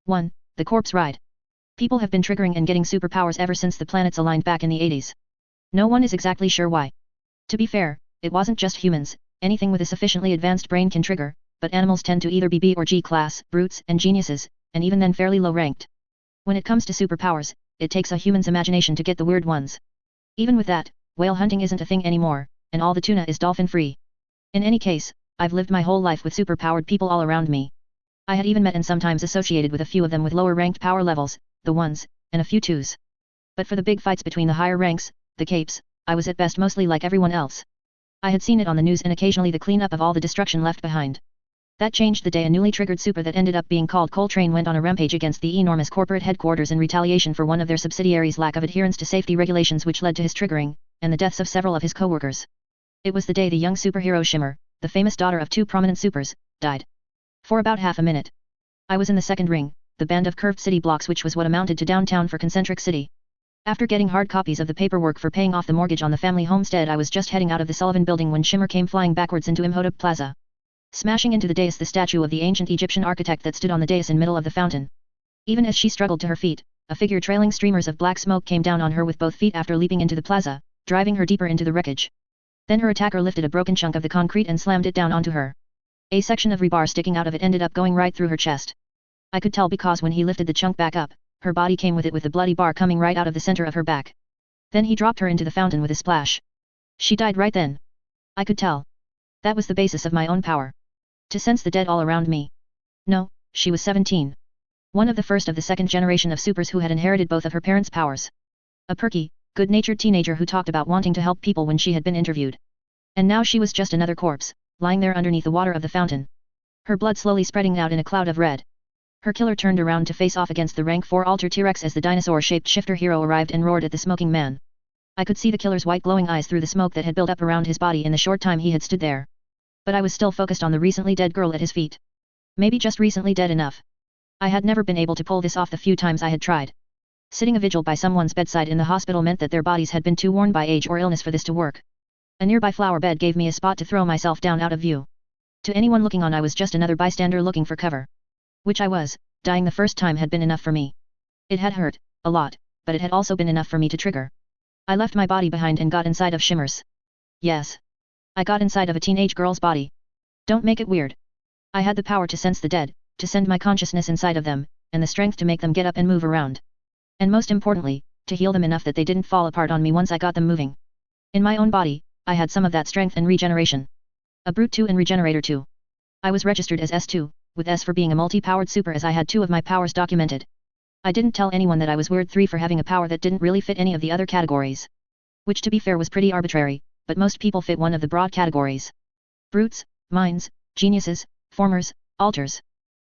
1. The corpse ride. People have been triggering and getting superpowers ever since the planets aligned back in the 80s. No one is exactly sure why. To be fair, it wasn't just humans, anything with a sufficiently advanced brain can trigger, but animals tend to either be B or G class, brutes and geniuses, and even then fairly low ranked. When it comes to superpowers, it takes a human's imagination to get the weird ones. Even with that, whale hunting isn't a thing anymore, and all the tuna is dolphin-free. In any case, I've lived my whole life with superpowered people all around me. I had even met and sometimes associated with a few of them with lower ranked power levels, the ones, and a few twos. But for the big fights between the higher ranks, the capes, I was at best mostly like everyone else. I had seen it on the news and occasionally the cleanup of all the destruction left behind. That changed the day a newly triggered super that ended up being called Coltrane went on a rampage against the enormous corporate headquarters in retaliation for one of their subsidiaries' lack of adherence to safety regulations which led to his triggering, and the deaths of several of his co-workers. It was the day the young superhero Shimmer, the famous daughter of two prominent supers, died. For about half a minute. I was in the second ring, the band of curved city blocks which was what amounted to downtown for Concentric City. After getting hard copies of the paperwork for paying off the mortgage on the family homestead I was just heading out of the Sullivan building when Shimmer came flying backwards into Imhotep Plaza. Smashing into the dais the statue of the ancient Egyptian architect that stood on the dais in middle of the fountain. Even as she struggled to her feet, a figure trailing streamers of black smoke came down on her with both feet after leaping into the plaza, driving her deeper into the wreckage. Then her attacker lifted a broken chunk of the concrete and slammed it down onto her. A section of rebar sticking out of it ended up going right through her chest. I could tell because when he lifted the chunk back up, her body came with it with the bloody bar coming right out of the center of her back. Then he dropped her into the fountain with a splash. She died right then. I could tell. That was the basis of my own power. To sense the dead all around me. No, she was 17. One of the first of the second generation of supers who had inherited both of her parents' powers. A perky, good-natured teenager who talked about wanting to help people when she had been interviewed. And now she was just another corpse, lying there underneath the water of the fountain. Her blood slowly spreading out in a cloud of red. Her killer turned around to face off against the rank 4 Alter T-Rex as the dinosaur-shaped shifter hero arrived and roared at the smoking man. I could see the killer's white glowing eyes through the smoke that had built up around his body in the short time he had stood there. But I was still focused on the recently dead girl at his feet. Maybe just recently dead enough. I had never been able to pull this off the few times I had tried. Sitting a vigil by someone's bedside in the hospital meant that their bodies had been too worn by age or illness for this to work. A nearby flower bed gave me a spot to throw myself down out of view. To anyone looking on I was just another bystander looking for cover. Which I was, dying the first time had been enough for me. It had hurt, a lot, but it had also been enough for me to trigger. I left my body behind and got inside of Shimmer's. Yes. I got inside of a teenage girl's body. Don't make it weird. I had the power to sense the dead, to send my consciousness inside of them, and the strength to make them get up and move around. And most importantly, to heal them enough that they didn't fall apart on me once I got them moving. In my own body, I had some of that strength and regeneration. A Brute 2 and Regenerator 2. I was registered as S2, with S for being a multi-powered super as I had 2 of my powers documented. I didn't tell anyone that I was Weird 3 for having a power that didn't really fit any of the other categories. Which to be fair was pretty arbitrary, but most people fit one of the broad categories. Brutes, minds, geniuses, formers, alters.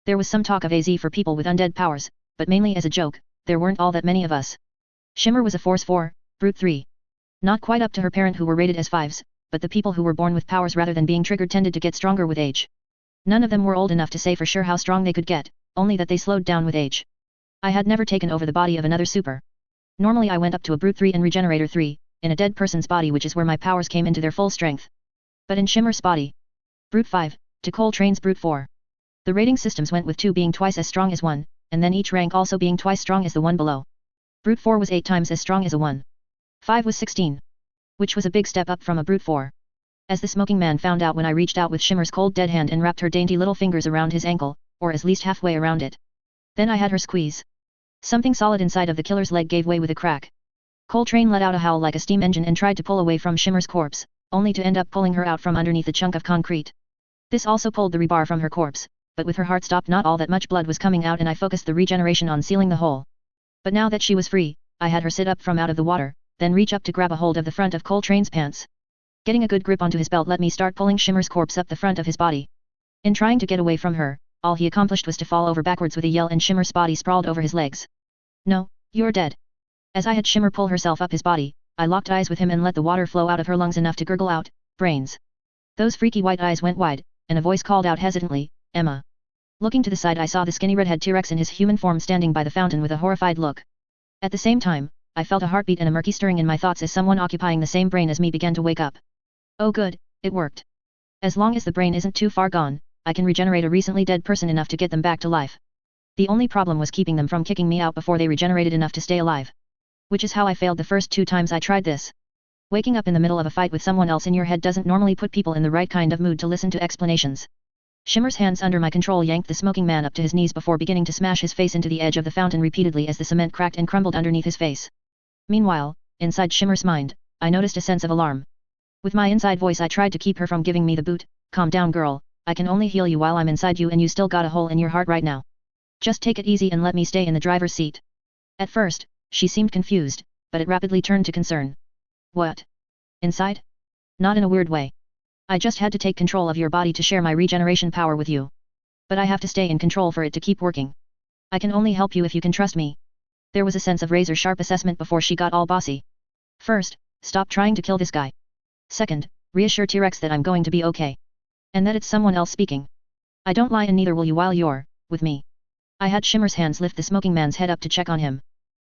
There was some talk of AZ for people with undead powers, but mainly as a joke, there weren't all that many of us. Shimmer was a Force 4, Brute 3. Not quite up to her parent who were rated as 5s, but the people who were born with powers rather than being triggered tended to get stronger with age. None of them were old enough to say for sure how strong they could get, only that they slowed down with age. I had never taken over the body of another super. Normally I went up to a Brute 3 and Regenerator 3, in a dead person's body which is where my powers came into their full strength. But in Shimmer's body. Brute 5, to Coltrane's Brute 4. The rating systems went with 2 being twice as strong as 1, and then each rank also being twice strong as the one below. Brute 4 was 8 times as strong as a 1. 5 was 16. Which was a big step up from a Brute 4. As the smoking man found out when I reached out with Shimmer's cold dead hand and wrapped her dainty little fingers around his ankle, or at least halfway around it. Then I had her squeeze. Something solid inside of the killer's leg gave way with a crack. Coltrane let out a howl like a steam engine and tried to pull away from Shimmer's corpse, only to end up pulling her out from underneath a chunk of concrete. This also pulled the rebar from her corpse, but with her heart stopped not all that much blood was coming out and I focused the regeneration on sealing the hole. But now that she was free, I had her sit up from out of the water, then reach up to grab a hold of the front of Coltrane's pants. Getting a good grip onto his belt let me start pulling Shimmer's corpse up the front of his body. In trying to get away from her, all he accomplished was to fall over backwards with a yell and Shimmer's body sprawled over his legs. No, you're dead. As I had Shimmer pull herself up his body, I locked eyes with him and let the water flow out of her lungs enough to gurgle out, brains. Those freaky white eyes went wide, and a voice called out hesitantly, Emma. Looking to the side I saw the skinny redhead T-Rex in his human form standing by the fountain with a horrified look. At the same time, I felt a heartbeat and a murky stirring in my thoughts as someone occupying the same brain as me began to wake up. Oh good, it worked. As long as the brain isn't too far gone, I can regenerate a recently dead person enough to get them back to life. The only problem was keeping them from kicking me out before they regenerated enough to stay alive. Which is how I failed the first 2 times I tried this. Waking up in the middle of a fight with someone else in your head doesn't normally put people in the right kind of mood to listen to explanations. Shimmer's hands under my control yanked the smoking man up to his knees before beginning to smash his face into the edge of the fountain repeatedly as the cement cracked and crumbled underneath his face. Meanwhile, inside Shimmer's mind, I noticed a sense of alarm. With my inside voice I tried to keep her from giving me the boot. Calm down, girl, I can only heal you while I'm inside you and you still got a hole in your heart right now. Just take it easy and let me stay in the driver's seat. At first, she seemed confused, but it rapidly turned to concern. What? Inside? Not in a weird way. I just had to take control of your body to share my regeneration power with you. But I have to stay in control for it to keep working. I can only help you if you can trust me. There was a sense of razor-sharp assessment before she got all bossy. First, stop trying to kill this guy. Second, reassure T-Rex that I'm going to be okay. And that it's someone else speaking. I don't lie and neither will you while you're with me. I had Shimmer's hands lift the smoking man's head up to check on him.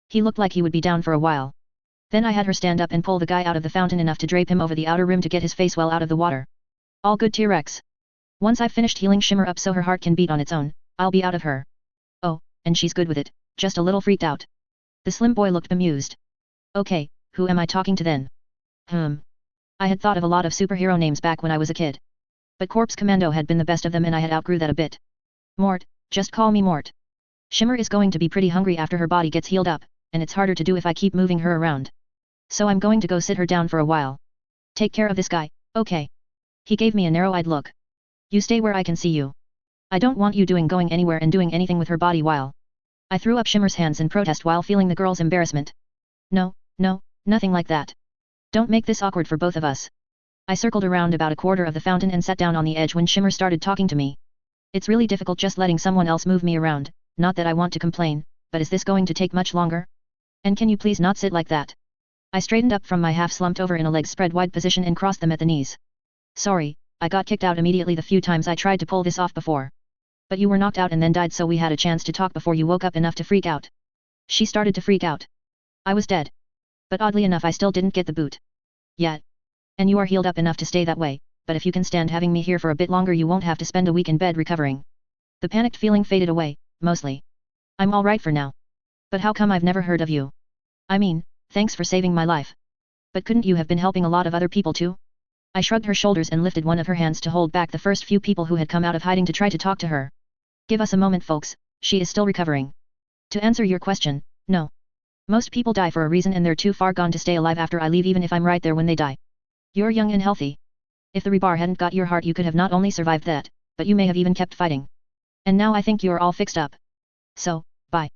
He looked like he would be down for a while. Then I had her stand up and pull the guy out of the fountain enough to drape him over the outer rim to get his face well out of the water. All good, T-Rex. Once I've finished healing Shimmer up so her heart can beat on its own, I'll be out of her. Oh, and she's good with it, just a little freaked out. The slim boy looked bemused. Okay, who am I talking to then? I had thought of a lot of superhero names back when I was a kid. But Corpse Commando had been the best of them and I had outgrew that a bit. Mort, just call me Mort. Shimmer is going to be pretty hungry after her body gets healed up, and it's harder to do if I keep moving her around. So I'm going to go sit her down for a while. Take care of this guy, okay? He gave me a narrow-eyed look. You stay where I can see you. I don't want you going anywhere and doing anything with her body while. I threw up Shimmer's hands in protest while feeling the girl's embarrassment. No, nothing like that. Don't make this awkward for both of us. I circled around about a quarter of the fountain and sat down on the edge when Shimmer started talking to me. It's really difficult just letting someone else move me around, not that I want to complain, but is this going to take much longer? And can you please not sit like that? I straightened up from my half-slumped over in a legs spread wide position and crossed them at the knees. Sorry, I got kicked out immediately the few times I tried to pull this off before. But you were knocked out and then died so we had a chance to talk before you woke up enough to freak out. She started to freak out. I was dead. But oddly enough I still didn't get the boot. Yet. And you are healed up enough to stay that way, but if you can stand having me here for a bit longer you won't have to spend a week in bed recovering. The panicked feeling faded away, mostly. I'm alright for now. But how come I've never heard of you? I mean, thanks for saving my life. But couldn't you have been helping a lot of other people too? I shrugged her shoulders and lifted one of her hands to hold back the first few people who had come out of hiding to try to talk to her. Give us a moment folks, she is still recovering. To answer your question, no. Most people die for a reason and they're too far gone to stay alive after I leave even if I'm right there when they die. You're young and healthy. If the rebar hadn't got your heart you could have not only survived that, but you may have even kept fighting. And now I think you're all fixed up. So, bye.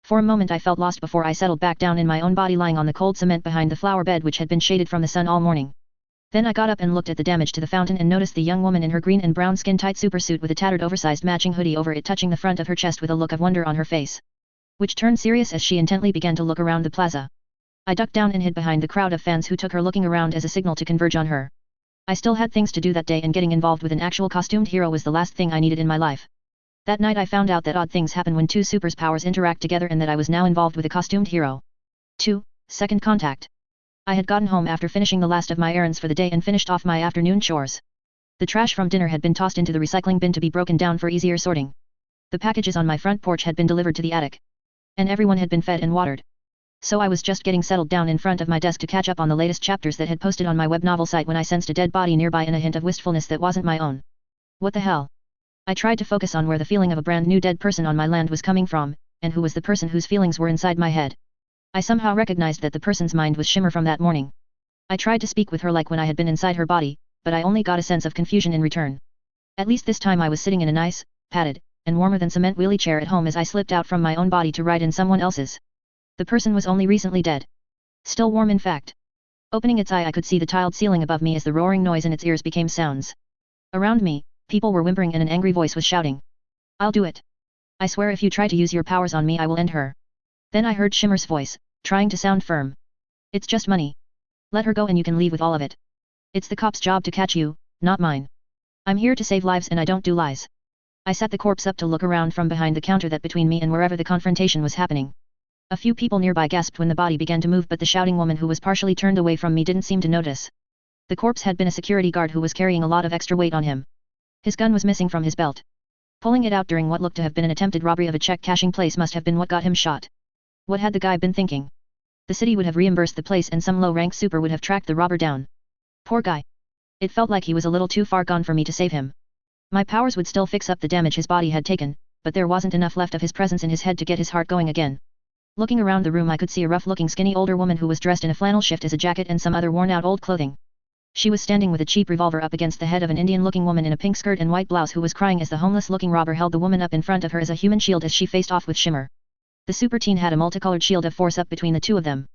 For a moment I felt lost before I settled back down in my own body lying on the cold cement behind the flower bed which had been shaded from the sun all morning. Then I got up and looked at the damage to the fountain and noticed the young woman in her green and brown skin-tight supersuit with a tattered oversized matching hoodie over it touching the front of her chest with a look of wonder on her face. Which turned serious as she intently began to look around the plaza. I ducked down and hid behind the crowd of fans who took her looking around as a signal to converge on her. I still had things to do that day and getting involved with an actual costumed hero was the last thing I needed in my life. That night I found out that odd things happen when two superpowers interact together and that I was now involved with a costumed hero. 2. Second contact. I had gotten home after finishing the last of my errands for the day and finished off my afternoon chores. The trash from dinner had been tossed into the recycling bin to be broken down for easier sorting. The packages on my front porch had been delivered to the attic. And everyone had been fed and watered. So I was just getting settled down in front of my desk to catch up on the latest chapters that had posted on my web novel site when I sensed a dead body nearby and a hint of wistfulness that wasn't my own. What the hell? I tried to focus on where the feeling of a brand new dead person on my land was coming from, and who was the person whose feelings were inside my head. I somehow recognized that the person's mind was Shimmer from that morning. I tried to speak with her like when I had been inside her body, but I only got a sense of confusion in return. At least this time I was sitting in a nice, padded, and warmer than cement wheelie chair at home as I slipped out from my own body to ride in someone else's. The person was only recently dead. Still warm in fact. Opening its eye I could see the tiled ceiling above me as the roaring noise in its ears became sounds. Around me, people were whimpering and an angry voice was shouting. I'll do it. I swear if you try to use your powers on me I will end her. Then I heard Shimmer's voice, trying to sound firm. It's just money. Let her go and you can leave with all of it. It's the cop's job to catch you, not mine. I'm here to save lives and I don't do lies. I sat the corpse up to look around from behind the counter that between me and wherever the confrontation was happening. A few people nearby gasped when the body began to move but the shouting woman who was partially turned away from me didn't seem to notice. The corpse had been a security guard who was carrying a lot of extra weight on him. His gun was missing from his belt. Pulling it out during what looked to have been an attempted robbery of a check cashing place must have been what got him shot. What had the guy been thinking? The city would have reimbursed the place and some low-ranked super would have tracked the robber down. Poor guy. It felt like he was a little too far gone for me to save him. My powers would still fix up the damage his body had taken, but there wasn't enough left of his presence in his head to get his heart going again. Looking around the room I could see a rough-looking skinny older woman who was dressed in a flannel shift as a jacket and some other worn-out old clothing. She was standing with a cheap revolver up against the head of an Indian-looking woman in a pink skirt and white blouse who was crying as the homeless-looking robber held the woman up in front of her as a human shield as she faced off with Shimmer. The super teen had a multicolored shield of force up between the two of them.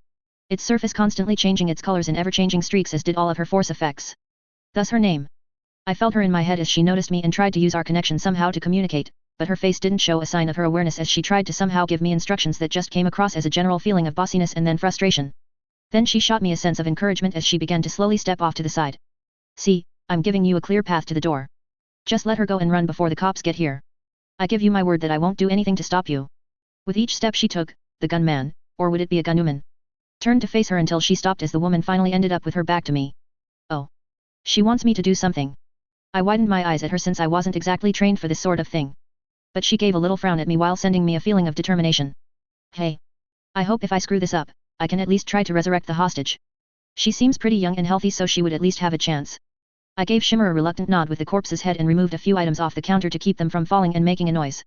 Its surface constantly changing its colors in ever-changing streaks as did all of her force effects. Thus her name. I felt her in my head as she noticed me and tried to use our connection somehow to communicate, but her face didn't show a sign of her awareness as she tried to somehow give me instructions that just came across as a general feeling of bossiness and then frustration. Then she shot me a sense of encouragement as she began to slowly step off to the side. See, I'm giving you a clear path to the door. Just let her go and run before the cops get here. I give you my word that I won't do anything to stop you. With each step she took, the gunman, or would it be a gunwoman, turned to face her until she stopped as the woman finally ended up with her back to me. Oh. She wants me to do something. I widened my eyes at her since I wasn't exactly trained for this sort of thing. But she gave a little frown at me while sending me a feeling of determination. Hey. I hope if I screw this up, I can at least try to resurrect the hostage. She seems pretty young and healthy so she would at least have a chance. I gave Shimmer a reluctant nod with the corpse's head and removed a few items off the counter to keep them from falling and making a noise.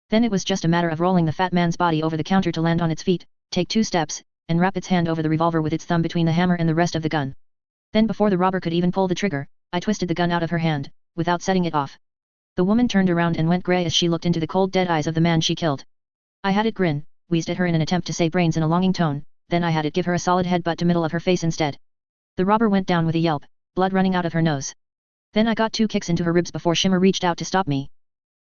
Then it was just a matter of rolling the fat man's body over the counter to land on its feet, take 2 steps, and wrap its hand over the revolver with its thumb between the hammer and the rest of the gun. Then before the robber could even pull the trigger, I twisted the gun out of her hand, without setting it off. The woman turned around and went grey as she looked into the cold dead eyes of the man she killed. I had it grin, wheezed at her in an attempt to say brains in a longing tone, then I had it give her a solid headbutt to middle of her face instead. The robber went down with a yelp, blood running out of her nose. Then I got 2 kicks into her ribs before Shimmer reached out to stop me.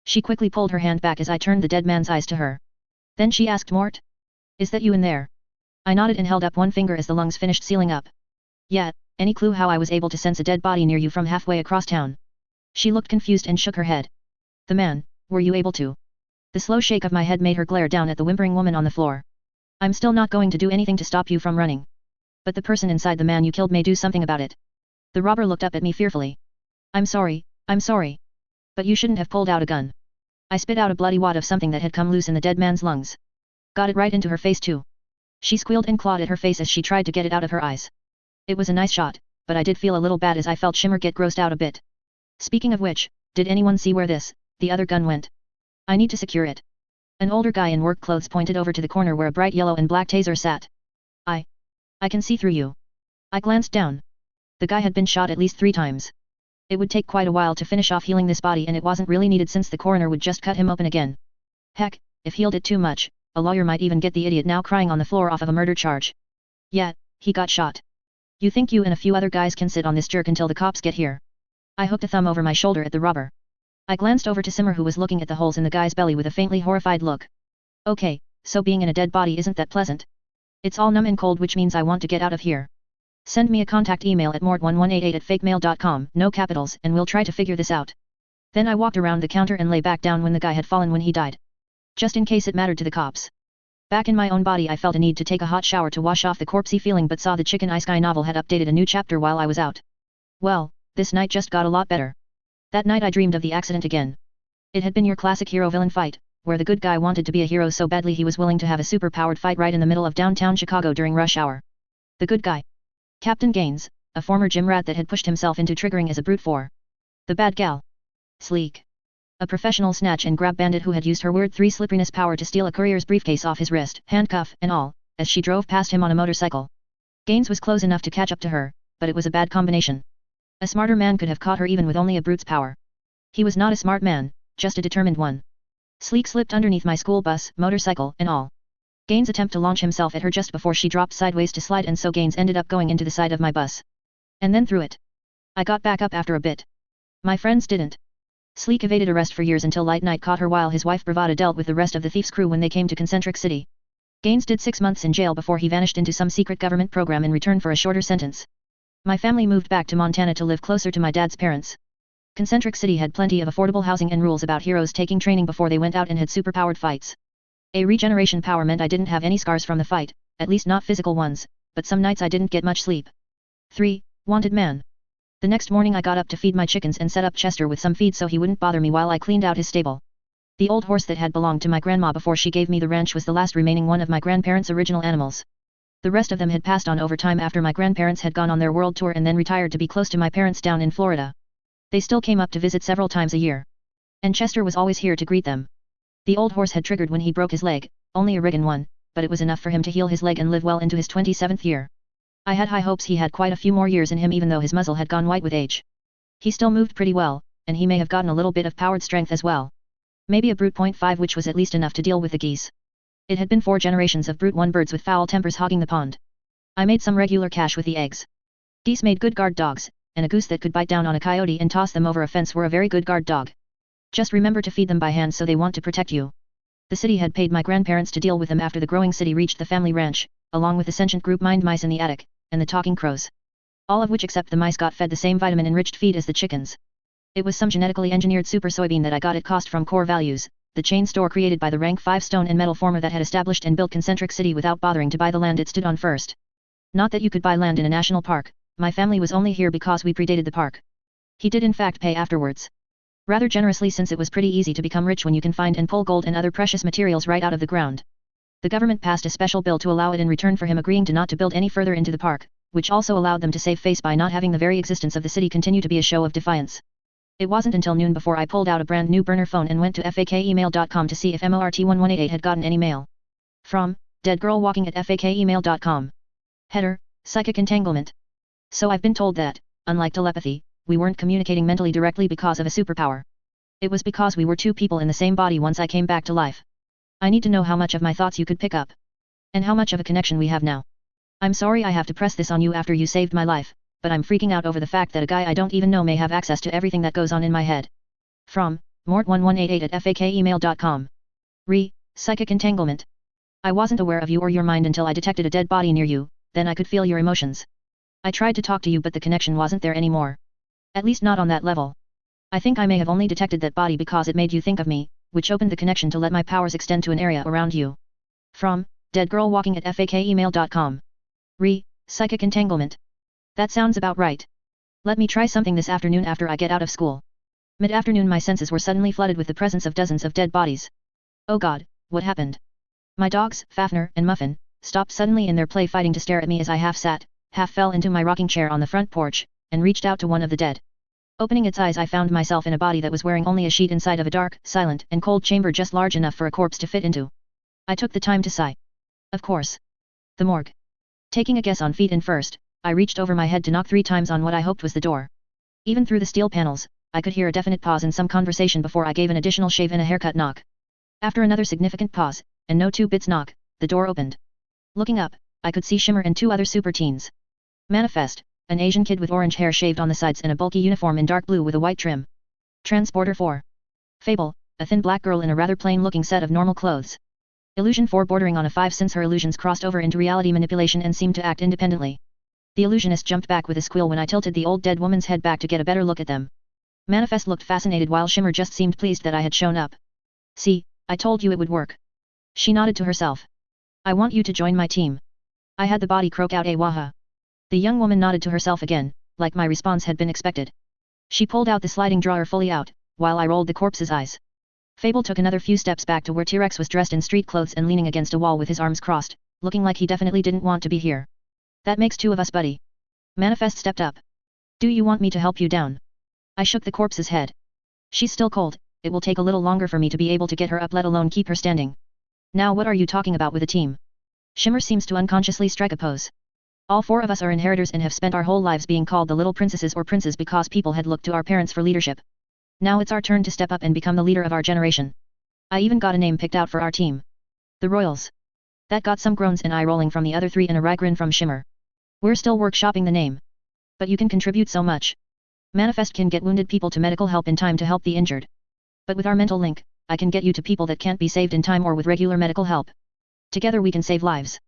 She quickly pulled her hand back as I turned the dead man's eyes to her. Then she asked, Mort? Is that you in there? I nodded and held up one finger as the lungs finished sealing up. Yeah, any clue how I was able to sense a dead body near you from halfway across town? She looked confused and shook her head. The man, were you able to? The slow shake of my head made her glare down at the whimpering woman on the floor. I'm still not going to do anything to stop you from running. But the person inside the man you killed may do something about it. The robber looked up at me fearfully. I'm sorry. But you shouldn't have pulled out a gun. I spit out a bloody wad of something that had come loose in the dead man's lungs. Got it right into her face too. She squealed and clawed at her face as she tried to get it out of her eyes. It was a nice shot, but I did feel a little bad as I felt Shimmer get grossed out a bit. Speaking of which, did anyone see where the other gun went? I need to secure it. An older guy in work clothes pointed over to the corner where a bright yellow and black taser sat. I can see through you. I glanced down. The guy had been shot at least 3 times. It would take quite a while to finish off healing this body and it wasn't really needed since the coroner would just cut him open again. Heck, if healed it too much, a lawyer might even get the idiot now crying on the floor off of a murder charge. Yeah, he got shot. You think you and a few other guys can sit on this jerk until the cops get here? I hooked a thumb over my shoulder at the robber. I glanced over to Simmer who was looking at the holes in the guy's belly with a faintly horrified look. Okay, so being in a dead body isn't that pleasant? It's all numb and cold which means I want to get out of here. Send me a contact email at mort1188@fakemail.com, no capitals, and we'll try to figure this out. Then I walked around the counter and lay back down when the guy had fallen when he died. Just in case it mattered to the cops. Back in my own body I felt a need to take a hot shower to wash off the corpsey feeling but saw the Chicken Ice Guy novel had updated a new chapter while I was out. Well, this night just got a lot better. That night I dreamed of the accident again. It had been your classic hero-villain fight, where the good guy wanted to be a hero so badly he was willing to have a super-powered fight right in the middle of downtown Chicago during rush hour. The good guy. Captain Gaines, a former gym rat that had pushed himself into triggering as a brute for. The bad gal. Sleek. A professional snatch and grab bandit who had used her weird 3 slipperiness power to steal a courier's briefcase off his wrist, handcuff and all, as she drove past him on a motorcycle. Gaines was close enough to catch up to her, but it was a bad combination. A smarter man could have caught her even with only a brute's power. He was not a smart man, just a determined one. Sleek slipped underneath my school bus, motorcycle and all. Gaines' attempt to launch himself at her just before she dropped sideways to slide and so Gaines ended up going into the side of my bus. And then through it. I got back up after a bit. My friends didn't. Sleek evaded arrest for years until Light Knight caught her while his wife Bravada dealt with the rest of the thief's crew when they came to Concentric City. Gaines did 6 months in jail before he vanished into some secret government program in return for a shorter sentence. My family moved back to Montana to live closer to my dad's parents. Concentric City had plenty of affordable housing and rules about heroes taking training before they went out and had superpowered fights. A regeneration power meant I didn't have any scars from the fight, at least not physical ones, but some nights I didn't get much sleep. 3. Wanted man. The next morning I got up to feed my chickens and set up Chester with some feed so he wouldn't bother me while I cleaned out his stable. The old horse that had belonged to my grandma before she gave me the ranch was the last remaining one of my grandparents' original animals. The rest of them had passed on over time after my grandparents had gone on their world tour and then retired to be close to my parents down in Florida. They still came up to visit several times a year. And Chester was always here to greet them. The old horse had triggered when he broke his leg, only a rigged one, but it was enough for him to heal his leg and live well into his 27th year. I had high hopes he had quite a few more years in him even though his muzzle had gone white with age. He still moved pretty well, and he may have gotten a little bit of powered strength as well. Maybe a brute .5 which was at least enough to deal with the geese. It had been 4 generations of brute 1 birds with foul tempers hogging the pond. I made some regular cash with the eggs. Geese made good guard dogs, and a goose that could bite down on a coyote and toss them over a fence were a very good guard dog. Just remember to feed them by hand so they want to protect you. The city had paid my grandparents to deal with them after the growing city reached the family ranch, along with the sentient group mined mice in the attic, and the talking crows. All of which except the mice got fed the same vitamin-enriched feed as the chickens. It was some genetically engineered super soybean that I got at cost from Core Values, the chain store created by the rank 5 stone and metal former that had established and built Concentric City without bothering to buy the land it stood on first. Not that you could buy land in a national park, my family was only here because we predated the park. He did in fact pay afterwards. Rather generously since it was pretty easy to become rich when you can find and pull gold and other precious materials right out of the ground. The government passed a special bill to allow it in return for him agreeing to not to build any further into the park, which also allowed them to save face by not having the very existence of the city continue to be a show of defiance. It wasn't until noon before I pulled out a brand new burner phone and went to fakemail.com to see if Mort1188 had gotten any mail. From, dead girl walking at fakemail.com. Header, psychic entanglement. So I've been told that, unlike telepathy, we weren't communicating mentally directly because of a superpower. It was because we were 2 people in the same body once I came back to life. I need to know how much of my thoughts you could pick up. And how much of a connection we have now. I'm sorry I have to press this on you after you saved my life, but I'm freaking out over the fact that a guy I don't even know may have access to everything that goes on in my head. From, Mort1188 at fakemail.com. Psychic entanglement. I wasn't aware of you or your mind until I detected a dead body near you, then I could feel your emotions. I tried to talk to you but the connection wasn't there anymore. At least not on that level. I think I may have only detected that body because it made you think of me, which opened the connection to let my powers extend to an area around you. From, dead girl walking at fakemail.com. Psychic entanglement. That sounds about right. Let me try something this afternoon after I get out of school. Mid-afternoon my senses were suddenly flooded with the presence of dozens of dead bodies. Oh God, what happened? My dogs, Fafner and Muffin, stopped suddenly in their play fighting to stare at me as I half sat, half fell into my rocking chair on the front porch, and reached out to one of the dead. Opening its eyes I found myself in a body that was wearing only a sheet inside of a dark, silent, and cold chamber just large enough for a corpse to fit into. I took the time to sigh. Of course. The morgue. Taking a guess on feet and first, I reached over my head to knock 3 times on what I hoped was the door. Even through the steel panels, I could hear a definite pause in some conversation before I gave an additional shave and a haircut knock. After another significant pause, and no 2 bits knock, the door opened. Looking up, I could see Shimmer and 2 other super teens. Manifest, an Asian kid with orange hair shaved on the sides and a bulky uniform in dark blue with a white trim. Transporter 4. Fable, a thin black girl in a rather plain-looking set of normal clothes. Illusion 4 bordering on a 5 since her illusions crossed over into reality manipulation and seemed to act independently. The illusionist jumped back with a squeal when I tilted the old dead woman's head back to get a better look at them. Manifest looked fascinated while Shimmer just seemed pleased that I had shown up. See, I told you it would work. She nodded to herself. I want you to join my team. I had the body croak out Awaha. The young woman nodded to herself again, like my response had been expected. She pulled out the sliding drawer fully out, while I rolled the corpse's eyes. Fable took another few steps back to where T-Rex was dressed in street clothes and leaning against a wall with his arms crossed, looking like he definitely didn't want to be here. That makes 2 of us, buddy. Manifest stepped up. Do you want me to help you down? I shook the corpse's head. She's still cold, it will take a little longer for me to be able to get her up let alone keep her standing. Now what are you talking about with a team? Shimmer seems to unconsciously strike a pose. All 4 of us are inheritors and have spent our whole lives being called the little princesses or princes because people had looked to our parents for leadership. Now it's our turn to step up and become the leader of our generation. I even got a name picked out for our team. The Royals. That got some groans and eye rolling from the other 3 and a wry grin from Shimmer. We're still workshopping the name. But you can contribute so much. Manifest can get wounded people to medical help in time to help the injured. But with our mental link, I can get you to people that can't be saved in time or with regular medical help. Together we can save lives.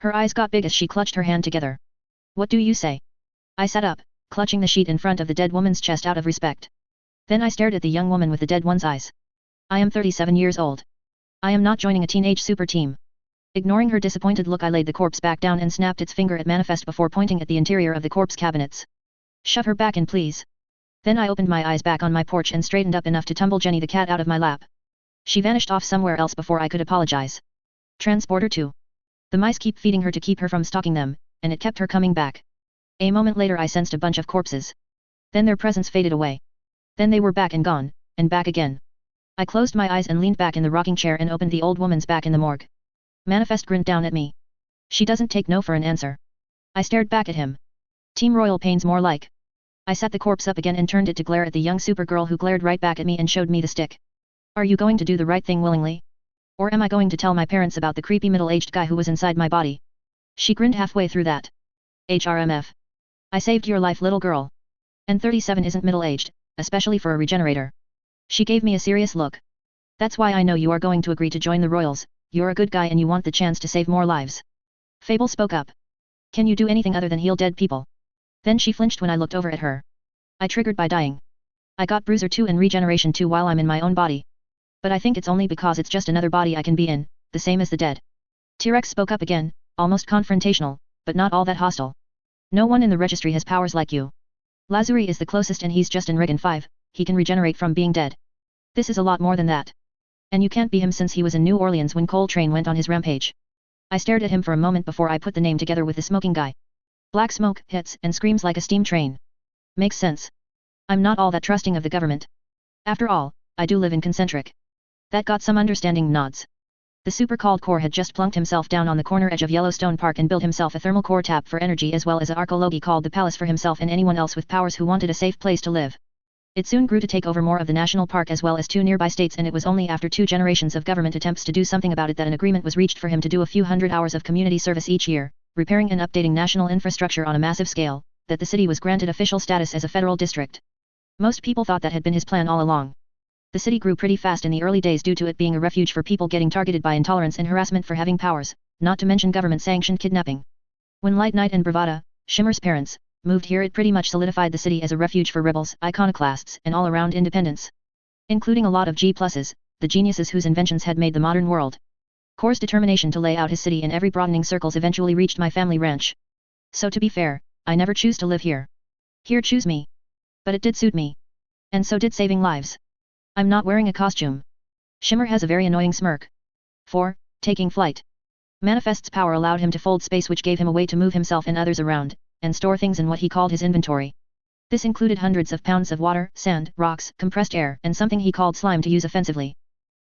Her eyes got big as she clutched her hand together. What do you say? I sat up, clutching the sheet in front of the dead woman's chest out of respect. Then I stared at the young woman with the dead one's eyes. I am 37 years old. I am not joining a teenage super team. Ignoring her disappointed look, I laid the corpse back down and snapped its finger at Manifest before pointing at the interior of the corpse cabinets. Shove her back in, please. Then I opened my eyes back on my porch and straightened up enough to tumble Jenny the cat out of my lap. She vanished off somewhere else before I could apologize. Transporter 2. The mice keep feeding her to keep her from stalking them, and it kept her coming back. A moment later I sensed a bunch of corpses. Then their presence faded away. Then they were back and gone, and back again. I closed my eyes and leaned back in the rocking chair and opened the old woman's back in the morgue. Manifest grinned down at me. She doesn't take no for an answer. I stared back at him. Team Royal Pains more like. I sat the corpse up again and turned it to glare at the young Supergirl who glared right back at me and showed me the stick. Are you going to do the right thing willingly? Or am I going to tell my parents about the creepy middle-aged guy who was inside my body? She grinned halfway through that. HRMF. I saved your life, little girl. And 37 isn't middle-aged, especially for a regenerator. She gave me a serious look. That's why I know you are going to agree to join the Royals. You're a good guy and you want the chance to save more lives. Fable spoke up. Can you do anything other than heal dead people? Then she flinched when I looked over at her. I triggered by dying. I got Bruiser 2 and Regeneration 2 while I'm in my own body. But I think it's only because it's just another body I can be in, the same as the dead. T-Rex spoke up again, almost confrontational, but not all that hostile. No one in the registry has powers like you. Lazuri is the closest and he's just in Regen 5, he can regenerate from being dead. This is a lot more than that. And you can't be him since he was in New Orleans when Coltrane went on his rampage. I stared at him for a moment before I put the name together with the smoking guy. Black smoke hits and screams like a steam train. Makes sense. I'm not all that trusting of the government. After all, I do live in Concentric. That got some understanding nods. The super-called core had just plunked himself down on the corner edge of Yellowstone Park and built himself a thermal core tap for energy as well as a arcology called the Palace for himself and anyone else with powers who wanted a safe place to live. It soon grew to take over more of the national park as well as 2 nearby states, and it was only after 2 generations of government attempts to do something about it that an agreement was reached for him to do a few hundred hours of community service each year, repairing and updating national infrastructure on a massive scale, that the city was granted official status as a federal district. Most people thought that had been his plan all along. The city grew pretty fast in the early days due to it being a refuge for people getting targeted by intolerance and harassment for having powers, not to mention government-sanctioned kidnapping. When Light Knight and Bravada, Shimmer's parents, moved here, it pretty much solidified the city as a refuge for rebels, iconoclasts, and all-around independents. Including a lot of G+s, the geniuses whose inventions had made the modern world. Core's determination to lay out his city in every broadening circles eventually reached my family ranch. So to be fair, I never choose to live here. Here choose me. But it did suit me. And so did saving lives. I'm not wearing a costume. Shimmer has a very annoying smirk. 4. Taking flight. Manifest's power allowed him to fold space, which gave him a way to move himself and others around, and store things in what he called his inventory. This included hundreds of pounds of water, sand, rocks, compressed air, and something he called slime to use offensively.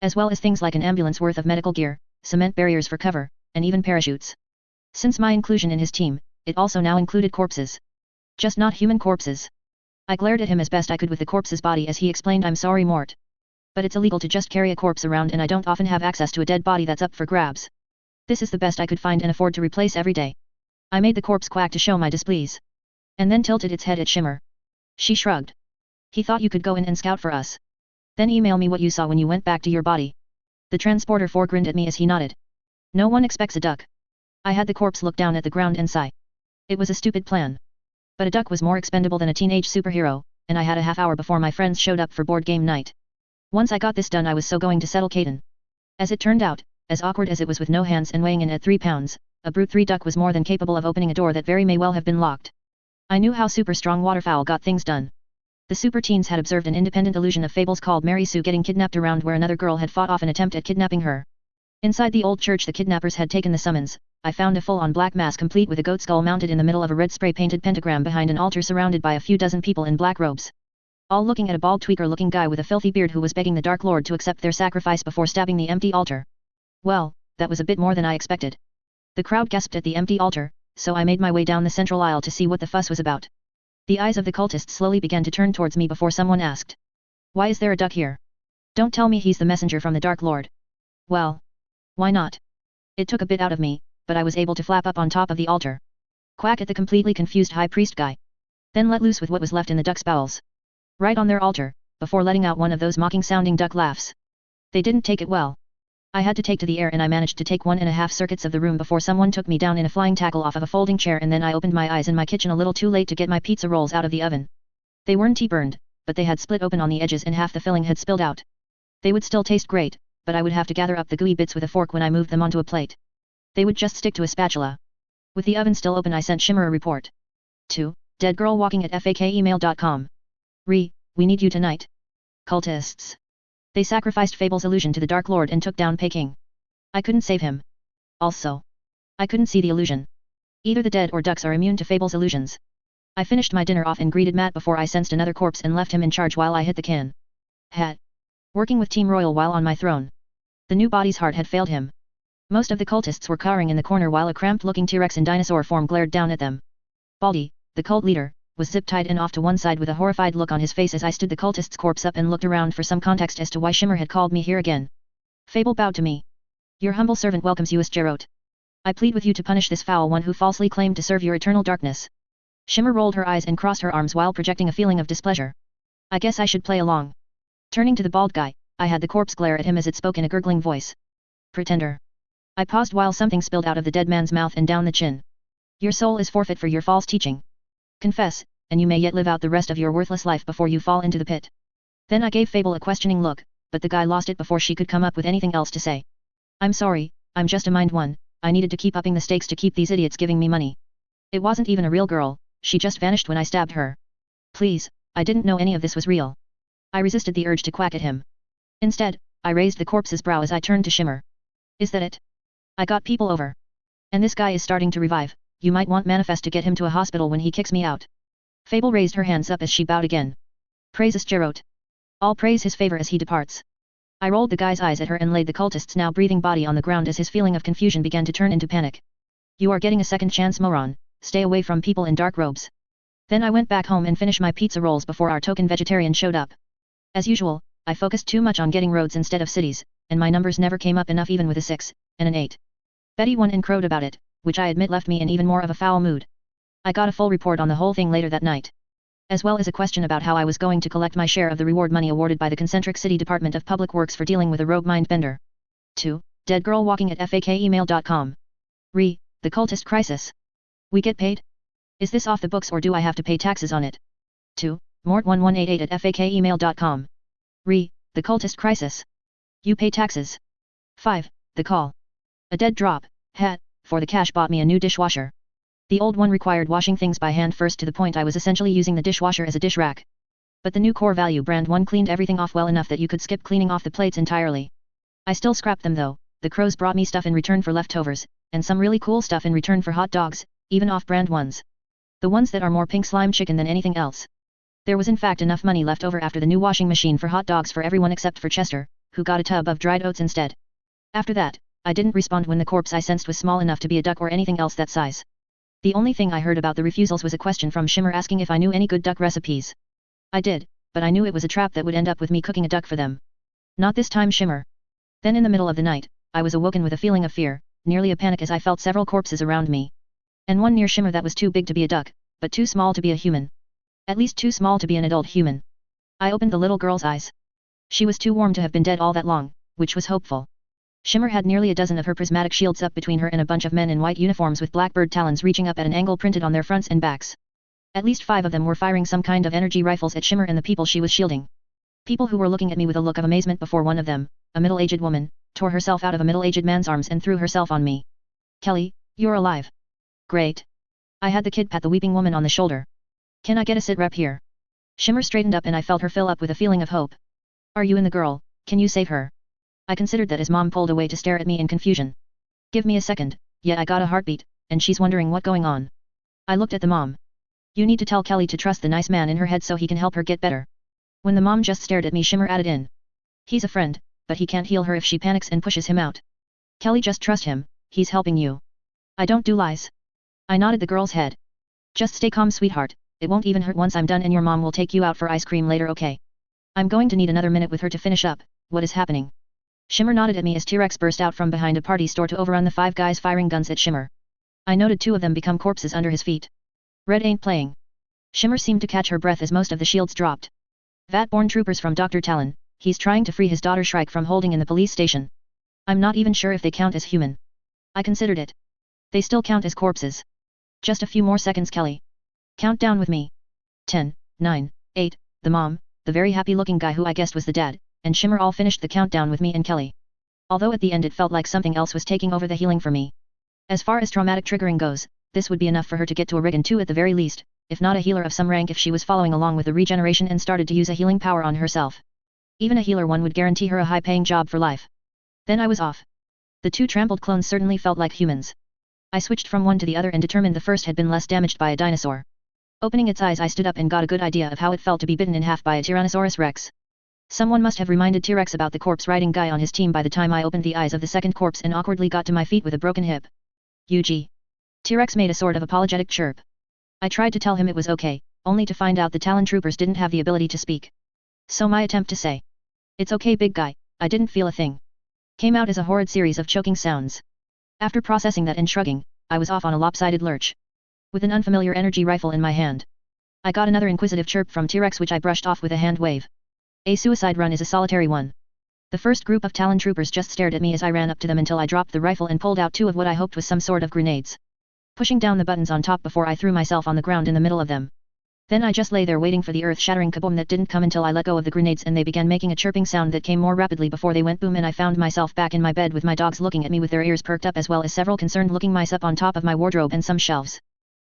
As well as things like an ambulance worth of medical gear, cement barriers for cover, and even parachutes. Since my inclusion in his team, it also now included corpses. Just not human corpses. I glared at him as best I could with the corpse's body as he explained, I'm sorry Mort. But it's illegal to just carry a corpse around, and I don't often have access to a dead body that's up for grabs. This is the best I could find and afford to replace every day. I made the corpse quack to show my displease. And then tilted its head at Shimmer. She shrugged. He thought you could go in and scout for us. Then email me what you saw when you went back to your body. The transporter 4 grinned at me as he nodded. No one expects a duck. I had the corpse look down at the ground and sigh. It was a stupid plan. But a duck was more expendable than a teenage superhero, and I had a half hour before my friends showed up for board game night. Once I got this done, I was so going to settle Caden. As it turned out, as awkward as it was with no hands and weighing in at 3 pounds, a Brute 3 duck was more than capable of opening a door that very may well have been locked. I knew how super strong waterfowl got things done. The super teens had observed an independent illusion of fables called Mary Sue getting kidnapped around where another girl had fought off an attempt at kidnapping her. Inside the old church the kidnappers had taken the summons. I found a full-on black mass complete with a goat skull mounted in the middle of a red spray-painted pentagram behind an altar surrounded by a few dozen people in black robes. All looking at a bald tweaker-looking guy with a filthy beard who was begging the Dark Lord to accept their sacrifice before stabbing the empty altar. Well, that was a bit more than I expected. The crowd gasped at the empty altar, so I made my way down the central aisle to see what the fuss was about. The eyes of the cultists slowly began to turn towards me before someone asked. Why is there a duck here? Don't tell me he's the messenger from the Dark Lord. Well, why not? It took a bit out of me, but I was able to flap up on top of the altar. Quack at the completely confused high priest guy. Then let loose with what was left in the duck's bowels. Right on their altar, before letting out one of those mocking-sounding duck laughs. They didn't take it well. I had to take to the air and I managed to take 1.5 circuits of the room before someone took me down in a flying tackle off of a folding chair, and then I opened my eyes in my kitchen a little too late to get my pizza rolls out of the oven. They weren't burned, but they had split open on the edges and half the filling had spilled out. They would still taste great, but I would have to gather up the gooey bits with a fork when I moved them onto a plate. They would just stick to a spatula. With the oven still open I sent Shimmer a report. 2. Dead girl walking at fakemail.com. We need you tonight. Cultists. They sacrificed Fable's illusion to the Dark Lord and took down Peking. I couldn't save him. Also, I couldn't see the illusion. Either the dead or ducks are immune to Fable's illusions. I finished my dinner off and greeted Matt before I sensed another corpse and left him in charge while I hit the can. Working with Team Royal while on my throne. The new body's heart had failed him. Most of the cultists were cowering in the corner while a cramped-looking T-Rex in dinosaur form glared down at them. Baldy, the cult leader, was zip-tied in off to one side with a horrified look on his face as I stood the cultist's corpse up and looked around for some context as to why Shimmer had called me here again. Fable bowed to me. Your humble servant welcomes you as Geralt. I plead with you to punish this foul one who falsely claimed to serve your eternal darkness. Shimmer rolled her eyes and crossed her arms while projecting a feeling of displeasure. I guess I should play along. Turning to the bald guy, I had the corpse glare at him as it spoke in a gurgling voice. Pretender. I paused while something spilled out of the dead man's mouth and down the chin. Your soul is forfeit for your false teaching. Confess, and you may yet live out the rest of your worthless life before you fall into the pit. Then I gave Fable a questioning look, but the guy lost it before she could come up with anything else to say. I'm sorry, I'm just a mind one, I needed to keep upping the stakes to keep these idiots giving me money. It wasn't even a real girl, she just vanished when I stabbed her. Please, I didn't know any of this was real. I resisted the urge to quack at him. Instead, I raised the corpse's brow as I turned to Shimmer. Is that it? I got people over. And this guy is starting to revive, you might want Manifest to get him to a hospital when he kicks me out. Fable raised her hands up as she bowed again. Praises Geralt. I'll praise his favor as he departs. I rolled the guy's eyes at her and laid the cultist's now breathing body on the ground as his feeling of confusion began to turn into panic. You are getting a second chance, moron, stay away from people in dark robes. Then I went back home and finished my pizza rolls before our token vegetarian showed up. As usual, I focused too much on getting roads instead of cities, and my numbers never came up enough even with a 6 and an 8. Betty won and crowed about it, which I admit left me in even more of a foul mood. I got a full report on the whole thing later that night. As well as a question about how I was going to collect my share of the reward money awarded by the Concentric City Department of Public Works for dealing with a rogue mindbender. 2. Dead girl walking at fakemail.com. The cultist crisis. We get paid? Is this off the books or do I have to pay taxes on it? 2. Mort1188 at fakemail.com. The cultist crisis. You pay taxes. 5. The call. A dead drop, for the cash bought me a new dishwasher. The old one required washing things by hand first to the point I was essentially using the dishwasher as a dish rack. But the new core value brand one cleaned everything off well enough that you could skip cleaning off the plates entirely. I still scrapped them though, the crows brought me stuff in return for leftovers, and some really cool stuff in return for hot dogs, even off-brand ones. The ones that are more pink slime chicken than anything else. There was in fact enough money left over after the new washing machine for hot dogs for everyone except for Chester, who got a tub of dried oats instead. After that, I didn't respond when the corpse I sensed was small enough to be a duck or anything else that size. The only thing I heard about the refusals was a question from Shimmer asking if I knew any good duck recipes. I did, but I knew it was a trap that would end up with me cooking a duck for them. Not this time, Shimmer. Then in the middle of the night, I was awoken with a feeling of fear, nearly a panic as I felt several corpses around me. And one near Shimmer that was too big to be a duck, but too small to be a human. At least too small to be an adult human. I opened the little girl's eyes. She was too warm to have been dead all that long, which was hopeful. Shimmer had nearly a dozen of her prismatic shields up between her and a bunch of men in white uniforms with blackbird talons reaching up at an angle printed on their fronts and backs. At least 5 of them were firing some kind of energy rifles at Shimmer and the people she was shielding. People who were looking at me with a look of amazement before one of them, a middle-aged woman, tore herself out of a middle-aged man's arms and threw herself on me. Kelly, you're alive. Great. I had the kid pat the weeping woman on the shoulder. Can I get a sit rep here? Shimmer straightened up and I felt her fill up with a feeling of hope. Are you and the girl, can you save her? I considered that as Mom pulled away to stare at me in confusion. Give me a second, yet I got a heartbeat, and she's wondering what going on. I looked at the mom. You need to tell Kelly to trust the nice man in her head so he can help her get better. When the mom just stared at me, Shimmer added in. He's a friend, but he can't heal her if she panics and pushes him out. Kelly, just trust him, he's helping you. I don't do lies. I nodded the girl's head. Just stay calm, sweetheart, it won't even hurt once I'm done and your mom will take you out for ice cream later, okay? I'm going to need another minute with her to finish up. What is happening? Shimmer nodded at me as T-Rex burst out from behind a party store to overrun the 5 guys firing guns at Shimmer. I noted 2 of them become corpses under his feet. Red ain't playing. Shimmer seemed to catch her breath as most of the shields dropped. Vat-born troopers from Dr. Talon, he's trying to free his daughter Shrike from holding in the police station. I'm not even sure if they count as human. I considered it. They still count as corpses. Just a few more seconds, Kelly. Count down with me. 10, 9, 8, the mom, the very happy-looking guy who I guessed was the dad, and Shimmer all finished the countdown with me and Kelly. Although at the end it felt like something else was taking over the healing for me. As far as traumatic triggering goes, this would be enough for her to get to a Rigan 2 at the very least, if not a healer of some rank if she was following along with the regeneration and started to use a healing power on herself. Even a healer one would guarantee her a high-paying job for life. Then I was off. The two trampled clones certainly felt like humans. I switched from one to the other and determined the first had been less damaged by a dinosaur. Opening its eyes, I stood up and got a good idea of how it felt to be bitten in half by a Tyrannosaurus Rex. Someone must have reminded T-Rex about the corpse-riding guy on his team by the time I opened the eyes of the second corpse and awkwardly got to my feet with a broken hip. UG. T-Rex made a sort of apologetic chirp. I tried to tell him it was okay, only to find out the Talon troopers didn't have the ability to speak. So my attempt to say, "It's okay big guy, I didn't feel a thing," came out as a horrid series of choking sounds. After processing that and shrugging, I was off on a lopsided lurch. With an unfamiliar energy rifle in my hand. I got another inquisitive chirp from T-Rex which I brushed off with a hand wave. A suicide run is a solitary one. The first group of Talon troopers just stared at me as I ran up to them until I dropped the rifle and pulled out two of what I hoped was some sort of grenades. Pushing down the buttons on top before I threw myself on the ground in the middle of them. Then I just lay there waiting for the earth-shattering kaboom that didn't come until I let go of the grenades and they began making a chirping sound that came more rapidly before they went boom and I found myself back in my bed with my dogs looking at me with their ears perked up as well as several concerned-looking mice up on top of my wardrobe and some shelves.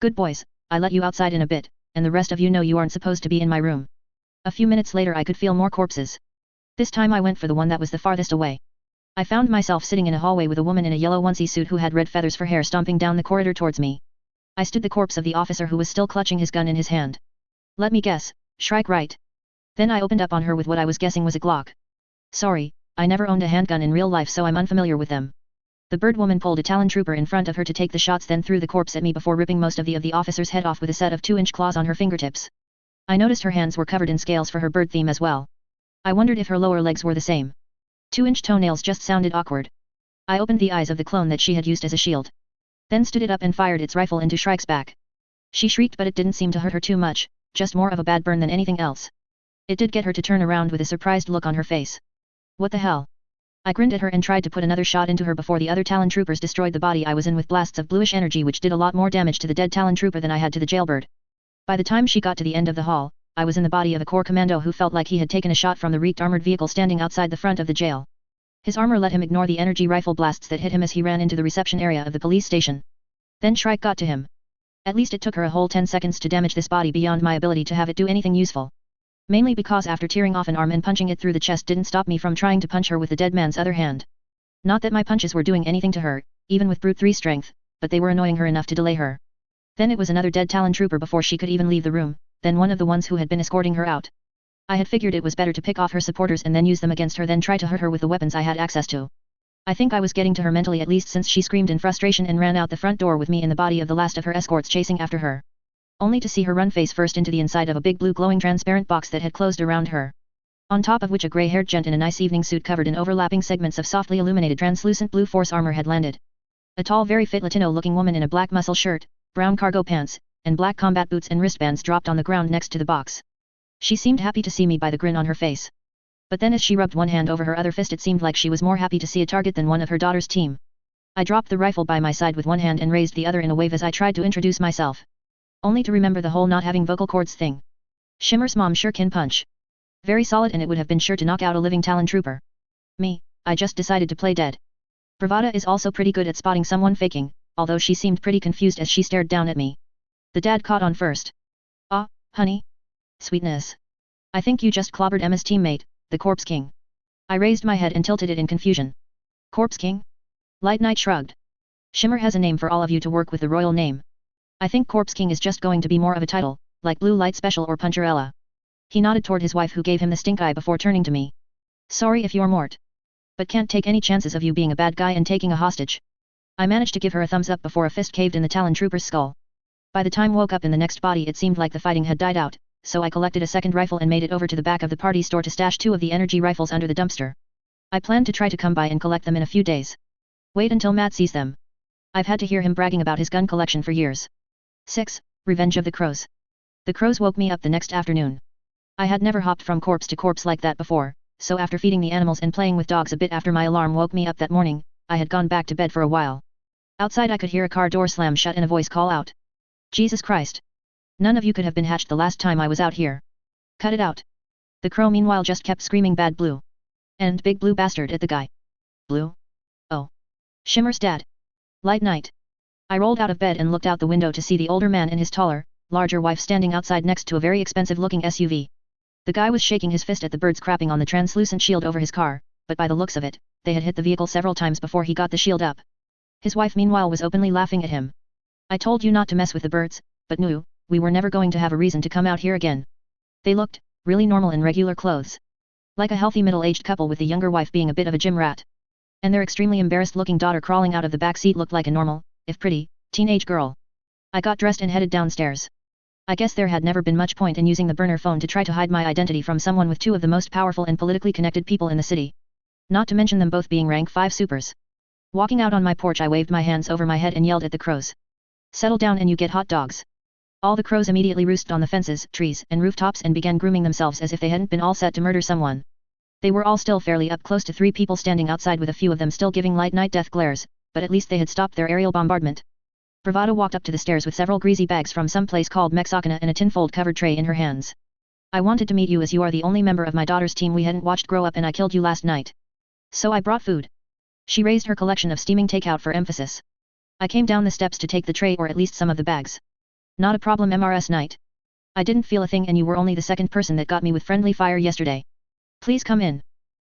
Good boys, I let you outside in a bit, and the rest of you know you aren't supposed to be in my room. A few minutes later I could feel more corpses. This time I went for the one that was the farthest away. I found myself sitting in a hallway with a woman in a yellow onesie suit who had red feathers for hair stomping down the corridor towards me. I stood the corpse of the officer who was still clutching his gun in his hand. Let me guess, Shrike right. Then I opened up on her with what I was guessing was a Glock. Sorry, I never owned a handgun in real life so I'm unfamiliar with them. The bird woman pulled a Talon trooper in front of her to take the shots then threw the corpse at me before ripping most of the officer's head off with a set of 2-inch claws on her fingertips. I noticed her hands were covered in scales for her bird theme as well. I wondered if her lower legs were the same. 2-inch toenails just sounded awkward. I opened the eyes of the clone that she had used as a shield. Then stood it up and fired its rifle into Shrike's back. She shrieked but it didn't seem to hurt her too much, just more of a bad burn than anything else. It did get her to turn around with a surprised look on her face. What the hell? I grinned at her and tried to put another shot into her before the other Talon troopers destroyed the body I was in with blasts of bluish energy which did a lot more damage to the dead Talon trooper than I had to the jailbird. By the time she got to the end of the hall, I was in the body of a Corps commando who felt like he had taken a shot from the wrecked armored vehicle standing outside the front of the jail. His armor let him ignore the energy rifle blasts that hit him as he ran into the reception area of the police station. Then Shrike got to him. At least it took her a whole 10 seconds to damage this body beyond my ability to have it do anything useful. Mainly because after tearing off an arm and punching it through the chest didn't stop me from trying to punch her with the dead man's other hand. Not that my punches were doing anything to her, even with brute 3 strength, but they were annoying her enough to delay her. Then it was another dead Talon trooper before she could even leave the room, then one of the ones who had been escorting her out. I had figured it was better to pick off her supporters and then use them against her than try to hurt her with the weapons I had access to. I think I was getting to her mentally at least since she screamed in frustration and ran out the front door with me in the body of the last of her escorts chasing after her. Only to see her run face first into the inside of a big blue glowing transparent box that had closed around her. On top of which a grey-haired gent in a nice evening suit covered in overlapping segments of softly illuminated translucent blue force armor had landed. A tall very fit Latino-looking woman in a black muscle shirt, brown cargo pants, and black combat boots and wristbands dropped on the ground next to the box. She seemed happy to see me by the grin on her face. But then as she rubbed one hand over her other fist it seemed like she was more happy to see a target than one of her daughter's team. I dropped the rifle by my side with one hand and raised the other in a wave as I tried to introduce myself. Only to remember the whole not having vocal cords thing. Shimmer's mom sure can punch. Very solid and it would have been sure to knock out a living Talon trooper. Me, I just decided to play dead. Bravada is also pretty good at spotting someone faking, although she seemed pretty confused as she stared down at me. The dad caught on first. Ah, honey. Sweetness. I think you just clobbered Emma's teammate, the Corpse King. I raised my head and tilted it in confusion. Corpse King? Light Knight shrugged. Shimmer has a name for all of you to work with the royal name. I think Corpse King is just going to be more of a title, like Blue Light Special or Puncherella. He nodded toward his wife who gave him the stink eye before turning to me. Sorry if you're Mort. But can't take any chances of you being a bad guy and taking a hostage. I managed to give her a thumbs up before a fist caved in the Talon trooper's skull. By the time woke up in the next body it seemed like the fighting had died out, so I collected a second rifle and made it over to the back of the party store to stash 2 of the energy rifles under the dumpster. I planned to try to come by and collect them in a few days. Wait until Matt sees them. I've had to hear him bragging about his gun collection for years. 6. Revenge of the Crows. The crows woke me up the next afternoon. I had never hopped from corpse to corpse like that before, so after feeding the animals and playing with dogs a bit after my alarm woke me up that morning, I had gone back to bed for a while. Outside I could hear a car door slam shut and a voice call out. Jesus Christ! None of you could have been hatched the last time I was out here. Cut it out. The crow meanwhile just kept screaming bad blue. And big blue bastard at the guy. Blue? Oh. Shimmer's dad. Light Knight. I rolled out of bed and looked out the window to see the older man and his taller, larger wife standing outside next to a very expensive looking SUV. The guy was shaking his fist at the birds crapping on the translucent shield over his car, but by the looks of it, they had hit the vehicle several times before he got the shield up. His wife meanwhile was openly laughing at him. I told you not to mess with the birds, but no, we were never going to have a reason to come out here again. They looked really normal in regular clothes. Like a healthy middle-aged couple with the younger wife being a bit of a gym rat. And their extremely embarrassed-looking daughter crawling out of the back seat looked like a normal, if pretty, teenage girl. I got dressed and headed downstairs. I guess there had never been much point in using the burner phone to try to hide my identity from someone with two of the most powerful and politically connected people in the city. Not to mention them both being rank 5 supers. Walking out on my porch I waved my hands over my head and yelled at the crows. Settle down and you get hot dogs. All the crows immediately roosted on the fences, trees, and rooftops and began grooming themselves as if they hadn't been all set to murder someone. They were all still fairly up close to 3 people standing outside with a few of them still giving light night death glares, but at least they had stopped their aerial bombardment. Bravado walked up to the stairs with several greasy bags from some place called Mexicana and a tinfold covered tray in her hands. I wanted to meet you as you are the only member of my daughter's team we hadn't watched grow up and I killed you last night. So I brought food. She raised her collection of steaming takeout for emphasis. I came down the steps to take the tray or at least some of the bags. Not a problem MRS Knight. I didn't feel a thing and you were only the second person that got me with friendly fire yesterday. Please come in.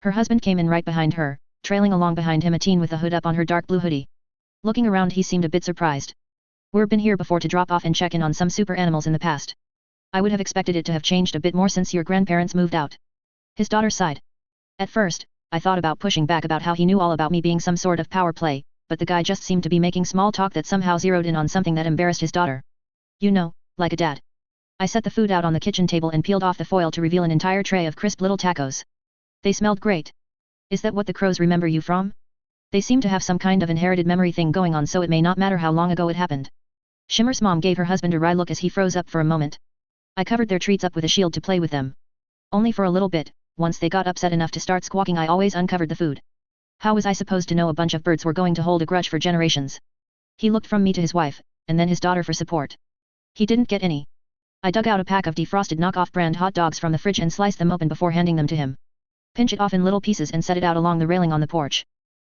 Her husband came in right behind her, trailing along behind him a teen with a hood up on her dark blue hoodie. Looking around he seemed a bit surprised. We've been here before to drop off and check in on some super animals in the past. I would have expected it to have changed a bit more since your grandparents moved out. His daughter sighed. At first, I thought about pushing back about how he knew all about me being some sort of power play, but the guy just seemed to be making small talk that somehow zeroed in on something that embarrassed his daughter. You know, like a dad. I set the food out on the kitchen table and peeled off the foil to reveal an entire tray of crisp little tacos. They smelled great. Is that what the crows remember you from? They seem to have some kind of inherited memory thing going on so it may not matter how long ago it happened. Shimmer's mom gave her husband a wry look as he froze up for a moment. I covered their treats up with a shield to play with them. Only for a little bit, once they got upset enough to start squawking I always uncovered the food. How was I supposed to know a bunch of birds were going to hold a grudge for generations? He looked from me to his wife, and then his daughter for support. He didn't get any. I dug out a pack of defrosted knockoff brand hot dogs from the fridge and sliced them open before handing them to him. Pinch it off in little pieces and set it out along the railing on the porch.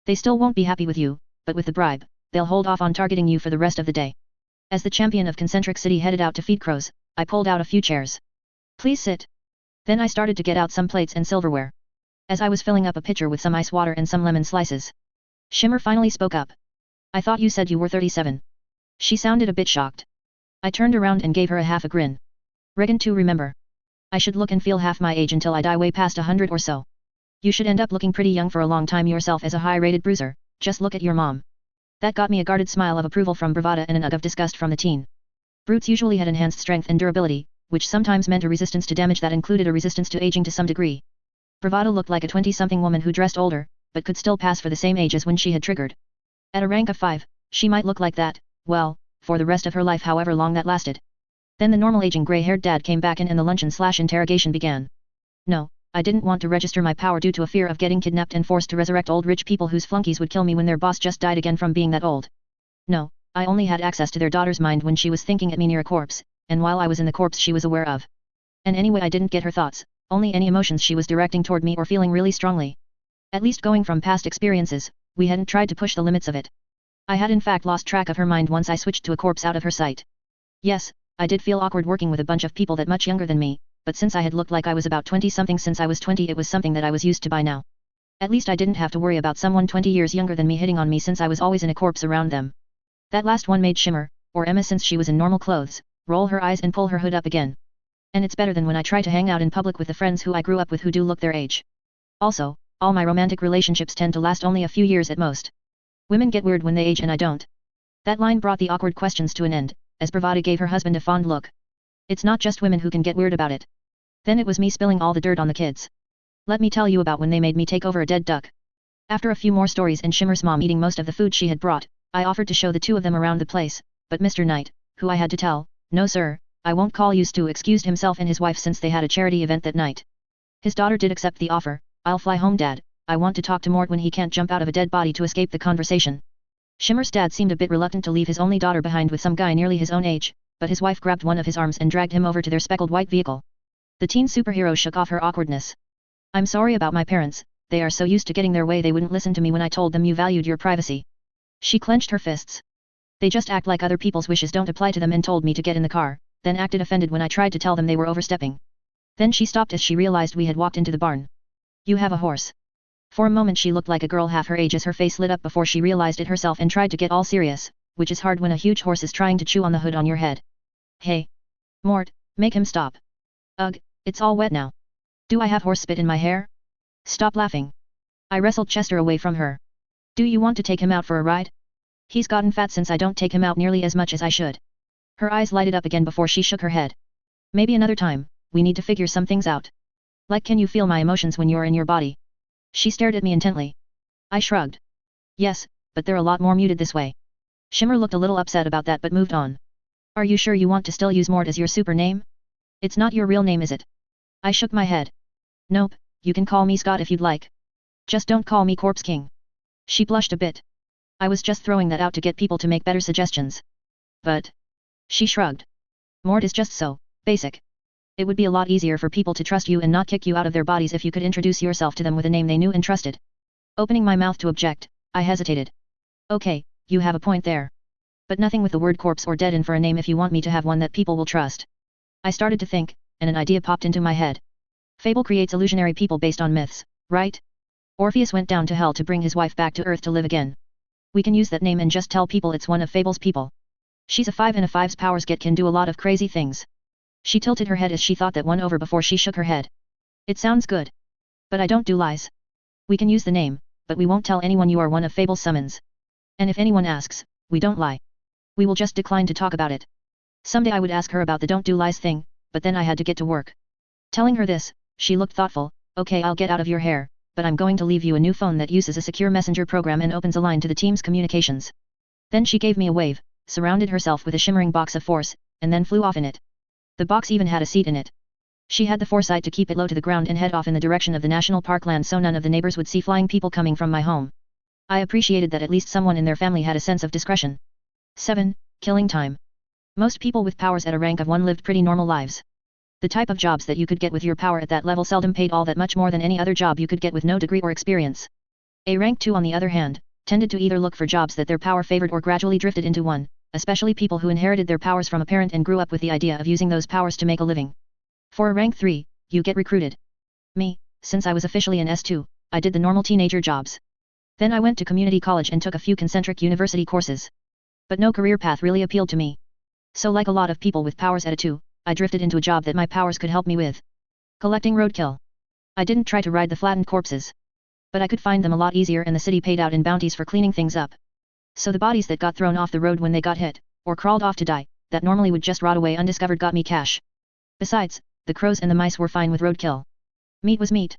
They still won't be happy with you, but with the bribe, they'll hold off on targeting you for the rest of the day. As the champion of Concentric City headed out to feed crows, I pulled out a few chairs. Please sit. Then I started to get out some plates and silverware. As I was filling up a pitcher with some ice water and some lemon slices. Shimmer finally spoke up. I thought you said you were 37. She sounded a bit shocked. I turned around and gave her a half a grin. Regan too remember. I should look and feel half my age until I die way past 100 or so. You should end up looking pretty young for a long time yourself as a high-rated bruiser, just look at your mom. That got me a guarded smile of approval from Bravada and an ugh of disgust from the teen. Brutes usually had enhanced strength and durability, which sometimes meant a resistance to damage that included a resistance to aging to some degree. Bravada looked like a 20-something woman who dressed older, but could still pass for the same age as when she had triggered. At a rank of 5, she might look like that, well, for the rest of her life however long that lasted. Then the normal aging grey-haired dad came back in and the luncheon/interrogation began. No, I didn't want to register my power due to a fear of getting kidnapped and forced to resurrect old rich people whose flunkies would kill me when their boss just died again from being that old. No, I only had access to their daughter's mind when she was thinking at me near a corpse, and while I was in the corpse she was aware of. And anyway I didn't get her thoughts, only any emotions she was directing toward me or feeling really strongly. At least going from past experiences, we hadn't tried to push the limits of it. I had in fact lost track of her mind once I switched to a corpse out of her sight. Yes, I did feel awkward working with a bunch of people that much younger than me, but since I had looked like I was about 20-something since I was 20 it was something that I was used to by now. At least I didn't have to worry about someone 20 years younger than me hitting on me since I was always in a corpse around them. That last one made Shimmer, or Emma since she was in normal clothes, roll her eyes and pull her hood up again. And it's better than when I try to hang out in public with the friends who I grew up with who do look their age. Also, all my romantic relationships tend to last only a few years at most. Women get weird when they age and I don't. That line brought the awkward questions to an end, as Bravada gave her husband a fond look. It's not just women who can get weird about it. Then it was me spilling all the dirt on the kids. Let me tell you about when they made me take over a dead duck. After a few more stories and Shimmer's mom eating most of the food she had brought, I offered to show the two of them around the place, but Mr. Knight, who I had to tell, no sir, I won't call you Stu, excused himself and his wife since they had a charity event that night. His daughter did accept the offer. I'll fly home dad, I want to talk to Mort when he can't jump out of a dead body to escape the conversation. Shimmer's dad seemed a bit reluctant to leave his only daughter behind with some guy nearly his own age, but his wife grabbed one of his arms and dragged him over to their speckled white vehicle. The teen superhero shook off her awkwardness. I'm sorry about my parents, they are so used to getting their way they wouldn't listen to me when I told them you valued your privacy. She clenched her fists. They just act like other people's wishes don't apply to them and told me to get in the car, then acted offended when I tried to tell them they were overstepping. Then she stopped as she realized we had walked into the barn. You have a horse. For a moment she looked like a girl half her age as her face lit up before she realized it herself and tried to get all serious, which is hard when a huge horse is trying to chew on the hood on your head. Hey. Mort, make him stop. Ugh, it's all wet now. Do I have horse spit in my hair? Stop laughing. I wrestled Chester away from her. Do you want to take him out for a ride? He's gotten fat since I don't take him out nearly as much as I should. Her eyes lighted up again before she shook her head. Maybe another time, we need to figure some things out. Like, can you feel my emotions when you're in your body? She stared at me intently. I shrugged. Yes, but they're a lot more muted this way. Shimmer looked a little upset about that but moved on. Are you sure you want to still use Mort as your super name? It's not your real name, is it? I shook my head. Nope, you can call me Scott if you'd like. Just don't call me Corpse King. She blushed a bit. I was just throwing that out to get people to make better suggestions. But... She shrugged. Mort is just so basic. It would be a lot easier for people to trust you and not kick you out of their bodies if you could introduce yourself to them with a name they knew and trusted. Opening my mouth to object, I hesitated. Okay, you have a point there. But nothing with the word corpse or dead in for a name if you want me to have one that people will trust. I started to think, and an idea popped into my head. Fable creates illusionary people based on myths, right? Orpheus went down to hell to bring his wife back to Earth to live again. We can use that name and just tell people it's one of Fable's people. She's a 5 and a 5's powers can do a lot of crazy things. She tilted her head as she thought that one over before she shook her head. It sounds good. But I don't do lies. We can use the name, but we won't tell anyone you are one of Fable's summons. And if anyone asks, we don't lie. We will just decline to talk about it. Someday I would ask her about the don't do lies thing, but then I had to get to work. Telling her this, she looked thoughtful. Okay, I'll get out of your hair, but I'm going to leave you a new phone that uses a secure messenger program and opens a line to the team's communications. Then she gave me a wave, surrounded herself with a shimmering box of force, and then flew off in it. The box even had a seat in it. She had the foresight to keep it low to the ground and head off in the direction of the national park land so none of the neighbors would see flying people coming from my home. I appreciated that at least someone in their family had a sense of discretion. 7. Killing time. Most people with powers at a rank of 1 lived pretty normal lives. The type of jobs that you could get with your power at that level seldom paid all that much more than any other job you could get with no degree or experience. A rank 2 on the other hand, tended to either look for jobs that their power favored or gradually drifted into one, especially people who inherited their powers from a parent and grew up with the idea of using those powers to make a living. For a rank 3, you get recruited. Me, since I was officially an S2, I did the normal teenager jobs. Then I went to community college and took a few concentric university courses. But no career path really appealed to me. So like a lot of people with powers at a 2, I drifted into a job that my powers could help me with. Collecting roadkill. I didn't try to ride the flattened corpses. But I could find them a lot easier and the city paid out in bounties for cleaning things up. So the bodies that got thrown off the road when they got hit, or crawled off to die, that normally would just rot away undiscovered got me cash. Besides, the crows and the mice were fine with roadkill. Meat was meat.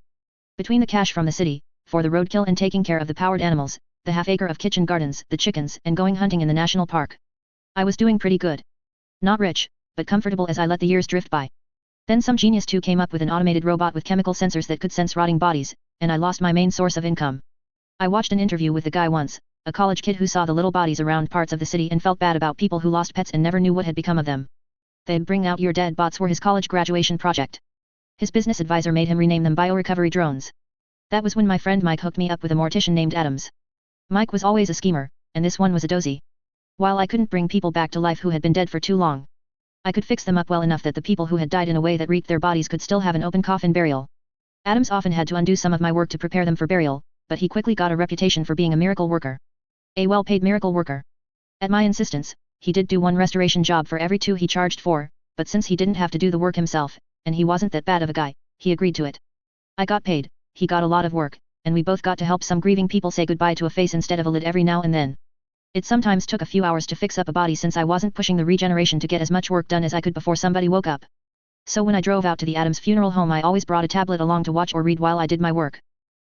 Between the cash from the city, for the roadkill and taking care of the powered animals, the half-acre of kitchen gardens, the chickens, and going hunting in the national park. I was doing pretty good. Not rich, but comfortable as I let the years drift by. Then some genius too came up with an automated robot with chemical sensors that could sense rotting bodies, and I lost my main source of income. I watched an interview with the guy once, a college kid who saw the little bodies around parts of the city and felt bad about people who lost pets and never knew what had become of them. They'd bring out your dead bots were his college graduation project. His business advisor made him rename them biorecovery drones. That was when my friend Mike hooked me up with a mortician named Adams. Mike was always a schemer, and this one was a dozy. While I couldn't bring people back to life who had been dead for too long, I could fix them up well enough that the people who had died in a way that reeked their bodies could still have an open coffin burial. Adams often had to undo some of my work to prepare them for burial, but he quickly got a reputation for being a miracle worker. A well-paid miracle worker. At my insistence, he did do one restoration job for every 2 he charged for, but since he didn't have to do the work himself, and he wasn't that bad of a guy, he agreed to it. I got paid, he got a lot of work, and we both got to help some grieving people say goodbye to a face instead of a lid every now and then. It sometimes took a few hours to fix up a body since I wasn't pushing the regeneration to get as much work done as I could before somebody woke up. So when I drove out to the Adams funeral home I always brought a tablet along to watch or read while I did my work.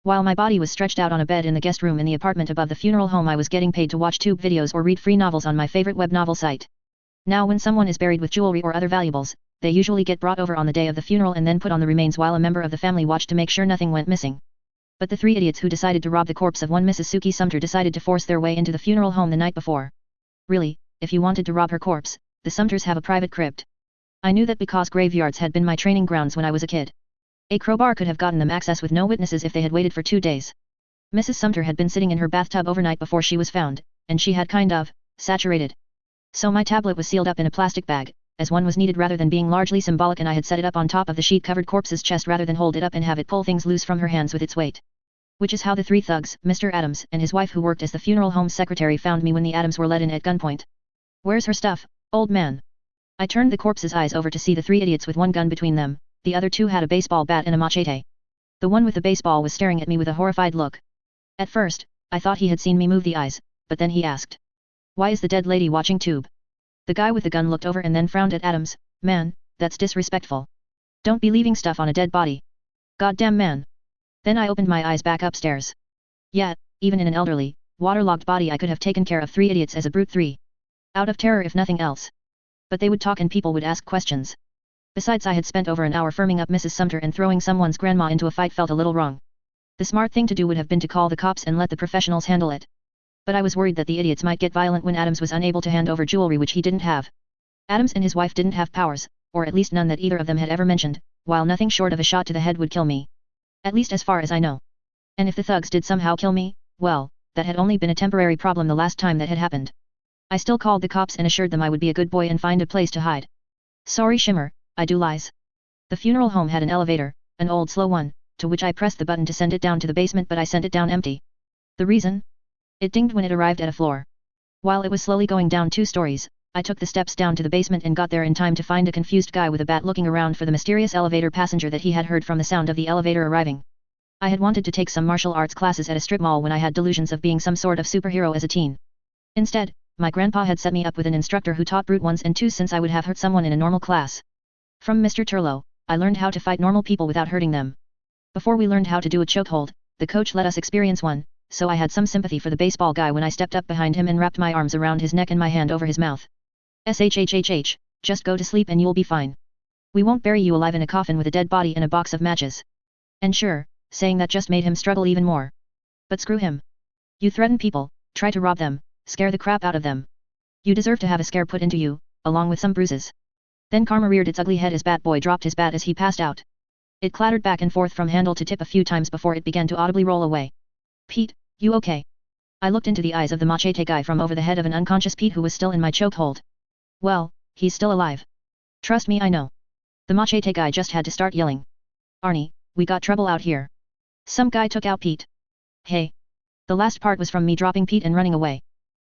While my body was stretched out on a bed in the guest room in the apartment above the funeral home I was getting paid to watch tube videos or read free novels on my favorite web novel site. Now when someone is buried with jewelry or other valuables, they usually get brought over on the day of the funeral and then put on the remains while a member of the family watched to make sure nothing went missing. But the 3 idiots who decided to rob the corpse of one Mrs. Suki Sumter decided to force their way into the funeral home the night before. Really, if you wanted to rob her corpse, the Sumters have a private crypt. I knew that because graveyards had been my training grounds when I was a kid. A crowbar could have gotten them access with no witnesses if they had waited for 2 days. Mrs. Sumter had been sitting in her bathtub overnight before she was found, and she had kind of saturated. So my tablet was sealed up in a plastic bag, as one was needed rather than being largely symbolic, and I had set it up on top of the sheet-covered corpse's chest rather than hold it up and have it pull things loose from her hands with its weight. Which is how the three thugs, Mr. Adams, and his wife who worked as the funeral home secretary found me when the Adams were led in at gunpoint. "Where's her stuff, old man?" I turned the corpse's eyes over to see the three idiots with one gun between them. The other two had a baseball bat and a machete. The one with the baseball was staring at me with a horrified look. At first, I thought he had seen me move the eyes, but then he asked, "Why is the dead lady watching tube?" The guy with the gun looked over and then frowned at Adams. "Man, that's disrespectful. Don't be leaving stuff on a dead body. Goddamn man." Then I opened my eyes back upstairs. Yet, even in an elderly, waterlogged body I could have taken care of three idiots as a brute three. Out of terror if nothing else. But they would talk and people would ask questions. Besides, I had spent over an hour firming up Mrs. Sumter, and throwing someone's grandma into a fight felt a little wrong. The smart thing to do would have been to call the cops and let the professionals handle it. But I was worried that the idiots might get violent when Adams was unable to hand over jewelry which he didn't have. Adams and his wife didn't have powers, or at least none that either of them had ever mentioned, while nothing short of a shot to the head would kill me. At least as far as I know. And if the thugs did somehow kill me, well, that had only been a temporary problem the last time that had happened. I still called the cops and assured them I would be a good boy and find a place to hide. Sorry Shimmer, I do lies. The funeral home had an elevator, an old slow one, to which I pressed the button to send it down to the basement, but I sent it down empty. The reason? It dinged when it arrived at a floor. While it was slowly going down 2 stories, I took the steps down to the basement and got there in time to find a confused guy with a bat looking around for the mysterious elevator passenger that he had heard from the sound of the elevator arriving. I had wanted to take some martial arts classes at a strip mall when I had delusions of being some sort of superhero as a teen. Instead, my grandpa had set me up with an instructor who taught brute 1s and 2s since I would have hurt someone in a normal class. From Mr. Turlow, I learned how to fight normal people without hurting them. Before we learned how to do a chokehold, the coach let us experience one, so I had some sympathy for the baseball guy when I stepped up behind him and wrapped my arms around his neck and my hand over his mouth. "Shhhh, just go to sleep and you'll be fine. We won't bury you alive in a coffin with a dead body and a box of matches." And sure, saying that just made him struggle even more. But screw him. You threaten people, try to rob them, scare the crap out of them. You deserve to have a scare put into you, along with some bruises. Then karma reared its ugly head as Bat Boy dropped his bat as he passed out. It clattered back and forth from handle to tip a few times before it began to audibly roll away. "Pete, you okay?" I looked into the eyes of the machete guy from over the head of an unconscious Pete who was still in my chokehold. "Well, he's still alive. Trust me, I know." The machete guy just had to start yelling. "Arnie, we got trouble out here. Some guy took out Pete." "Hey." The last part was from me dropping Pete and running away.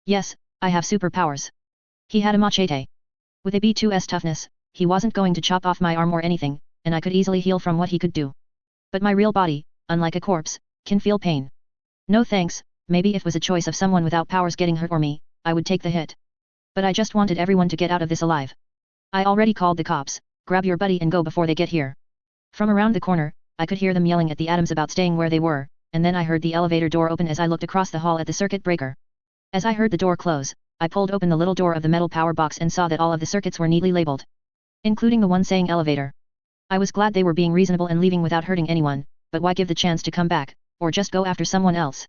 Yes, I have superpowers. He had a machete. With a B2's toughness, he wasn't going to chop off my arm or anything, and I could easily heal from what he could do. But my real body, unlike a corpse, can feel pain. No thanks, maybe if it was a choice of someone without powers getting hurt or me, I would take the hit. But I just wanted everyone to get out of this alive. I already called the cops. Grab your buddy and go before they get here. From around the corner, I could hear them yelling at the Adams about staying where they were, and then I heard the elevator door open as I looked across the hall at the circuit breaker. As I heard the door close, I pulled open the little door of the metal power box and saw that all of the circuits were neatly labeled. Including the one saying elevator. I was glad they were being reasonable and leaving without hurting anyone, but why give the chance to come back, or just go after someone else?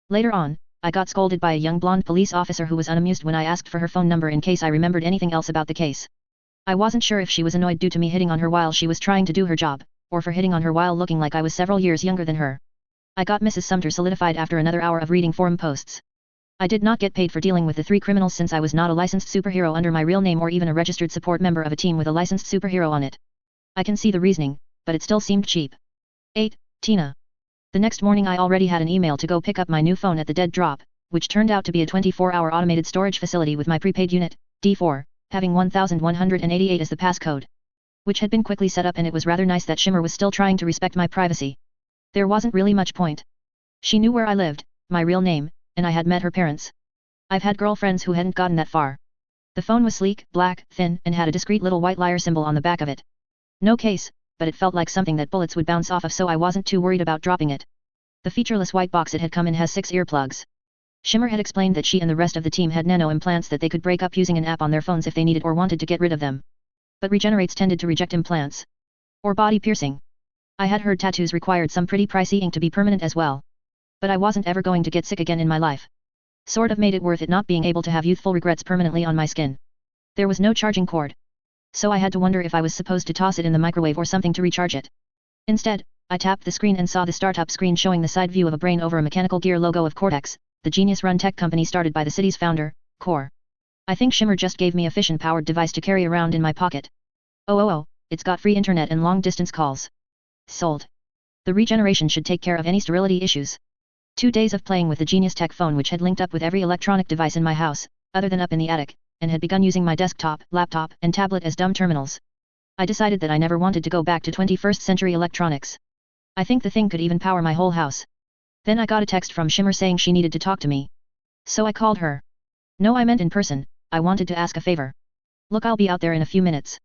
Later on, I got scolded by a young blonde police officer who was unamused when I asked for her phone number in case I remembered anything else about the case. I wasn't sure if she was annoyed due to me hitting on her while she was trying to do her job, or for hitting on her while looking like I was several years younger than her. I got Mrs. Sumter solidified after another hour of reading forum posts. I did not get paid for dealing with the 3 criminals since I was not a licensed superhero under my real name or even a registered support member of a team with a licensed superhero on it. I can see the reasoning, but it still seemed cheap. 8. Tina. The next morning I already had an email to go pick up my new phone at the Dead Drop, which turned out to be a 24-hour automated storage facility with my prepaid unit, D4, having 1188 as the passcode. Which had been quickly set up, and it was rather nice that Shimmer was still trying to respect my privacy. There wasn't really much point. She knew where I lived, my real name, and I had met her parents. I've had girlfriends who hadn't gotten that far. The phone was sleek, black, thin, and had a discreet little white liar symbol on the back of it. No case, but it felt like something that bullets would bounce off of, so I wasn't too worried about dropping it. The featureless white box it had come in has 6 earplugs. Shimmer had explained that she and the rest of the team had nano implants that they could break up using an app on their phones if they needed or wanted to get rid of them. But regenerates tended to reject implants. Or body piercing. I had heard tattoos required some pretty pricey ink to be permanent as well. But I wasn't ever going to get sick again in my life. Sort of made it worth it not being able to have youthful regrets permanently on my skin. There was no charging cord. So I had to wonder if I was supposed to toss it in the microwave or something to recharge it. Instead, I tapped the screen and saw the startup screen showing the side view of a brain over a mechanical gear logo of Cortex, the genius-run tech company started by the city's founder, Core. I think Shimmer just gave me a fission-powered device to carry around in my pocket. Oh, it's got free internet and long-distance calls. Sold. The regeneration should take care of any sterility issues. 2 days of playing with the Genius Tech phone, which had linked up with every electronic device in my house, other than up in the attic, and had begun using my desktop, laptop, and tablet as dumb terminals. I decided that I never wanted to go back to 21st century electronics. I think the thing could even power my whole house. Then I got a text from Shimmer saying she needed to talk to me. So I called her. No, I meant in person. I wanted to ask a favor. Look, I'll be out there in a few minutes.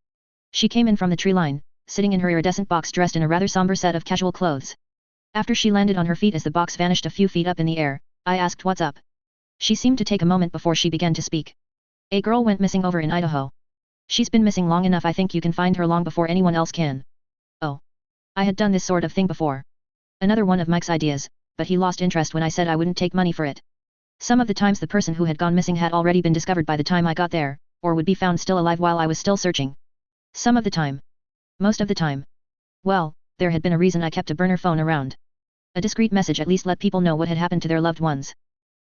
She came in from the tree line, sitting in her iridescent box dressed in a rather somber set of casual clothes. After she landed on her feet as the box vanished a few feet up in the air, I asked what's up. She seemed to take a moment before she began to speak. A girl went missing over in Idaho. She's been missing long enough. I think you can find her long before anyone else can. Oh. I had done this sort of thing before. Another one of Mike's ideas, but he lost interest when I said I wouldn't take money for it. Some of the times the person who had gone missing had already been discovered by the time I got there, or would be found still alive while I was still searching. Some of the time. Most of the time. Well, there had been a reason I kept a burner phone around. A discreet message at least let people know what had happened to their loved ones.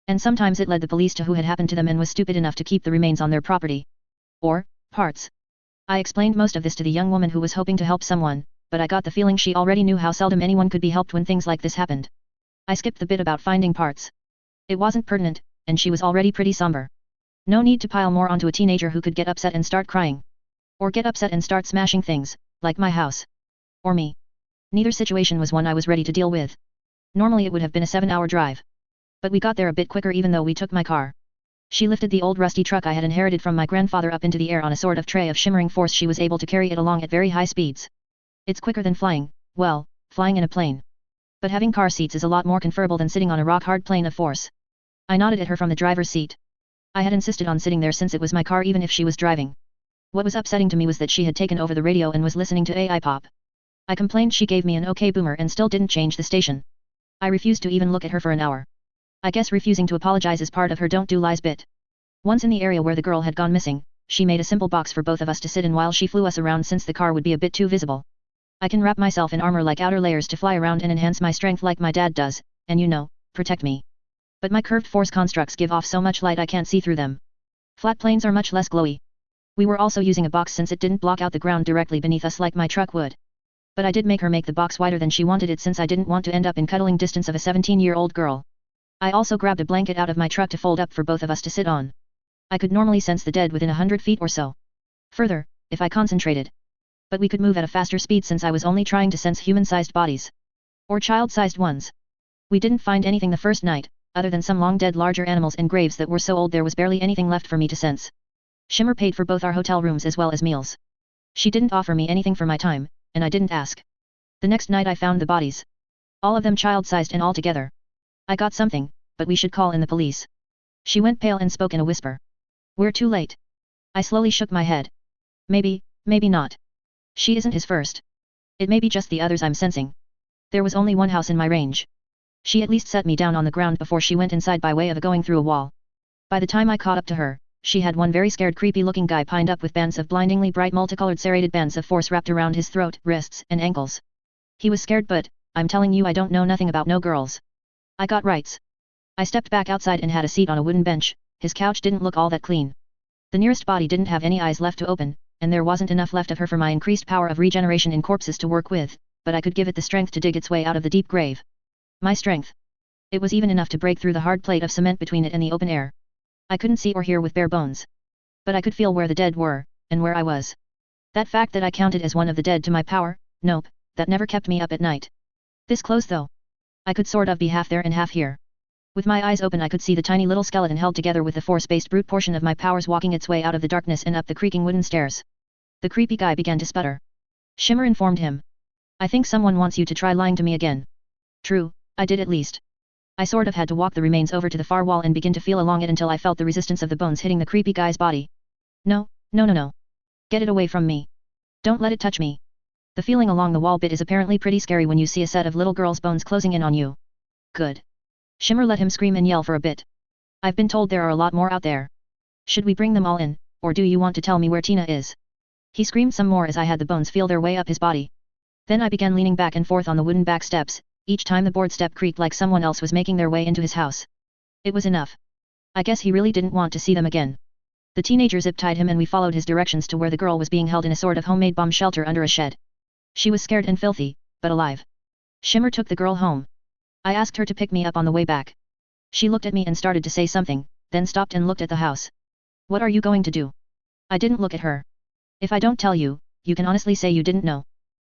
And sometimes it led the police to who had happened to them and was stupid enough to keep the remains on their property. Or, parts. I explained most of this to the young woman who was hoping to help someone, but I got the feeling she already knew how seldom anyone could be helped when things like this happened. I skipped the bit about finding parts. It wasn't pertinent, and she was already pretty somber. No need to pile more onto a teenager who could get upset and start crying. Or get upset and start smashing things, like my house. Or me. Neither situation was one I was ready to deal with. Normally it would have been a 7-hour drive. But we got there a bit quicker even though we took my car. She lifted the old rusty truck I had inherited from my grandfather up into the air on a sort of tray of shimmering force. She was able to carry it along at very high speeds. It's quicker than flying, well, flying in a plane. But having car seats is a lot more conferable than sitting on a rock-hard plane of force. I nodded at her from the driver's seat. I had insisted on sitting there since it was my car even if she was driving. What was upsetting to me was that she had taken over the radio and was listening to AI pop. I complained she gave me an OK boomer and still didn't change the station. I refused to even look at her for an hour. I guess refusing to apologize is part of her don't do lies bit. Once in the area where the girl had gone missing, she made a simple box for both of us to sit in while she flew us around since the car would be a bit too visible. I can wrap myself in armor like outer layers to fly around and enhance my strength like my dad does, and you know, protect me. But my curved force constructs give off so much light I can't see through them. Flat planes are much less glowy. We were also using a box since it didn't block out the ground directly beneath us like my truck would. But I did make her make the box wider than she wanted it since I didn't want to end up in cuddling distance of a 17-year-old girl. I also grabbed a blanket out of my truck to fold up for both of us to sit on. I could normally sense the dead within 100 feet or so. Further, if I concentrated. But we could move at a faster speed since I was only trying to sense human-sized bodies. Or child-sized ones. We didn't find anything the first night, other than some long-dead larger animals and graves that were so old there was barely anything left for me to sense. Shimmer paid for both our hotel rooms as well as meals. She didn't offer me anything for my time, and I didn't ask. The next night I found the bodies. All of them child-sized and all together. I got something, but we should call in the police. She went pale and spoke in a whisper. We're too late. I slowly shook my head. Maybe, maybe not. She isn't his first. It may be just the others I'm sensing. There was only one house in my range. She at least set me down on the ground before she went inside by way of going through a wall. By the time I caught up to her, she had one very scared creepy-looking guy pinned up with bands of blindingly bright multicolored serrated bands of force wrapped around his throat, wrists, and ankles. He was scared, but, I'm telling you I don't know nothing about no girls. I got rights. I stepped back outside and had a seat on a wooden bench. His couch didn't look all that clean. The nearest body didn't have any eyes left to open, and there wasn't enough left of her for my increased power of regeneration in corpses to work with, but I could give it the strength to dig its way out of the deep grave. My strength. It was even enough to break through the hard plate of cement between it and the open air. I couldn't see or hear with bare bones. But I could feel where the dead were, and where I was. That fact that I counted as one of the dead to my power, nope, that never kept me up at night. This close though. I could sort of be half there and half here. With my eyes open I could see the tiny little skeleton held together with the force-based brute portion of my powers walking its way out of the darkness and up the creaking wooden stairs. The creepy guy began to sputter. Shimmer informed him. I think someone wants you to try lying to me again. True, I did at least. I sort of had to walk the remains over to the far wall and begin to feel along it until I felt the resistance of the bones hitting the creepy guy's body. No. Get it away from me. Don't let it touch me. The feeling along the wall bit is apparently pretty scary when you see a set of little girls' bones closing in on you. Good. Shimmer let him scream and yell for a bit. I've been told there are a lot more out there. Should we bring them all in, or do you want to tell me where Tina is? He screamed some more as I had the bones feel their way up his body. Then I began leaning back and forth on the wooden back steps. Each time the board step creaked like someone else was making their way into his house. It was enough. I guess he really didn't want to see them again. The teenager zip-tied him and we followed his directions to where the girl was being held in a sort of homemade bomb shelter under a shed. She was scared and filthy, but alive. Shimmer took the girl home. I asked her to pick me up on the way back. She looked at me and started to say something, then stopped and looked at the house. What are you going to do? I didn't look at her. If I don't tell you, you can honestly say you didn't know.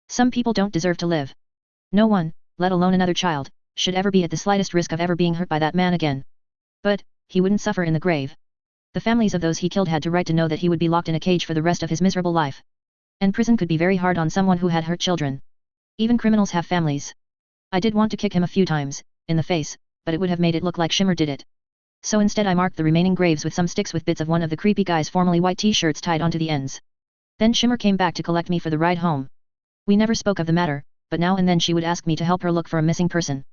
Some people don't deserve to live. No one, let alone another child, should ever be at the slightest risk of ever being hurt by that man again. But, he wouldn't suffer in the grave. The families of those he killed had the right to know that he would be locked in a cage for the rest of his miserable life. And prison could be very hard on someone who had hurt children. Even criminals have families. I did want to kick him a few times, in the face, but it would have made it look like Shimmer did it. So instead I marked the remaining graves with some sticks with bits of one of the creepy guy's formerly white t-shirts tied onto the ends. Then Shimmer came back to collect me for the ride home. We never spoke of the matter, but now and then she would ask me to help her look for a missing person.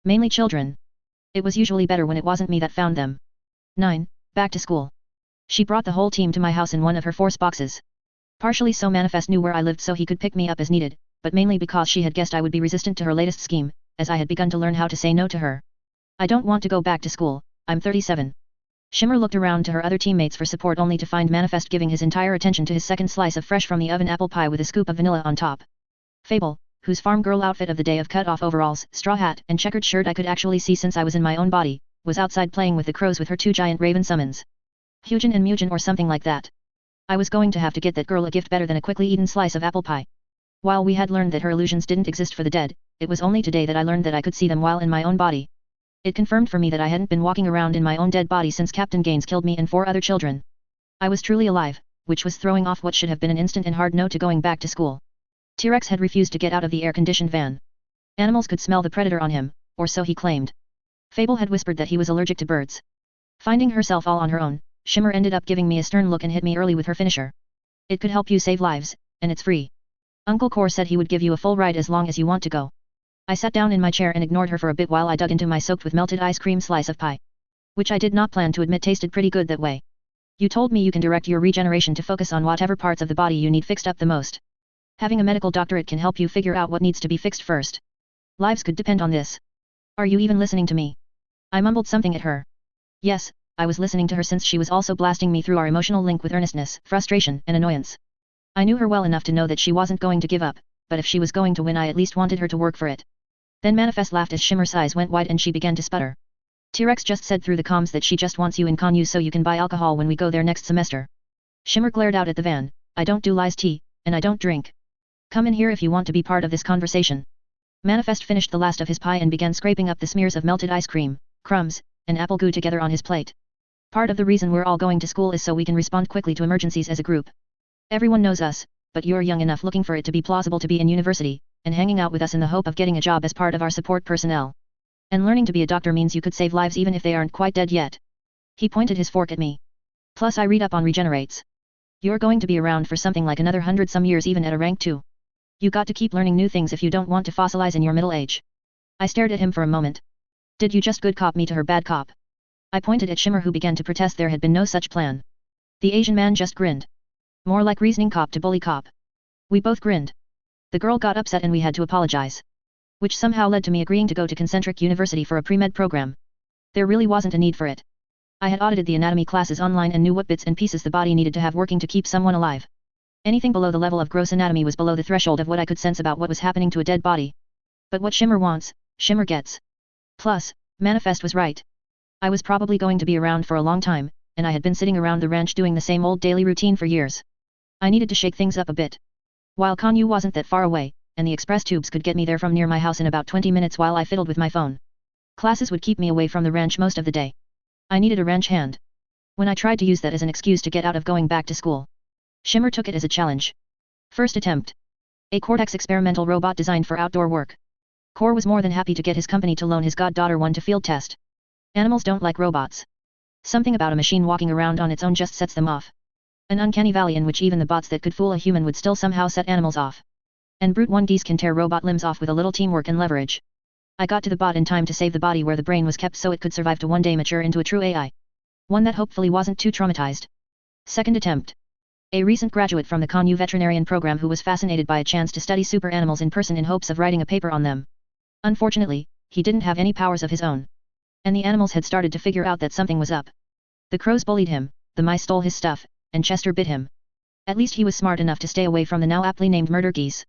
Mainly children. It was usually better when it wasn't me that found them. 9. Back to school. She brought the whole team to my house in one of her force boxes. Partially so Manifest knew where I lived so he could pick me up as needed, but mainly because she had guessed I would be resistant to her latest scheme, as I had begun to learn how to say no to her. I don't want to go back to school, I'm 37. Shimmer looked around to her other teammates for support only to find Manifest giving his entire attention to his second slice of fresh from the oven apple pie with a scoop of vanilla on top. Fable, whose farm girl outfit of the day of cut-off overalls, straw hat, and checkered shirt I could actually see since I was in my own body, was outside playing with the crows with her two giant raven summons. Hugin and Mugen or something like that. I was going to have to get that girl a gift better than a quickly eaten slice of apple pie. While we had learned that her illusions didn't exist for the dead, it was only today that I learned that I could see them while in my own body. It confirmed for me that I hadn't been walking around in my own dead body since Captain Gaines killed me and 4 other children. I was truly alive, which was throwing off what should have been an instant and hard no to going back to school. T-Rex had refused to get out of the air-conditioned van. Animals could smell the predator on him, or so he claimed. Fable had whispered that he was allergic to birds. Finding herself all on her own, Shimmer ended up giving me a stern look and hit me early with her finisher. It could help you save lives, and it's free. Uncle Kor said he would give you a full ride as long as you want to go. I sat down in my chair and ignored her for a bit while I dug into my soaked with melted ice cream slice of pie. Which I did not plan to admit tasted pretty good that way. You told me you can direct your regeneration to focus on whatever parts of the body you need fixed up the most. Having a medical doctorate can help you figure out what needs to be fixed first. Lives could depend on this. Are you even listening to me? I mumbled something at her. Yes, I was listening to her since she was also blasting me through our emotional link with earnestness, frustration, and annoyance. I knew her well enough to know that she wasn't going to give up, but if she was going to win I at least wanted her to work for it. Then Manifest laughed as Shimmer's eyes went wide and she began to sputter. T-Rex just said through the comms that she just wants you in Con U so you can buy alcohol when we go there next semester. Shimmer glared out at the van. I don't do lies tea, and I don't drink. Come in here if you want to be part of this conversation. Manifest finished the last of his pie and began scraping up the smears of melted ice cream, crumbs, and apple goo together on his plate. Part of the reason we're all going to school is so we can respond quickly to emergencies as a group. Everyone knows us, but you're young enough looking for it to be plausible to be in university, and hanging out with us in the hope of getting a job as part of our support personnel. And learning to be a doctor means you could save lives even if they aren't quite dead yet. He pointed his fork at me. Plus I read up on regenerates. You're going to be around for something like another 100-some years even at a rank 2. You got to keep learning new things if you don't want to fossilize in your middle age. I stared at him for a moment. Did you just good cop me to her bad cop? I pointed at Shimmer who began to protest there had been no such plan. The Asian man just grinned. More like reasoning cop to bully cop. We both grinned. The girl got upset and we had to apologize. Which somehow led to me agreeing to go to Concentric University for a pre-med program. There really wasn't a need for it. I had audited the anatomy classes online and knew what bits and pieces the body needed to have working to keep someone alive. Anything below the level of gross anatomy was below the threshold of what I could sense about what was happening to a dead body. But what Shimmer wants, Shimmer gets. Plus, Manifest was right. I was probably going to be around for a long time, and I had been sitting around the ranch doing the same old daily routine for years. I needed to shake things up a bit. While Con U wasn't that far away, and the express tubes could get me there from near my house in about 20 minutes while I fiddled with my phone. Classes would keep me away from the ranch most of the day. I needed a ranch hand. When I tried to use that as an excuse to get out of going back to school, Shimmer took it as a challenge. First attempt. A Cortex experimental robot designed for outdoor work. Kor was more than happy to get his company to loan his goddaughter one to field test. Animals don't like robots. Something about a machine walking around on its own just sets them off. An uncanny valley in which even the bots that could fool a human would still somehow set animals off. And brute one geese can tear robot limbs off with a little teamwork and leverage. I got to the bot in time to save the body where the brain was kept so it could survive to one day mature into a true AI. One that hopefully wasn't too traumatized. Second attempt. A recent graduate from the Con U veterinarian program who was fascinated by a chance to study super animals in person in hopes of writing a paper on them. Unfortunately, he didn't have any powers of his own. And the animals had started to figure out that something was up. The crows bullied him, the mice stole his stuff, and Chester bit him. At least he was smart enough to stay away from the now aptly named murder geese.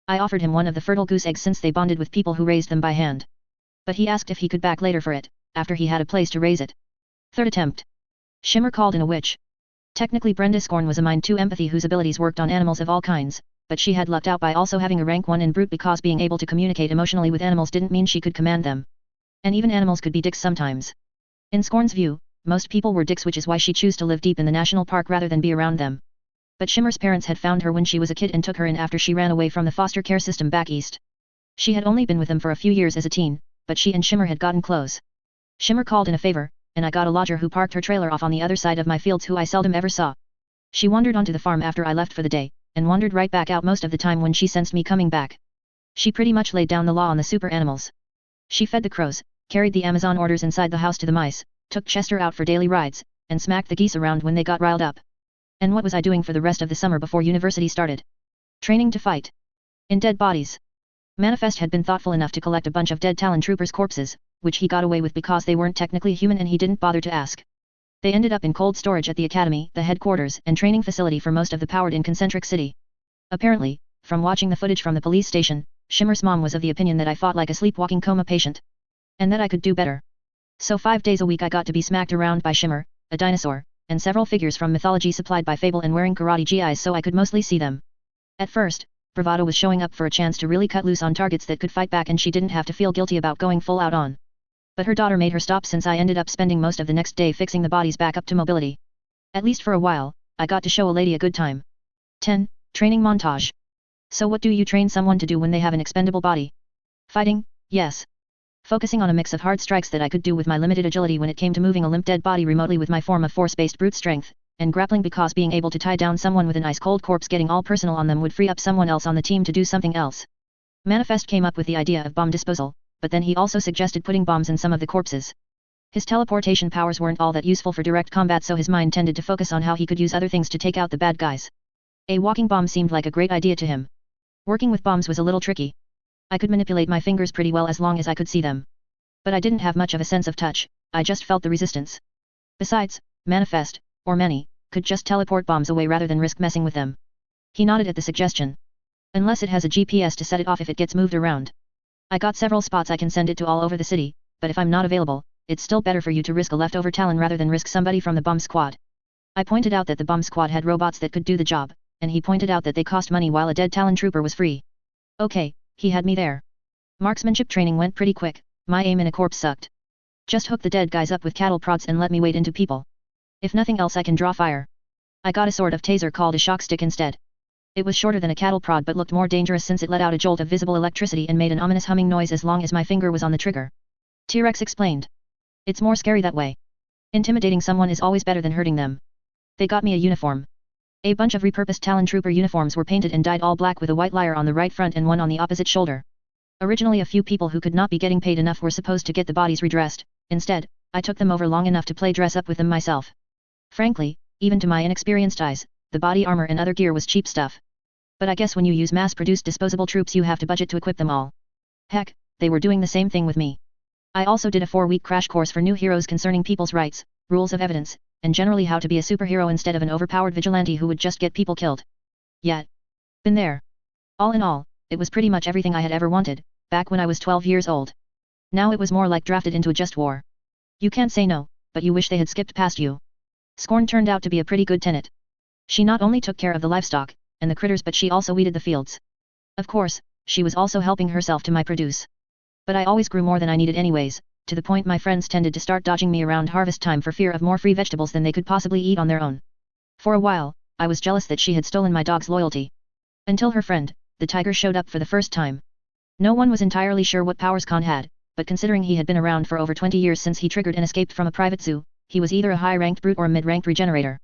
I offered him one of the fertile goose eggs since they bonded with people who raised them by hand. But he asked if he could back later for it, after he had a place to raise it. Third attempt. Shimmer called in a witch. Technically Brenda Scorn was a mind 2 empathy whose abilities worked on animals of all kinds, but she had lucked out by also having a rank 1 in brute because being able to communicate emotionally with animals didn't mean she could command them. And even animals could be dicks sometimes. In Scorn's view, most people were dicks, which is why she chose to live deep in the national park rather than be around them. But Shimmer's parents had found her when she was a kid and took her in after she ran away from the foster care system back east. She had only been with them for a few years as a teen, but she and Shimmer had gotten close. Shimmer called in a favor, and I got a lodger who parked her trailer off on the other side of my fields who I seldom ever saw. She wandered onto the farm after I left for the day, and wandered right back out most of the time when she sensed me coming back. She pretty much laid down the law on the super animals. She fed the crows, carried the Amazon orders inside the house to the mice, took Chester out for daily rides, and smacked the geese around when they got riled up. And what was I doing for the rest of the summer before university started? Training to fight. In dead bodies. Manifest had been thoughtful enough to collect a bunch of dead Talon troopers' corpses, which he got away with because they weren't technically human and he didn't bother to ask. They ended up in cold storage at the academy, the headquarters and training facility for most of the powered in Concentric City. Apparently, from watching the footage from the police station, Shimmer's mom was of the opinion that I fought like a sleepwalking coma patient. And that I could do better. So 5 days a week I got to be smacked around by Shimmer, a dinosaur, and several figures from mythology supplied by Fable and wearing karate GIs so I could mostly see them. At first, Bravado was showing up for a chance to really cut loose on targets that could fight back and she didn't have to feel guilty about going full out on. But her daughter made her stop since I ended up spending most of the next day fixing the bodies back up to mobility. At least for a while, I got to show a lady a good time. 10. Training montage. So what do you train someone to do when they have an expendable body? Fighting, yes. Focusing on a mix of hard strikes that I could do with my limited agility when it came to moving a limp dead body remotely with my form of force-based brute strength, and grappling because being able to tie down someone with an ice-cold corpse getting all personal on them would free up someone else on the team to do something else. Manifest came up with the idea of bomb disposal, but then he also suggested putting bombs in some of the corpses. His teleportation powers weren't all that useful for direct combat so his mind tended to focus on how he could use other things to take out the bad guys. A walking bomb seemed like a great idea to him. Working with bombs was a little tricky. I could manipulate my fingers pretty well as long as I could see them. But I didn't have much of a sense of touch, I just felt the resistance. Besides, Manifest, or Manny, could just teleport bombs away rather than risk messing with them. He nodded at the suggestion. Unless it has a GPS to set it off if it gets moved around. I got several spots I can send it to all over the city, but if I'm not available, it's still better for you to risk a leftover Talon rather than risk somebody from the bomb squad. I pointed out that the bomb squad had robots that could do the job, and he pointed out that they cost money while a dead Talon trooper was free. Okay, he had me there. Marksmanship training went pretty quick, my aim in a corpse sucked. Just hook the dead guys up with cattle prods and let me wade into people. If nothing else I can draw fire. I got a sort of taser called a shock stick instead. It was shorter than a cattle prod but looked more dangerous since it let out a jolt of visible electricity and made an ominous humming noise as long as my finger was on the trigger. T-Rex explained. It's more scary that way. Intimidating someone is always better than hurting them. They got me a uniform. A bunch of repurposed Talon trooper uniforms were painted and dyed all black with a white lyre on the right front and one on the opposite shoulder. Originally a few people who could not be getting paid enough were supposed to get the bodies redressed. Instead, I took them over long enough to play dress up with them myself. Frankly, even to my inexperienced eyes, the body armor and other gear was cheap stuff. But I guess when you use mass-produced disposable troops you have to budget to equip them all. Heck, they were doing the same thing with me. I also did a 4-week crash course for new heroes concerning people's rights, rules of evidence, and generally how to be a superhero instead of an overpowered vigilante who would just get people killed. Yet. Been there. All in all, it was pretty much everything I had ever wanted, back when I was 12 years old. Now it was more like drafted into a just war. You can't say no, but you wish they had skipped past you. Scorn turned out to be a pretty good tenant. She not only took care of the livestock, and the critters but she also weeded the fields. Of course, she was also helping herself to my produce. But I always grew more than I needed anyways, to the point my friends tended to start dodging me around harvest time for fear of more free vegetables than they could possibly eat on their own. For a while, I was jealous that she had stolen my dog's loyalty. Until her friend, the tiger showed up for the first time. No one was entirely sure what powers Khan had, but considering he had been around for over 20 years since he triggered and escaped from a private zoo, he was either a high-ranked brute or a mid-ranked regenerator.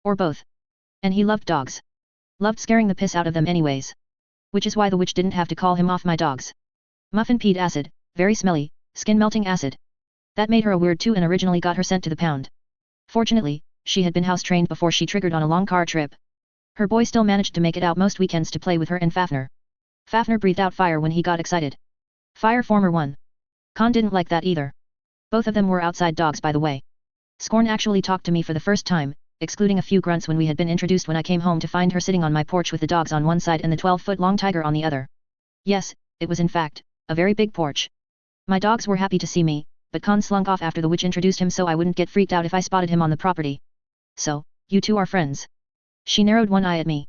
Or both. And he loved dogs. Loved scaring the piss out of them anyways. Which is why the witch didn't have to call him off my dogs. Muffin peed acid, very smelly, skin-melting acid. That made her a weird too and originally got her sent to the pound. Fortunately, she had been house-trained before she triggered on a long car trip. Her boy still managed to make it out most weekends to play with her and Fafner. Fafner breathed out fire when he got excited. Fire former 1. Khan didn't like that either. Both of them were outside dogs by the way. Scorn actually talked to me for the first time, excluding a few grunts when we had been introduced when I came home to find her sitting on my porch with the dogs on one side and the 12-foot-long tiger on the other. Yes, it was in fact, a very big porch. My dogs were happy to see me, but Khan slunk off after the witch introduced him so I wouldn't get freaked out if I spotted him on the property. So, you two are friends. She narrowed one eye at me.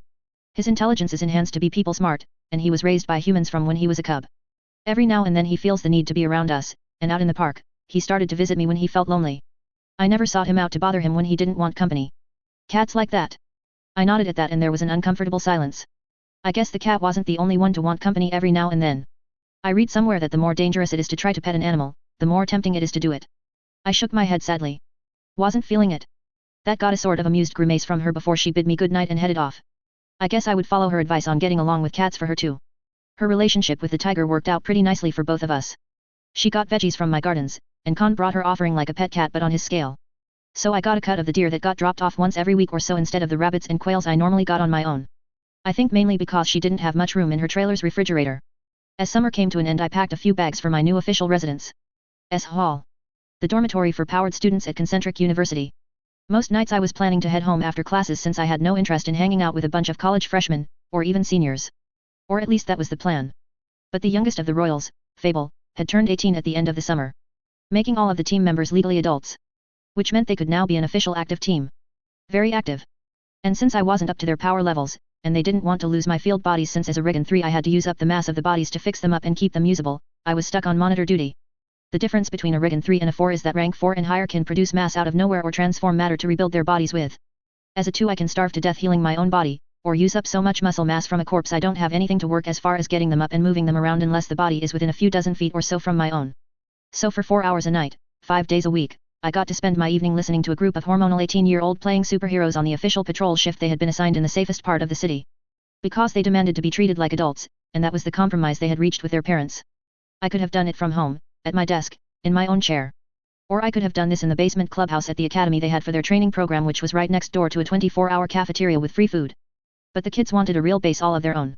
His intelligence is enhanced to be people smart, and he was raised by humans from when he was a cub. Every now and then he feels the need to be around us, and out in the park, he started to visit me when he felt lonely. I never sought him out to bother him when he didn't want company. Cats like that. I nodded at that and there was an uncomfortable silence. I guess the cat wasn't the only one to want company every now and then. I read somewhere that the more dangerous it is to try to pet an animal, the more tempting it is to do it. I shook my head sadly. Wasn't feeling it. That got a sort of amused grimace from her before she bid me good night and headed off. I guess I would follow her advice on getting along with cats for her too. Her relationship with the tiger worked out pretty nicely for both of us. She got veggies from my gardens, and Khan brought her offering like a pet cat but on his scale. So I got a cut of the deer that got dropped off once every week or so instead of the rabbits and quails I normally got on my own. I think mainly because she didn't have much room in her trailer's refrigerator. As summer came to an end I packed a few bags for my new official residence. Hall. The dormitory for powered students at Concentric University. Most nights I was planning to head home after classes since I had no interest in hanging out with a bunch of college freshmen, or even seniors. Or at least that was the plan. But the youngest of the royals, Fable, had turned 18 at the end of the summer, making all of the team members legally adults. Which meant they could now be an official active team. Very active. And since I wasn't up to their power levels, and they didn't want to lose my field bodies since as a Regen 3 I had to use up the mass of the bodies to fix them up and keep them usable, I was stuck on monitor duty. The difference between a Regen 3 and a 4 is that rank 4 and higher can produce mass out of nowhere or transform matter to rebuild their bodies with. As a 2 I can starve to death healing my own body, or use up so much muscle mass from a corpse I don't have anything to work as far as getting them up and moving them around unless the body is within a few dozen feet or so from my own. So for 4 hours a night, 5 days a week, I got to spend my evening listening to a group of hormonal 18-year-old playing superheroes on the official patrol shift they had been assigned in the safest part of the city. Because they demanded to be treated like adults, and that was the compromise they had reached with their parents. I could have done it from home, at my desk, in my own chair. Or I could have done this in the basement clubhouse at the academy they had for their training program which was right next door to a 24-hour cafeteria with free food. But the kids wanted a real base all of their own.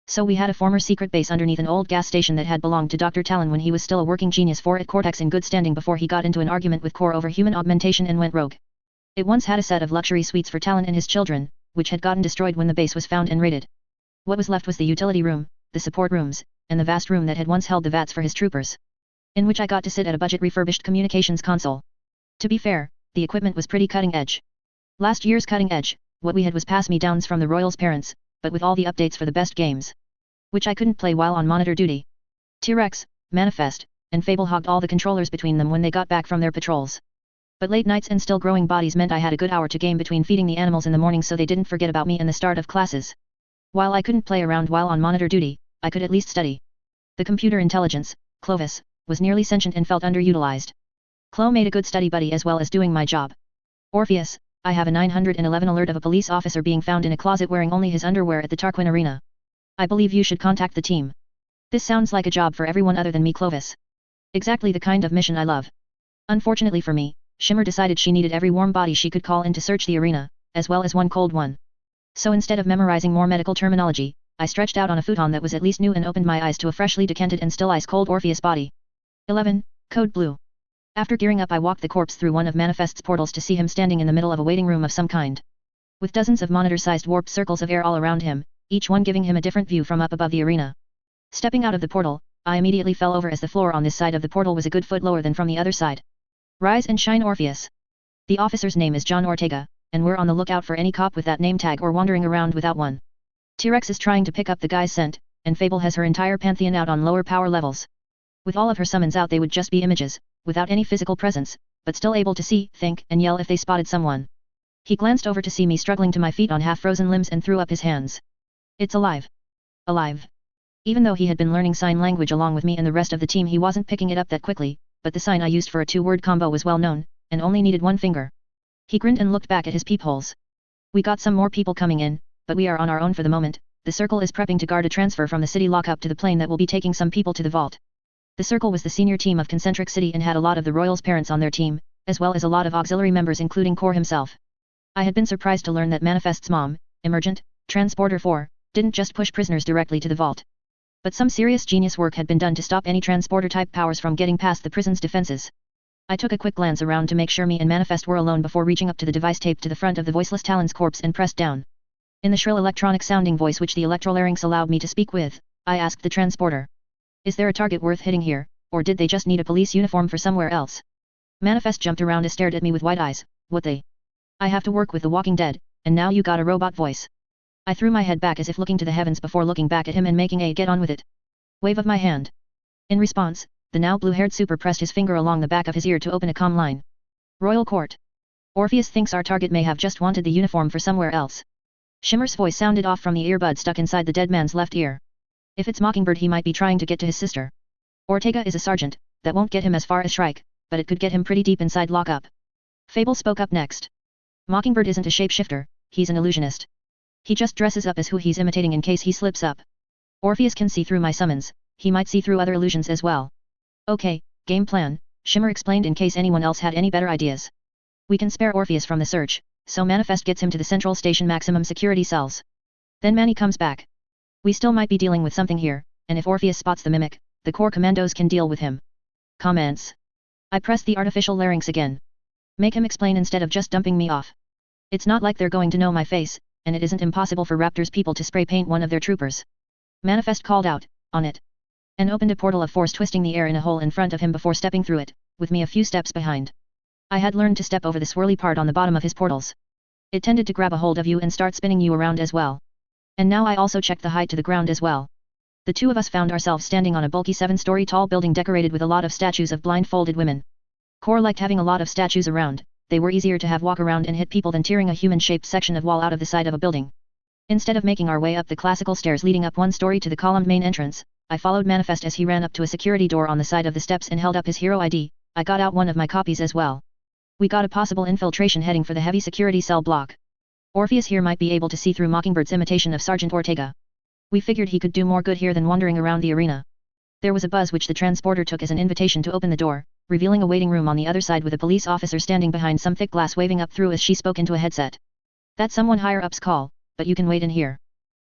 So we had a former secret base underneath an old gas station that had belonged to Dr. Talon when he was still a working genius for at Cortex in good standing before he got into an argument with Core over human augmentation and went rogue. It once had a set of luxury suites for Talon and his children, which had gotten destroyed when the base was found and raided. What was left was the utility room, the support rooms, and the vast room that had once held the vats for his troopers. In which I got to sit at a budget refurbished communications console. To be fair, the equipment was pretty cutting edge. Last year's cutting edge, what we had was pass-me-downs from the Royals' parents, but with all the updates for the best games. Which I couldn't play while on monitor duty. T-Rex, Manifest, and Fable hogged all the controllers between them when they got back from their patrols. But late nights and still growing bodies meant I had a good hour to game between feeding the animals in the morning so they didn't forget about me and the start of classes. While I couldn't play around while on monitor duty, I could at least study. The computer intelligence, Clovis, was nearly sentient and felt underutilized. Chloe made a good study buddy as well as doing my job. Orpheus, I have a 911 alert of a police officer being found in a closet wearing only his underwear at the Tarquin Arena. I believe you should contact the team. This sounds like a job for everyone other than me, Clovis. Exactly the kind of mission I love. Unfortunately for me, Shimmer decided she needed every warm body she could call in to search the arena, as well as one cold one. So instead of memorizing more medical terminology, I stretched out on a futon that was at least new and opened my eyes to a freshly decanted and still ice-cold Orpheus body. 11. Code Blue. After gearing up I walked the corpse through one of Manifest's portals to see him standing in the middle of a waiting room of some kind. With dozens of monitor-sized warped circles of air all around him, each one giving him a different view from up above the arena. Stepping out of the portal, I immediately fell over as the floor on this side of the portal was a good foot lower than from the other side. Rise and shine, Orpheus. The officer's name is John Ortega, and we're on the lookout for any cop with that name tag or wandering around without one. T-Rex is trying to pick up the guy's scent, and Fable has her entire pantheon out on lower power levels. With all of her summons out they would just be images, without any physical presence, but still able to see, think, and yell if they spotted someone. He glanced over to see me struggling to my feet on half-frozen limbs and threw up his hands. It's alive. Alive. Even though he had been learning sign language along with me and the rest of the team he wasn't picking it up that quickly, but the sign I used for a 2-word combo was well known, and only needed one finger. He grinned and looked back at his peepholes. We got some more people coming in, but we are on our own for the moment. The Circle is prepping to guard a transfer from the city lockup to the plane that will be taking some people to the vault. The Circle was the senior team of Concentric City and had a lot of the Royals' parents on their team, as well as a lot of auxiliary members including Core himself. I had been surprised to learn that Manifest's mom, Emergent, Transporter 4, didn't just push prisoners directly to the vault. But some serious genius work had been done to stop any transporter-type powers from getting past the prison's defenses. I took a quick glance around to make sure me and Manifest were alone before reaching up to the device taped to the front of the voiceless Talon's corpse and pressed down. In the shrill electronic sounding voice which the electrolarynx allowed me to speak with, I asked the transporter. Is there a target worth hitting here, or did they just need a police uniform for somewhere else? Manifest jumped around and stared at me with wide eyes. What they? I have to work with the Walking Dead, and now you got a robot voice. I threw my head back as if looking to the heavens before looking back at him and making a get on with it wave of my hand. In response, the now blue-haired super pressed his finger along the back of his ear to open a comm line. Royal Court. Orpheus thinks our target may have just wanted the uniform for somewhere else. Shimmer's voice sounded off from the earbud stuck inside the dead man's left ear. If it's Mockingbird, he might be trying to get to his sister. Ortega is a sergeant, that won't get him as far as Shrike, but it could get him pretty deep inside lockup. Fable spoke up next. Mockingbird isn't a shapeshifter, he's an illusionist. He just dresses up as who he's imitating in case he slips up. Orpheus can see through my summons, he might see through other illusions as well. Okay, game plan, Shimmer explained in case anyone else had any better ideas. We can spare Orpheus from the search, so Manifest gets him to the Central Station maximum security cells. Then Manny comes back. We still might be dealing with something here, and if Orpheus spots the mimic, the core commandos can deal with him. Comments. I pressed the artificial larynx again. Make him explain instead of just dumping me off. It's not like they're going to know my face, and it isn't impossible for Raptor's people to spray paint one of their troopers. Manifest called out, on it. And opened a portal of force, twisting the air in a hole in front of him before stepping through it, with me a few steps behind. I had learned to step over the swirly part on the bottom of his portals. It tended to grab a hold of you and start spinning you around as well. And now I also checked the height to the ground as well. The two of us found ourselves standing on a bulky 7-story tall building decorated with a lot of statues of blindfolded women. Core liked having a lot of statues around, they were easier to have walk around and hit people than tearing a human-shaped section of wall out of the side of a building. Instead of making our way up the classical stairs leading up one story to the columned main entrance, I followed Manifest as he ran up to a security door on the side of the steps and held up his hero ID. I got out one of my copies as well. We got a possible infiltration heading for the heavy security cell block. Orpheus here might be able to see through Mockingbird's imitation of Sergeant Ortega. We figured he could do more good here than wandering around the arena. There was a buzz which the transporter took as an invitation to open the door, revealing a waiting room on the other side with a police officer standing behind some thick glass waving up through as she spoke into a headset. That's someone higher up's call, but you can wait in here.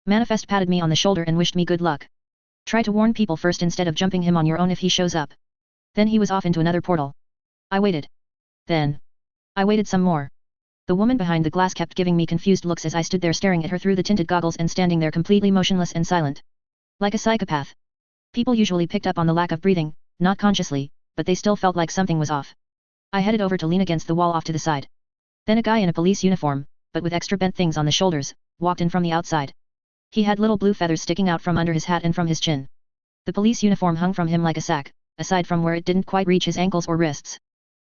Manifest patted me on the shoulder and wished me good luck. Try to warn people first instead of jumping him on your own if he shows up. Then he was off into another portal. I waited. Then I waited some more. The woman behind the glass kept giving me confused looks as I stood there staring at her through the tinted goggles and standing there completely motionless and silent. Like a psychopath. People usually picked up on the lack of breathing, not consciously, but they still felt like something was off. I headed over to lean against the wall off to the side. Then a guy in a police uniform, but with extra bent things on the shoulders, walked in from the outside. He had little blue feathers sticking out from under his hat and from his chin. The police uniform hung from him like a sack, aside from where it didn't quite reach his ankles or wrists.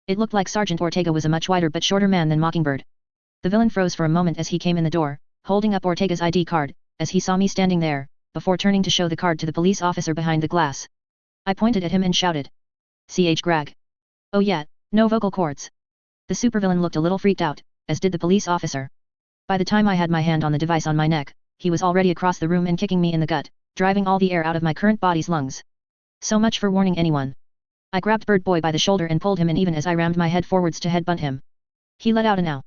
It looked like Sergeant Ortega was a much wider but shorter man than Mockingbird. The villain froze for a moment as he came in the door, holding up Ortega's ID card, as he saw me standing there, before turning to show the card to the police officer behind the glass. I pointed at him and shouted. "C.H. Greg." "Oh yeah, no vocal cords." The supervillain looked a little freaked out, as did the police officer. By the time I had my hand on the device on my neck, he was already across the room and kicking me in the gut, driving all the air out of my current body's lungs. So much for warning anyone. I grabbed Bird Boy by the shoulder and pulled him in even as I rammed my head forwards to headbutt him. He let out an ow.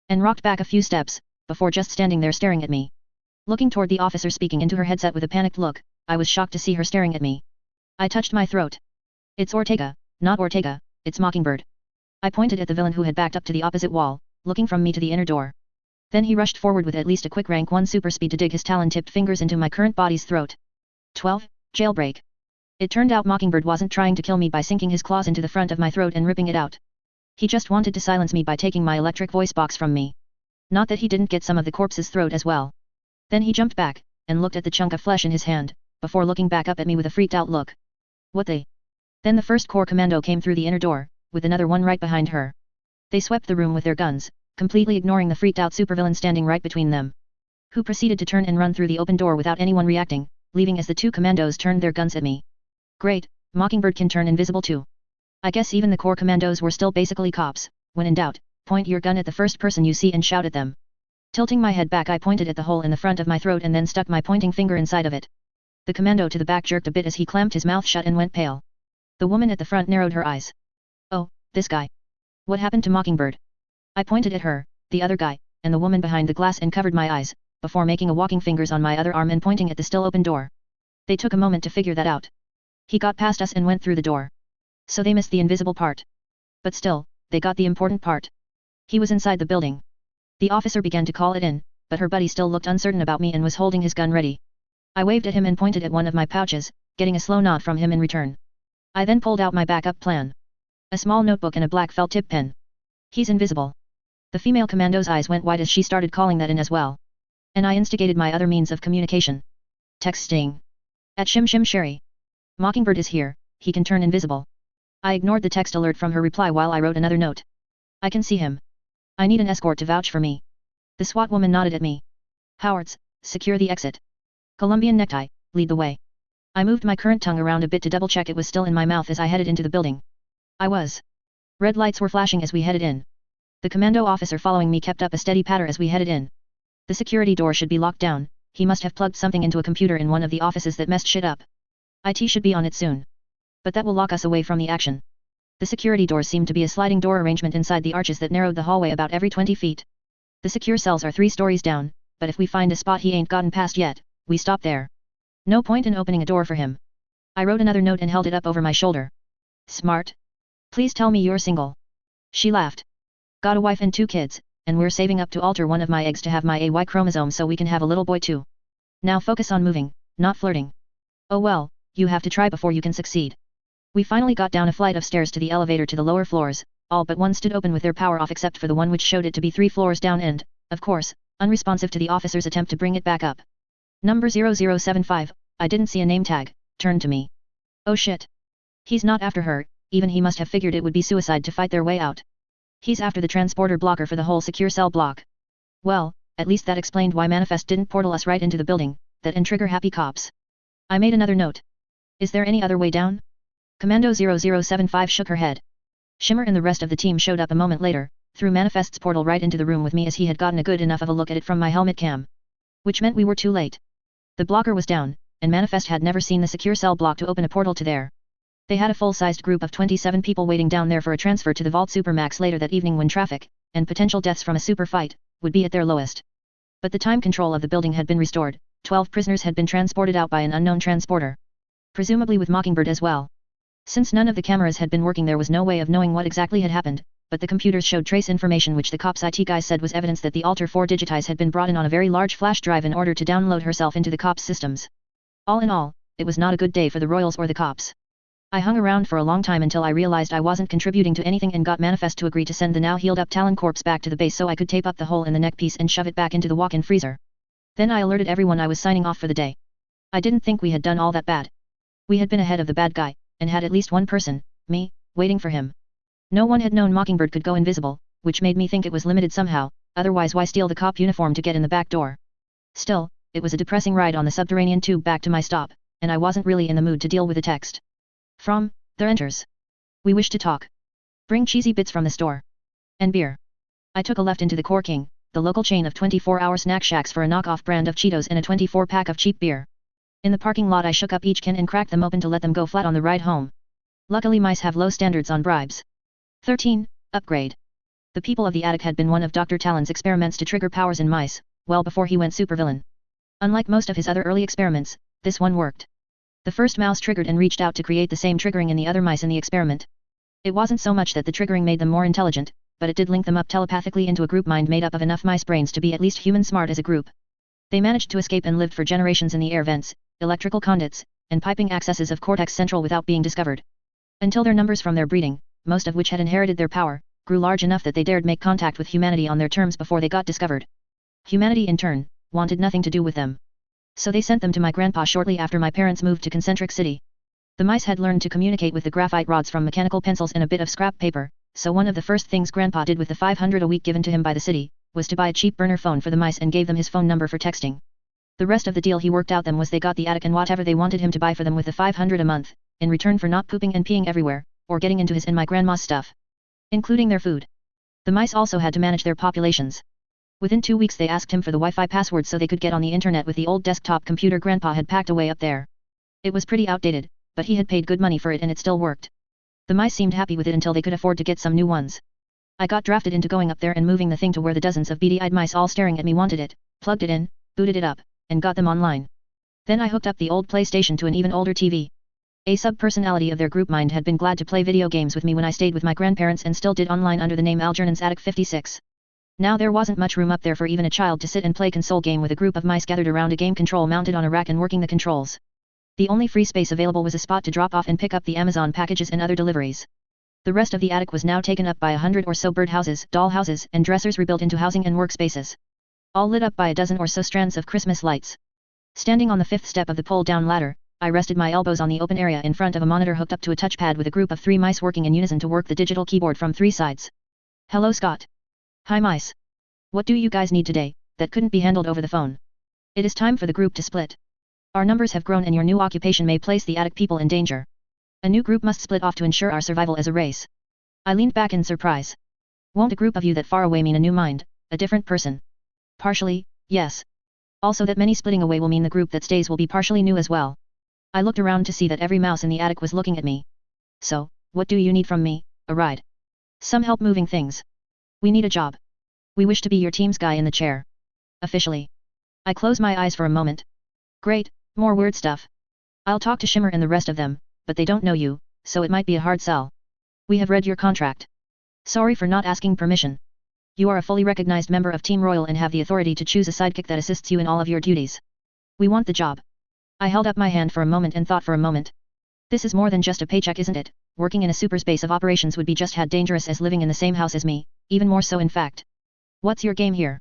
And rocked back a few steps, before just standing there staring at me. Looking toward the officer speaking into her headset with a panicked look, I was shocked to see her staring at me. I touched my throat. "It's Ortega, not Ortega, it's Mockingbird." I pointed at the villain who had backed up to the opposite wall, looking from me to the inner door. Then he rushed forward with at least a quick rank 1 super speed to dig his talon-tipped fingers into my current body's throat. 12. Jailbreak. It turned out Mockingbird wasn't trying to kill me by sinking his claws into the front of my throat and ripping it out. He just wanted to silence me by taking my electric voice box from me. Not that he didn't get some of the corpse's throat as well. Then he jumped back, and looked at the chunk of flesh in his hand, before looking back up at me with a freaked out look. "What the?" Then the first Corps commando came through the inner door, with another one right behind her. They swept the room with their guns, completely ignoring the freaked out supervillain standing right between them. Who proceeded to turn and run through the open door without anyone reacting, leaving as the two commandos turned their guns at me. Great, Mockingbird can turn invisible too. I guess even the Corps commandos were still basically cops. When in doubt, point your gun at the first person you see and shout at them. Tilting my head back, I pointed at the hole in the front of my throat and then stuck my pointing finger inside of it. The commando to the back jerked a bit as he clamped his mouth shut and went pale. The woman at the front narrowed her eyes. "Oh, this guy. What happened to Mockingbird?" I pointed at her, the other guy, and the woman behind the glass and covered my eyes, before making a walking fingers on my other arm and pointing at the still open door. They took a moment to figure that out. He got past us and went through the door. So they missed the invisible part. But still, they got the important part. He was inside the building. The officer began to call it in, but her buddy still looked uncertain about me and was holding his gun ready. I waved at him and pointed at one of my pouches, getting a slow nod from him in return. I then pulled out my backup plan. A small notebook and a black felt tip pen. He's invisible. The female commando's eyes went wide as she started calling that in as well. And I instigated my other means of communication. Texting. At Shim Shim Sherry. Mockingbird is here, he can turn invisible. I ignored the text alert from her reply while I wrote another note. I can see him. I need an escort to vouch for me. The SWAT woman nodded at me. Howards, secure the exit. Colombian necktie, lead the way. I moved my current tongue around a bit to double check it was still in my mouth as I headed into the building. I was. Red lights were flashing as we headed in. The commando officer following me kept up a steady patter as we headed in. The security door should be locked down, he must have plugged something into a computer in one of the offices that messed shit up. IT should be on it soon. But that will lock us away from the action. The security doors seemed to be a sliding door arrangement inside the arches that narrowed the hallway about every 20 feet. The secure cells are 3 stories down, but if we find a spot he ain't gotten past yet, we stop there. No point in opening a door for him. I wrote another note and held it up over my shoulder. Smart. Please tell me you're single. She laughed. Got a wife and 2 kids, and we're saving up to alter one of my eggs to have my AY chromosome so we can have a little boy too. Now focus on moving, not flirting. Oh well, you have to try before you can succeed. We finally got down a flight of stairs to the elevator to the lower floors, all but one stood open with their power off except for the one which showed it to be 3 floors down and, of course, unresponsive to the officer's attempt to bring it back up. Number 0075, I didn't see a name tag, turned to me. Oh shit. He's not after her, even he must have figured it would be suicide to fight their way out. He's after the transporter blocker for the whole secure cell block. Well, at least that explained why Manifest didn't portal us right into the building, that and trigger happy cops. I made another note. Is there any other way down? Commando 0075 shook her head. Shimmer and the rest of the team showed up a moment later, threw Manifest's portal right into the room with me as he had gotten a good enough of a look at it from my helmet cam. Which meant we were too late. The blocker was down, and Manifest had never seen the secure cell block to open a portal to there. They had a full-sized group of 27 people waiting down there for a transfer to the Vault Supermax later that evening when traffic, and potential deaths from a super fight, would be at their lowest. But the time control of the building had been restored, 12 prisoners had been transported out by an unknown transporter. Presumably with Mockingbird as well. Since none of the cameras had been working there was no way of knowing what exactly had happened, but the computers showed trace information which the cops IT guy said was evidence that the Alter 4 Digitize had been brought in on a very large flash drive in order to download herself into the cops' systems. All in all, it was not a good day for the Royals or the cops. I hung around for a long time until I realized I wasn't contributing to anything and got Manifest to agree to send the now healed up Talon corpse back to the base so I could tape up the hole in the neck piece and shove it back into the walk-in freezer. Then I alerted everyone I was signing off for the day. I didn't think we had done all that bad. We had been ahead of the bad guy, and had at least one person, me, waiting for him. No one had known Mockingbird could go invisible, which made me think it was limited somehow, otherwise why steal the cop uniform to get in the back door? Still, it was a depressing ride on the subterranean tube back to my stop, and I wasn't really in the mood to deal with a text. From, there enters. We wish to talk. Bring cheesy bits from the store. And beer. I took a left into the Core King, the local chain of 24-hour snack shacks for a knockoff brand of Cheetos and a 24-pack of cheap beer. In the parking lot I shook up each can and cracked them open to let them go flat on the ride home. Luckily mice have low standards on bribes. 13. Upgrade. The people of the attic had been one of Dr. Talon's experiments to trigger powers in mice, well before he went supervillain. Unlike most of his other early experiments, this one worked. The first mouse triggered and reached out to create the same triggering in the other mice in the experiment. It wasn't so much that the triggering made them more intelligent, but it did link them up telepathically into a group mind made up of enough mice brains to be at least human smart as a group. They managed to escape and lived for generations in the air vents, electrical conduits, and piping accesses of Cortex Central without being discovered. Until their numbers from their breeding, most of which had inherited their power, grew large enough that they dared make contact with humanity on their terms before they got discovered. Humanity in turn, wanted nothing to do with them. So they sent them to my grandpa shortly after my parents moved to Concentric City. The mice had learned to communicate with the graphite rods from mechanical pencils and a bit of scrap paper, so one of the first things grandpa did with the $500 a week given to him by the city, was to buy a cheap burner phone for the mice and gave them his phone number for texting. The rest of the deal he worked out them was they got the attic and whatever they wanted him to buy for them with the $500 a month, in return for not pooping and peeing everywhere, or getting into his and my grandma's stuff. Including their food. The mice also had to manage their populations. Within 2 weeks they asked him for the Wi-Fi password so they could get on the internet with the old desktop computer grandpa had packed away up there. It was pretty outdated, but he had paid good money for it and it still worked. The mice seemed happy with it until they could afford to get some new ones. I got drafted into going up there and moving the thing to where the dozens of beady-eyed mice all staring at me wanted it, plugged it in, booted it up, and got them online. Then I hooked up the old PlayStation to an even older TV. A sub-personality of their group mind had been glad to play video games with me when I stayed with my grandparents and still did online under the name Algernon's Attic 56. Now there wasn't much room up there for even a child to sit and play console game with a group of mice gathered around a game control mounted on a rack and working the controls. The only free space available was a spot to drop off and pick up the Amazon packages and other deliveries. The rest of the attic was now taken up by 100 or so birdhouses, dollhouses, and dressers rebuilt into housing and workspaces. All lit up by a dozen or so strands of Christmas lights. Standing on the 5th step of the pull-down ladder, I rested my elbows on the open area in front of a monitor hooked up to a touchpad with a group of 3 mice working in unison to work the digital keyboard from 3 sides. Hello Scott. Hi mice. What do you guys need today, that couldn't be handled over the phone? It is time for the group to split. Our numbers have grown and your new occupation may place the attic people in danger. A new group must split off to ensure our survival as a race. I leaned back in surprise. Won't a group of you that far away mean a new mind, a different person? Partially, yes. Also that many splitting away will mean the group that stays will be partially new as well. I looked around to see that every mouse in the attic was looking at me. So, what do you need from me? A ride? Some help moving things? We need a job. We wish to be your team's guy in the chair. Officially. I close my eyes for a moment. Great, more weird stuff. I'll talk to Shimmer and the rest of them, but they don't know you, so it might be a hard sell. We have read your contract. Sorry for not asking permission. You are a fully recognized member of Team Royal and have the authority to choose a sidekick that assists you in all of your duties. We want the job. I held up my hand for a moment and thought for a moment. This is more than just a paycheck, isn't it? Working in a superspace of operations would be just as dangerous as living in the same house as me, even more so in fact. What's your game here?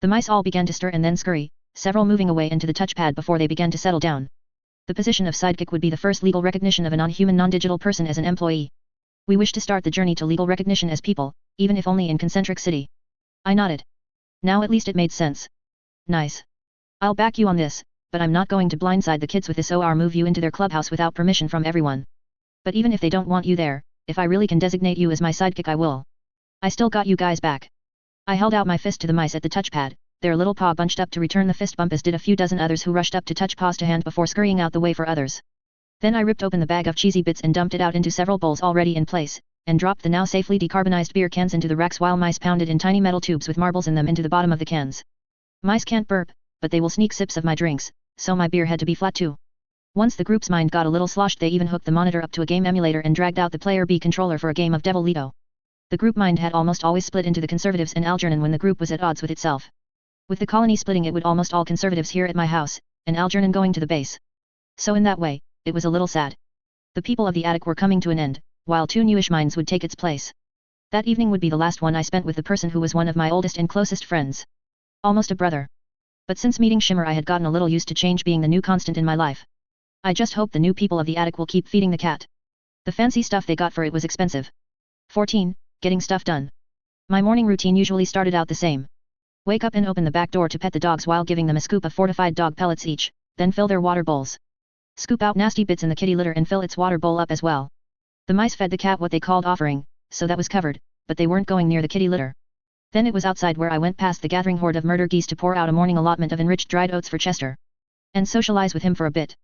The mice all began to stir and then scurry, several moving away into the touchpad before they began to settle down. The position of sidekick would be the first legal recognition of a non-human non-digital person as an employee. We wish to start the journey to legal recognition as people, even if only in Concentric City. I nodded. Now at least it made sense. Nice. I'll back you on this, but I'm not going to blindside the kids with this or move you into their clubhouse without permission from everyone. But even if they don't want you there, if I really can designate you as my sidekick I will. I still got you guys back. I held out my fist to the mice at the touchpad, their little paw bunched up to return the fist bump as did a few dozen others who rushed up to touch paws to hand before scurrying out the way for others. Then I ripped open the bag of cheesy bits and dumped it out into several bowls already in place, and dropped the now safely decarbonized beer cans into the racks while mice pounded in tiny metal tubes with marbles in them into the bottom of the cans. Mice can't burp, but they will sneak sips of my drinks, so my beer had to be flat too. Once the group's mind got a little sloshed they even hooked the monitor up to a game emulator and dragged out the Player B controller for a game of Devil Lido. The group mind had almost always split into the Conservatives and Algernon when the group was at odds with itself. With the colony splitting it would almost all Conservatives here at my house, and Algernon going to the base. So in that way, it was a little sad. The people of the attic were coming to an end, while 2 newish minds would take its place. That evening would be the last one I spent with the person who was one of my oldest and closest friends. Almost a brother. But since meeting Shimmer I had gotten a little used to change being the new constant in my life. I just hope the new people of the attic will keep feeding the cat. The fancy stuff they got for it was expensive. 14. Getting stuff done. My morning routine usually started out the same. Wake up and open the back door to pet the dogs while giving them a scoop of fortified dog pellets each, then fill their water bowls. Scoop out nasty bits in the kitty litter and fill its water bowl up as well. The mice fed the cat what they called offering, so that was covered, but they weren't going near the kitty litter. Then it was outside where I went past the gathering horde of murder geese to pour out a morning allotment of enriched dried oats for Chester. And socialize with him for a bit.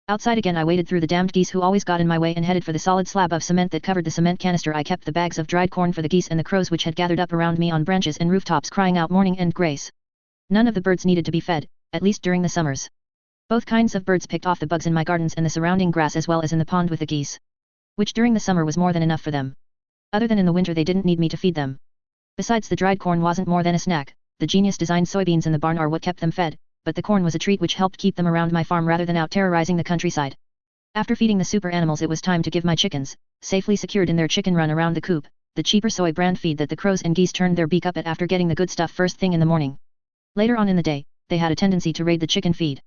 Outside again I waded through the damned geese who always got in my way and headed for the solid slab of cement that covered the cement canister. I kept the bags of dried corn for the geese and the crows which had gathered up around me on branches and rooftops crying out morning and grace. None of the birds needed to be fed, at least during the summers. Both kinds of birds picked off the bugs in my gardens and the surrounding grass as well as in the pond with the geese. Which during the summer was more than enough for them. Other than in the winter they didn't need me to feed them. Besides the dried corn wasn't more than a snack, the genius-designed soybeans in the barn are what kept them fed, but the corn was a treat which helped keep them around my farm rather than out terrorizing the countryside. After feeding the super animals it was time to give my chickens, safely secured in their chicken run around the coop, the cheaper soy brand feed that the crows and geese turned their beak up at after getting the good stuff first thing in the morning. Later on in the day, they had a tendency to raid the chicken feed.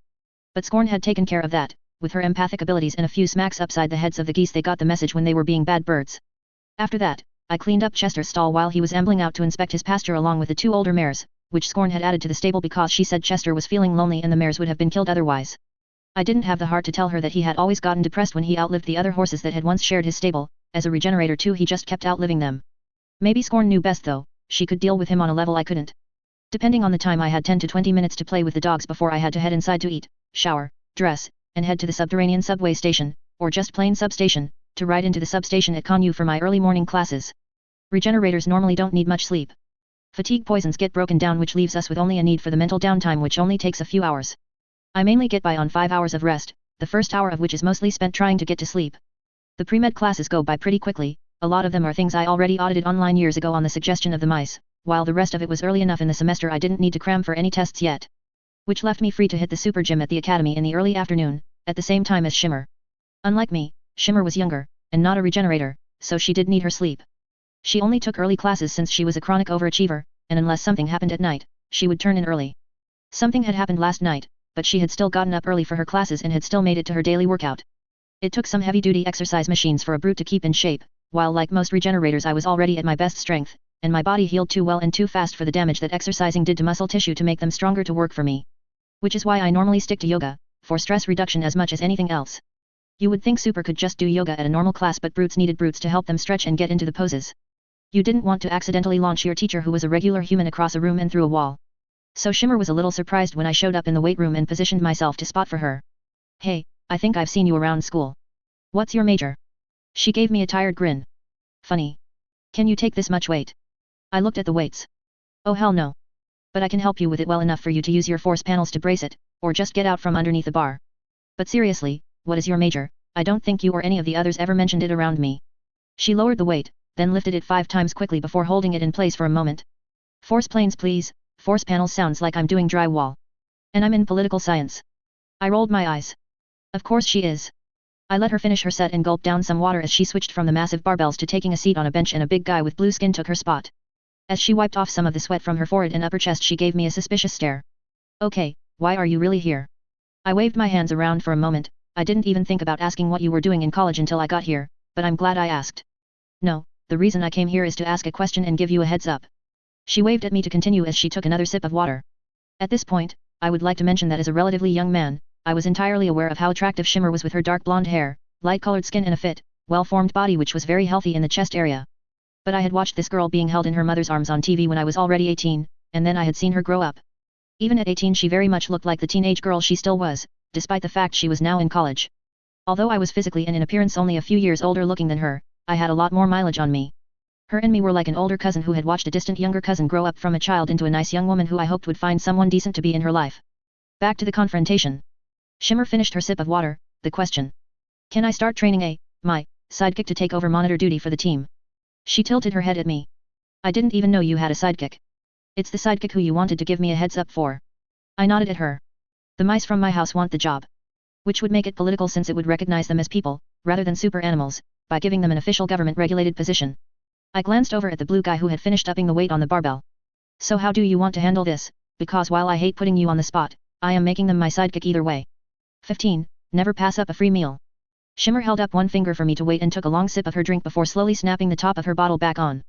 But Scorn had taken care of that. With her empathic abilities and a few smacks upside the heads of the geese they got the message when they were being bad birds. After that, I cleaned up Chester's stall while he was ambling out to inspect his pasture along with the 2 older mares, which Scorn had added to the stable because she said Chester was feeling lonely and the mares would have been killed otherwise. I didn't have the heart to tell her that he had always gotten depressed when he outlived the other horses that had once shared his stable. As a regenerator too he just kept outliving them. Maybe Scorn knew best though, she could deal with him on a level I couldn't. Depending on the time I had 10 to 20 minutes to play with the dogs before I had to head inside to eat, shower, dress, and head to the subterranean subway station, or just plain substation, to ride into the substation at Connew for my early morning classes. Regenerators normally don't need much sleep. Fatigue poisons get broken down which leaves us with only a need for the mental downtime which only takes a few hours. I mainly get by on 5 hours of rest, the first hour of which is mostly spent trying to get to sleep. The pre-med classes go by pretty quickly, a lot of them are things I already audited online years ago on the suggestion of the mice, while the rest of it was early enough in the semester I didn't need to cram for any tests yet. Which left me free to hit the super gym at the academy in the early afternoon, at the same time as Shimmer. Unlike me, Shimmer was younger, and not a regenerator, so she did need her sleep. She only took early classes since she was a chronic overachiever, and unless something happened at night, she would turn in early. Something had happened last night, but she had still gotten up early for her classes and had still made it to her daily workout. It took some heavy-duty exercise machines for a brute to keep in shape, while like most regenerators I was already at my best strength, and my body healed too well and too fast for the damage that exercising did to muscle tissue to make them stronger to work for me. Which is why I normally stick to yoga, for stress reduction as much as anything else. You would think super could just do yoga at a normal class, but brutes needed brutes to help them stretch and get into the poses. You didn't want to accidentally launch your teacher who was a regular human across a room and through a wall. So Shimmer was a little surprised when I showed up in the weight room and positioned myself to spot for her. Hey, I think I've seen you around school. What's your major? She gave me a tired grin. Funny. Can you take this much weight? I looked at the weights. Oh hell no. But I can help you with it well enough for you to use your force panels to brace it, or just get out from underneath the bar. But seriously, what is your major? I don't think you or any of the others ever mentioned it around me. She lowered the weight, then lifted it 5 times quickly before holding it in place for a moment. Force planes please, force panels sounds like I'm doing drywall. And I'm in political science. I rolled my eyes. Of course she is. I let her finish her set and gulped down some water as she switched from the massive barbells to taking a seat on a bench, and a big guy with blue skin took her spot. As she wiped off some of the sweat from her forehead and upper chest, she gave me a suspicious stare. Okay, why are you really here? I waved my hands around for a moment. I didn't even think about asking what you were doing in college until I got here, but I'm glad I asked. No, the reason I came here is to ask a question and give you a heads up. She waved at me to continue as she took another sip of water. At this point, I would like to mention that as a relatively young man, I was entirely aware of how attractive Shimmer was with her dark blonde hair, light-colored skin and a fit, well-formed body which was very healthy in the chest area. But I had watched this girl being held in her mother's arms on TV when I was already 18, and then I had seen her grow up. Even at 18 she very much looked like the teenage girl she still was, despite the fact she was now in college. Although I was physically and in appearance only a few years older looking than her, I had a lot more mileage on me. Her and me were like an older cousin who had watched a distant younger cousin grow up from a child into a nice young woman who I hoped would find someone decent to be in her life. Back to the confrontation. Shimmer finished her sip of water. The question. Can I start training my sidekick to take over monitor duty for the team? She tilted her head at me. I didn't even know you had a sidekick. It's the sidekick who you wanted to give me a heads up for. I nodded at her. The mice from my house want the job. Which would make it political since it would recognize them as people, rather than super animals, by giving them an official government-regulated position. I glanced over at the blue guy who had finished upping the weight on the barbell. So how do you want to handle this? Because while I hate putting you on the spot, I am making them my sidekick either way. 15. Never pass up a free meal. Shimmer held up one finger for me to wait and took a long sip of her drink before slowly snapping the top of her bottle back on.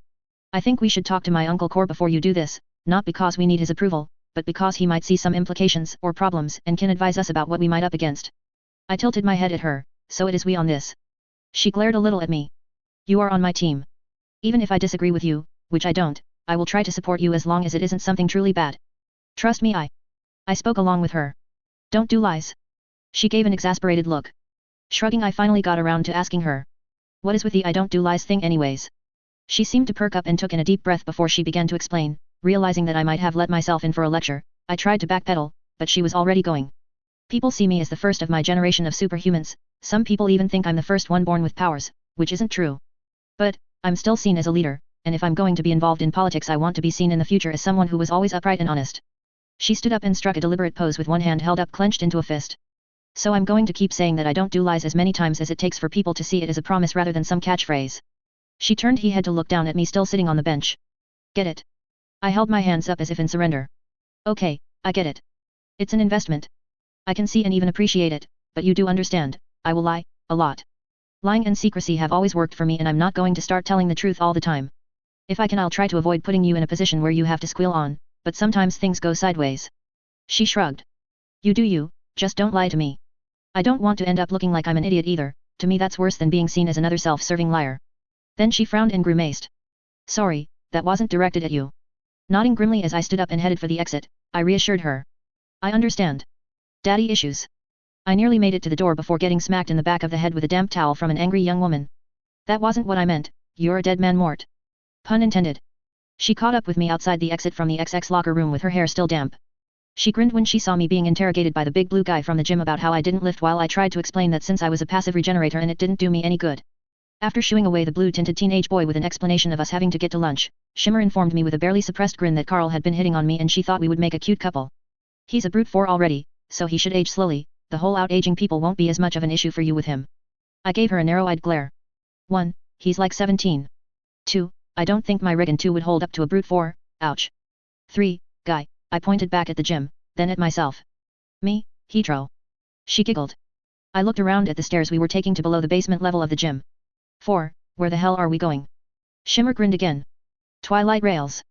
I think we should talk to my Uncle Core before you do this, not because we need his approval, but because he might see some implications or problems and can advise us about what we might up against. I tilted my head at her. So it is we on this. She glared a little at me. You are on my team. Even if I disagree with you, which I don't, I will try to support you as long as it isn't something truly bad. Trust me, I spoke along with her. Don't do lies. She gave an exasperated look. Shrugging, I finally got around to asking her. What is with the I don't do lies thing anyways? She seemed to perk up and took in a deep breath before she began to explain. Realizing that I might have let myself in for a lecture, I tried to backpedal, but she was already going. People see me as the first of my generation of superhumans. Some people even think I'm the first one born with powers, which isn't true. But, I'm still seen as a leader, and if I'm going to be involved in politics I want to be seen in the future as someone who was always upright and honest. She stood up and struck a deliberate pose with one hand held up clenched into a fist. So I'm going to keep saying that I don't do lies as many times as it takes for people to see it as a promise rather than some catchphrase. She turned her head to look down at me still sitting on the bench. Get it? I held my hands up as if in surrender. Okay, I get it. It's an investment. I can see and even appreciate it, but you do understand, I will lie, a lot. Lying and secrecy have always worked for me and I'm not going to start telling the truth all the time. If I can I'll try to avoid putting you in a position where you have to squeal on, but sometimes things go sideways. She shrugged. You do you, just don't lie to me. I don't want to end up looking like I'm an idiot either, to me that's worse than being seen as another self-serving liar. Then she frowned and grimaced. Sorry, that wasn't directed at you. Nodding grimly as I stood up and headed for the exit, I reassured her. I understand. Daddy issues. I nearly made it to the door before getting smacked in the back of the head with a damp towel from an angry young woman. That wasn't what I meant, you're a dead man, Mort. Pun intended. She caught up with me outside the exit from the XX locker room with her hair still damp. She grinned when she saw me being interrogated by the big blue guy from the gym about how I didn't lift while I tried to explain that since I was a passive regenerator and it didn't do me any good. After shooing away the blue-tinted teenage boy with an explanation of us having to get to lunch, Shimmer informed me with a barely suppressed grin that Carl had been hitting on me and she thought we would make a cute couple. He's a brute 4 already, so he should age slowly, the whole out-aging people won't be as much of an issue for you with him. I gave her a narrow-eyed glare. 1. He's like 17. 2. I don't think my Regen 2 would hold up to a brute 4, ouch. 3. Guy, I pointed back at the gym, then at myself. Me, hetero. She giggled. I looked around at the stairs we were taking to below the basement level of the gym. 4. Where the hell are we going? Shimmer grinned again. Twilight Rails.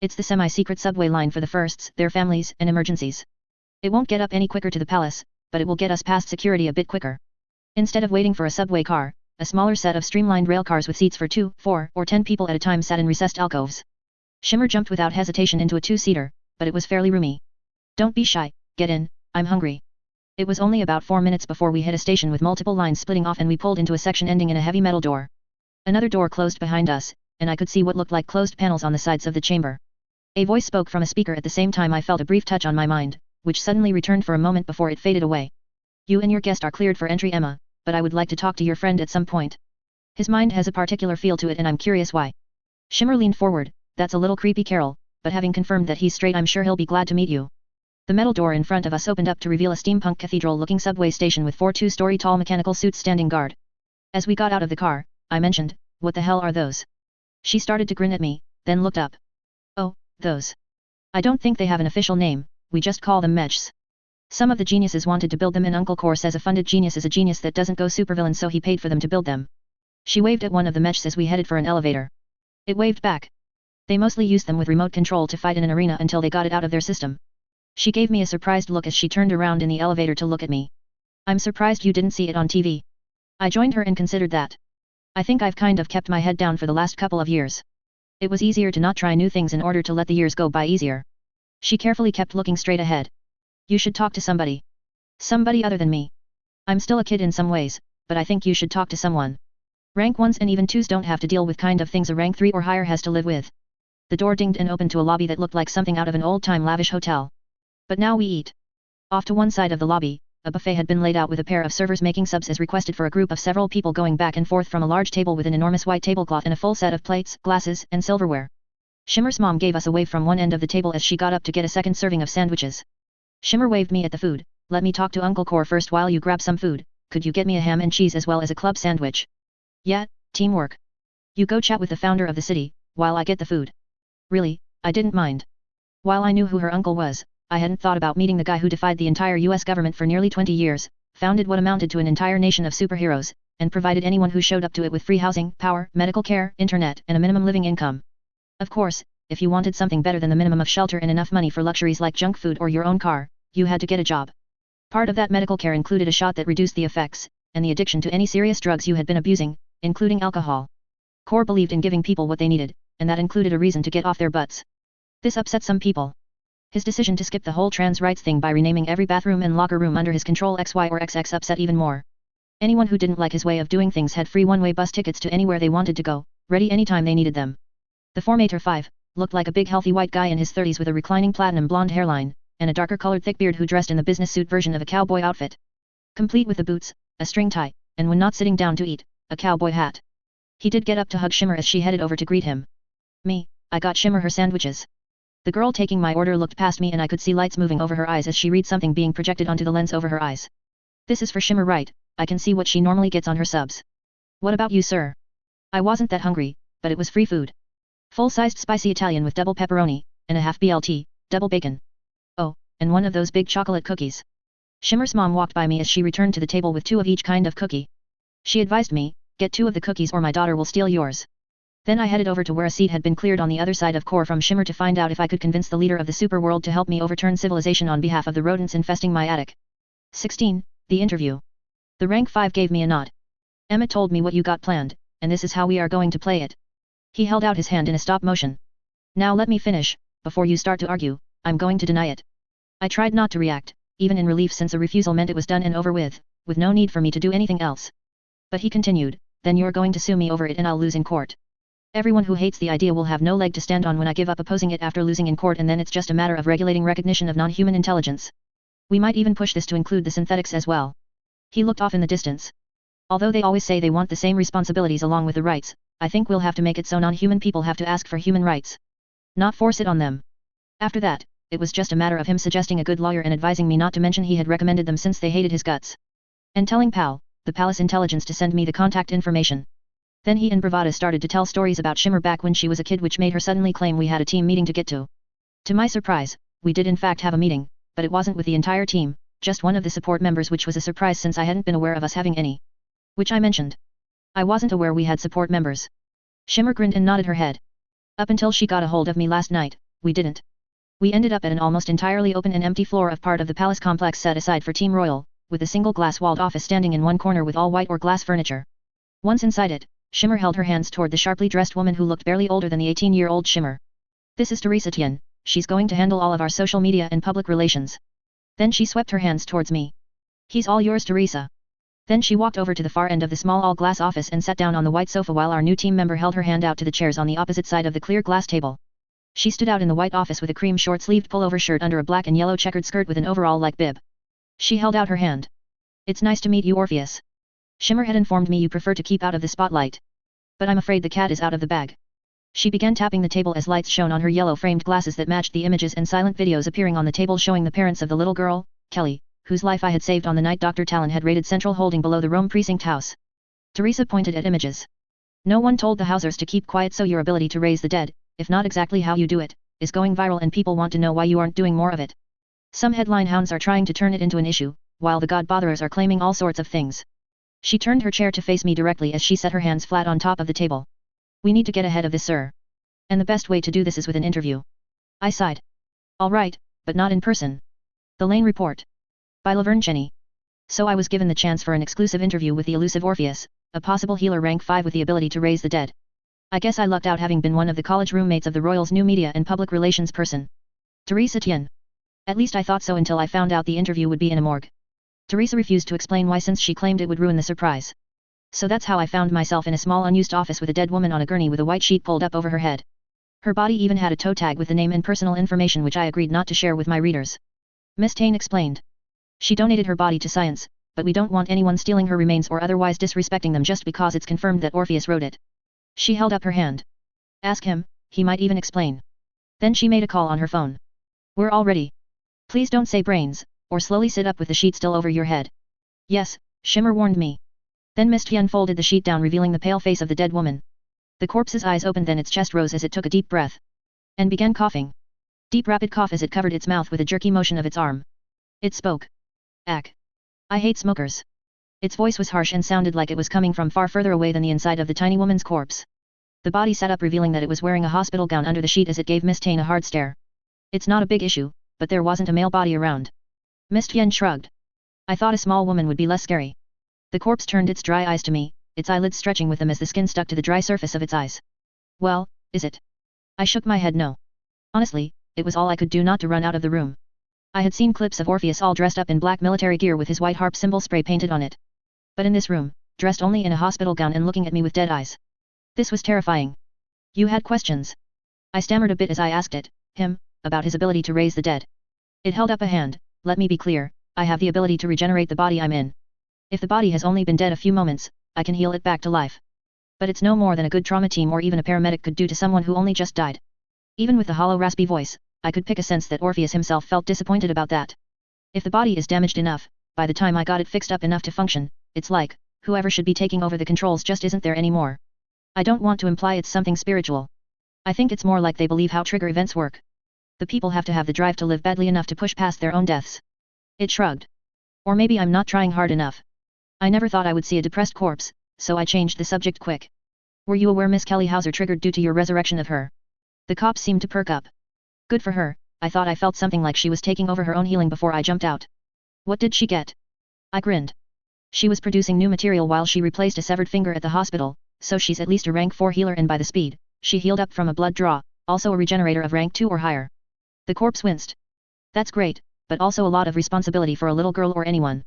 It's the semi-secret subway line for the firsts, their families, and emergencies. It won't get up any quicker to the palace, but it will get us past security a bit quicker. Instead of waiting for a subway car, a smaller set of streamlined rail cars with seats for 2, 4, or 10 people at a time sat in recessed alcoves. Shimmer jumped without hesitation into a 2-seater, but it was fairly roomy. Don't be shy, get in, I'm hungry. It was only about 4 minutes before we hit a station with multiple lines splitting off and we pulled into a section ending in a heavy metal door. Another door closed behind us, and I could see what looked like closed panels on the sides of the chamber. A voice spoke from a speaker at the same time I felt a brief touch on my mind, which suddenly returned for a moment before it faded away. You and your guest are cleared for entry, Emma, but I would like to talk to your friend at some point. His mind has a particular feel to it and I'm curious why. Shimmer leaned forward. That's a little creepy, Carol, but having confirmed that he's straight I'm sure he'll be glad to meet you. The metal door in front of us opened up to reveal a steampunk cathedral-looking subway station with 4 2-story tall mechanical suits standing guard. As we got out of the car, I mentioned, what the hell are those? She started to grin at me, then looked up. Oh, those. I don't think they have an official name, we just call them mechs. Some of the geniuses wanted to build them and Uncle Core says a funded genius is a genius that doesn't go supervillain so he paid for them to build them. She waved at one of the mechs as we headed for an elevator. It waved back. They mostly used them with remote control to fight in an arena until they got it out of their system. She gave me a surprised look as she turned around in the elevator to look at me. I'm surprised you didn't see it on TV. I joined her and considered that. I think I've kind of kept my head down for the last couple of years. It was easier to not try new things in order to let the years go by easier. She carefully kept looking straight ahead. You should talk to somebody. Somebody other than me. I'm still a kid in some ways, but I think you should talk to someone. Rank 1s and even 2s don't have to deal with kind of things a rank 3 or higher has to live with. The door dinged and opened to a lobby that looked like something out of an old-time lavish hotel. But now we eat. Off to one side of the lobby, a buffet had been laid out with a pair of servers making subs as requested for a group of several people going back and forth from a large table with an enormous white tablecloth and a full set of plates, glasses, and silverware. Shimmer's mom gave us away from one end of the table as she got up to get a second serving of sandwiches. Shimmer waved me at the food. Let me talk to Uncle Core first while you grab some food. Could you get me a ham and cheese as well as a club sandwich? Yeah, teamwork. You go chat with the founder of the city, while I get the food. Really, I didn't mind. While I knew who her uncle was, I hadn't thought about meeting the guy who defied the entire US government for nearly 20 years, founded what amounted to an entire nation of superheroes, and provided anyone who showed up to it with free housing, power, medical care, internet, and a minimum living income. Of course, if you wanted something better than the minimum of shelter and enough money for luxuries like junk food or your own car, you had to get a job. Part of that medical care included a shot that reduced the effects, and the addiction to any serious drugs you had been abusing, including alcohol. Core believed in giving people what they needed, and that included a reason to get off their butts. This upset some people. His decision to skip the whole trans rights thing by renaming every bathroom and locker room under his control XY or XX upset even more. Anyone who didn't like his way of doing things had free one-way bus tickets to anywhere they wanted to go, ready anytime they needed them. The Formator 5 looked like a big healthy white guy in his 30s with a reclining platinum blonde hairline, and a darker colored thick beard who dressed in the business suit version of a cowboy outfit. Complete with the boots, a string tie, and when not sitting down to eat, a cowboy hat. He did get up to hug Shimmer as she headed over to greet him. Me, I got Shimmer her sandwiches. The girl taking my order looked past me and I could see lights moving over her eyes as she read something being projected onto the lens over her eyes. This is for Shimmer, right? I can see what she normally gets on her subs. What about you, sir? I wasn't that hungry, but it was free food. Full-sized spicy Italian with double pepperoni, and a half BLT, double bacon. Oh, and one of those big chocolate cookies. Shimmer's mom walked by me as she returned to the table with 2 of each kind of cookie. She advised me, get 2 of the cookies or my daughter will steal yours. Then I headed over to where a seat had been cleared on the other side of Core from Shimmer to find out if I could convince the leader of the superworld to help me overturn civilization on behalf of the rodents infesting my attic. 16. The interview. The rank 5 gave me a nod. Emma told me what you got planned, and this is how we are going to play it. He held out his hand in a stop motion. Now let me finish, before you start to argue, I'm going to deny it. I tried not to react, even in relief since a refusal meant it was done and over with no need for me to do anything else. But he continued, then you're going to sue me over it and I'll lose in court. Everyone who hates the idea will have no leg to stand on when I give up opposing it after losing in court, and then it's just a matter of regulating recognition of non-human intelligence. We might even push this to include the synthetics as well. He looked off in the distance. Although they always say they want the same responsibilities along with the rights, I think we'll have to make it so non-human people have to ask for human rights. Not force it on them. After that, it was just a matter of him suggesting a good lawyer and advising me not to mention he had recommended them since they hated his guts. And telling PAL, the palace intelligence, to send me the contact information. Then he and Bravada started to tell stories about Shimmer back when she was a kid, which made her suddenly claim we had a team meeting to get to. To my surprise, we did in fact have a meeting, but it wasn't with the entire team, just one of the support members, which was a surprise since I hadn't been aware of us having any. Which I mentioned. I wasn't aware we had support members. Shimmer grinned and nodded her head. Up until she got a hold of me last night, we didn't. We ended up at an almost entirely open and empty floor of part of the palace complex set aside for Team Royal, with a single glass-walled office standing in one corner with all white or glass furniture. Once inside it, Shimmer held her hands toward the sharply dressed woman who looked barely older than the 18-year-old Shimmer. This is Teresa Tien, she's going to handle all of our social media and public relations. Then she swept her hands towards me. He's all yours, Teresa. Then she walked over to the far end of the small all-glass office and sat down on the white sofa while our new team member held her hand out to the chairs on the opposite side of the clear glass table. She stood out in the white office with a cream short-sleeved pullover shirt under a black and yellow checkered skirt with an overall-like bib. She held out her hand. It's nice to meet you, Orpheus. Shimmer had informed me you prefer to keep out of the spotlight. But I'm afraid the cat is out of the bag. She began tapping the table as lights shone on her yellow-framed glasses that matched the images and silent videos appearing on the table showing the parents of the little girl, Kelly, whose life I had saved on the night Dr. Talon had raided Central Holding below the Rome Precinct House. Teresa pointed at images. No one told the Hausers to keep quiet, so your ability to raise the dead, if not exactly how you do it, is going viral and people want to know why you aren't doing more of it. Some headline hounds are trying to turn it into an issue, while the God-botherers are claiming all sorts of things. She turned her chair to face me directly as she set her hands flat on top of the table. We need to get ahead of this, sir. And the best way to do this is with an interview. I sighed. All right, but not in person. The Lane Report. By Laverne Cheney. So I was given the chance for an exclusive interview with the elusive Orpheus, a possible healer rank 5 with the ability to raise the dead. I guess I lucked out having been one of the college roommates of the Royals' new media and public relations person. Teresa Tien. At least I thought so until I found out the interview would be in a morgue. Teresa refused to explain why, since she claimed it would ruin the surprise. So that's how I found myself in a small unused office with a dead woman on a gurney with a white sheet pulled up over her head. Her body even had a toe tag with the name and personal information which I agreed not to share with my readers. Miss Tane explained. She donated her body to science, but we don't want anyone stealing her remains or otherwise disrespecting them just because it's confirmed that Orpheus wrote it. She held up her hand. Ask him, he might even explain. Then she made a call on her phone. We're all ready. Please don't say brains, or slowly sit up with the sheet still over your head. Yes, Shimmer warned me. Then Miss Tien folded the sheet down, revealing the pale face of the dead woman. The corpse's eyes opened, then its chest rose as it took a deep breath. And began coughing. Deep rapid cough as it covered its mouth with a jerky motion of its arm. It spoke. Ack. I hate smokers. Its voice was harsh and sounded like it was coming from far further away than the inside of the tiny woman's corpse. The body sat up, revealing that it was wearing a hospital gown under the sheet as it gave Miss Tane a hard stare. It's not a big issue, but there wasn't a male body around. Miss Tien shrugged. I thought a small woman would be less scary. The corpse turned its dry eyes to me, its eyelids stretching with them as the skin stuck to the dry surface of its eyes. Well, is it? I shook my head no. Honestly, it was all I could do not to run out of the room. I had seen clips of Orpheus all dressed up in black military gear with his white harp symbol spray painted on it. But in this room, dressed only in a hospital gown and looking at me with dead eyes. This was terrifying. You had questions? I stammered a bit as I asked him, about his ability to raise the dead. It held up a hand. Let me be clear, I have the ability to regenerate the body I'm in. If the body has only been dead a few moments, I can heal it back to life. But it's no more than a good trauma team or even a paramedic could do to someone who only just died. Even with the hollow raspy voice, I could pick a sense that Orpheus himself felt disappointed about that. If the body is damaged enough, by the time I got it fixed up enough to function, it's like, whoever should be taking over the controls just isn't there anymore. I don't want to imply it's something spiritual. I think it's more like they believe how trigger events work. The people have to have the drive to live badly enough to push past their own deaths. It shrugged. Or maybe I'm not trying hard enough. I never thought I would see a depressed corpse, so I changed the subject quick. Were you aware Miss Kelly Hauser triggered due to your resurrection of her? The cop seemed to perk up. Good for her, I thought I felt something like she was taking over her own healing before I jumped out. What did she get? I grinned. She was producing new material while she replaced a severed finger at the hospital, so she's at least a rank 4 healer, and by the speed she healed up from a blood draw, also a regenerator of rank 2 or higher. The corpse winced. That's great, but also a lot of responsibility for a little girl or anyone.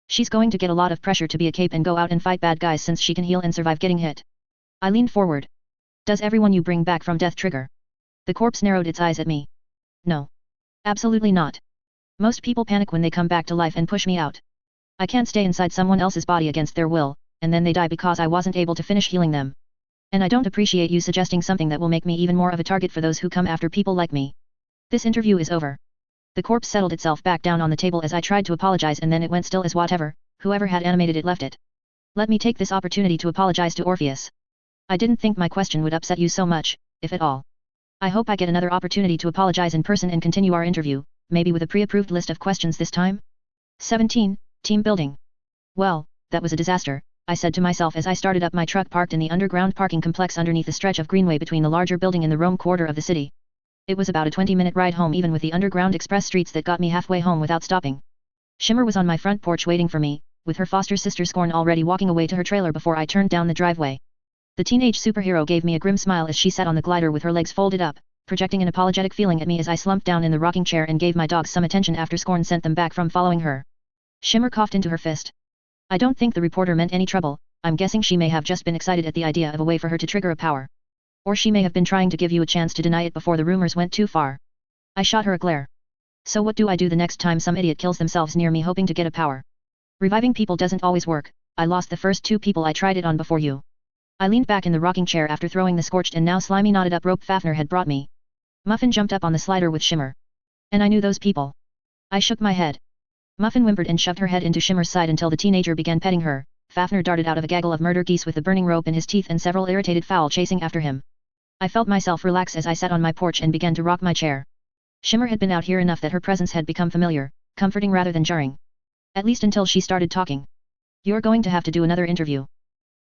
She's going to get a lot of pressure to be a cape and go out and fight bad guys since she can heal and survive getting hit. I leaned forward. Does everyone you bring back from death trigger? The corpse narrowed its eyes at me. No. Absolutely not. Most people panic when they come back to life and push me out. I can't stay inside someone else's body against their will, and then they die because I wasn't able to finish healing them. And I don't appreciate you suggesting something that will make me even more of a target for those who come after people like me. This interview is over. The corpse settled itself back down on the table as I tried to apologize, and then it went still as whoever had animated it left it. Let me take this opportunity to apologize to Orpheus. I didn't think my question would upset you so much, if at all. I hope I get another opportunity to apologize in person and continue our interview, maybe with a pre-approved list of questions this time? 17. Team building. Well, that was a disaster, I said to myself as I started up my truck parked in the underground parking complex underneath the stretch of greenway between the larger building and the Rome quarter of the city. It was about a 20-minute ride home even with the underground express streets that got me halfway home without stopping. Shimmer was on my front porch waiting for me, with her foster sister Scorn already walking away to her trailer before I turned down the driveway. The teenage superhero gave me a grim smile as she sat on the glider with her legs folded up, projecting an apologetic feeling at me as I slumped down in the rocking chair and gave my dogs some attention after Scorn sent them back from following her. Shimmer coughed into her fist. I don't think the reporter meant any trouble. I'm guessing she may have just been excited at the idea of a way for her to trigger a power. Or she may have been trying to give you a chance to deny it before the rumors went too far. I shot her a glare. So what do I do the next time some idiot kills themselves near me hoping to get a power? Reviving people doesn't always work. I lost the first 2 people I tried it on before you. I leaned back in the rocking chair after throwing the scorched and now slimy knotted up rope Fafnir had brought me. Muffin jumped up on the slider with Shimmer. And I knew those people. I shook my head. Muffin whimpered and shoved her head into Shimmer's side until the teenager began petting her. Fafnir darted out of a gaggle of murder geese with the burning rope in his teeth and several irritated fowl chasing after him. I felt myself relax as I sat on my porch and began to rock my chair. Shimmer had been out here enough that her presence had become familiar, comforting rather than jarring. At least until she started talking. You're going to have to do another interview.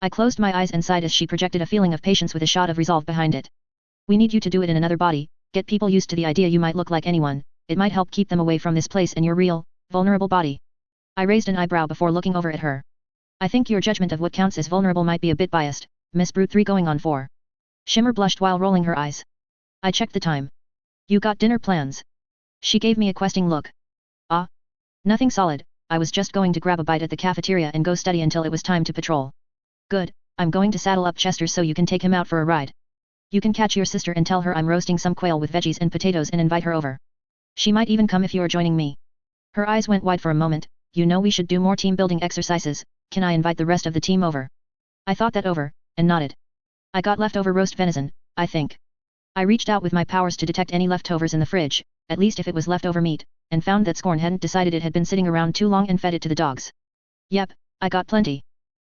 I closed my eyes and sighed as she projected a feeling of patience with a shot of resolve behind it. We need you to do it in another body, get people used to the idea you might look like anyone, it might help keep them away from this place and your real, vulnerable body. I raised an eyebrow before looking over at her. I think your judgment of what counts as vulnerable might be a bit biased, Miss Brute 3 going on 4. Shimmer blushed while rolling her eyes. I checked the time. You got dinner plans? She gave me a questing look. Ah. Nothing solid, I was just going to grab a bite at the cafeteria and go study until it was time to patrol. Good, I'm going to saddle up Chester so you can take him out for a ride. You can catch your sister and tell her I'm roasting some quail with veggies and potatoes and invite her over. She might even come if you're joining me. Her eyes went wide for a moment. You know we should do more team building exercises, can I invite the rest of the team over? I thought that over, and nodded. I got leftover roast venison, I think. I reached out with my powers to detect any leftovers in the fridge, at least if it was leftover meat, and found that Scorn hadn't decided it had been sitting around too long and fed it to the dogs. Yep, I got plenty.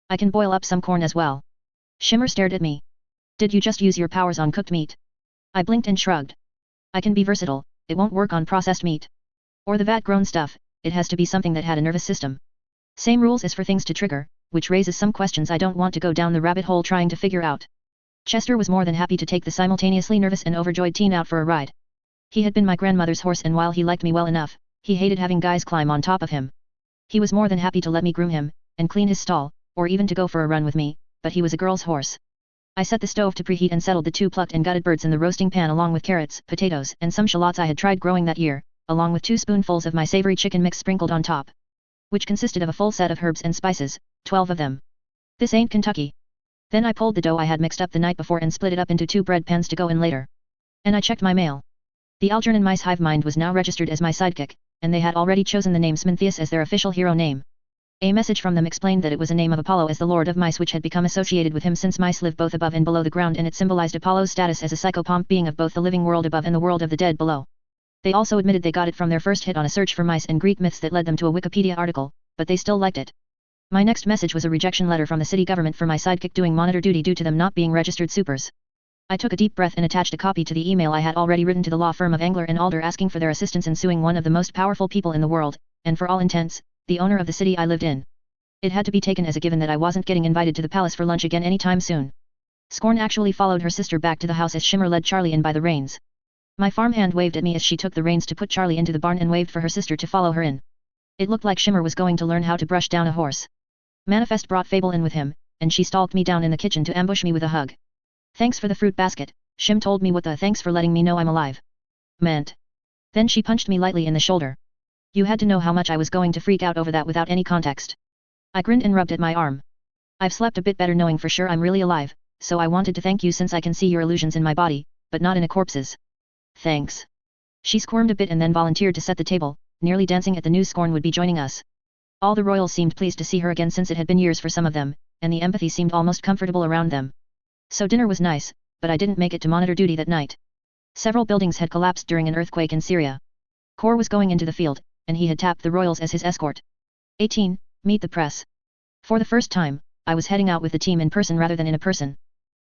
I can boil up some corn as well. Shimmer stared at me. Did you just use your powers on cooked meat? I blinked and shrugged. I can be versatile, it won't work on processed meat. Or the vat-grown stuff, it has to be something that had a nervous system. Same rules as for things to trigger, which raises some questions I don't want to go down the rabbit hole trying to figure out. Chester was more than happy to take the simultaneously nervous and overjoyed teen out for a ride. He had been my grandmother's horse, and while he liked me well enough, he hated having guys climb on top of him. He was more than happy to let me groom him, and clean his stall, or even to go for a run with me, but he was a girl's horse. I set the stove to preheat and settled the 2 plucked and gutted birds in the roasting pan along with carrots, potatoes, and some shallots I had tried growing that year, along with 2 spoonfuls of my savory chicken mix sprinkled on top. Which consisted of a full set of herbs and spices, 12 of them. This ain't Kentucky. Then I pulled the dough I had mixed up the night before and split it up into 2 bread pans to go in later. And I checked my mail. The Algernon mice hive mind was now registered as my sidekick, and they had already chosen the name Smintheus as their official hero name. A message from them explained that it was a name of Apollo as the Lord of Mice, which had become associated with him since mice live both above and below the ground, and it symbolized Apollo's status as a psychopomp being of both the living world above and the world of the dead below. They also admitted they got it from their first hit on a search for mice and Greek myths that led them to a Wikipedia article, but they still liked it. My next message was a rejection letter from the city government for my sidekick doing monitor duty due to them not being registered supers. I took a deep breath and attached a copy to the email I had already written to the law firm of Engler and Alder asking for their assistance in suing one of the most powerful people in the world, and for all intents, the owner of the city I lived in. It had to be taken as a given that I wasn't getting invited to the palace for lunch again anytime soon. Scorn actually followed her sister back to the house as Shimmer led Charlie in by the reins. My farmhand waved at me as she took the reins to put Charlie into the barn and waved for her sister to follow her in. It looked like Shimmer was going to learn how to brush down a horse. Manifest brought Fable in with him, and she stalked me down in the kitchen to ambush me with a hug. Thanks for the fruit basket, Shim told me. What the thanks for letting me know I'm alive meant. Then she punched me lightly in the shoulder. You had to know how much I was going to freak out over that without any context. I grinned and rubbed at my arm. I've slept a bit better knowing for sure I'm really alive, so I wanted to thank you since I can see your illusions in my body, but not in a corpse's. Thanks. She squirmed a bit and then volunteered to set the table, nearly dancing at the news Scorn would be joining us. All the royals seemed pleased to see her again since it had been years for some of them, and the empathy seemed almost comfortable around them. So dinner was nice, but I didn't make it to monitor duty that night. Several buildings had collapsed during an earthquake in Syria. Kor was going into the field, and he had tapped the royals as his escort. 18. Meet the press. For the first time, I was heading out with the team in person rather than in a person.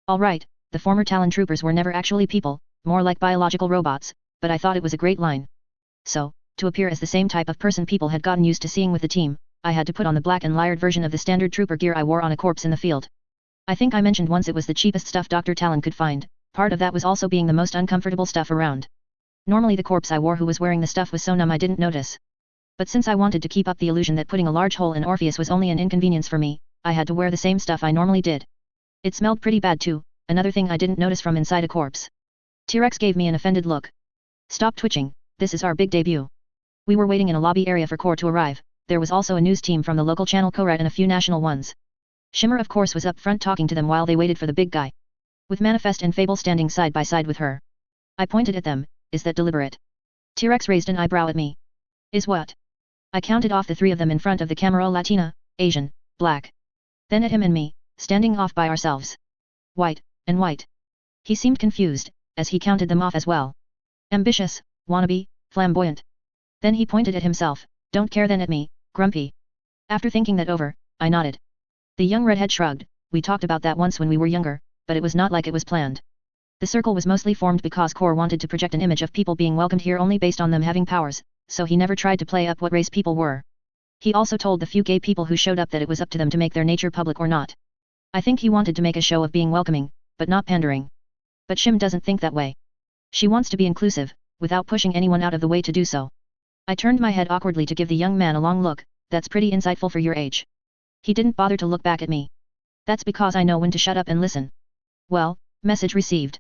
Alright, the former Talon troopers were never actually people, more like biological robots, but I thought it was a great line. So, to appear as the same type of person people had gotten used to seeing with the team, I had to put on the black and layered version of the standard trooper gear I wore on a corpse in the field. I think I mentioned once it was the cheapest stuff Dr. Talon could find, part of that was also being the most uncomfortable stuff around. Normally the corpse I wore who was wearing the stuff was so numb I didn't notice. But since I wanted to keep up the illusion that putting a large hole in Orpheus was only an inconvenience for me, I had to wear the same stuff I normally did. It smelled pretty bad too, another thing I didn't notice from inside a corpse. T-Rex gave me an offended look. Stop twitching, this is our big debut. We were waiting in a lobby area for Kor to arrive. There was also a news team from the local channel Korat and a few national ones. Shimmer of course was up front talking to them while they waited for the big guy. With Manifest and Fable standing side by side with her. I pointed at them, is that deliberate? T-Rex raised an eyebrow at me. Is what? I counted off the three of them in front of the camera: Latina, Asian, Black. Then at him and me, standing off by ourselves. White, and white. He seemed confused, as he counted them off as well. Ambitious, wannabe, flamboyant. Then he pointed at himself, don't care, then at me, grumpy. After thinking that over, I nodded. The young redhead shrugged, we talked about that once when we were younger, but it was not like it was planned. The circle was mostly formed because Kor wanted to project an image of people being welcomed here only based on them having powers, so he never tried to play up what race people were. He also told the few gay people who showed up that it was up to them to make their nature public or not. I think he wanted to make a show of being welcoming, but not pandering. But Shim doesn't think that way. She wants to be inclusive, without pushing anyone out of the way to do so. I turned my head awkwardly to give the young man a long look. That's pretty insightful for your age. He didn't bother to look back at me. That's because I know when to shut up and listen. Well, message received.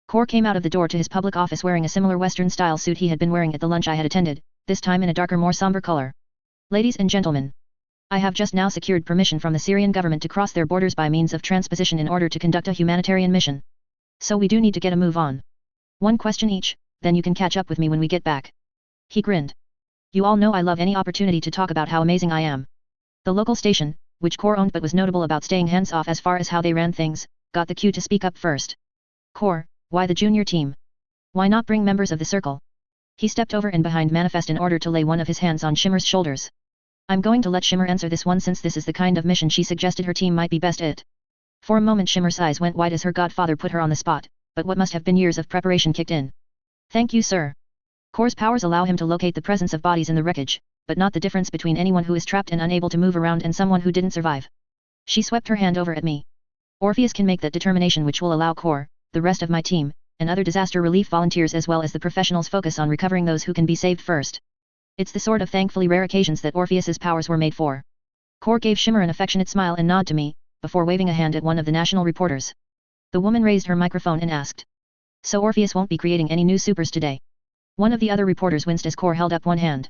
Kor came out of the door to his public office wearing a similar Western-style suit he had been wearing at the lunch I had attended, this time in a darker, more somber color. Ladies and gentlemen. I have just now secured permission from the Syrian government to cross their borders by means of transposition in order to conduct a humanitarian mission. So we do need to get a move on. One question each, then you can catch up with me when we get back. He grinned. You all know I love any opportunity to talk about how amazing I am. The local station, which Kor owned but was notable about staying hands-off as far as how they ran things, got the cue to speak up first. Kor, why the junior team? Why not bring members of the circle? He stepped over and behind Manifest in order to lay one of his hands on Shimmer's shoulders. I'm going to let Shimmer answer this one since this is the kind of mission she suggested her team might be best at. For a moment Shimmer's eyes went wide as her godfather put her on the spot, but what must have been years of preparation kicked in. Thank you, sir. Kor's powers allow him to locate the presence of bodies in the wreckage, but not the difference between anyone who is trapped and unable to move around and someone who didn't survive. She swept her hand over at me. Orpheus can make that determination which will allow Kor, the rest of my team, and other disaster relief volunteers as well as the professionals focus on recovering those who can be saved first. It's the sort of thankfully rare occasions that Orpheus's powers were made for. Kor gave Shimmer an affectionate smile and nod to me, before waving a hand at one of the national reporters. The woman raised her microphone and asked. So Orpheus won't be creating any new supers today? One of the other reporters winced as Kor held up one hand.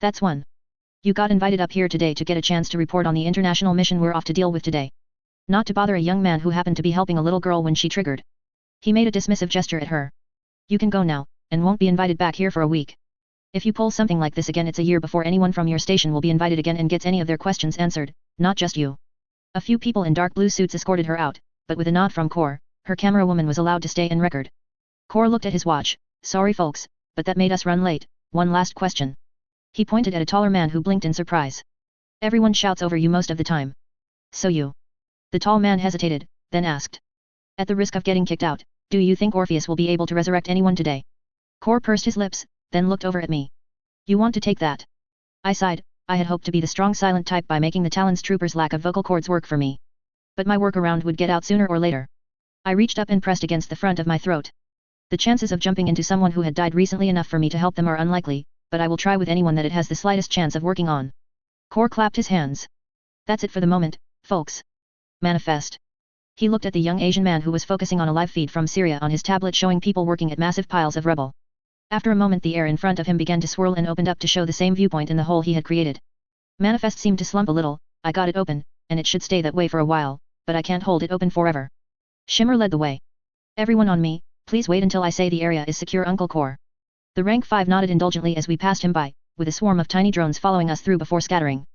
That's one. You got invited up here today to get a chance to report on the international mission we're off to deal with today. Not to bother a young man who happened to be helping a little girl when she triggered. He made a dismissive gesture at her. You can go now, and won't be invited back here for a week. If you pull something like this again, it's a year before anyone from your station will be invited again and gets any of their questions answered, not just you. A few people in dark blue suits escorted her out, but with a nod from Kor, her camera woman was allowed to stay in record. Kor looked at his watch. Sorry folks, but that made us run late. One last question. He pointed at a taller man who blinked in surprise. Everyone shouts over you most of the time. So you. The tall man hesitated, then asked. At the risk of getting kicked out, do you think Orpheus will be able to resurrect anyone today? Kor pursed his lips, then looked over at me. You want to take that? I sighed. I had hoped to be the strong silent type by making the Talon's troopers' lack of vocal cords work for me. But my workaround would get out sooner or later. I reached up and pressed against the front of my throat. The chances of jumping into someone who had died recently enough for me to help them are unlikely, but I will try with anyone that it has the slightest chance of working on. Kor clapped his hands. That's it for the moment, folks. Manifest. He looked at the young Asian man who was focusing on a live feed from Syria on his tablet showing people working at massive piles of rubble. After a moment the air in front of him began to swirl and opened up to show the same viewpoint in the hole he had created. Manifest seemed to slump a little. I got it open, and it should stay that way for a while, but I can't hold it open forever. Shimmer led the way. Everyone on me, please wait until I say the area is secure, Uncle Core. The rank 5 nodded indulgently as we passed him by, with a swarm of tiny drones following us through before scattering.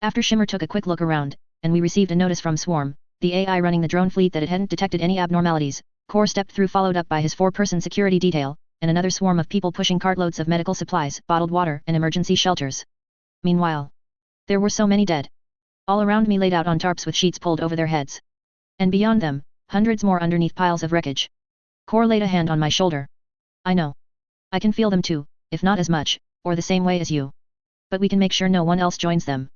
After Shimmer took a quick look around, and we received a notice from Swarm, the AI running the drone fleet, that it hadn't detected any abnormalities, Core stepped through, followed up by his 4-person security detail, and another swarm of people pushing cartloads of medical supplies, bottled water, and emergency shelters. Meanwhile, there were so many dead. All around me, laid out on tarps with sheets pulled over their heads. And beyond them, hundreds more underneath piles of wreckage. Core laid a hand on my shoulder. I know. I can feel them too, if not as much, or the same way as you. But we can make sure no one else joins them.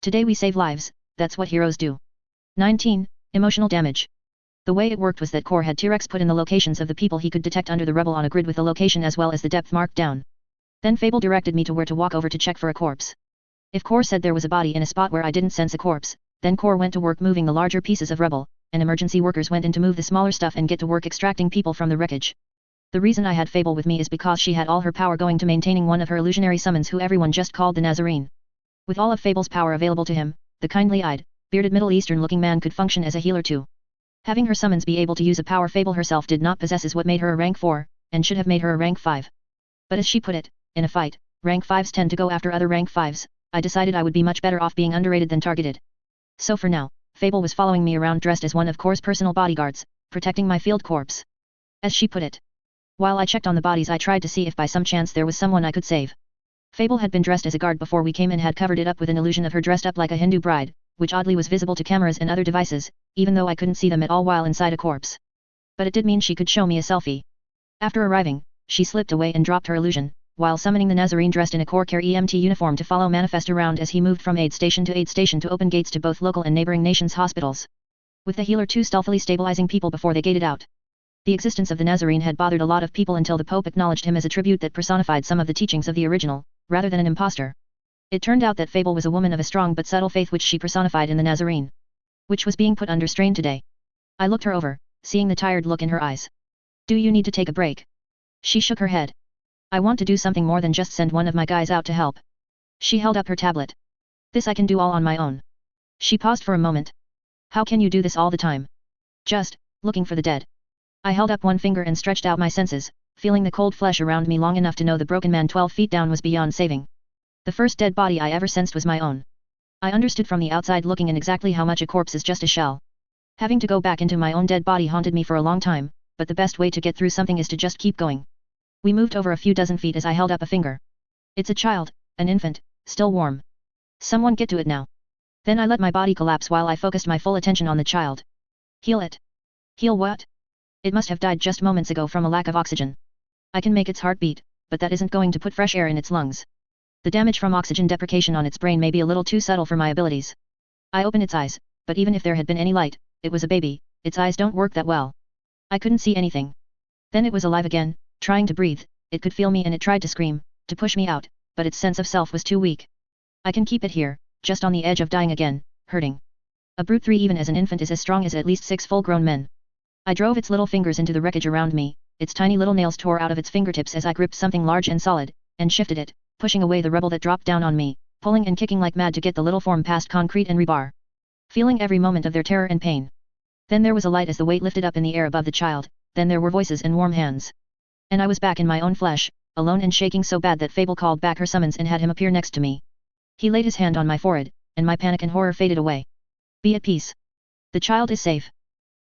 Today we save lives, that's what heroes do. 19. Emotional damage. The way it worked was that Core had T-Rex put in the locations of the people he could detect under the rubble on a grid with the location as well as the depth marked down. Then Fable directed me to where to walk over to check for a corpse. If Core said there was a body in a spot where I didn't sense a corpse, then Core went to work moving the larger pieces of rubble, and emergency workers went in to move the smaller stuff and get to work extracting people from the wreckage. The reason I had Fable with me is because she had all her power going to maintaining one of her illusionary summons who everyone just called the Nazarene. With all of Fable's power available to him, the kindly-eyed, bearded Middle Eastern-looking man could function as a healer too. Having her summons be able to use a power Fable herself did not possess is what made her a rank 4, and should have made her a rank 5. But as she put it, in a fight, rank 5s tend to go after other rank 5s, I decided I would be much better off being underrated than targeted. So for now, Fable was following me around dressed as one of Core's personal bodyguards, protecting my field corpse. As she put it. While I checked on the bodies, I tried to see if by some chance there was someone I could save. Fable had been dressed as a guard before we came and had covered it up with an illusion of her dressed up like a Hindu bride, which oddly was visible to cameras and other devices, even though I couldn't see them at all while inside a corpse. But it did mean she could show me a selfie. After arriving, she slipped away and dropped her illusion, while summoning the Nazarene dressed in a Core Care EMT uniform to follow Manifest around as he moved from aid station to open gates to both local and neighboring nations' hospitals. With the healer too stealthily stabilizing people before they gated out. The existence of the Nazarene had bothered a lot of people until the Pope acknowledged him as a tribute that personified some of the teachings of the original, rather than an impostor. It turned out that Fable was a woman of a strong but subtle faith which she personified in the Nazarene. Which was being put under strain today. I looked her over, seeing the tired look in her eyes. Do you need to take a break? She shook her head. I want to do something more than just send one of my guys out to help. She held up her tablet. This I can do all on my own. She paused for a moment. How can you do this all the time? Just, looking for the dead. I held up one finger and stretched out my senses, feeling the cold flesh around me long enough to know the broken man 12 feet down was beyond saving. The first dead body I ever sensed was my own. I understood from the outside looking in exactly how much a corpse is just a shell. Having to go back into my own dead body haunted me for a long time, but the best way to get through something is to just keep going. We moved over a few dozen feet as I held up a finger. It's a child, an infant, still warm. Someone get to it now. Then I let my body collapse while I focused my full attention on the child. Heal it. Heal what? It must have died just moments ago from a lack of oxygen. I can make its heart beat, but that isn't going to put fresh air in its lungs. The damage from oxygen deprivation on its brain may be a little too subtle for my abilities. I opened its eyes, but even if there had been any light, it was a baby, its eyes don't work that well. I couldn't see anything. Then it was alive again, trying to breathe, it could feel me and it tried to scream, to push me out, but its sense of self was too weak. I can keep it here, just on the edge of dying again, hurting. A brute 3 even as an infant is as strong as at least 6 full-grown men. I drove its little fingers into the wreckage around me, its tiny little nails tore out of its fingertips as I gripped something large and solid, and shifted it, pushing away the rubble that dropped down on me, pulling and kicking like mad to get the little form past concrete and rebar. Feeling every moment of their terror and pain. Then there was a light as the weight lifted up in the air above the child, then there were voices and warm hands. And I was back in my own flesh, alone and shaking so bad that Fable called back her summons and had him appear next to me. He laid his hand on my forehead, and my panic and horror faded away. Be at peace. The child is safe.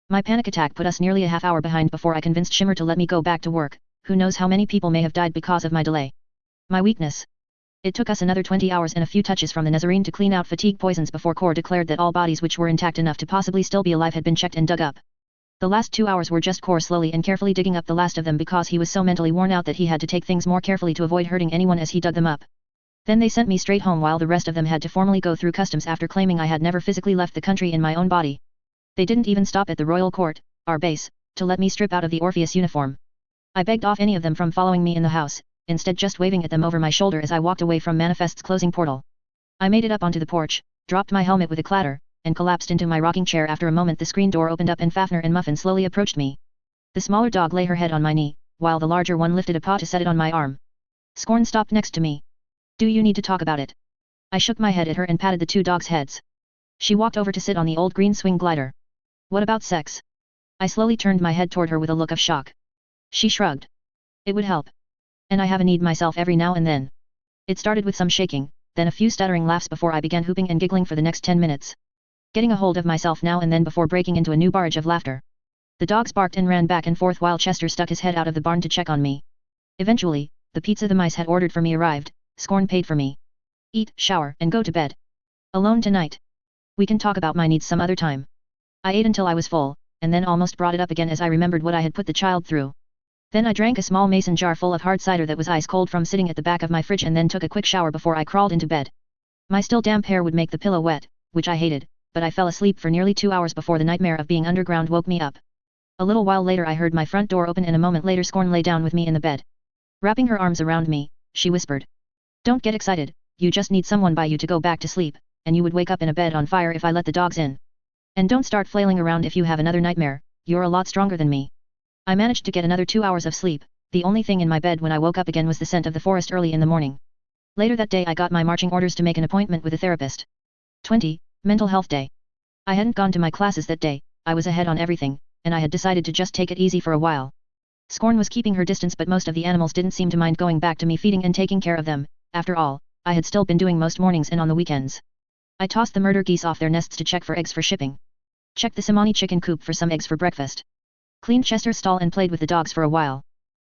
My panic attack put us nearly a half hour behind before I convinced Shimmer to let me go back to work, who knows how many people may have died because of my delay. My weakness. It took us another 20 hours and a few touches from the Nazarene to clean out fatigue poisons before Core declared that all bodies which were intact enough to possibly still be alive had been checked and dug up. The last 2 hours were just Core slowly and carefully digging up the last of them because he was so mentally worn out that he had to take things more carefully to avoid hurting anyone as he dug them up. Then they sent me straight home while the rest of them had to formally go through customs after claiming I had never physically left the country in my own body. They didn't even stop at the royal court, our base, to let me strip out of the Orpheus uniform. I begged off any of them from following me in the house, instead just waving at them over my shoulder as I walked away from Manifest's closing portal. I made it up onto the porch, dropped my helmet with a clatter, and collapsed into my rocking chair. After a moment the screen door opened up and Fafnir and Muffin slowly approached me. The smaller dog lay her head on my knee, while the larger one lifted a paw to set it on my arm. Scorn stopped next to me. Do you need to talk about it? I shook my head at her and patted the two dogs' heads. She walked over to sit on the old green swing glider. What about sex? I slowly turned my head toward her with a look of shock. She shrugged. It would help. And I have a need myself every now and then. It started with some shaking, then a few stuttering laughs before I began hooping and giggling for the next 10 minutes. Getting a hold of myself now and then before breaking into a new barrage of laughter. The dogs barked and ran back and forth while Chester stuck his head out of the barn to check on me. Eventually, the pizza the mice had ordered for me arrived. Scorn paid for me. Eat, shower, and go to bed. Alone tonight. We can talk about my needs some other time. I ate until I was full, and then almost brought it up again as I remembered what I had put the child through. Then I drank a small mason jar full of hard cider that was ice cold from sitting at the back of my fridge and then took a quick shower before I crawled into bed. My still damp hair would make the pillow wet, which I hated, but I fell asleep for nearly 2 hours before the nightmare of being underground woke me up. A little while later I heard my front door open and a moment later Scorn lay down with me in the bed. Wrapping her arms around me, she whispered. Don't get excited, you just need someone by you to go back to sleep, and you would wake up in a bed on fire if I let the dogs in. And don't start flailing around if you have another nightmare, you're a lot stronger than me. I managed to get another 2 hours of sleep. The only thing in my bed when I woke up again was the scent of the forest early in the morning. Later that day I got my marching orders to make an appointment with a therapist. 20. Mental Health Day. I hadn't gone to my classes that day, I was ahead on everything, and I had decided to just take it easy for a while. Scorn was keeping her distance but most of the animals didn't seem to mind going back to me feeding and taking care of them. After all, I had still been doing most mornings and on the weekends. I tossed the murder geese off their nests to check for eggs for shipping. Checked the Simani chicken coop for some eggs for breakfast. Cleaned Chester's stall and played with the dogs for a while.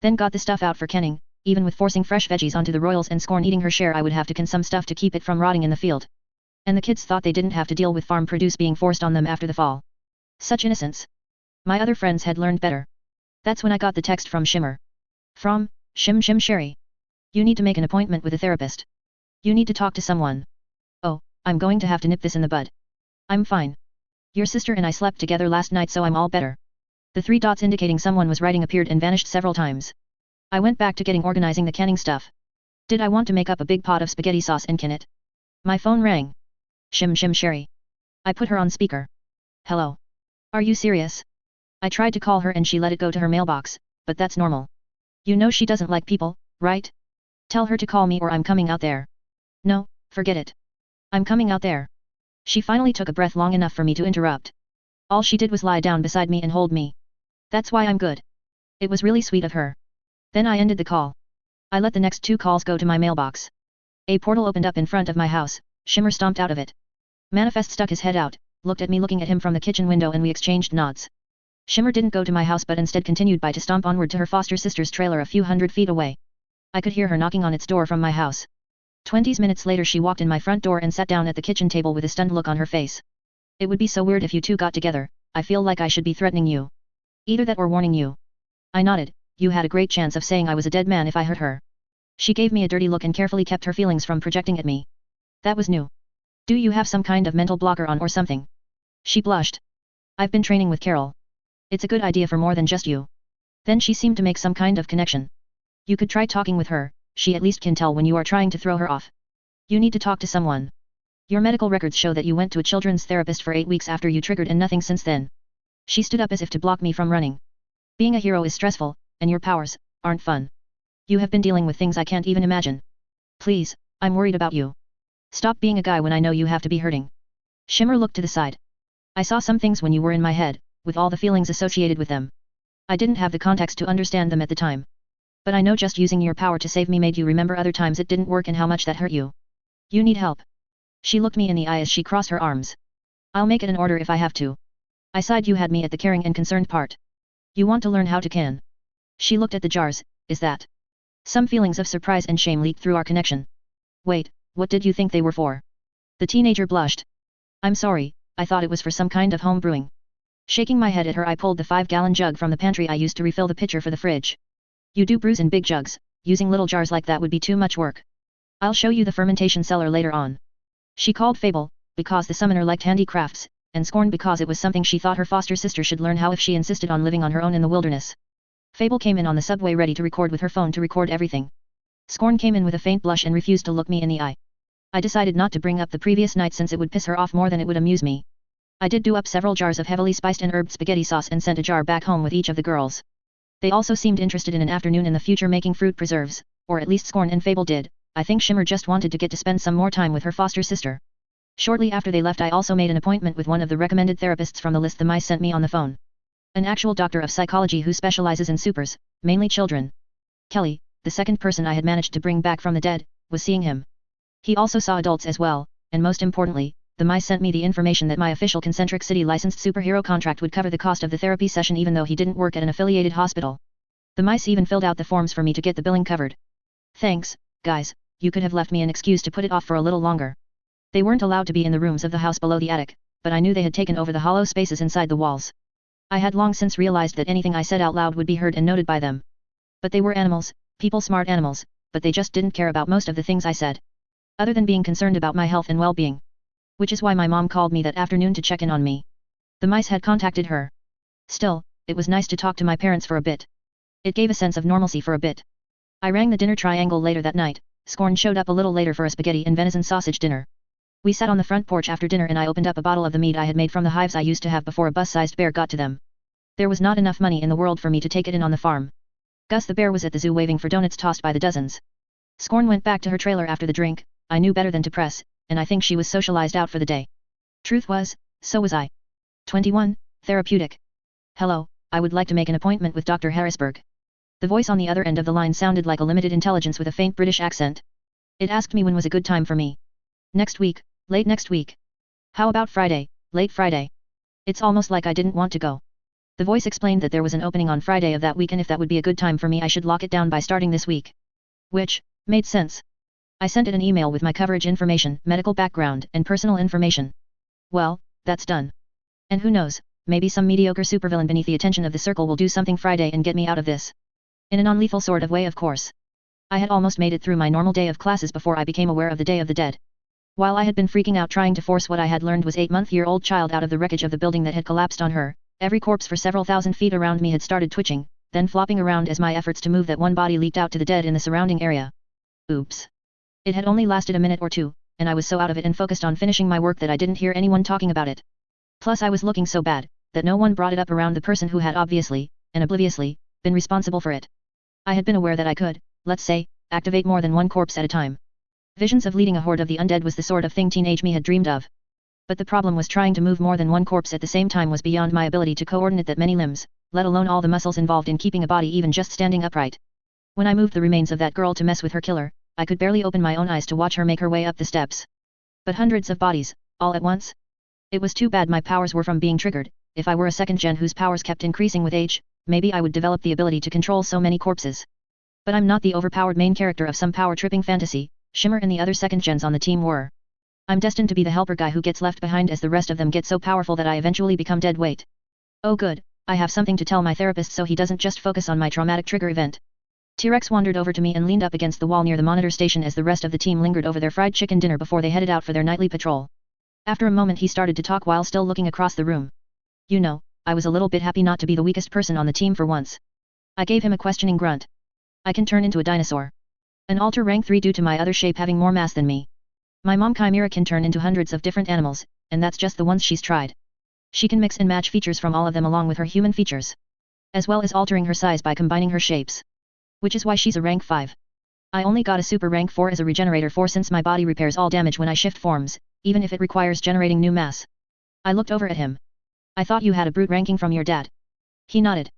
Then got the stuff out for kenning. Even with forcing fresh veggies onto the royals and Scorn eating her share I would have to can some stuff to keep it from rotting in the field. And the kids thought they didn't have to deal with farm produce being forced on them after the fall. Such innocence. My other friends had learned better. That's when I got the text from Shimmer. From, Shim Sherry. You need to make an appointment with a therapist. You need to talk to someone. Oh, I'm going to have to nip this in the bud. I'm fine. Your sister and I slept together last night so I'm all better. The 3 dots indicating someone was writing appeared and vanished several times. I went back to organizing the canning stuff. Did I want to make up a big pot of spaghetti sauce and can it? My phone rang. Shim Sherry. I put her on speaker. Hello. Are you serious? I tried to call her and she let it go to her mailbox, but that's normal. You know she doesn't like people, right? Tell her to call me or I'm coming out there. No, forget it. I'm coming out there. She finally took a breath long enough for me to interrupt. All she did was lie down beside me and hold me. That's why I'm good. It was really sweet of her. Then I ended the call. I let the next 2 calls go to my mailbox. A portal opened up in front of my house. Shimmer stomped out of it. Manifest stuck his head out, looked at me looking at him from the kitchen window and we exchanged nods. Shimmer didn't go to my house but instead continued by to stomp onward to her foster sister's trailer a few hundred feet away. I could hear her knocking on its door from my house. 20 minutes later she walked in my front door and sat down at the kitchen table with a stunned look on her face. It would be so weird if you two got together, I feel like I should be threatening you. Either that or warning you. I nodded, you had a great chance of saying I was a dead man if I hurt her. She gave me a dirty look and carefully kept her feelings from projecting at me. That was new. Do you have some kind of mental blocker on or something? She blushed. I've been training with Carol. It's a good idea for more than just you. Then she seemed to make some kind of connection. You could try talking with her, she at least can tell when you are trying to throw her off. You need to talk to someone. Your medical records show that you went to a children's therapist for 8 weeks after you triggered and nothing since then. She stood up as if to block me from running. Being a hero is stressful, and your powers aren't fun. You have been dealing with things I can't even imagine. Please, I'm worried about you. Stop being a guy when I know you have to be hurting. Shimmer looked to the side. I saw some things when you were in my head, with all the feelings associated with them. I didn't have the context to understand them at the time. But I know just using your power to save me made you remember other times it didn't work and how much that hurt you. You need help. She looked me in the eye as she crossed her arms. I'll make it an order if I have to. I sighed. You had me at the caring and concerned part. You want to learn how to can. She looked at the jars, is that? Some feelings of surprise and shame leaked through our connection. Wait, what did you think they were for? The teenager blushed. I'm sorry, I thought it was for some kind of home brewing. Shaking my head at her I pulled the 5-gallon jug from the pantry I used to refill the pitcher for the fridge. You do brews in big jugs, using little jars like that would be too much work. I'll show you the fermentation cellar later on. She called Fable, because the summoner liked handicrafts, and Scorn because it was something she thought her foster sister should learn how if she insisted on living on her own in the wilderness. Fable came in on the subway ready to record with her phone to record everything. Scorn came in with a faint blush and refused to look me in the eye. I decided not to bring up the previous night since it would piss her off more than it would amuse me. I did do up several jars of heavily spiced and herbed spaghetti sauce and sent a jar back home with each of the girls. They also seemed interested in an afternoon in the future making fruit preserves, or at least Scorn and Fable did. I think Shimmer just wanted to get to spend some more time with her foster sister. Shortly after they left I also made an appointment with one of the recommended therapists from the list the mice sent me on the phone. An actual doctor of psychology who specializes in supers, mainly children. Kelly, the second person I had managed to bring back from the dead, was seeing him. He also saw adults as well, and most importantly, the mice sent me the information that my official Concentric City licensed superhero contract would cover the cost of the therapy session even though he didn't work at an affiliated hospital. The mice even filled out the forms for me to get the billing covered. Thanks, guys, you could have left me an excuse to put it off for a little longer. They weren't allowed to be in the rooms of the house below the attic, but I knew they had taken over the hollow spaces inside the walls. I had long since realized that anything I said out loud would be heard and noted by them. But they were animals, people smart animals, but they just didn't care about most of the things I said. Other than being concerned about my health and well-being. Which is why my mom called me that afternoon to check in on me. The mice had contacted her. Still, it was nice to talk to my parents for a bit. It gave a sense of normalcy for a bit. I rang the dinner triangle later that night. Scorn showed up a little later for a spaghetti and venison sausage dinner. We sat on the front porch after dinner and I opened up a bottle of the mead I had made from the hives I used to have before a bus-sized bear got to them. There was not enough money in the world for me to take it in on the farm. Gus the bear was at the zoo waving for donuts tossed by the dozens. Scorn went back to her trailer after the drink. I knew better than to press, and I think she was socialized out for the day. Truth was, so was I. 21, Therapeutic. Hello, I would like to make an appointment with Dr. Harrisburg. The voice on the other end of the line sounded like a limited intelligence with a faint British accent. It asked me when was a good time for me. Next week, late next week. How about Friday, late Friday? It's almost like I didn't want to go. The voice explained that there was an opening on Friday of that week and if that would be a good time for me I should lock it down by starting this week. Which, made sense. I sent it an email with my coverage information, medical background, and personal information. Well, that's done. And who knows, maybe some mediocre supervillain beneath the attention of the circle will do something Friday and get me out of this. In a non-lethal sort of way of course. I had almost made it through my normal day of classes before I became aware of the Day of the Dead. While I had been freaking out trying to force what I had learned was 8-month-year-old child out of the wreckage of the building that had collapsed on her, every corpse for several thousand feet around me had started twitching, then flopping around as my efforts to move that one body leaked out to the dead in the surrounding area. Oops. It had only lasted a minute or two, and I was so out of it and focused on finishing my work that I didn't hear anyone talking about it. Plus I was looking so bad, that no one brought it up around the person who had obviously, and obliviously, been responsible for it. I had been aware that I could, let's say, activate more than one corpse at a time. Visions of leading a horde of the undead was the sort of thing teenage me had dreamed of. But the problem was trying to move more than one corpse at the same time was beyond my ability to coordinate that many limbs, let alone all the muscles involved in keeping a body even just standing upright. When I moved the remains of that girl to mess with her killer, I could barely open my own eyes to watch her make her way up the steps. But hundreds of bodies, all at once? It was too bad my powers were from being triggered. If I were a second gen whose powers kept increasing with age, maybe I would develop the ability to control so many corpses. But I'm not the overpowered main character of some power-tripping fantasy. Shimmer and the other second gens on the team were. I'm destined to be the helper guy who gets left behind as the rest of them get so powerful that I eventually become dead weight. Oh good, I have something to tell my therapist so he doesn't just focus on my traumatic trigger event. T-Rex wandered over to me and leaned up against the wall near the monitor station as the rest of the team lingered over their fried chicken dinner before they headed out for their nightly patrol. After a moment he started to talk while still looking across the room. You know, I was a little bit happy not to be the weakest person on the team for once. I gave him a questioning grunt. I can turn into a dinosaur. An alter rank 3 due to my other shape having more mass than me. My mom Chimera can turn into hundreds of different animals, and that's just the ones she's tried. She can mix and match features from all of them along with her human features. As well as altering her size by combining her shapes. Which is why she's a rank 5. I only got a super rank 4 as a regenerator 4 since my body repairs all damage when I shift forms, even if it requires generating new mass. I looked over at him. I thought you had a brute ranking from your dad. He nodded.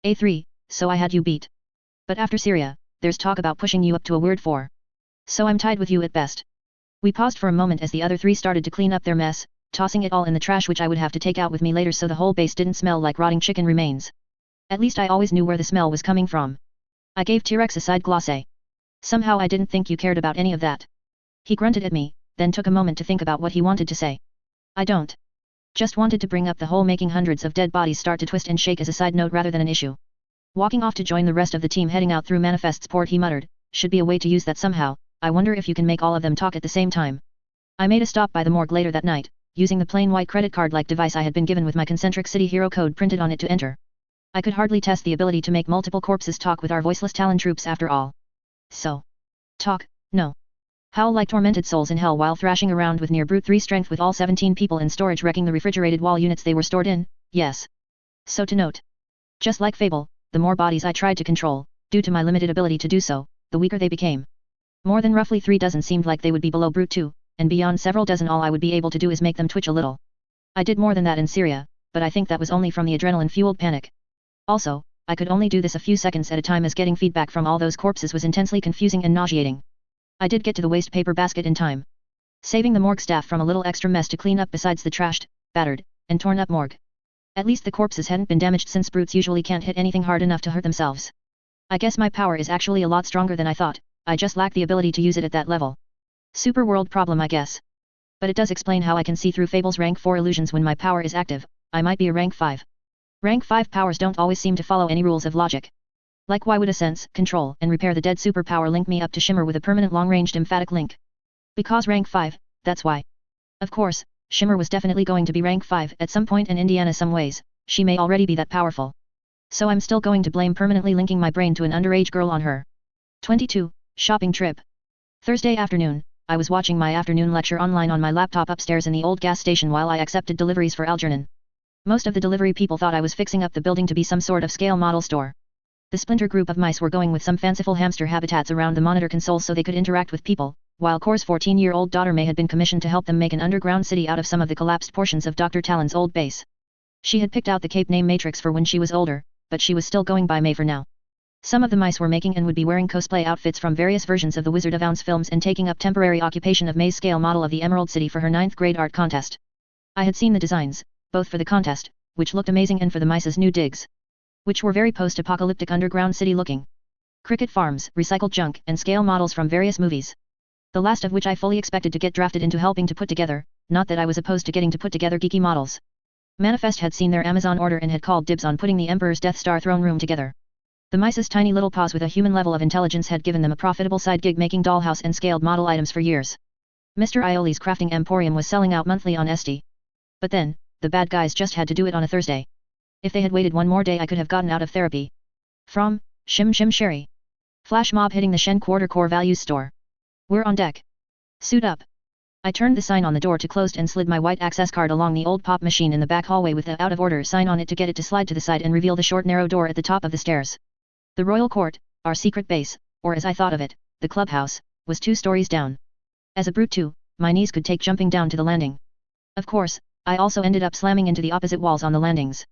A3, so I had you beat. But after Syria, there's talk about pushing you up to a word 4. So I'm tied with you at best. We paused for a moment as the other 3 started to clean up their mess, tossing it all in the trash which I would have to take out with me later so the whole base didn't smell like rotting chicken remains. At least I always knew where the smell was coming from. I gave T-Rex a side glosse. Somehow I didn't think you cared about any of that. He grunted at me, then took a moment to think about what he wanted to say. I don't. Just wanted to bring up the whole making hundreds of dead bodies start to twist and shake as a side note rather than an issue. Walking off to join the rest of the team heading out through Manifest's port he muttered, should be a way to use that somehow, I wonder if you can make all of them talk at the same time. I made a stop by the morgue later that night, using the plain white credit card-like device I had been given with my Concentric City hero code printed on it to enter. I could hardly test the ability to make multiple corpses talk with our voiceless Talon troops after all. So. Talk, no. Howl like tormented souls in hell while thrashing around with near brute 3 strength with all 17 people in storage wrecking the refrigerated wall units they were stored in, yes. So to note. Just like Fable, the more bodies I tried to control, due to my limited ability to do so, the weaker they became. More than roughly 3 dozen seemed like they would be below brute 2, and beyond several dozen all I would be able to do is make them twitch a little. I did more than that in Syria, but I think that was only from the adrenaline-fueled panic. Also, I could only do this a few seconds at a time as getting feedback from all those corpses was intensely confusing and nauseating. I did get to the waste paper basket in time, saving the morgue staff from a little extra mess to clean up besides the trashed, battered, and torn up morgue. At least the corpses hadn't been damaged since brutes usually can't hit anything hard enough to hurt themselves. I guess my power is actually a lot stronger than I thought, I just lack the ability to use it at that level. Super world problem I guess. But it does explain how I can see through Fable's rank 4 illusions when my power is active. I might be a rank 5. Rank 5 powers don't always seem to follow any rules of logic. Like why would a sense, control, and repair the dead superpower link me up to Shimmer with a permanent long-ranged emphatic link? Because rank 5, that's why. Of course, Shimmer was definitely going to be rank 5 at some point in Indiana some ways, she may already be that powerful. So I'm still going to blame permanently linking my brain to an underage girl on her. 22. Shopping trip. Thursday afternoon, I was watching my afternoon lecture online on my laptop upstairs in the old gas station while I accepted deliveries for Algernon. Most of the delivery people thought I was fixing up the building to be some sort of scale model store. The splinter group of mice were going with some fanciful hamster habitats around the monitor console so they could interact with people, while Core's 14-year-old daughter May had been commissioned to help them make an underground city out of some of the collapsed portions of Dr. Talon's old base. She had picked out the cape name Matrix for when she was older, but she was still going by May for now. Some of the mice were making and would be wearing cosplay outfits from various versions of the Wizard of Oz films and taking up temporary occupation of May's scale model of the Emerald City for her 9th grade art contest. I had seen the designs, both for the contest, which looked amazing, and for the mice's new digs, which were very post-apocalyptic underground city looking. Cricket farms, recycled junk, and scale models from various movies. The last of which I fully expected to get drafted into helping to put together, not that I was opposed to getting to put together geeky models. Manifest had seen their Amazon order and had called dibs on putting the Emperor's Death Star throne room together. The mice's tiny little paws with a human level of intelligence had given them a profitable side gig making dollhouse and scaled model items for years. Mr. Ioli's crafting emporium was selling out monthly on Etsy. But then, the bad guys just had to do it on a Thursday. If they had waited one more day I could have gotten out of therapy. From, Shim Shim Sherry. Flash mob hitting the Shen Quarter Core Values store. We're on deck. Suit up. I turned the sign on the door to closed and slid my white access card along the old pop machine in the back hallway with the out of order sign on it to get it to slide to the side and reveal the short narrow door at the top of the stairs. The Royal Court, our secret base, or as I thought of it, the clubhouse, was 2 stories down. As a brute too, my knees could take jumping down to the landing. Of course, I also ended up slamming into the opposite walls on the landings.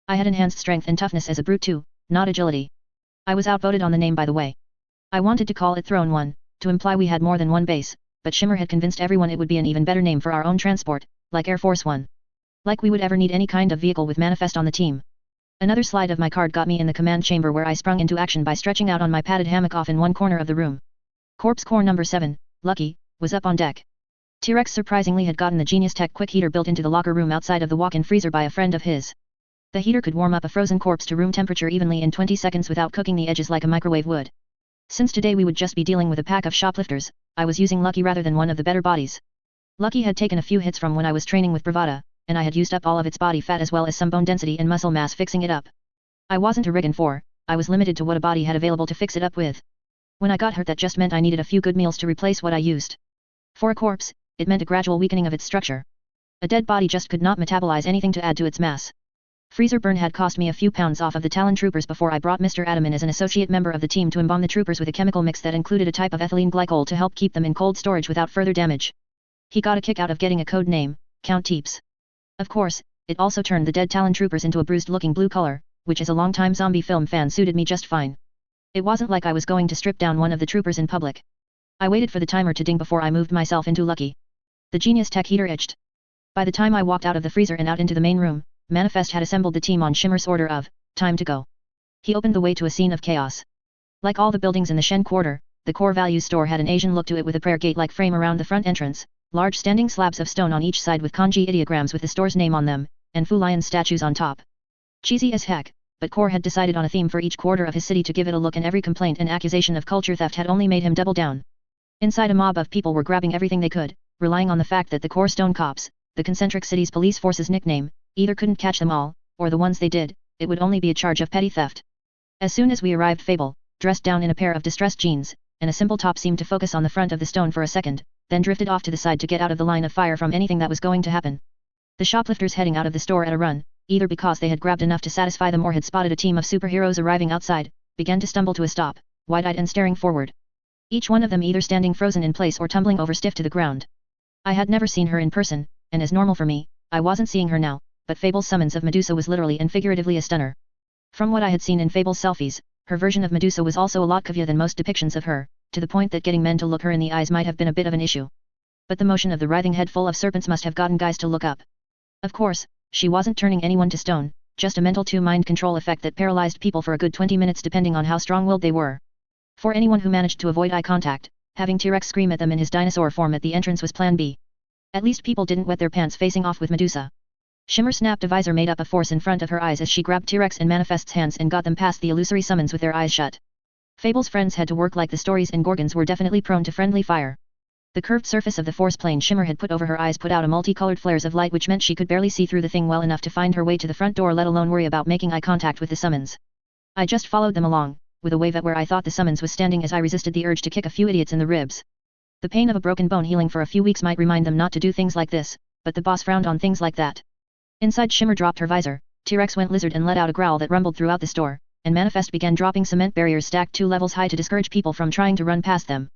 I had enhanced strength and toughness as a brute too, not agility. I was outvoted on the name by the way. I wanted to call it Throne 1, to imply we had more than one base, but Shimmer had convinced everyone it would be an even better name for our own transport, like Air Force 1. Like we would ever need any kind of vehicle with Manifest on the team. Another slide of my card got me in the command chamber where I sprung into action by stretching out on my padded hammock off in one corner of the room. Corpse Core number 7, Lucky, was up on deck. T-Rex surprisingly had gotten the Genius Tech quick heater built into the locker room outside of the walk-in freezer by a friend of his. The heater could warm up a frozen corpse to room temperature evenly in 20 seconds without cooking the edges like a microwave would. Since today we would just be dealing with a pack of shoplifters, I was using Lucky rather than one of the better bodies. Lucky had taken a few hits from when I was training with Bravada, and I had used up all of its body fat as well as some bone density and muscle mass fixing it up. I wasn't a Riggin 4, I was limited to what a body had available to fix it up with. When I got hurt that just meant I needed a few good meals to replace what I used. For a corpse, it meant a gradual weakening of its structure. A dead body just could not metabolize anything to add to its mass. Freezer burn had cost me a few pounds off of the Talon troopers before I brought Mr. Adam in as an associate member of the team to embalm the troopers with a chemical mix that included a type of ethylene glycol to help keep them in cold storage without further damage. He got a kick out of getting a code name, Count Teeps. Of course, it also turned the dead Talon troopers into a bruised-looking blue color, which as a long-time zombie film fan suited me just fine. It wasn't like I was going to strip down one of the troopers in public. I waited for the timer to ding before I moved myself into Lucky. The Genius Tech heater itched. By the time I walked out of the freezer and out into the main room, Manifest had assembled the team on Shimmer's order of, time to go. He opened the way to a scene of chaos. Like all the buildings in the Shen Quarter, the Core Values store had an Asian look to it with a prayer gate-like frame around the front entrance, large standing slabs of stone on each side with kanji ideograms with the store's name on them, and Fu Lion statues on top. Cheesy as heck, but Core had decided on a theme for each quarter of his city to give it a look, and every complaint and accusation of culture theft had only made him double down. Inside a mob of people were grabbing everything they could, relying on the fact that the Core Stone Cops, the concentric city's police force's nickname, either couldn't catch them all, or the ones they did, it would only be a charge of petty theft. As soon as we arrived, Fable, dressed down in a pair of distressed jeans, and a simple top, seemed to focus on the front of the stone for a second, then drifted off to the side to get out of the line of fire from anything that was going to happen. The shoplifters heading out of the store at a run, either because they had grabbed enough to satisfy them or had spotted a team of superheroes arriving outside, began to stumble to a stop, wide-eyed and staring forward. Each one of them either standing frozen in place or tumbling over stiff to the ground. I had never seen her in person, and as normal for me, I wasn't seeing her now. but Fable's summons of Medusa was literally and figuratively a stunner. From what I had seen in Fable's selfies, her version of Medusa was also a lot caviar than most depictions of her, to the point that getting men to look her in the eyes might have been a bit of an issue. But the motion of the writhing head full of serpents must have gotten guys to look up. Of course, she wasn't turning anyone to stone, just a mental mind control effect that paralyzed people for a good 20 minutes depending on how strong-willed they were. For anyone who managed to avoid eye contact, having T-Rex scream at them in his dinosaur form at the entrance was plan B. At least people didn't wet their pants facing off with Medusa. Shimmer snapped a visor made up of force in front of her eyes as she grabbed T-Rex and Manifest's hands and got them past the illusory summons with their eyes shut. Fable's friends had to work like the stories and Gorgons were definitely prone to friendly fire. The curved surface of the force plane Shimmer had put over her eyes put out a multicolored flares of light which meant she could barely see through the thing well enough to find her way to the front door let alone worry about making eye contact with the summons. I just followed them along, with a wave at where I thought the summons was standing as I resisted the urge to kick a few idiots in the ribs. The pain of a broken bone healing for a few weeks might remind them not to do things like this, but the boss frowned on things like that. Inside Shimmer dropped her visor, T-Rex went lizard and let out a growl that rumbled throughout the store, and Manifest began dropping cement barriers stacked 2 levels high to discourage people from trying to run past them.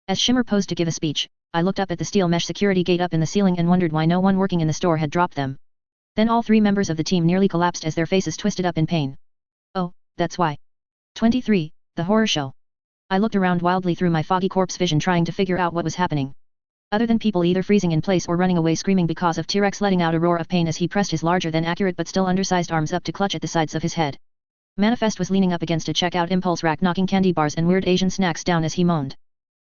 As Shimmer posed to give a speech, I looked up at the steel mesh security gate up in the ceiling and wondered why no one working in the store had dropped them. Then all 3 members of the team nearly collapsed as their faces twisted up in pain. Oh, that's why. 23, the horror show. I looked around wildly through my foggy corpse vision trying to figure out what was happening. Other than people either freezing in place or running away screaming because of T-Rex letting out a roar of pain as he pressed his larger than accurate but still undersized arms up to clutch at the sides of his head. Manifest was leaning up against a checkout impulse rack knocking candy bars and weird Asian snacks down as he moaned.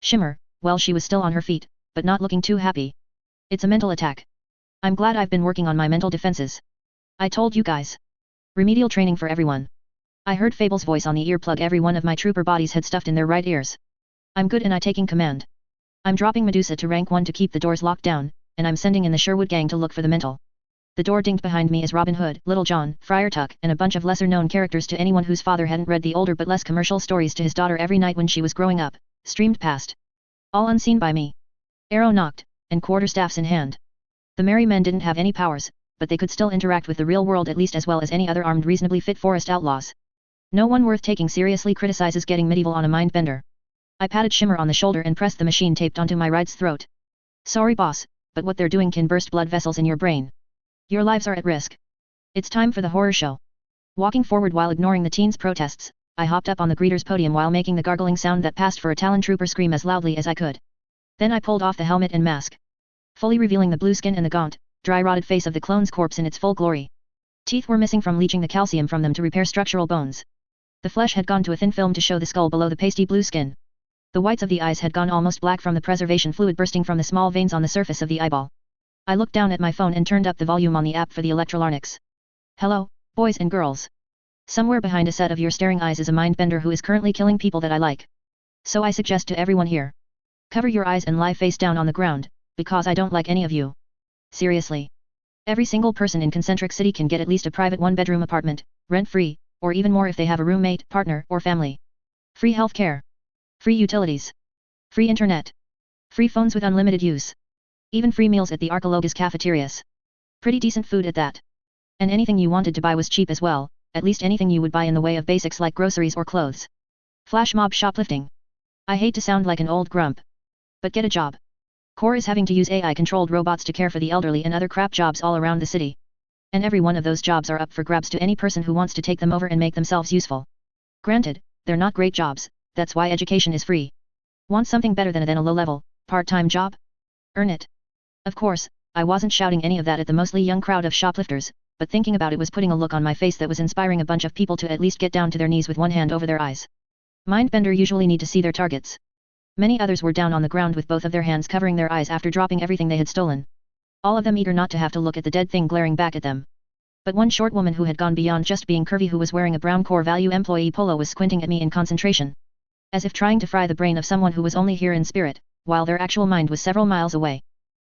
Shimmer, well she was still on her feet, but not looking too happy. It's a mental attack. I'm glad I've been working on my mental defenses. I told you guys. Remedial training for everyone. I heard Fable's voice on the earplug every one of my trooper bodies had stuffed in their right ears. I'm good and I taking command. I'm dropping Medusa to rank 1 to keep the doors locked down, and I'm sending in the Sherwood gang to look for the mental. The door dinged behind me as Robin Hood, Little John, Friar Tuck, and a bunch of lesser-known characters to anyone whose father hadn't read the older but less commercial stories to his daughter every night when she was growing up, streamed past. All unseen by me. Arrow knocked, and quarterstaffs in hand. The merry men didn't have any powers, but they could still interact with the real world at least as well as any other armed reasonably fit forest outlaws. No one worth taking seriously criticizes getting medieval on a mind bender. I patted Shimmer on the shoulder and pressed the machine taped onto my ride's throat. Sorry boss, but what they're doing can burst blood vessels in your brain. Your lives are at risk. It's time for the horror show. Walking forward while ignoring the teens' protests, I hopped up on the greeter's podium while making the gargling sound that passed for a Talon trooper scream as loudly as I could. Then I pulled off the helmet and mask, fully revealing the blue skin and the gaunt, dry-rotted face of the clone's corpse in its full glory. Teeth were missing from leaching the calcium from them to repair structural bones. The flesh had gone to a thin film to show the skull below the pasty blue skin. The whites of the eyes had gone almost black from the preservation fluid bursting from the small veins on the surface of the eyeball. I looked down at my phone and turned up the volume on the app for the electrolarynx. Hello, boys and girls. Somewhere behind a set of your staring eyes is a mindbender who is currently killing people that I like. So I suggest to everyone here. Cover your eyes and lie face down on the ground, because I don't like any of you. Seriously. Every single person in Concentric City can get at least a private 1-bedroom apartment, rent-free, or even more if they have a roommate, partner, or family. Free health care. Free utilities. Free internet. Free phones with unlimited use. Even free meals at the Archeologus cafeterias. Pretty decent food at that. And anything you wanted to buy was cheap as well, at least anything you would buy in the way of basics like groceries or clothes. Flash mob shoplifting. I hate to sound like an old grump. But get a job. Core is having to use AI-controlled robots to care for the elderly and other crap jobs all around the city. And every one of those jobs are up for grabs to any person who wants to take them over and make themselves useful. Granted, they're not great jobs, that's why education is free. Want something better than a low-level, part-time job? Earn it. Of course, I wasn't shouting any of that at the mostly young crowd of shoplifters, but thinking about it was putting a look on my face that was inspiring a bunch of people to at least get down to their knees with one hand over their eyes. Mindbender usually need to see their targets. Many others were down on the ground with both of their hands covering their eyes after dropping everything they had stolen. All of them eager not to have to look at the dead thing glaring back at them. But one short woman who had gone beyond just being curvy who was wearing a brown core value employee polo was squinting at me in concentration. As if trying to fry the brain of someone who was only here in spirit, while their actual mind was several miles away.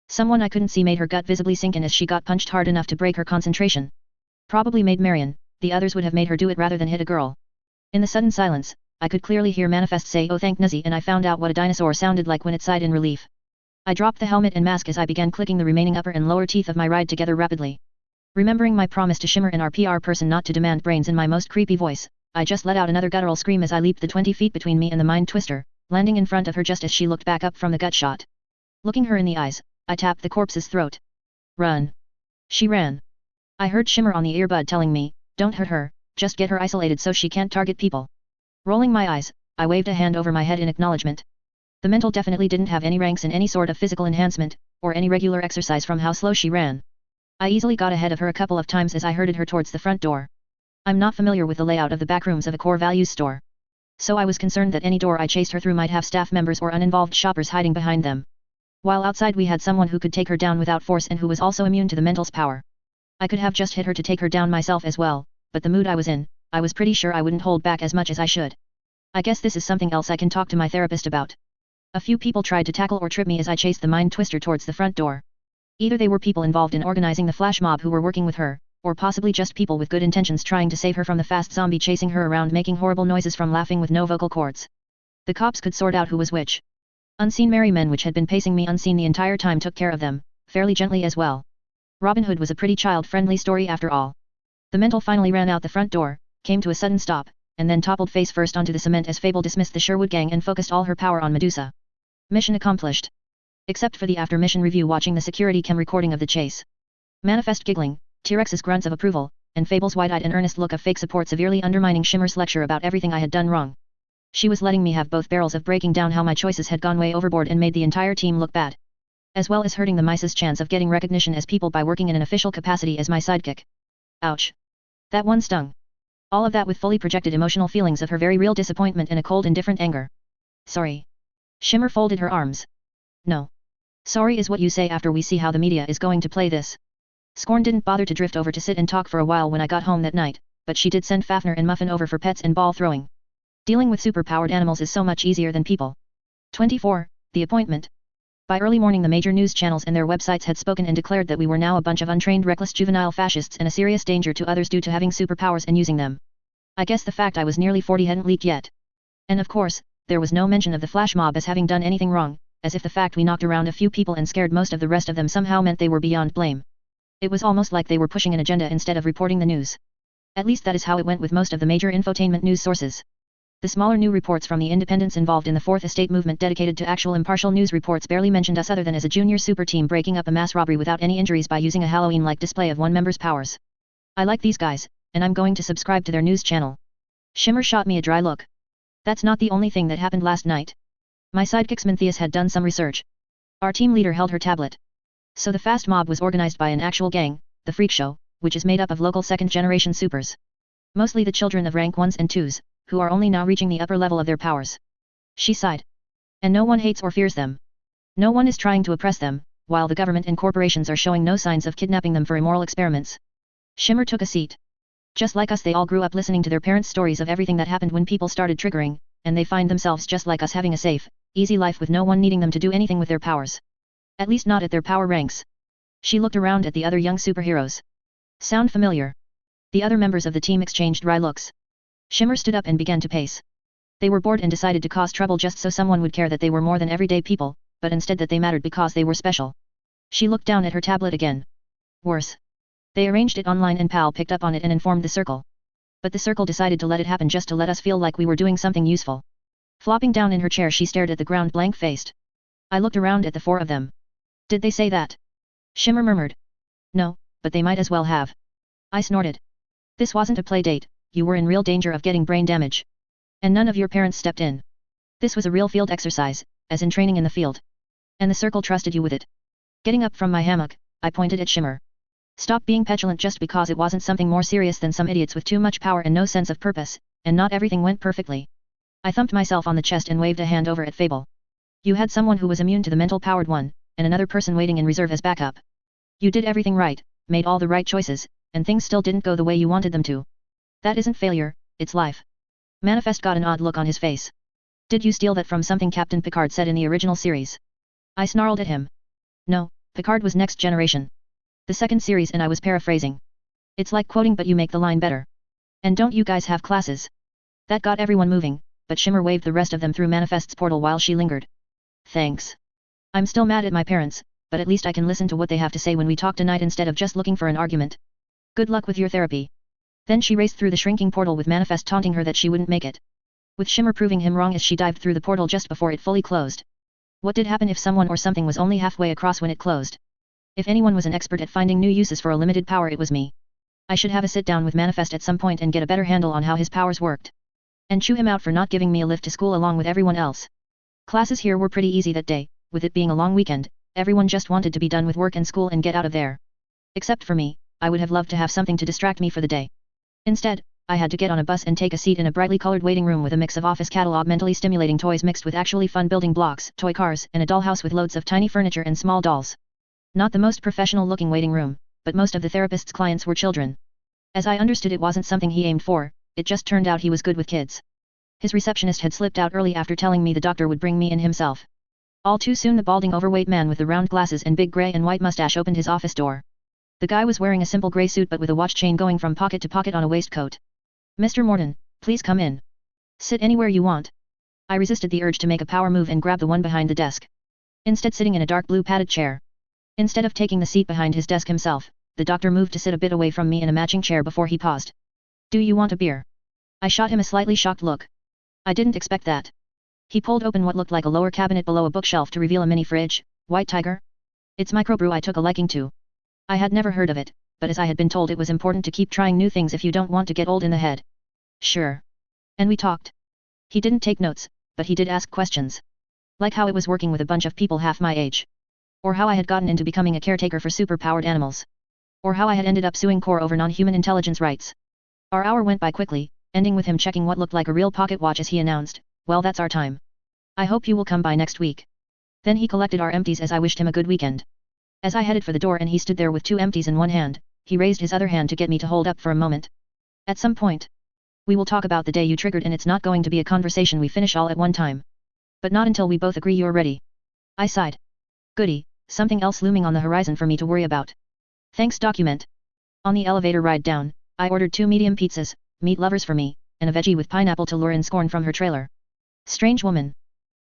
Someone I couldn't see made her gut visibly sink in as she got punched hard enough to break her concentration. Probably made Marion, the others would have made her do it rather than hit a girl. In the sudden silence, I could clearly hear Manifest say "Oh thank Nuzzy" and I found out what a dinosaur sounded like when it sighed in relief. I dropped the helmet and mask as I began clicking the remaining upper and lower teeth of my ride together rapidly. Remembering my promise to Shimmer and our PR person not to demand brains in my most creepy voice, I just let out another guttural scream as I leaped the 20 feet between me and the mind twister, landing in front of her just as she looked back up from the gut shot. Looking her in the eyes, I tapped the corpse's throat. Run. She ran. I heard Shimmer on the earbud telling me, don't hurt her, just get her isolated so she can't target people. Rolling my eyes, I waved a hand over my head in acknowledgement. The mental definitely didn't have any ranks in any sort of physical enhancement, or any regular exercise from how slow she ran. I easily got ahead of her a couple of times as I herded her towards the front door. I'm not familiar with the layout of the backrooms of a core values store. So I was concerned that any door I chased her through might have staff members or uninvolved shoppers hiding behind them. While outside we had someone who could take her down without force and who was also immune to the mental's power. I could have just hit her to take her down myself as well, but the mood I was in, I was pretty sure I wouldn't hold back as much as I should. I guess this is something else I can talk to my therapist about. A few people tried to tackle or trip me as I chased the mind twister towards the front door. Either they were people involved in organizing the flash mob who were working with her, or possibly just people with good intentions trying to save her from the fast zombie chasing her around making horrible noises from laughing with no vocal cords. The cops could sort out who was which. Unseen merry men which had been pacing me unseen the entire time took care of them, fairly gently as well. Robin Hood was a pretty child-friendly story after all. The mental finally ran out the front door, came to a sudden stop, and then toppled face first onto the cement as Fable dismissed the Sherwood gang and focused all her power on Medusa. Mission accomplished. Except for the after-mission review watching the security cam recording of the chase. Manifest giggling, T-Rex's grunts of approval, and Fable's wide-eyed and earnest look of fake support severely undermining Shimmer's lecture about everything I had done wrong. She was letting me have both barrels of breaking down how my choices had gone way overboard and made the entire team look bad. As well as hurting the mice's chance of getting recognition as people by working in an official capacity as my sidekick. Ouch. That one stung. All of that with fully projected emotional feelings of her very real disappointment and a cold indifferent anger. Sorry. Shimmer folded her arms. No. Sorry is what you say after we see how the media is going to play this. Scorn didn't bother to drift over to sit and talk for a while when I got home that night, but she did send Fafnir and Muffin over for pets and ball throwing. Dealing with superpowered animals is so much easier than people. 24. The appointment. By early morning the major news channels and their websites had spoken and declared that we were now a bunch of untrained reckless juvenile fascists and a serious danger to others due to having superpowers and using them. I guess the fact I was nearly 40 hadn't leaked yet. And of course, there was no mention of the flash mob as having done anything wrong, as if the fact we knocked around a few people and scared most of the rest of them somehow meant they were beyond blame. It was almost like they were pushing an agenda instead of reporting the news. At least that is how it went with most of the major infotainment news sources. The smaller new reports from the independents involved in the Fourth Estate movement dedicated to actual impartial news reports barely mentioned us other than as a junior super team breaking up a mass robbery without any injuries by using a Halloween-like display of one member's powers. I like these guys, and I'm going to subscribe to their news channel. Shimmer shot me a dry look. That's not the only thing that happened last night. My sidekick Smintheus had done some research. Our team leader held her tablet. So the fast mob was organized by an actual gang, the Freak Show, which is made up of local second-generation supers. Mostly the children of rank 1s and 2s, who are only now reaching the upper level of their powers. She sighed. And no one hates or fears them. No one is trying to oppress them, while the government and corporations are showing no signs of kidnapping them for immoral experiments. Shimmer took a seat. Just like us they all grew up listening to their parents' stories of everything that happened when people started triggering, and they find themselves just like us having a safe, easy life with no one needing them to do anything with their powers. At least not at their power ranks. She looked around at the other young superheroes. Sound familiar? The other members of the team exchanged wry looks. Shimmer stood up and began to pace. They were bored and decided to cause trouble just so someone would care that they were more than everyday people, but instead that they mattered because they were special. She looked down at her tablet again. Worse. They arranged it online and Pal picked up on it and informed the circle. But the circle decided to let it happen just to let us feel like we were doing something useful. Flopping down in her chair she stared at the ground blank-faced. I looked around at the four of them. Did they say that? Shimmer murmured. No, but they might as well have. I snorted. This wasn't a play date. You were in real danger of getting brain damage. And none of your parents stepped in. This was a real field exercise, as in training in the field. And the circle trusted you with it. Getting up from my hammock, I pointed at Shimmer. Stop being petulant just because it wasn't something more serious than some idiots with too much power and no sense of purpose, and not everything went perfectly. I thumped myself on the chest and waved a hand over at Fable. You had someone who was immune to the mental-powered one, and another person waiting in reserve as backup. You did everything right, made all the right choices, and things still didn't go the way you wanted them to. That isn't failure, it's life. Manifest got an odd look on his face. Did you steal that from something Captain Picard said in the original series? I snarled at him. No, Picard was Next Generation. The second series and I was paraphrasing. It's like quoting but you make the line better. And don't you guys have classes? That got everyone moving, but Shimmer waved the rest of them through Manifest's portal while she lingered. Thanks. I'm still mad at my parents, but at least I can listen to what they have to say when we talk tonight instead of just looking for an argument. Good luck with your therapy. Then she raced through the shrinking portal with Manifest taunting her that she wouldn't make it. With Shimmer proving him wrong as she dived through the portal just before it fully closed. What did happen if someone or something was only halfway across when it closed? If anyone was an expert at finding new uses for a limited power it was me. I should have a sit down with Manifest at some point and get a better handle on how his powers worked. And chew him out for not giving me a lift to school along with everyone else. Classes here were pretty easy that day, with it being a long weekend, everyone just wanted to be done with work and school and get out of there. Except for me, I would have loved to have something to distract me for the day. Instead, I had to get on a bus and take a seat in a brightly colored waiting room with a mix of office catalog mentally stimulating toys mixed with actually fun building blocks, toy cars, and a dollhouse with loads of tiny furniture and small dolls. Not the most professional looking waiting room, but most of the therapist's clients were children. As I understood, it wasn't something he aimed for, it just turned out he was good with kids. His receptionist had slipped out early after telling me the doctor would bring me in himself. All too soon the balding overweight man with the round glasses and big grey and white mustache opened his office door. The guy was wearing a simple grey suit but with a watch chain going from pocket to pocket on a waistcoat. "Mr. Morten, please come in. Sit anywhere you want." I resisted the urge to make a power move and grab the one behind the desk. Instead, sitting in a dark blue padded chair. Instead of taking the seat behind his desk himself, the doctor moved to sit a bit away from me in a matching chair before he paused. "Do you want a beer?" I shot him a slightly shocked look. I didn't expect that. He pulled open what looked like a lower cabinet below a bookshelf to reveal a mini fridge. White Tiger? Its microbrew I took a liking to. I had never heard of it, but as I had been told, it was important to keep trying new things if you don't want to get old in the head. Sure. And we talked. He didn't take notes, but he did ask questions. Like how it was working with a bunch of people half my age. Or how I had gotten into becoming a caretaker for superpowered animals. Or how I had ended up suing Core over non-human intelligence rights. Our hour went by quickly, ending with him checking what looked like a real pocket watch as he announced, "Well, that's our time. I hope you will come by next week." Then he collected our empties as I wished him a good weekend. As I headed for the door and he stood there with 2 empties in one hand, he raised his other hand to get me to hold up for a moment. "At some point. We will talk about the day you triggered, and it's not going to be a conversation we finish all at one time. But not until we both agree you're ready." I sighed. Goody, something else looming on the horizon for me to worry about. "Thanks." Document. On the elevator ride down, I ordered 2 medium pizzas, meat lovers for me, and a veggie with pineapple to lure in Scorn from her trailer. Strange woman.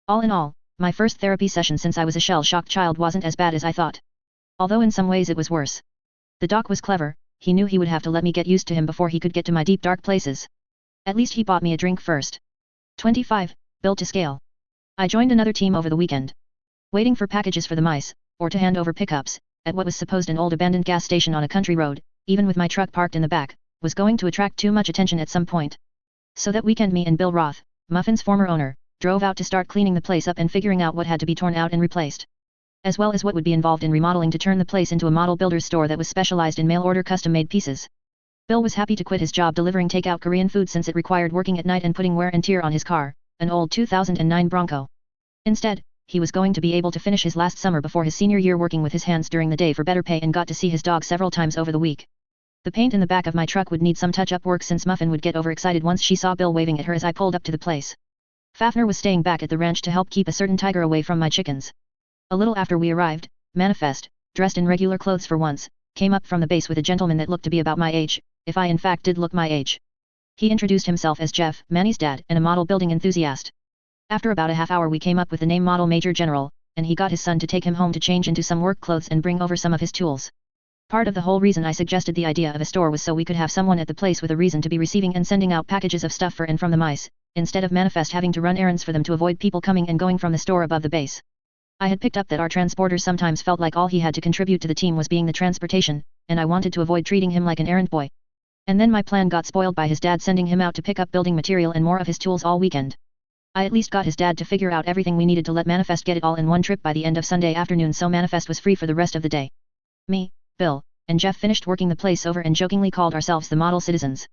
All in all, my first therapy session since I was a shell-shocked child wasn't as bad as I thought. Although in some ways it was worse. The doc was clever, he knew he would have to let me get used to him before he could get to my deep dark places. At least he bought me a drink first. 25, built to scale. I joined another team over the weekend. Waiting for packages for the mice, or to hand over pickups, at what was supposed an old abandoned gas station on a country road, even with my truck parked in the back, was going to attract too much attention at some point. So that weekend me and Bill Roth, Muffin's former owner, drove out to start cleaning the place up and figuring out what had to be torn out and replaced. As well as what would be involved in remodeling to turn the place into a model builder's store that was specialized in mail-order custom-made pieces. Bill was happy to quit his job delivering takeout Korean food since it required working at night and putting wear and tear on his car, an old 2009 Bronco. Instead, he was going to be able to finish his last summer before his senior year working with his hands during the day for better pay and got to see his dog several times over the week. The paint in the back of my truck would need some touch-up work since Muffin would get overexcited once she saw Bill waving at her as I pulled up to the place. Fafner was staying back at the ranch to help keep a certain tiger away from my chickens. A little after we arrived, Manifest, dressed in regular clothes for once, came up from the base with a gentleman that looked to be about my age, if I in fact did look my age. He introduced himself as Jeff, Manny's dad, and a model building enthusiast. After about a half hour we came up with the name Model Major General, and he got his son to take him home to change into some work clothes and bring over some of his tools. Part of the whole reason I suggested the idea of a store was so we could have someone at the place with a reason to be receiving and sending out packages of stuff for and from the mice, instead of Manifest having to run errands for them to avoid people coming and going from the store above the base. I had picked up that our transporter sometimes felt like all he had to contribute to the team was being the transportation, and I wanted to avoid treating him like an errand boy. And then my plan got spoiled by his dad sending him out to pick up building material and more of his tools all weekend. I at least got his dad to figure out everything we needed to let Manifest get it all in one trip by the end of Sunday afternoon, so Manifest was free for the rest of the day. Me, Bill, and Jeff finished working the place over and jokingly called ourselves the Model Citizens.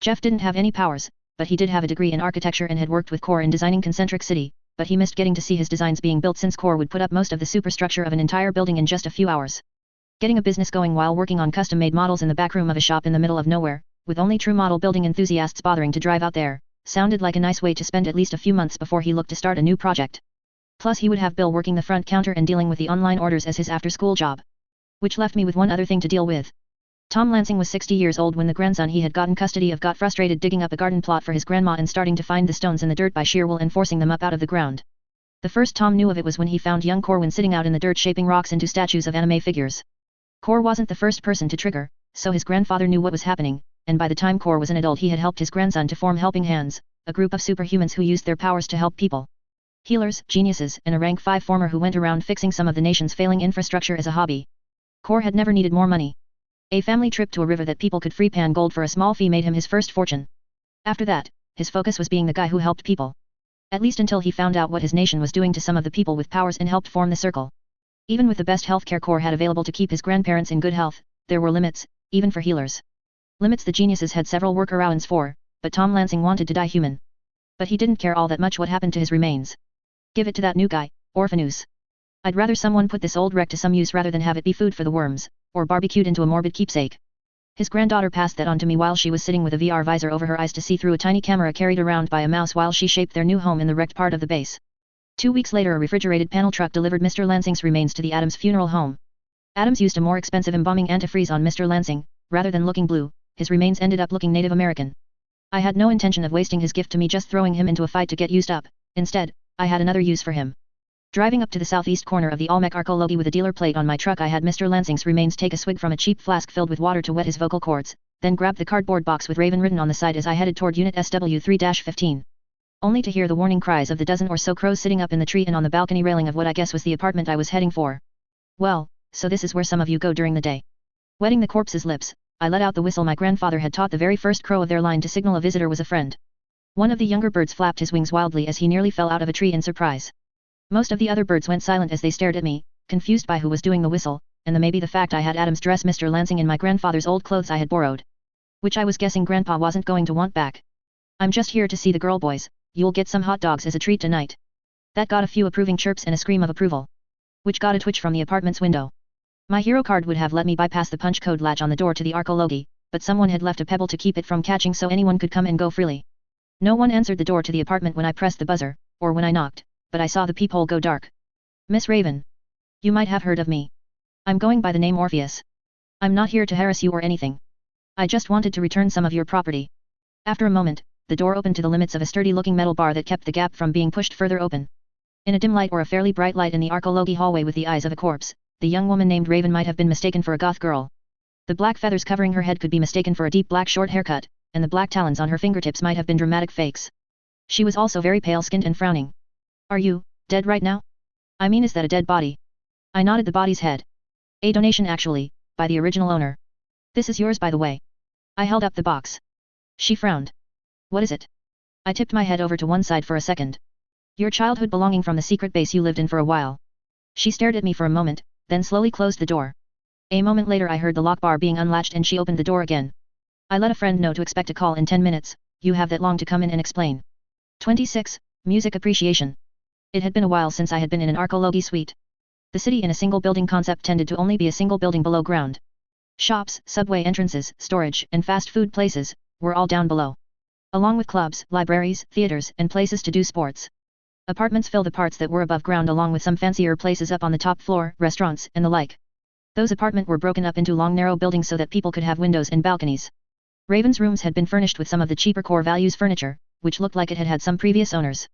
Jeff didn't have any powers, but he did have a degree in architecture and had worked with Core in designing Concentric City, but he missed getting to see his designs being built since Core would put up most of the superstructure of an entire building in just a few hours. Getting a business going while working on custom-made models in the back room of a shop in the middle of nowhere, with only true model building enthusiasts bothering to drive out there, sounded like a nice way to spend at least a few months before he looked to start a new project. Plus he would have Bill working the front counter and dealing with the online orders as his after-school job. Which left me with one other thing to deal with. Tom Lansing was 60 years old when the grandson he had gotten custody of got frustrated digging up a garden plot for his grandma and starting to find the stones in the dirt by sheer will and forcing them up out of the ground. The first Tom knew of it was when he found young Corwin sitting out in the dirt shaping rocks into statues of anime figures. Cor wasn't the first person to trigger, so his grandfather knew what was happening, and by the time Cor was an adult he had helped his grandson to form Helping Hands, a group of superhumans who used their powers to help people. Healers, geniuses, and a rank 5 former who went around fixing some of the nation's failing infrastructure as a hobby. Cor had never needed more money. A family trip to a river that people could free pan gold for a small fee made him his first fortune. After that, his focus was being the guy who helped people. At least until he found out what his nation was doing to some of the people with powers and helped form the circle. Even with the best healthcare Corps had available to keep his grandparents in good health, there were limits, even for healers. Limits the geniuses had several workarounds for, but Tom Lansing wanted to die human. But he didn't care all that much what happened to his remains. Give it to that new guy, orphanus. I'd rather someone put this old wreck to some use rather than have it be food for the worms, or barbecued into a morbid keepsake. His granddaughter passed that on to me while she was sitting with a VR visor over her eyes to see through a tiny camera carried around by a mouse while she shaped their new home in the wrecked part of the base. 2 weeks later a refrigerated panel truck delivered Mr. Lansing's remains to the Adams funeral home. Adams used a more expensive embalming antifreeze on Mr. Lansing. Rather than looking blue, his remains ended up looking Native American. I had no intention of wasting his gift to me just throwing him into a fight to get used up. Instead, I had another use for him. Driving up to the southeast corner of the Olmec Arcologi with a dealer plate on my truck, I had Mr. Lansing's remains take a swig from a cheap flask filled with water to wet his vocal cords, then grabbed the cardboard box with Raven written on the side as I headed toward Unit SW3-15. Only to hear the warning cries of the dozen or so crows sitting up in the tree and on the balcony railing of what I guess was the apartment I was heading for. Well, so this is where some of you go during the day. Wetting the corpse's lips, I let out the whistle my grandfather had taught the very first crow of their line to signal a visitor was a friend. One of the younger birds flapped his wings wildly as he nearly fell out of a tree in surprise. Most of the other birds went silent as they stared at me, confused by who was doing the whistle, and maybe the fact I had Adams dress Mr. Lansing in my grandfather's old clothes I had borrowed. Which I was guessing Grandpa wasn't going to want back. I'm just here to see the girl boys, you'll get some hot dogs as a treat tonight. That got a few approving chirps and a scream of approval. Which got a twitch from the apartment's window. My hero card would have let me bypass the punch code latch on the door to the Arcologi, but someone had left a pebble to keep it from catching so anyone could come and go freely. No one answered the door to the apartment when I pressed the buzzer, or when I knocked, but I saw the peephole go dark. Miss Raven. You might have heard of me. I'm going by the name Orpheus. I'm not here to harass you or anything. I just wanted to return some of your property. After a moment, the door opened to the limits of a sturdy-looking metal bar that kept the gap from being pushed further open. In a dim light or a fairly bright light in the Arcologi hallway with the eyes of a corpse, the young woman named Raven might have been mistaken for a goth girl. The black feathers covering her head could be mistaken for a deep black short haircut, and the black talons on her fingertips might have been dramatic fakes. She was also very pale-skinned and frowning. Are you dead right now? I mean, is that a dead body? I nodded the body's head. A donation actually, by the original owner. This is yours by the way. I held up the box. She frowned. What is it? I tipped my head over to one side for a second. Your childhood belonging from the secret base you lived in for a while. She stared at me for a moment, then slowly closed the door. A moment later I heard the lock bar being unlatched and she opened the door again. I let a friend know to expect a call in 10 minutes, you have that long to come in and explain. 26. Music appreciation. It had been a while since I had been in an Arcologi suite. The city in a single building concept tended to only be a single building below ground. Shops, subway entrances, storage, and fast food places, were all down below. Along with clubs, libraries, theaters, and places to do sports. Apartments fill the parts that were above ground along with some fancier places up on the top floor, restaurants, and the like. Those apartments were broken up into long narrow buildings so that people could have windows and balconies. Raven's rooms had been furnished with some of the cheaper core values furniture, which looked like it had had some previous owners.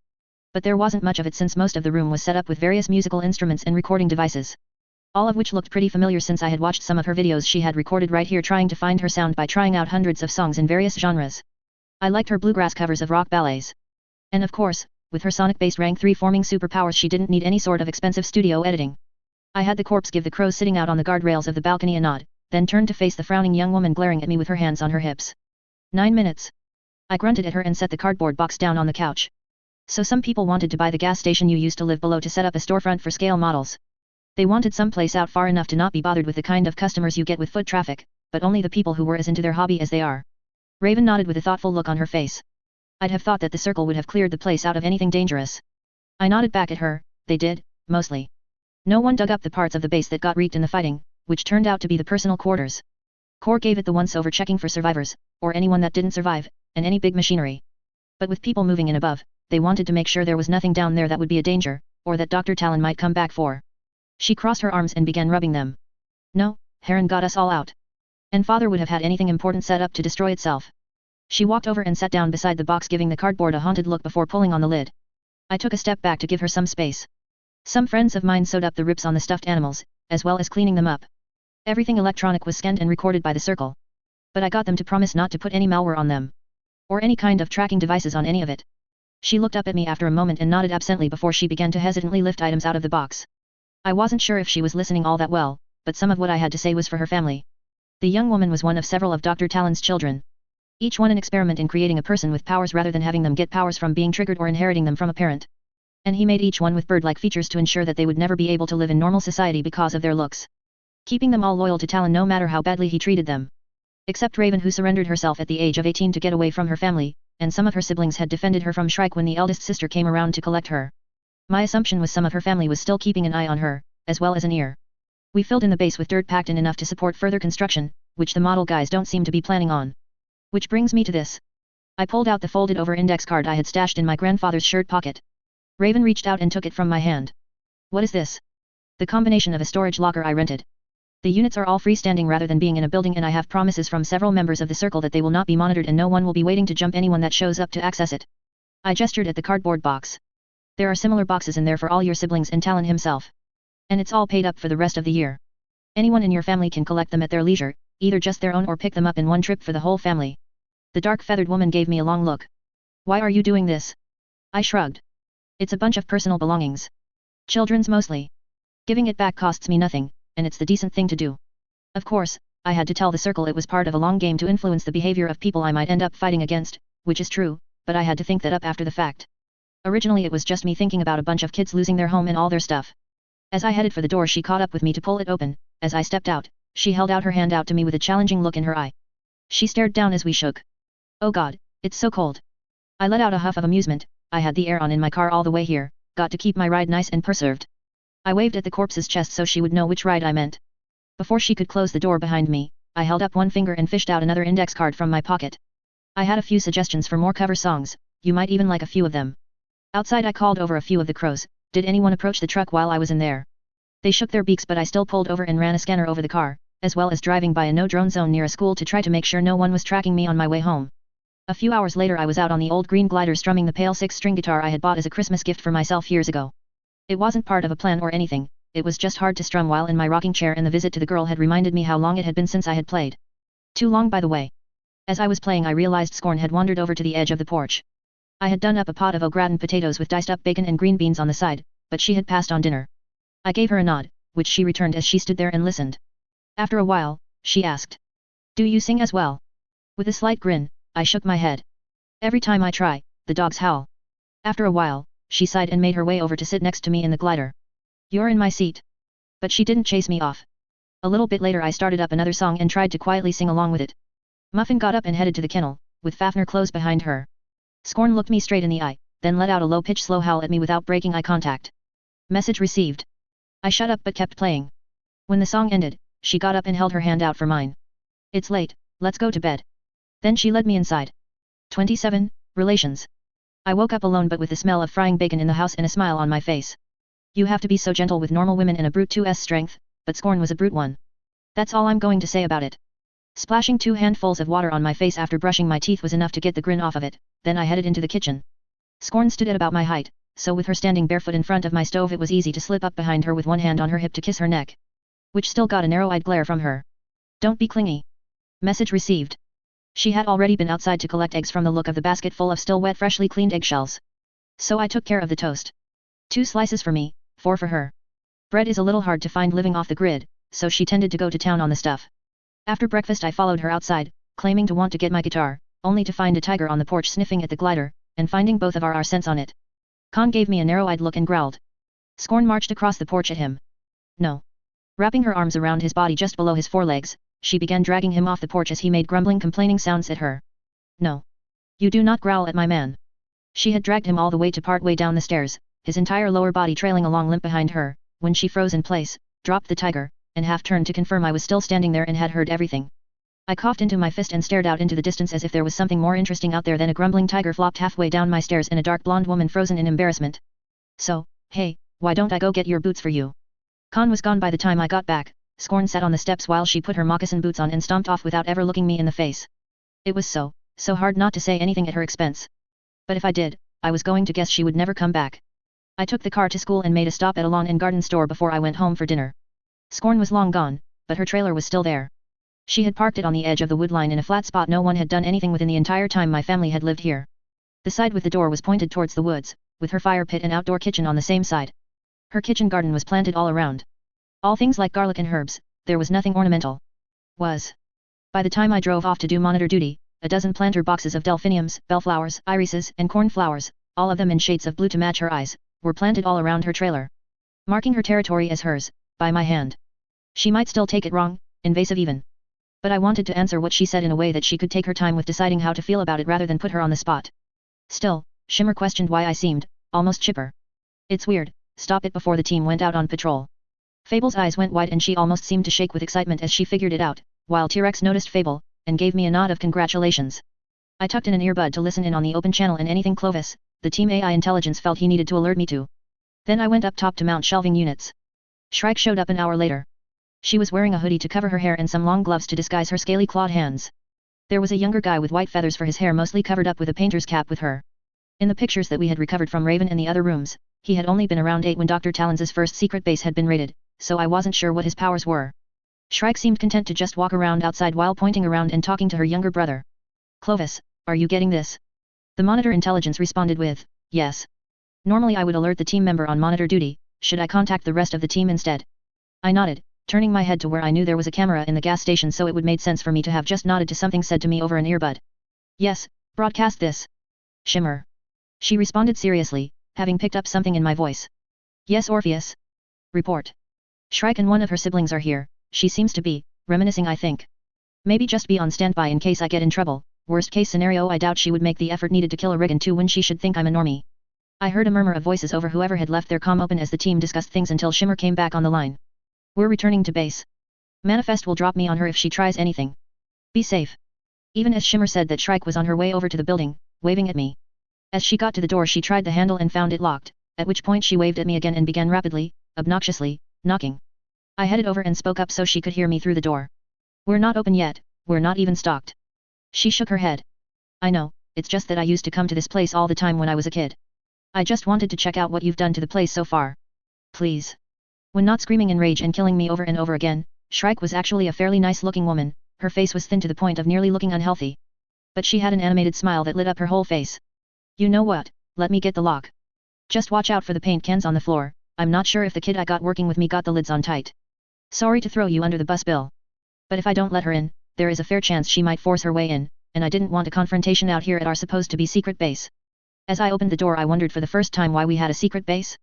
But there wasn't much of it since most of the room was set up with various musical instruments and recording devices. All of which looked pretty familiar since I had watched some of her videos she had recorded right here trying to find her sound by trying out hundreds of songs in various genres. I liked her bluegrass covers of rock ballets. And of course, with her sonic-based rank 3 forming superpowers she didn't need any sort of expensive studio editing. I had the corpse give the crows sitting out on the guardrails of the balcony a nod, then turned to face the frowning young woman glaring at me with her hands on her hips. 9 minutes. I grunted at her and set the cardboard box down on the couch. So some people wanted to buy the gas station you used to live below to set up a storefront for scale models. They wanted some place out far enough to not be bothered with the kind of customers you get with foot traffic, but only the people who were as into their hobby as they are. Raven nodded with a thoughtful look on her face. I'd have thought that the circle would have cleared the place out of anything dangerous. I nodded back at her, they did, mostly. No one dug up the parts of the base that got wrecked in the fighting, which turned out to be the personal quarters. Core gave it the once-over checking for survivors, or anyone that didn't survive, and any big machinery. But with people moving in above, they wanted to make sure there was nothing down there that would be a danger, or that Dr. Talon might come back for. She crossed her arms and began rubbing them. No, Heron got us all out. And father would have had anything important set up to destroy itself. She walked over and sat down beside the box giving the cardboard a haunted look before pulling on the lid. I took a step back to give her some space. Some friends of mine sewed up the rips on the stuffed animals, as well as cleaning them up. Everything electronic was scanned and recorded by the circle. But I got them to promise not to put any malware on them. Or any kind of tracking devices on any of it. She looked up at me after a moment and nodded absently before she began to hesitantly lift items out of the box. I wasn't sure if she was listening all that well, but some of what I had to say was for her family. The young woman was one of several of Dr. Talon's children. Each one an experiment in creating a person with powers rather than having them get powers from being triggered or inheriting them from a parent. And he made each one with bird-like features to ensure that they would never be able to live in normal society because of their looks. Keeping them all loyal to Talon no matter how badly he treated them. Except Raven, who surrendered herself at the age of 18 to get away from her family, and some of her siblings had defended her from Shrike when the eldest sister came around to collect her. My assumption was some of her family was still keeping an eye on her, as well as an ear. We filled in the base with dirt packed in enough to support further construction, which the model guys don't seem to be planning on. Which brings me to this. I pulled out the folded over index card I had stashed in my grandfather's shirt pocket. Raven reached out and took it from my hand. What is this? The combination of a storage locker I rented. The units are all freestanding rather than being in a building, and I have promises from several members of the circle that they will not be monitored and no one will be waiting to jump anyone that shows up to access it. I gestured at the cardboard box. There are similar boxes in there for all your siblings and Talon himself. And it's all paid up for the rest of the year. Anyone in your family can collect them at their leisure, either just their own or pick them up in one trip for the whole family. The dark feathered woman gave me a long look. Why are you doing this? I shrugged. It's a bunch of personal belongings. Children's mostly. Giving it back costs me nothing, and it's the decent thing to do. Of course, I had to tell the circle it was part of a long game to influence the behavior of people I might end up fighting against, which is true, but I had to think that up after the fact. Originally it was just me thinking about a bunch of kids losing their home and all their stuff. As I headed for the door, she caught up with me to pull it open. As I stepped out, she held out her hand out to me with a challenging look in her eye. She stared down as we shook. Oh God, it's so cold. I let out a huff of amusement. I had the air on in my car all the way here, got to keep my ride nice and preserved. I waved at the corpse's chest so she would know which ride I meant. Before she could close the door behind me, I held up one finger and fished out another index card from my pocket. I had a few suggestions for more cover songs, you might even like a few of them. Outside I called over a few of the crows. Did anyone approach the truck while I was in there? They shook their beaks, but I still pulled over and ran a scanner over the car, as well as driving by a no-drone zone near a school to try to make sure no one was tracking me on my way home. A few hours later I was out on the old green glider strumming the pale 6-string guitar I had bought as a Christmas gift for myself years ago. It wasn't part of a plan or anything, it was just hard to strum while in my rocking chair, and the visit to the girl had reminded me how long it had been since I had played. Too long, by the way. As I was playing I realized Scorn had wandered over to the edge of the porch. I had done up a pot of au gratin potatoes with diced up bacon and green beans on the side, but she had passed on dinner. I gave her a nod, which she returned as she stood there and listened. After a while, she asked. Do you sing as well? With a slight grin, I shook my head. Every time I try, the dogs howl. After a while, she sighed and made her way over to sit next to me in the glider. You're in my seat. But she didn't chase me off. A little bit later I started up another song and tried to quietly sing along with it. Muffin got up and headed to the kennel, with Fafnir close behind her. Scorn looked me straight in the eye, then let out a low-pitched slow howl at me without breaking eye contact. Message received. I shut up but kept playing. When the song ended, she got up and held her hand out for mine. It's late, let's go to bed. Then she led me inside. 27. Relations. I woke up alone but with the smell of frying bacon in the house and a smile on my face. You have to be so gentle with normal women and a brute 2's strength, but Scorn was a brute 1. That's all I'm going to say about it. Splashing 2 handfuls of water on my face after brushing my teeth was enough to get the grin off of it, then I headed into the kitchen. Scorn stood at about my height, so with her standing barefoot in front of my stove it was easy to slip up behind her with one hand on her hip to kiss her neck. Which still got a narrow-eyed glare from her. Don't be clingy. Message received. She had already been outside to collect eggs from the look of the basket full of still wet freshly cleaned eggshells. So I took care of the toast. 2 slices for me, 4 for her. Bread is a little hard to find living off the grid, so she tended to go to town on the stuff. After breakfast I followed her outside, claiming to want to get my guitar, only to find a tiger on the porch sniffing at the glider, and finding both of our scents on it. Khan gave me a narrow-eyed look and growled. Scorn marched across the porch at him. No. Wrapping her arms around his body just below his forelegs, she began dragging him off the porch as he made grumbling complaining sounds at her. No. You do not growl at my man. She had dragged him all the way to part way down the stairs, his entire lower body trailing along limp behind her, when she froze in place, dropped the tiger, and half turned to confirm I was still standing there and had heard everything. I coughed into my fist and stared out into the distance as if there was something more interesting out there than a grumbling tiger flopped halfway down my stairs and a dark blonde woman frozen in embarrassment. So, hey, why don't I go get your boots for you? Khan was gone by the time I got back. Scorn sat on the steps while she put her moccasin boots on and stomped off without ever looking me in the face. It was so hard not to say anything at her expense. But if I did, I was going to guess she would never come back. I took the car to school and made a stop at a lawn and garden store before I went home for dinner. Scorn was long gone, but her trailer was still there. She had parked it on the edge of the wood line in a flat spot no one had done anything within the entire time my family had lived here. The side with the door was pointed towards the woods, with her fire pit and outdoor kitchen on the same side. Her kitchen garden was planted all around. All things like garlic and herbs, there was nothing ornamental. Was By the time I drove off to do monitor duty, a dozen planter boxes of delphiniums, bellflowers, irises, and cornflowers, all of them in shades of blue to match her eyes, were planted all around her trailer, marking her territory as hers, by my hand. She might still take it wrong, invasive even. But I wanted to answer what she said in a way that she could take her time with deciding how to feel about it rather than put her on the spot. Still, Shimmer questioned why I seemed, almost chipper. It's weird, stop it before the team went out on patrol. Fable's eyes went wide and she almost seemed to shake with excitement as she figured it out, while T-Rex noticed Fable, and gave me a nod of congratulations. I tucked in an earbud to listen in on the open channel and anything Clovis, the team AI intelligence felt he needed to alert me to. Then I went up top to mount shelving units. Shrike showed up an hour later. She was wearing a hoodie to cover her hair and some long gloves to disguise her scaly clawed hands. There was a younger guy with white feathers for his hair mostly covered up with a painter's cap with her. In the pictures that we had recovered from Raven and the other rooms, he had only been around 8 when Dr. Talon's first secret base had been raided, so I wasn't sure what his powers were. Shrike seemed content to just walk around outside while pointing around and talking to her younger brother. Clovis, are you getting this? The monitor intelligence responded with, yes. Normally I would alert the team member on monitor duty, should I contact the rest of the team instead? I nodded, turning my head to where I knew there was a camera in the gas station so it would made sense for me to have just nodded to something said to me over an earbud. Yes, broadcast this. Shimmer. She responded seriously, having picked up something in my voice. Yes, Orpheus. Report. Shrike and one of her siblings are here, she seems to be, reminiscing I think. Maybe just be on standby in case I get in trouble, worst case scenario I doubt she would make the effort needed to kill a Rigan too when she should think I'm a normie. I heard a murmur of voices over whoever had left their comm open as the team discussed things until Shimmer came back on the line. We're returning to base. Manifest will drop me on her if she tries anything. Be safe. Even as Shimmer said that Shrike was on her way over to the building, waving at me. As she got to the door she tried the handle and found it locked, at which point she waved at me again and began rapidly, obnoxiously, knocking. I headed over and spoke up so she could hear me through the door. We're not open yet, we're not even stocked. She shook her head. I know, it's just that I used to come to this place all the time when I was a kid. I just wanted to check out what you've done to the place so far. Please. When not screaming in rage and killing me over and over again, Shrike was actually a fairly nice-looking woman, her face was thin to the point of nearly looking unhealthy. But she had an animated smile that lit up her whole face. You know what, let me get the lock. Just watch out for the paint cans on the floor, I'm not sure if the kid I got working with me got the lids on tight. Sorry to throw you under the bus, Bill. But if I don't let her in, there is a fair chance she might force her way in, and I didn't want a confrontation out here at our supposed to be secret base. As I opened the door I wondered for the first time why we had a secret base.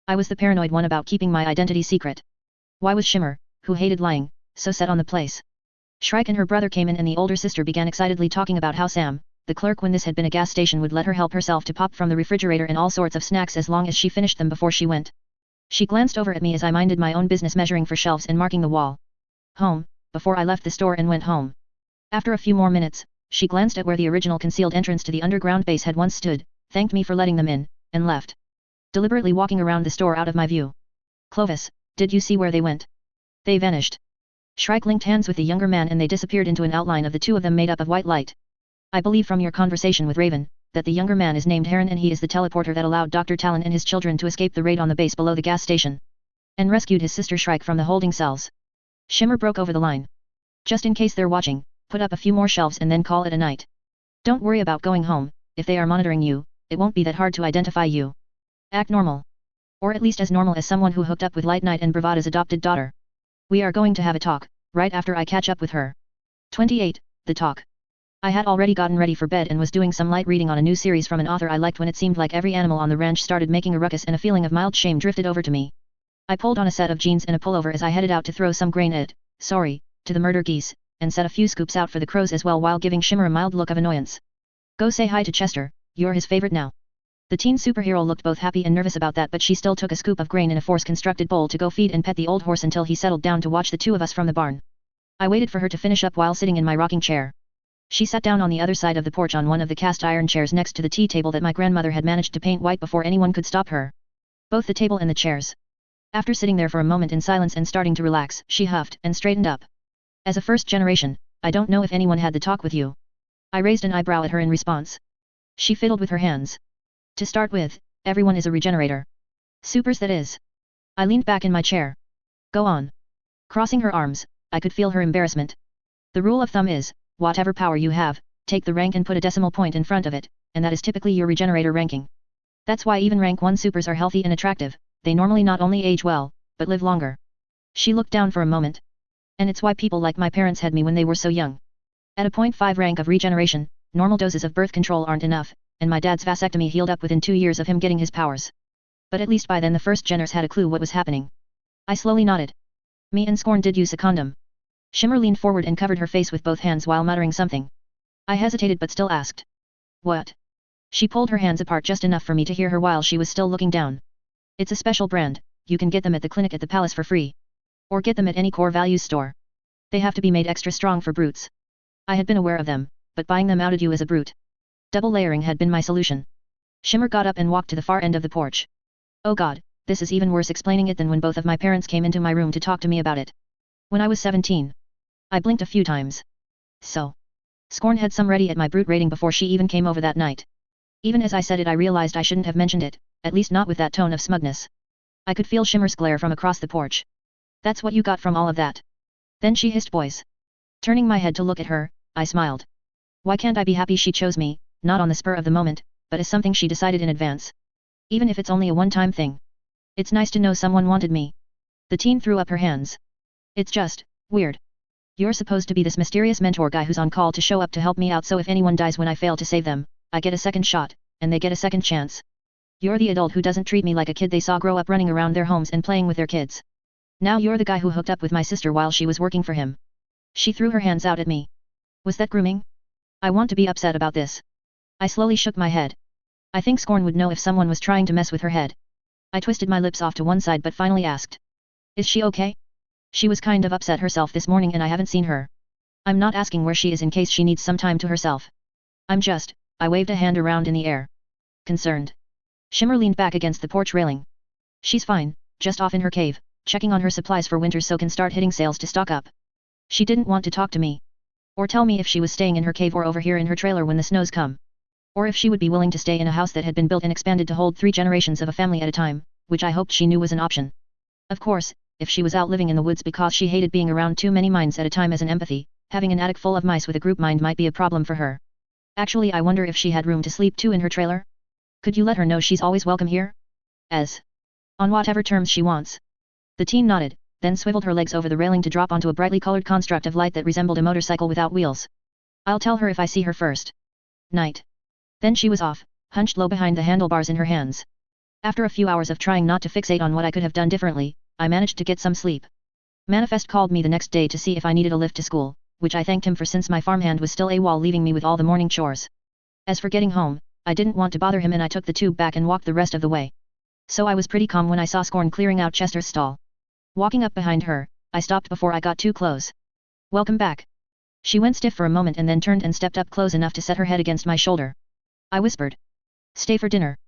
I was the paranoid one about keeping my identity secret. Why was Shimmer, who hated lying, so set on the place? Shrike and her brother came in and the older sister began excitedly talking about how Sam, the clerk when this had been a gas station, would let her help herself to pop from the refrigerator and all sorts of snacks as long as she finished them before she went. She glanced over at me as I minded my own business measuring for shelves and marking the wall. Home, before I left the store and went home. After a few more minutes, she glanced at where the original concealed entrance to the underground base had once stood, thanked me for letting them in, and left. Deliberately walking around the store out of my view. Clovis, did you see where they went? They vanished. Shrike linked hands with the younger man and they disappeared into an outline of the two of them made up of white light. I believe from your conversation with Raven, that the younger man is named Heron and he is the teleporter that allowed Dr. Talon and his children to escape the raid on the base below the gas station. And rescued his sister Shrike from the holding cells. Shimmer broke over the line. Just in case they're watching, put up a few more shelves and then call it a night. Don't worry about going home, if they are monitoring you, it won't be that hard to identify you. Act normal. Or at least as normal as someone who hooked up with Light Knight and Bravada's adopted daughter. We are going to have a talk, right after I catch up with her. 28. The talk. I had already gotten ready for bed and was doing some light reading on a new series from an author I liked when it seemed like every animal on the ranch started making a ruckus and a feeling of mild shame drifted over to me. I pulled on a set of jeans and a pullover as I headed out to throw some grain to the murder geese, and set a few scoops out for the crows as well while giving Shimmer a mild look of annoyance. Go say hi to Chester, you're his favorite now. The teen superhero looked both happy and nervous about that, but she still took a scoop of grain in a force-constructed bowl to go feed and pet the old horse until he settled down to watch the two of us from the barn. I waited for her to finish up while sitting in my rocking chair. She sat down on the other side of the porch on one of the cast iron chairs next to the tea table that my grandmother had managed to paint white before anyone could stop her. Both the table and the chairs. After sitting there for a moment in silence and starting to relax, she huffed and straightened up. As a first generation, I don't know if anyone had the talk with you. I raised an eyebrow at her in response. She fiddled with her hands. To start with, everyone is a regenerator. Supers, that is. I leaned back in my chair. Go on. Crossing her arms, I could feel her embarrassment. The rule of thumb is, whatever power you have, take the rank and put a decimal point in front of it, and that is typically your regenerator ranking. That's why even rank 1 supers are healthy and attractive, they normally not only age well, but live longer. She looked down for a moment. And it's why people like my parents had me when they were so young. At a .5 rank of regeneration, normal doses of birth control aren't enough, and my dad's vasectomy healed up within 2 years of him getting his powers. But at least by then the first Jenners had a clue what was happening. I slowly nodded. Me and Scorn did use a condom. Shimmer leaned forward and covered her face with both hands while muttering something. I hesitated but still asked. What? She pulled her hands apart just enough for me to hear her while she was still looking down. It's a special brand, you can get them at the clinic at the palace for free. Or get them at any core values store. They have to be made extra strong for brutes. I had been aware of them, but buying them outed you as a brute. Double layering had been my solution. Shimmer got up and walked to the far end of the porch. Oh god, this is even worse explaining it than when both of my parents came into my room to talk to me about it. When I was 17. I blinked a few times. So. Scorn had some ready at my brute rating before she even came over that night. Even as I said it I realized I shouldn't have mentioned it, at least not with that tone of smugness. I could feel Shimmer's glare from across the porch. That's what you got from all of that? Then she hissed boys. Turning my head to look at her, I smiled. Why can't I be happy she chose me, not on the spur of the moment, but as something she decided in advance? Even if it's only a one-time thing. It's nice to know someone wanted me. The teen threw up her hands. It's just, weird. You're supposed to be this mysterious mentor guy who's on call to show up to help me out so if anyone dies when I fail to save them, I get a second shot, and they get a second chance. You're the adult who doesn't treat me like a kid they saw grow up running around their homes and playing with their kids. Now you're the guy who hooked up with my sister while she was working for him. She threw her hands out at me. Was that grooming? I want to be upset about this. I slowly shook my head. I think Scorn would know if someone was trying to mess with her head. I twisted my lips off to one side but finally asked. Is she okay? She was kind of upset herself this morning and I haven't seen her. I'm not asking where she is in case she needs some time to herself. I'm just, I waved a hand around in the air. Concerned. Shimmer leaned back against the porch railing. She's fine, just off in her cave, checking on her supplies for winter so can start hitting sales to stock up. She didn't want to talk to me. Or tell me if she was staying in her cave or over here in her trailer when the snows come. Or if she would be willing to stay in a house that had been built and expanded to hold 3 generations of a family at a time, which I hoped she knew was an option. Of course, if she was out living in the woods because she hated being around too many minds at a time as an empathy, having an attic full of mice with a group mind might be a problem for her. Actually I wonder if she had room to sleep too in her trailer? Could you let her know she's always welcome here? On whatever terms she wants. The teen nodded, then swiveled her legs over the railing to drop onto a brightly colored construct of light that resembled a motorcycle without wheels. I'll tell her if I see her first. Night. Then she was off, hunched low behind the handlebars in her hands. After a few hours of trying not to fixate on what I could have done differently, I managed to get some sleep. Manifest called me the next day to see if I needed a lift to school, which I thanked him for since my farmhand was still AWOL leaving me with all the morning chores. As for getting home, I didn't want to bother him and I took the tube back and walked the rest of the way. So I was pretty calm when I saw Scorn clearing out Chester's stall. Walking up behind her, I stopped before I got too close. Welcome back. She went stiff for a moment and then turned and stepped up close enough to set her head against my shoulder. I whispered. Stay for dinner.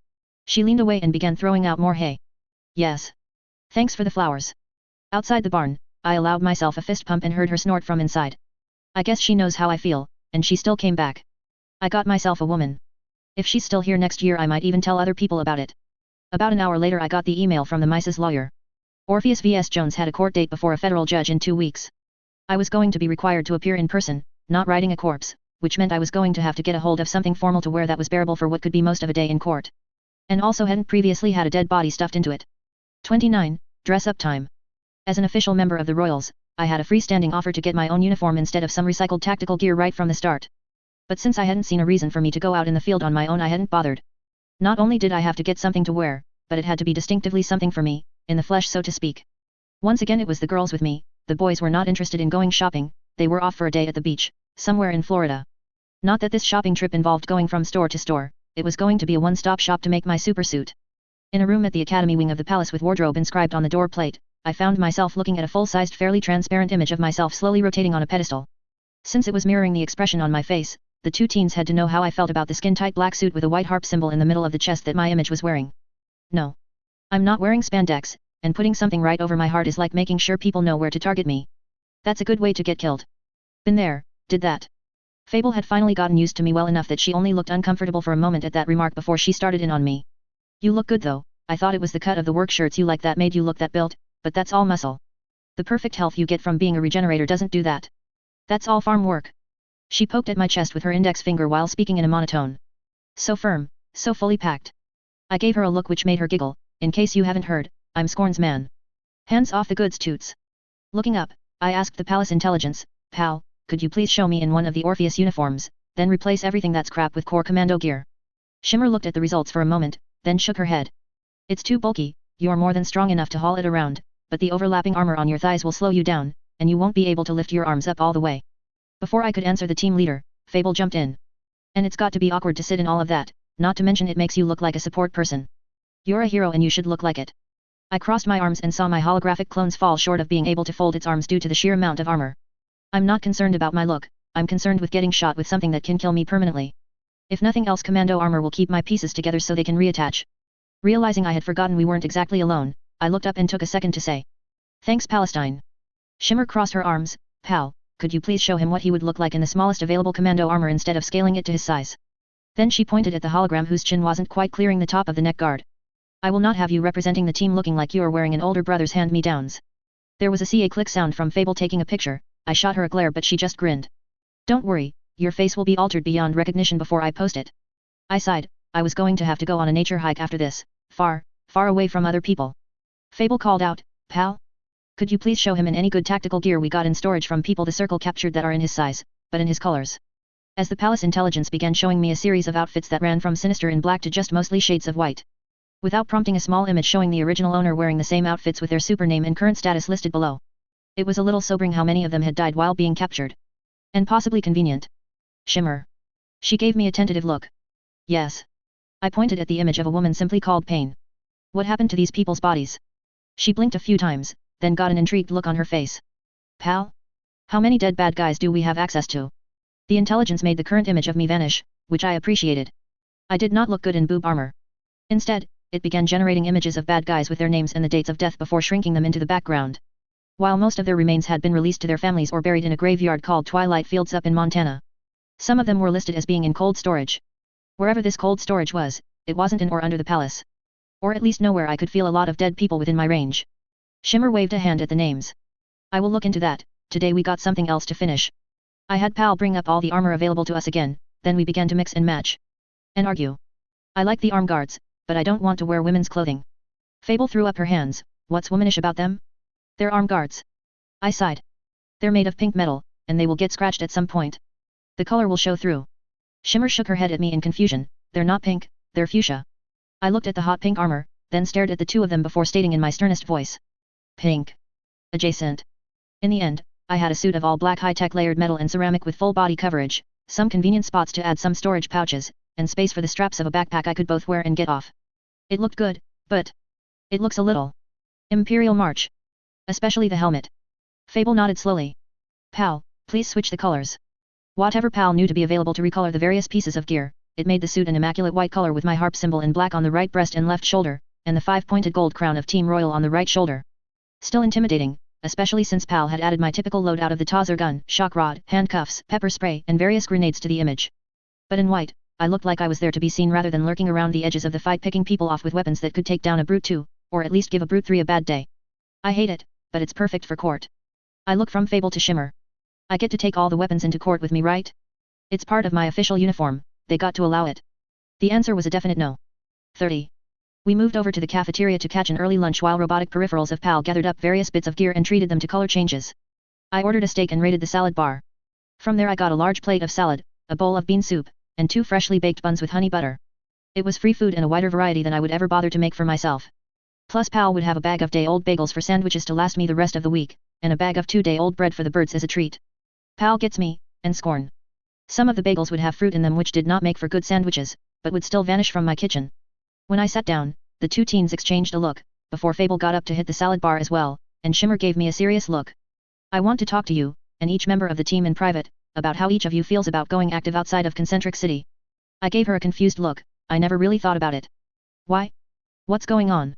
She leaned away and began throwing out more hay. Yes. Thanks for the flowers. Outside the barn, I allowed myself a fist pump and heard her snort from inside. I guess she knows how I feel, and she still came back. I got myself a woman. If she's still here next year I might even tell other people about it. About an hour later I got the email from the mice's lawyer. Orpheus vs Jones had a court date before a federal judge in 2 weeks. I was going to be required to appear in person, not riding a corpse, which meant I was going to have to get a hold of something formal to wear that was bearable for what could be most of a day in court. And also hadn't previously had a dead body stuffed into it. 29. Dress up time. As an official member of the Royals, I had a freestanding offer to get my own uniform instead of some recycled tactical gear right from the start. But since I hadn't seen a reason for me to go out in the field on my own I hadn't bothered. Not only did I have to get something to wear, but it had to be distinctively something for me, in the flesh so to speak. Once again it was the girls with me, the boys were not interested in going shopping, they were off for a day at the beach, somewhere in Florida. Not that this shopping trip involved going from store to store, it was going to be a one-stop shop to make my supersuit. In a room at the academy wing of the palace with wardrobe inscribed on the door plate, I found myself looking at a full-sized fairly transparent image of myself slowly rotating on a pedestal. Since it was mirroring the expression on my face, the 2 teens had to know how I felt about the skin-tight black suit with a white harp symbol in the middle of the chest that my image was wearing. No. I'm not wearing spandex, and putting something right over my heart is like making sure people know where to target me. That's a good way to get killed. Been there, did that. Fable had finally gotten used to me well enough that she only looked uncomfortable for a moment at that remark before she started in on me. You look good though, I thought it was the cut of the work shirts you like that made you look that built, but that's all muscle. The perfect health you get from being a regenerator doesn't do that. That's all farm work. She poked at my chest with her index finger while speaking in a monotone. So firm, so fully packed. I gave her a look which made her giggle. In case you haven't heard, I'm Scorn's man. Hands off the goods toots. Looking up, I asked the palace intelligence, pal, could you please show me in one of the Orpheus uniforms, then replace everything that's crap with core commando gear? Shimmer looked at the results for a moment, then shook her head. It's too bulky, you're more than strong enough to haul it around, but the overlapping armor on your thighs will slow you down, and you won't be able to lift your arms up all the way. Before I could answer, the team leader, Fable, jumped in. And it's got to be awkward to sit in all of that, not to mention it makes you look like a support person. You're a hero and you should look like it. I crossed my arms and saw my holographic clones fall short of being able to fold its arms due to the sheer amount of armor. I'm not concerned about my look, I'm concerned with getting shot with something that can kill me permanently. If nothing else, commando armor will keep my pieces together so they can reattach. Realizing I had forgotten we weren't exactly alone, I looked up and took a second to say. Thanks, Palestine. Shimmer crossed her arms. Pal, could you please show him what he would look like in the smallest available commando armor instead of scaling it to his size? Then she pointed at the hologram whose chin wasn't quite clearing the top of the neck guard. I will not have you representing the team looking like you're wearing an older brother's hand-me-downs. There was a CA click sound from Fable taking a picture. I shot her a glare but she just grinned. Don't worry, your face will be altered beyond recognition before I post it. I sighed. I was going to have to go on a nature hike after this, far, far away from other people. Fable called out, Pal? Could you please show him in any good tactical gear we got in storage from people the circle captured that are in his size, but in his colors? As the palace intelligence began showing me a series of outfits that ran from sinister in black to just mostly shades of white. Without prompting, a small image showing the original owner wearing the same outfits with their super name and current status listed below. It was a little sobering how many of them had died while being captured. And possibly convenient. Shimmer. She gave me a tentative look. Yes. I pointed at the image of a woman simply called Pain. What happened to these people's bodies? She blinked a few times, then got an intrigued look on her face. Pal? How many dead bad guys do we have access to? The intelligence made the current image of me vanish, which I appreciated. I did not look good in boob armor. Instead, it began generating images of bad guys with their names and the dates of death before shrinking them into the background. While most of their remains had been released to their families or buried in a graveyard called Twilight Fields up in Montana. Some of them were listed as being in cold storage. Wherever this cold storage was, it wasn't in or under the palace. Or at least nowhere I could feel a lot of dead people within my range. Shimmer waved a hand at the names. I will look into that. Today we got something else to finish. I had Pal bring up all the armor available to us again, then we began to mix and match. And argue. I like the arm guards, but I don't want to wear women's clothing. Fable threw up her hands. What's womanish about them? They're arm guards. I sighed. They're made of pink metal, and they will get scratched at some point. The color will show through. Shimmer shook her head at me in confusion. They're not pink, they're fuchsia. I looked at the hot pink armor, then stared at the two of them before stating in my sternest voice. Pink. Adjacent. In the end, I had a suit of all black high-tech layered metal and ceramic with full body coverage, some convenient spots to add some storage pouches, and space for the straps of a backpack I could both wear and get off. It looked good, but it looks a little Imperial March. Especially the helmet. Fable nodded slowly. Pal, please switch the colors. Whatever Pal knew to be available to recolor the various pieces of gear, it made the suit an immaculate white color with my harp symbol in black on the right breast and left shoulder, and the 5-pointed gold crown of Team Royal on the right shoulder. Still intimidating, especially since Pal had added my typical loadout of the Taser gun, shock rod, handcuffs, pepper spray, and various grenades to the image. But in white, I looked like I was there to be seen rather than lurking around the edges of the fight picking people off with weapons that could take down a Brute 2, or at least give a Brute 3 a bad day. I hate it, but it's perfect for court. I look from Fable to Shimmer. I get to take all the weapons into court with me, right? It's part of my official uniform, they got to allow it. The answer was a definite no. 30. We moved over to the cafeteria to catch an early lunch while robotic peripherals of Pal gathered up various bits of gear and treated them to color changes. I ordered a steak and raided the salad bar. From there I got a large plate of salad, a bowl of bean soup, and 2 freshly baked buns with honey butter. It was free food and a wider variety than I would ever bother to make for myself. Plus Pal would have a bag of day-old bagels for sandwiches to last me the rest of the week, and a bag of 2-day-old bread for the birds as a treat. Pal gets me, and scorn. Some of the bagels would have fruit in them which did not make for good sandwiches, but would still vanish from my kitchen. When I sat down, the two teens exchanged a look, before Fable got up to hit the salad bar as well, and Shimmer gave me a serious look. I want to talk to you, and each member of the team in private, about how each of you feels about going active outside of Concentric City. I gave her a confused look. I never really thought about it. Why? What's going on?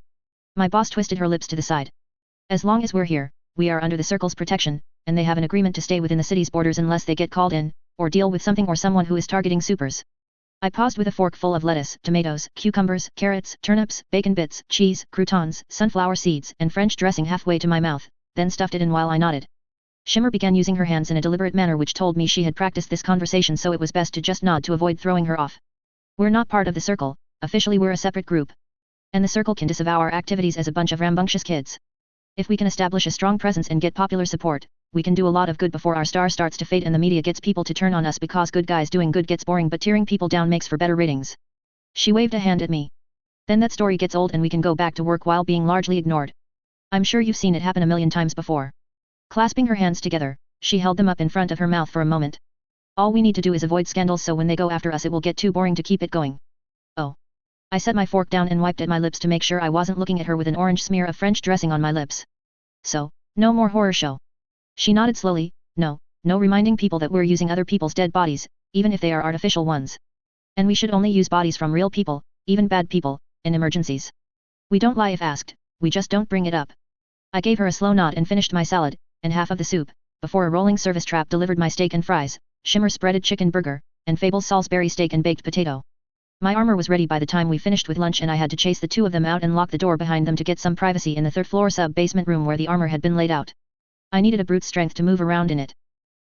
My boss twisted her lips to the side. As long as we're here, we are under the Circle's protection, and they have an agreement to stay within the city's borders unless they get called in, or deal with something or someone who is targeting supers. I paused with a fork full of lettuce, tomatoes, cucumbers, carrots, turnips, bacon bits, cheese, croutons, sunflower seeds, and French dressing halfway to my mouth, then stuffed it in while I nodded. Shimmer began using her hands in a deliberate manner which told me she had practiced this conversation, so it was best to just nod to avoid throwing her off. We're not part of the Circle, officially we're a separate group. And the Circle can disavow our activities as a bunch of rambunctious kids. If we can establish a strong presence and get popular support, we can do a lot of good before our star starts to fade and the media gets people to turn on us because good guys doing good gets boring but tearing people down makes for better ratings. She waved a hand at me. Then that story gets old and we can go back to work while being largely ignored. I'm sure you've seen it happen a million times before. Clasping her hands together, she held them up in front of her mouth for a moment. All we need to do is avoid scandals so when they go after us it will get too boring to keep it going. Oh. I set my fork down and wiped at my lips to make sure I wasn't looking at her with an orange smear of French dressing on my lips. So, no more horror show. She nodded slowly. No reminding people that we're using other people's dead bodies, even if they are artificial ones. And we should only use bodies from real people, even bad people, in emergencies. We don't lie if asked, we just don't bring it up. I gave her a slow nod and finished my salad, and half of the soup, before a rolling service trap delivered my steak and fries, Shimmer spreaded chicken burger, and Fable's Salisbury steak and baked potato. My armor was ready by the time we finished with lunch and I had to chase the two of them out and lock the door behind them to get some privacy in the third-floor sub-basement room where the armor had been laid out. I needed a brute strength to move around in it.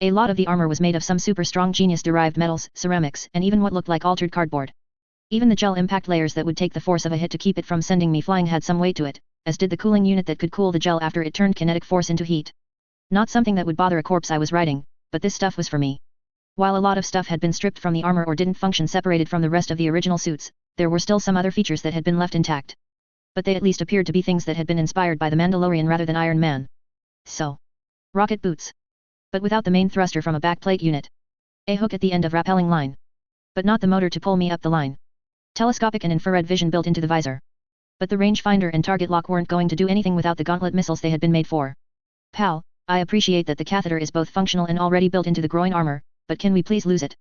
A lot of the armor was made of some super strong genius-derived metals, ceramics, and even what looked like altered cardboard. Even the gel impact layers that would take the force of a hit to keep it from sending me flying had some weight to it, as did the cooling unit that could cool the gel after it turned kinetic force into heat. Not something that would bother a corpse I was riding, but this stuff was for me. While a lot of stuff had been stripped from the armor or didn't function separated from the rest of the original suits, there were still some other features that had been left intact. But they at least appeared to be things that had been inspired by the Mandalorian rather than Iron Man. So. Rocket boots. But without the main thruster from a backplate unit. A hook at the end of rappelling line. But not the motor to pull me up the line. Telescopic and infrared vision built into the visor. But the rangefinder and target lock weren't going to do anything without the gauntlet missiles they had been made for. Pal, I appreciate that the catheter is both functional and already built into the groin armor, but can we please lose it?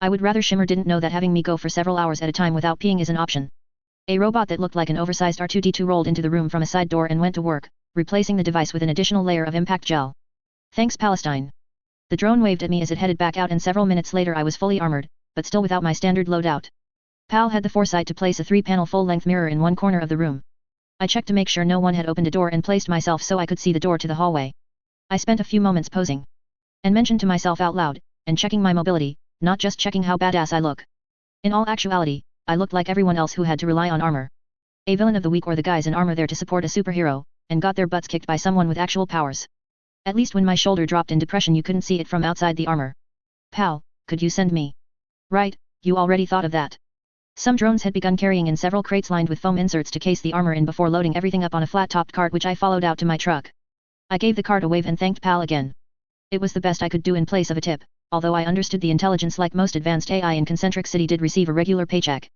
I would rather Shimmer didn't know that having me go for several hours at a time without peeing is an option. A robot that looked like an oversized R2-D2 rolled into the room from a side door and went to work, replacing the device with an additional layer of impact gel. Thanks Palestine. The drone waved at me as it headed back out and several minutes later I was fully armored, but still without my standard loadout. Pal had the foresight to place a 3-panel full-length mirror in one corner of the room. I checked to make sure no one had opened a door and placed myself so I could see the door to the hallway. I spent a few moments posing. And mentioned to myself out loud, and checking my mobility, not just checking how badass I look. In all actuality, I looked like everyone else who had to rely on armor. A villain of the week or the guys in armor there to support a superhero, and got their butts kicked by someone with actual powers. At least when my shoulder dropped in depression you couldn't see it from outside the armor. Pal, could you send me? Right, you already thought of that. Some drones had begun carrying in several crates lined with foam inserts to case the armor in before loading everything up on a flat-topped cart which I followed out to my truck. I gave the cart a wave and thanked Pal again. It was the best I could do in place of a tip, although I understood the intelligence like most advanced AI in Concentric City did receive a regular paycheck.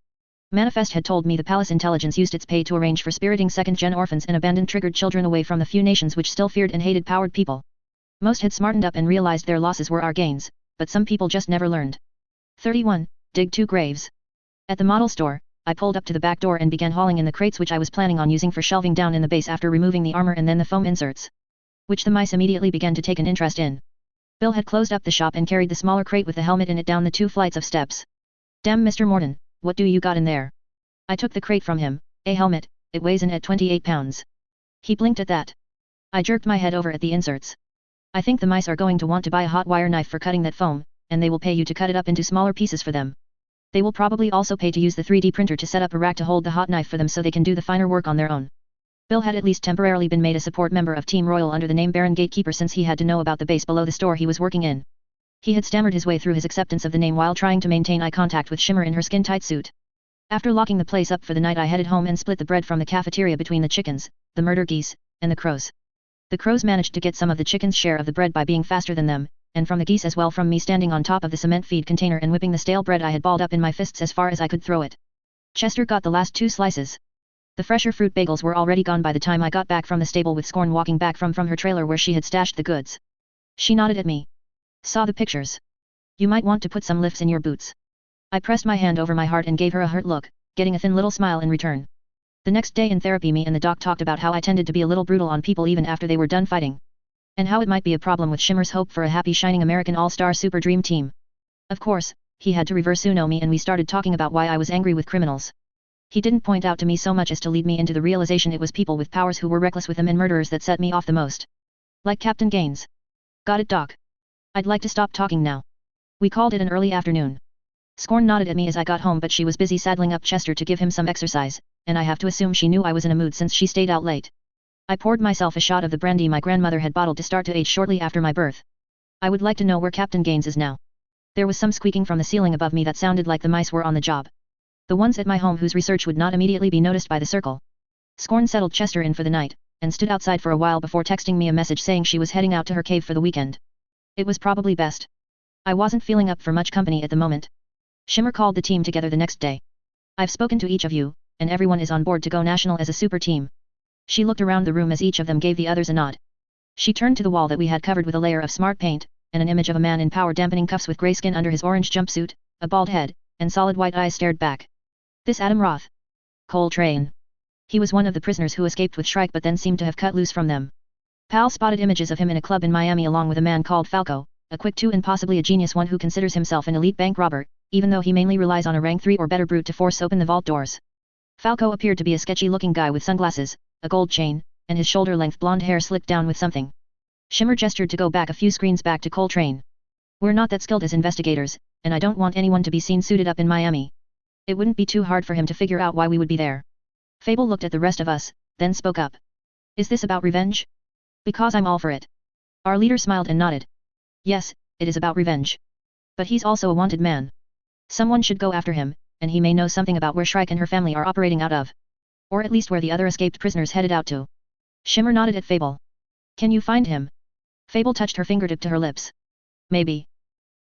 Manifest had told me the palace intelligence used its pay to arrange for spiriting second-gen orphans and abandoned triggered children away from the few nations which still feared and hated powered people. Most had smartened up and realized their losses were our gains, but some people just never learned. 31. Dig 2 graves. At the model store, I pulled up to the back door and began hauling in the crates which I was planning on using for shelving down in the base after removing the armor and then the foam inserts. Which the mice immediately began to take an interest in. Bill had closed up the shop and carried the smaller crate with the helmet in it down the 2 flights of steps. Damn Mr. Morten, what do you got in there? I took the crate from him. A helmet, it weighs in at 28 pounds. He blinked at that. I jerked my head over at the inserts. I think the mice are going to want to buy a hot wire knife for cutting that foam, and they will pay you to cut it up into smaller pieces for them. They will probably also pay to use the 3D printer to set up a rack to hold the hot knife for them so they can do the finer work on their own. Bill had at least temporarily been made a support member of Team Royal under the name Baron Gatekeeper since he had to know about the base below the store he was working in. He had stammered his way through his acceptance of the name while trying to maintain eye contact with Shimmer in her skin-tight suit. After locking the place up for the night I headed home and split the bread from the cafeteria between the chickens, the murder geese, and the crows. The crows managed to get some of the chickens' share of the bread by being faster than them, and from the geese as well from me standing on top of the cement feed container and whipping the stale bread I had balled up in my fists as far as I could throw it. Chester got the last 2 slices. The fresher fruit bagels were already gone by the time I got back from the stable with Scorn walking back from her trailer where she had stashed the goods. She nodded at me. Saw the pictures. You might want to put some lifts in your boots. I pressed my hand over my heart and gave her a hurt look, getting a thin little smile in return. The next day in therapy me and the doc talked about how I tended to be a little brutal on people even after they were done fighting. And how it might be a problem with Shimmer's hope for a happy shining American all-star super dream team. Of course, he had to reverse Uno me and we started talking about why I was angry with criminals. He didn't point out to me so much as to lead me into the realization it was people with powers who were reckless with them and murderers that set me off the most. Like Captain Gaines. Got it, Doc? I'd like to stop talking now. We called it an early afternoon. Scorn nodded at me as I got home but she was busy saddling up Chester to give him some exercise, and I have to assume she knew I was in a mood since she stayed out late. I poured myself a shot of the brandy my grandmother had bottled to start to age shortly after my birth. I would like to know where Captain Gaines is now. There was some squeaking from the ceiling above me that sounded like the mice were on the job. The ones at my home whose research would not immediately be noticed by the circle. Scorn settled Chester in for the night, and stood outside for a while before texting me a message saying she was heading out to her cave for the weekend. It was probably best. I wasn't feeling up for much company at the moment. Shimmer called the team together the next day. I've spoken to each of you, and everyone is on board to go national as a super team. She looked around the room as each of them gave the others a nod. She turned to the wall that we had covered with a layer of smart paint, and an image of a man in power-dampening cuffs with grey skin under his orange jumpsuit, a bald head, and solid white eyes stared back. This Adam Roth. Coltrane. He was one of the prisoners who escaped with Shrike but then seemed to have cut loose from them. Pal spotted images of him in a club in Miami along with a man called Falco, a quick 2 and possibly a genius one who considers himself an elite bank robber, even though he mainly relies on a rank 3 or better brute to force open the vault doors. Falco appeared to be a sketchy-looking guy with sunglasses, a gold chain, and his shoulder-length blonde hair slicked down with something. Shimmer gestured to go back a few screens back to Coltrane. We're not that skilled as investigators, and I don't want anyone to be seen suited up in Miami. It wouldn't be too hard for him to figure out why we would be there. Fable looked at the rest of us, then spoke up. Is this about revenge? Because I'm all for it. Our leader smiled and nodded. Yes, it is about revenge. But he's also a wanted man. Someone should go after him, and he may know something about where Shrike and her family are operating out of. Or at least where the other escaped prisoners headed out to. Shimmer nodded at Fable. Can you find him? Fable touched her fingertip to her lips. Maybe.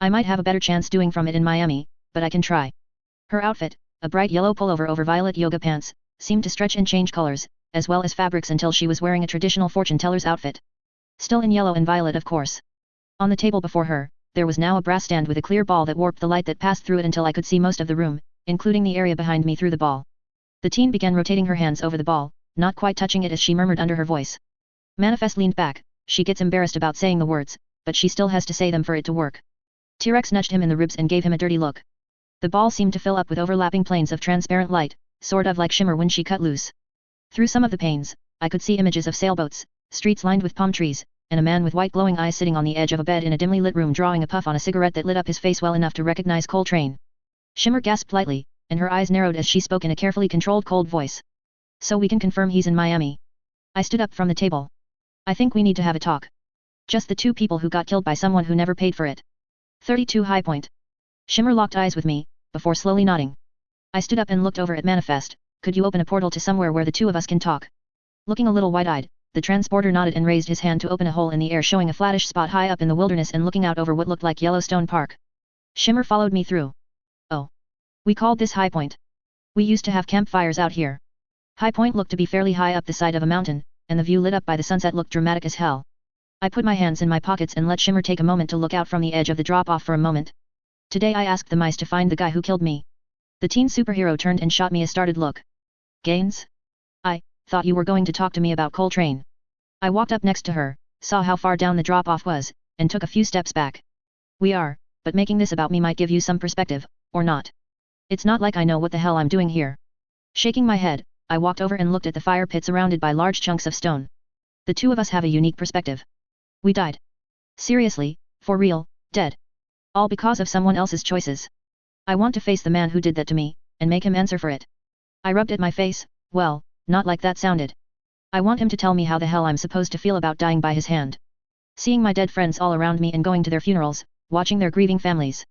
I might have a better chance doing from it in Miami, but I can try. Her outfit, a bright yellow pullover over violet yoga pants, seemed to stretch and change colors, as well as fabrics until she was wearing a traditional fortune teller's outfit. Still in yellow and violet of course. On the table before her, there was now a brass stand with a clear ball that warped the light that passed through it until I could see most of the room, including the area behind me through the ball. The teen began rotating her hands over the ball, not quite touching it as she murmured under her voice. Manifest leaned back. She gets embarrassed about saying the words, but she still has to say them for it to work. T-Rex nudged him in the ribs and gave him a dirty look. The ball seemed to fill up with overlapping planes of transparent light, sort of like Shimmer when she cut loose. Through some of the panes, I could see images of sailboats, streets lined with palm trees, and a man with white glowing eyes sitting on the edge of a bed in a dimly lit room drawing a puff on a cigarette that lit up his face well enough to recognize Coltrane. Shimmer gasped lightly, and her eyes narrowed as she spoke in a carefully controlled cold voice. So we can confirm he's in Miami. I stood up from the table. I think we need to have a talk. Just the 2 people who got killed by someone who never paid for it. 32 High Point. Shimmer locked eyes with me, before slowly nodding. I stood up and looked over at Manifest. Could you open a portal to somewhere where the 2 of us can talk? Looking a little wide-eyed, the transporter nodded and raised his hand to open a hole in the air showing a flattish spot high up in the wilderness and looking out over what looked like Yellowstone Park. Shimmer followed me through. Oh. We called this High Point. We used to have campfires out here. High Point looked to be fairly high up the side of a mountain, and the view lit up by the sunset looked dramatic as hell. I put my hands in my pockets and let Shimmer take a moment to look out from the edge of the drop-off for a moment. Today I asked the mice to find the guy who killed me. The teen superhero turned and shot me a startled look. Gaines? I thought you were going to talk to me about Coltrane. I walked up next to her, saw how far down the drop-off was, and took a few steps back. We are, but making this about me might give you some perspective, or not. It's not like I know what the hell I'm doing here. Shaking my head, I walked over and looked at the fire pit surrounded by large chunks of stone. The 2 of us have a unique perspective. We died. Seriously, for real, dead. All because of someone else's choices. I want to face the man who did that to me, and make him answer for it. I rubbed at my face. Well, not like that sounded. I want him to tell me how the hell I'm supposed to feel about dying by his hand. Seeing my dead friends all around me and going to their funerals, watching their grieving families.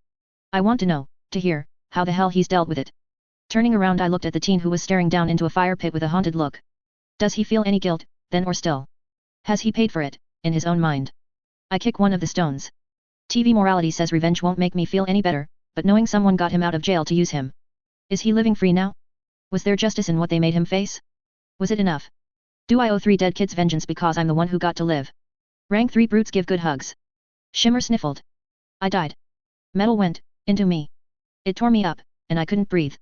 I want to know, to hear, how the hell he's dealt with it. Turning around I looked at the teen who was staring down into a fire pit with a haunted look. Does he feel any guilt, then or still? Has he paid for it, in his own mind? I kick one of the stones. TV morality says revenge won't make me feel any better, but knowing someone got him out of jail to use him. Is he living free now? Was there justice in what they made him face? Was it enough? Do I owe 3 dead kids vengeance because I'm the one who got to live? Rank 3 brutes give good hugs. Shimmer sniffled. I died. Metal went into me. It tore me up, and I couldn't breathe.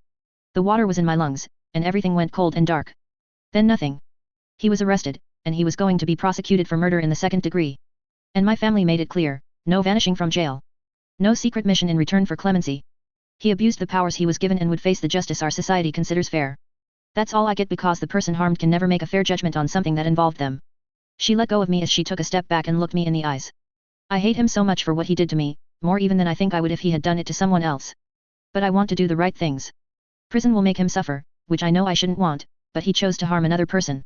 The water was in my lungs, and everything went cold and dark. Then nothing. He was arrested, and he was going to be prosecuted for murder in the 2nd degree. And my family made it clear, no vanishing from jail. No secret mission in return for clemency. He abused the powers he was given and would face the justice our society considers fair. That's all I get because the person harmed can never make a fair judgment on something that involved them. She let go of me as she took a step back and looked me in the eyes. I hate him so much for what he did to me, more even than I think I would if he had done it to someone else. But I want to do the right things. Prison will make him suffer, which I know I shouldn't want, but he chose to harm another person.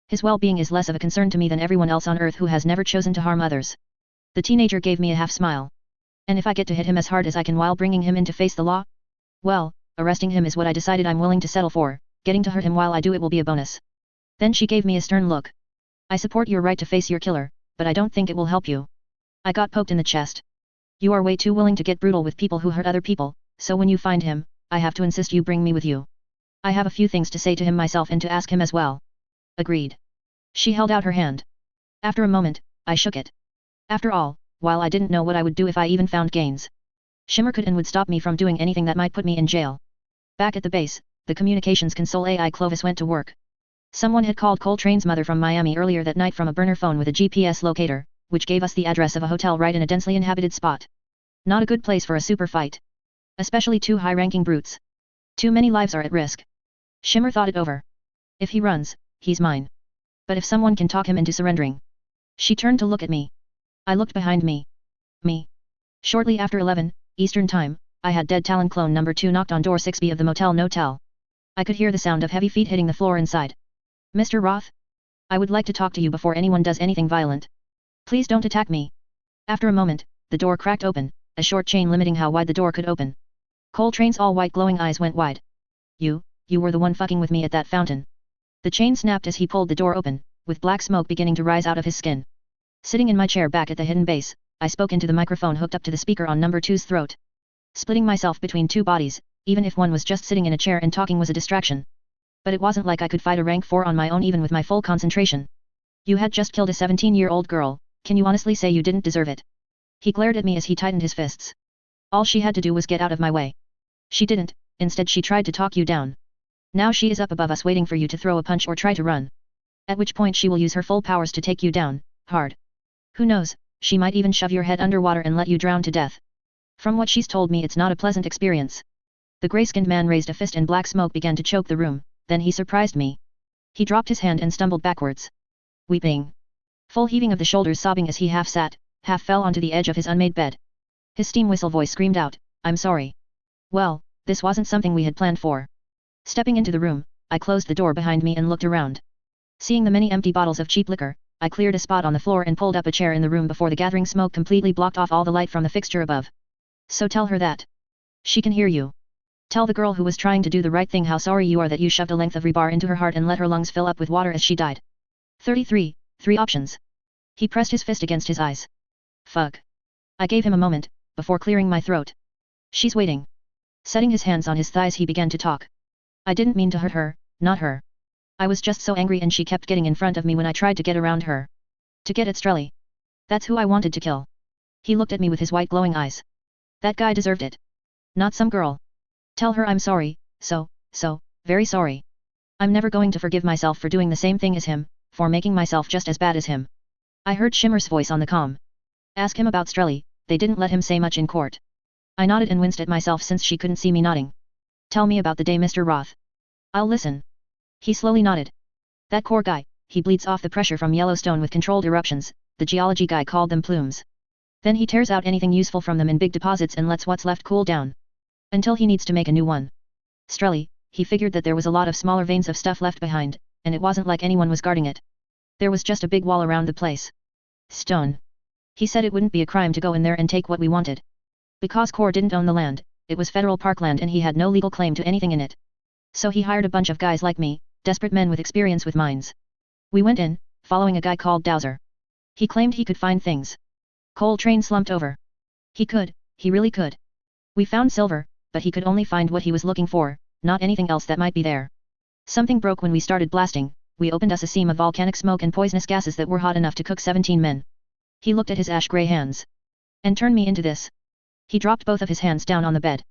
His well-being is less of a concern to me than everyone else on earth who has never chosen to harm others. The teenager gave me a half smile. And if I get to hit him as hard as I can while bringing him in to face the law? Well, arresting him is what I decided I'm willing to settle for, getting to hurt him while I do it will be a bonus. Then she gave me a stern look. I support your right to face your killer, but I don't think it will help you. I got poked in the chest. You are way too willing to get brutal with people who hurt other people, so when you find him, I have to insist you bring me with you. I have a few things to say to him myself and to ask him as well. Agreed. She held out her hand. After a moment, I shook it. After all, while I didn't know what I would do if I even found Gaines, Shimmer could and would stop me from doing anything that might put me in jail. Back at the base, the communications console AI Clovis went to work. Someone had called Coltrane's mother from Miami earlier that night from a burner phone with a GPS locator, which gave us the address of a hotel right in a densely inhabited spot. Not a good place for a super fight. Especially two high-ranking brutes. Too many lives are at risk. Shimmer thought it over. If he runs, he's mine. But if someone can talk him into surrendering. She turned to look at me. I looked behind me. Me. Shortly after 11, Eastern Time, I had Dead Talon Clone number 2 knocked on door 6B of the Motel No-Tell. I could hear the sound of heavy feet hitting the floor inside. Mr. Roth? I would like to talk to you before anyone does anything violent. Please don't attack me. After a moment, the door cracked open, a short chain limiting how wide the door could open. Coltrane's all-white glowing eyes went wide. You were the one fucking with me at that fountain. The chain snapped as he pulled the door open, with black smoke beginning to rise out of his skin. Sitting in my chair back at the hidden base, I spoke into the microphone hooked up to the speaker on number 2's throat. Splitting myself between two bodies, even if one was just sitting in a chair and talking was a distraction. But it wasn't like I could fight a rank 4 on my own even with my full concentration. You had just killed a 17-year-old girl, can you honestly say you didn't deserve it? He glared at me as he tightened his fists. All she had to do was get out of my way. She didn't, instead she tried to talk you down. Now she is up above us waiting for you to throw a punch or try to run. At which point she will use her full powers to take you down, hard. Who knows, she might even shove your head underwater and let you drown to death. From what she's told me it's not a pleasant experience. The grey-skinned man raised a fist and black smoke began to choke the room, then he surprised me. He dropped his hand and stumbled backwards. Weeping. Full heaving of the shoulders, sobbing as he half sat, half fell onto the edge of his unmade bed. His steam whistle voice screamed out, I'm sorry. Well, this wasn't something we had planned for. Stepping into the room, I closed the door behind me and looked around. Seeing the many empty bottles of cheap liquor, I cleared a spot on the floor and pulled up a chair in the room before the gathering smoke completely blocked off all the light from the fixture above. So tell her that. She can hear you. Tell the girl who was trying to do the right thing how sorry you are that you shoved a length of rebar into her heart and let her lungs fill up with water as she died. 33, 3 options. He pressed his fist against his eyes. Fuck. I gave him a moment, before clearing my throat. She's waiting. Setting his hands on his thighs he began to talk. I didn't mean to hurt her, not her. I was just so angry and she kept getting in front of me when I tried to get around her. To get at Strelly. That's who I wanted to kill. He looked at me with his white glowing eyes. That guy deserved it. Not some girl. Tell her I'm sorry, so, very sorry. I'm never going to forgive myself for doing the same thing as him, for making myself just as bad as him. I heard Shimmer's voice on the comm. Ask him about Strelly, they didn't let him say much in court. I nodded and winced at myself since she couldn't see me nodding. Tell me about the day, Mr. Roth. I'll listen. He slowly nodded. That core guy, he bleeds off the pressure from Yellowstone with controlled eruptions, the geology guy called them plumes. Then he tears out anything useful from them in big deposits and lets what's left cool down. Until he needs to make a new one. Strelly, he figured that there was a lot of smaller veins of stuff left behind, and it wasn't like anyone was guarding it. There was just a big wall around the place. Stone. He said it wouldn't be a crime to go in there and take what we wanted. Because Core didn't own the land, it was federal parkland and he had no legal claim to anything in it. So he hired a bunch of guys like me, desperate men with experience with mines. We went in, following a guy called Dowser. He claimed he could find things. Coltrane slumped over. He could, he really could. We found silver, but he could only find what he was looking for, not anything else that might be there. Something broke when we started blasting, we opened us a seam of volcanic smoke and poisonous gases that were hot enough to cook 17 men. He looked at his ash-gray hands. And turned me into this. He dropped both of his hands down on the bed.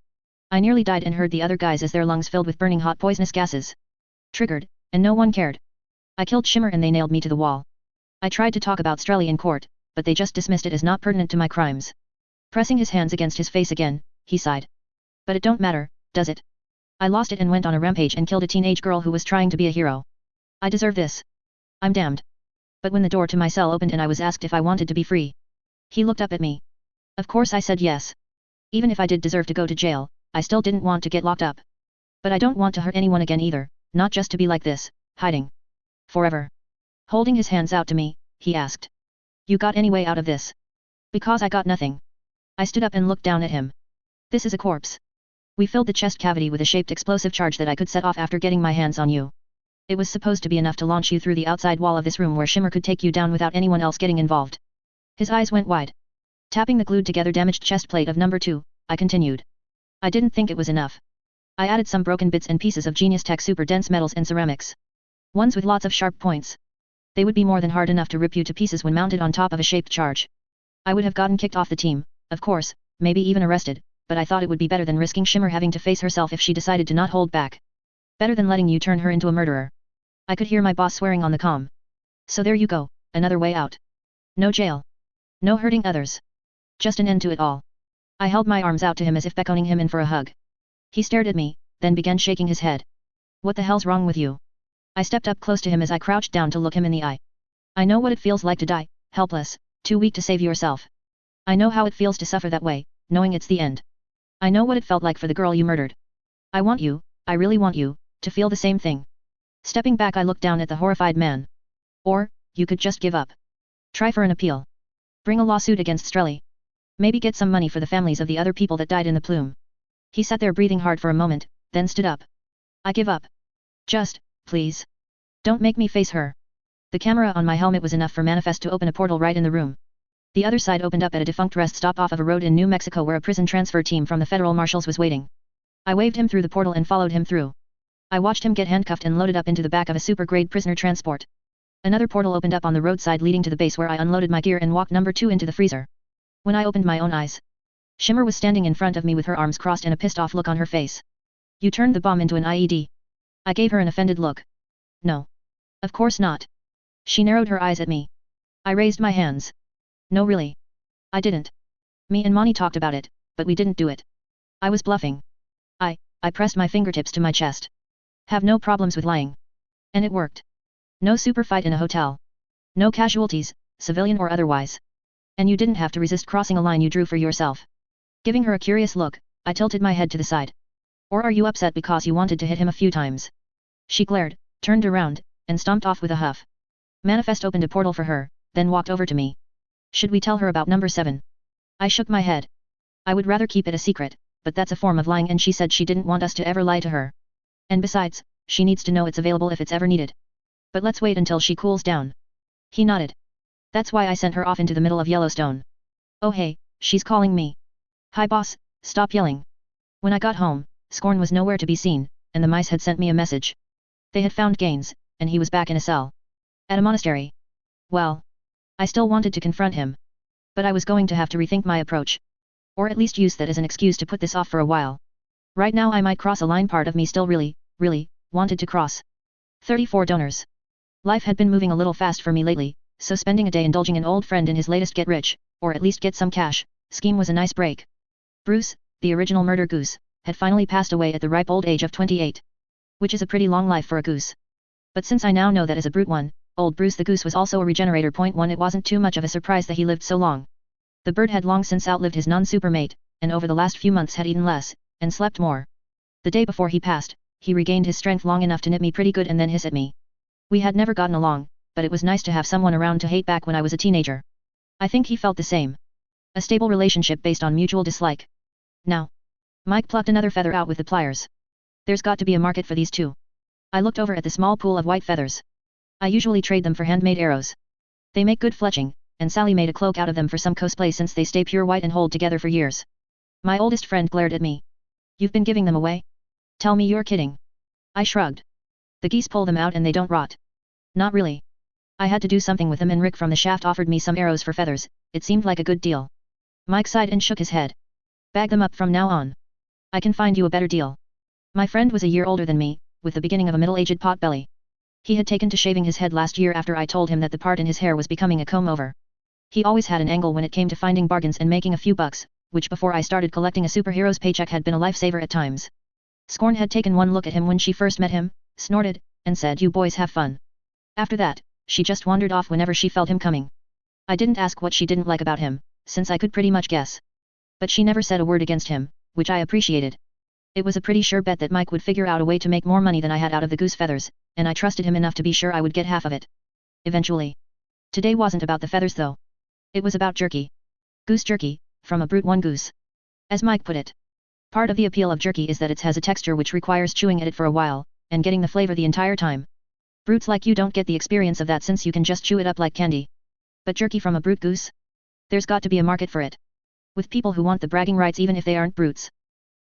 I nearly died and heard the other guys as their lungs filled with burning hot poisonous gases. Triggered, and no one cared. I killed Shimmer and they nailed me to the wall. I tried to talk about Strelly in court, but they just dismissed it as not pertinent to my crimes. Pressing his hands against his face again, he sighed. But it don't matter, does it? I lost it and went on a rampage and killed a teenage girl who was trying to be a hero. I deserve this. I'm damned. But when the door to my cell opened and I was asked if I wanted to be free. He looked up at me. Of course I said yes. Even if I did deserve to go to jail, I still didn't want to get locked up. But I don't want to hurt anyone again either, not just to be like this, hiding. Forever. Holding his hands out to me, he asked. You got any way out of this? Because I got nothing. I stood up and looked down at him. This is a corpse. We filled the chest cavity with a shaped explosive charge that I could set off after getting my hands on you. It was supposed to be enough to launch you through the outside wall of this room where Shimmer could take you down without anyone else getting involved. His eyes went wide. Tapping the glued together damaged chest plate of number 2, I continued. I didn't think it was enough. I added some broken bits and pieces of Genius Tech super dense metals and ceramics. Ones with lots of sharp points. They would be more than hard enough to rip you to pieces when mounted on top of a shaped charge. I would have gotten kicked off the team, of course, maybe even arrested, but I thought it would be better than risking Shimmer having to face herself if she decided to not hold back. Better than letting you turn her into a murderer. I could hear my boss swearing on the comm. So there you go, another way out. No jail. No hurting others. Just an end to it all. I held my arms out to him as if beckoning him in for a hug. He stared at me, then began shaking his head. What the hell's wrong with you? I stepped up close to him as I crouched down to look him in the eye. I know what it feels like to die, helpless, too weak to save yourself. I know how it feels to suffer that way, knowing it's the end. I know what it felt like for the girl you murdered. I want you, I really want you, to feel the same thing. Stepping back I looked down at the horrified man. Or, you could just give up. Try for an appeal. Bring a lawsuit against Strelly. Maybe get some money for the families of the other people that died in the plume. He sat there breathing hard for a moment, then stood up. I give up. Just, please. Don't make me face her. The camera on my helmet was enough for Manifest to open a portal right in the room. The other side opened up at a defunct rest stop off of a road in New Mexico where a prison transfer team from the federal marshals was waiting. I waved him through the portal and followed him through. I watched him get handcuffed and loaded up into the back of a super-grade prisoner transport. Another portal opened up on the roadside leading to the base where I unloaded my gear and walked number 2 into the freezer. When I opened my own eyes, Shimmer was standing in front of me with her arms crossed and a pissed-off look on her face. You turned the bomb into an IED. I gave her an offended look. No. Of course not. She narrowed her eyes at me. I raised my hands. No really. I didn't. Me and Monty talked about it, but we didn't do it. I was bluffing. I pressed my fingertips to my chest. Have no problems with lying. And it worked. No super fight in a hotel. No casualties, civilian or otherwise. And you didn't have to resist crossing a line you drew for yourself. Giving her a curious look, I tilted my head to the side. Or are you upset because you wanted to hit him a few times? She glared, turned around, and stomped off with a huff. Manifest opened a portal for her, then walked over to me. Should we tell her about number 7? I shook my head. I would rather keep it a secret, but that's a form of lying and she said she didn't want us to ever lie to her. And besides, she needs to know it's available if it's ever needed. But let's wait until she cools down. He nodded. That's why I sent her off into the middle of Yellowstone. Oh hey, she's calling me. Hi boss, stop yelling. When I got home, Scorn was nowhere to be seen, and the mice had sent me a message. They had found Gaines, and he was back in a cell. At a monastery. Well, I still wanted to confront him. But I was going to have to rethink my approach. Or at least use that as an excuse to put this off for a while. Right now I might cross a line part of me still really, wanted to cross. 34 donors. Life had been moving a little fast for me lately, so spending a day indulging an old friend in his latest get rich, or at least get some cash, scheme was a nice break. Bruce, the original murder goose, had finally passed away at the ripe old age of 28. Which is a pretty long life for a goose. But since I now know that as a brute one, old Bruce the goose was also a regenerator. One, it wasn't too much of a surprise that he lived so long. The bird had long since outlived his non-super mate, and over the last few months had eaten less, and slept more. The day before he passed, he regained his strength long enough to nip me pretty good and then hiss at me. We had never gotten along, but it was nice to have someone around to hate back when I was a teenager. I think he felt the same. A stable relationship based on mutual dislike. Now, Mike plucked another feather out with the pliers. There's got to be a market for these too. I looked over at the small pool of white feathers. I usually trade them for handmade arrows. They make good fletching, and Sally made a cloak out of them for some cosplay since they stay pure white and hold together for years. My oldest friend glared at me. You've been giving them away? Tell me you're kidding. I shrugged. The geese pull them out and they don't rot. Not really. I had to do something with them and Rick from the shaft offered me some arrows for feathers. It seemed like a good deal. Mike sighed and shook his head. Bag them up from now on. I can find you a better deal. My friend was a year older than me, with the beginning of a middle-aged potbelly. He had taken to shaving his head last year after I told him that the part in his hair was becoming a comb-over. He always had an angle when it came to finding bargains and making a few bucks, which before I started collecting a superhero's paycheck had been a lifesaver at times. Scorn had taken one look at him when she first met him, snorted, and said, "You boys have fun." After that, she just wandered off whenever she felt him coming. I didn't ask what she didn't like about him, since I could pretty much guess. But she never said a word against him, which I appreciated. It was a pretty sure bet that Mike would figure out a way to make more money than I had out of the goose feathers, and I trusted him enough to be sure I would get half of it. eventually. Today wasn't about the feathers though. It was about jerky. Goose jerky, from a brute one goose. As Mike put it. Part of the appeal of jerky is that it has a texture which requires chewing at it for a while, and getting the flavor the entire time. Brutes like you don't get the experience of that since you can just chew it up like candy. But jerky from a brute goose? There's got to be a market for it. With people who want the bragging rights even if they aren't brutes.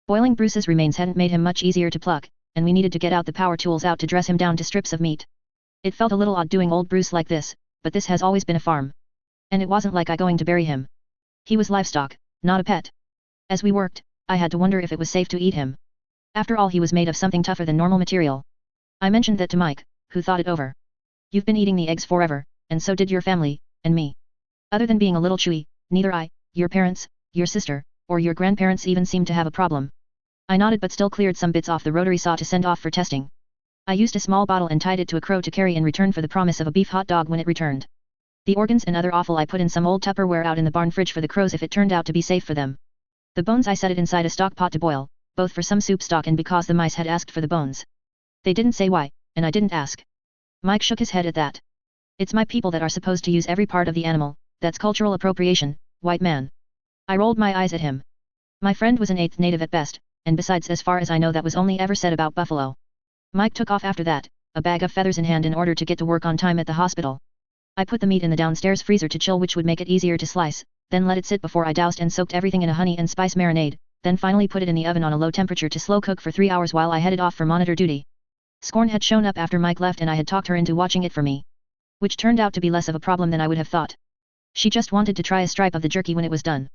Boiling Bruce's remains hadn't made him much easier to pluck, and we needed to get out the power tools out to dress him down to strips of meat. It felt a little odd doing old Bruce like this, but this has always been a farm. And it wasn't like I going to bury him. He was livestock, not a pet. As we worked, I had to wonder if it was safe to eat him. After all, he was made of something tougher than normal material. I mentioned that to Mike, who thought it over. You've been eating the eggs forever, and so did your family, and me. Other than being a little chewy, neither I, your parents, your sister, or your grandparents even seemed to have a problem. I nodded but still cleared some bits off the rotary saw to send off for testing. I used a small bottle and tied it to a crow to carry in return for the promise of a beef hot dog when it returned. The organs and other offal I put in some old Tupperware out in the barn fridge for the crows if it turned out to be safe for them. The bones I set it inside a stock pot to boil, both for some soup stock and because the mice had asked for the bones. They didn't say why, and I didn't ask. Mike shook his head at that. It's my people that are supposed to use every part of the animal, that's cultural appropriation, white man. I rolled my eyes at him. My friend was an eighth native at best, and besides as far as I know that was only ever said about buffalo. Mike took off after that, a bag of feathers in hand in order to get to work on time at the hospital. I put the meat in the downstairs freezer to chill, which would make it easier to slice, then let it sit before I doused and soaked everything in a honey and spice marinade, then finally put it in the oven on a low temperature to slow cook for 3 hours while I headed off for monitor duty. Scorn had shown up after Mike left and I had talked her into watching it for me. Which turned out to be less of a problem than I would have thought. She just wanted to try a stripe of the jerky when it was done.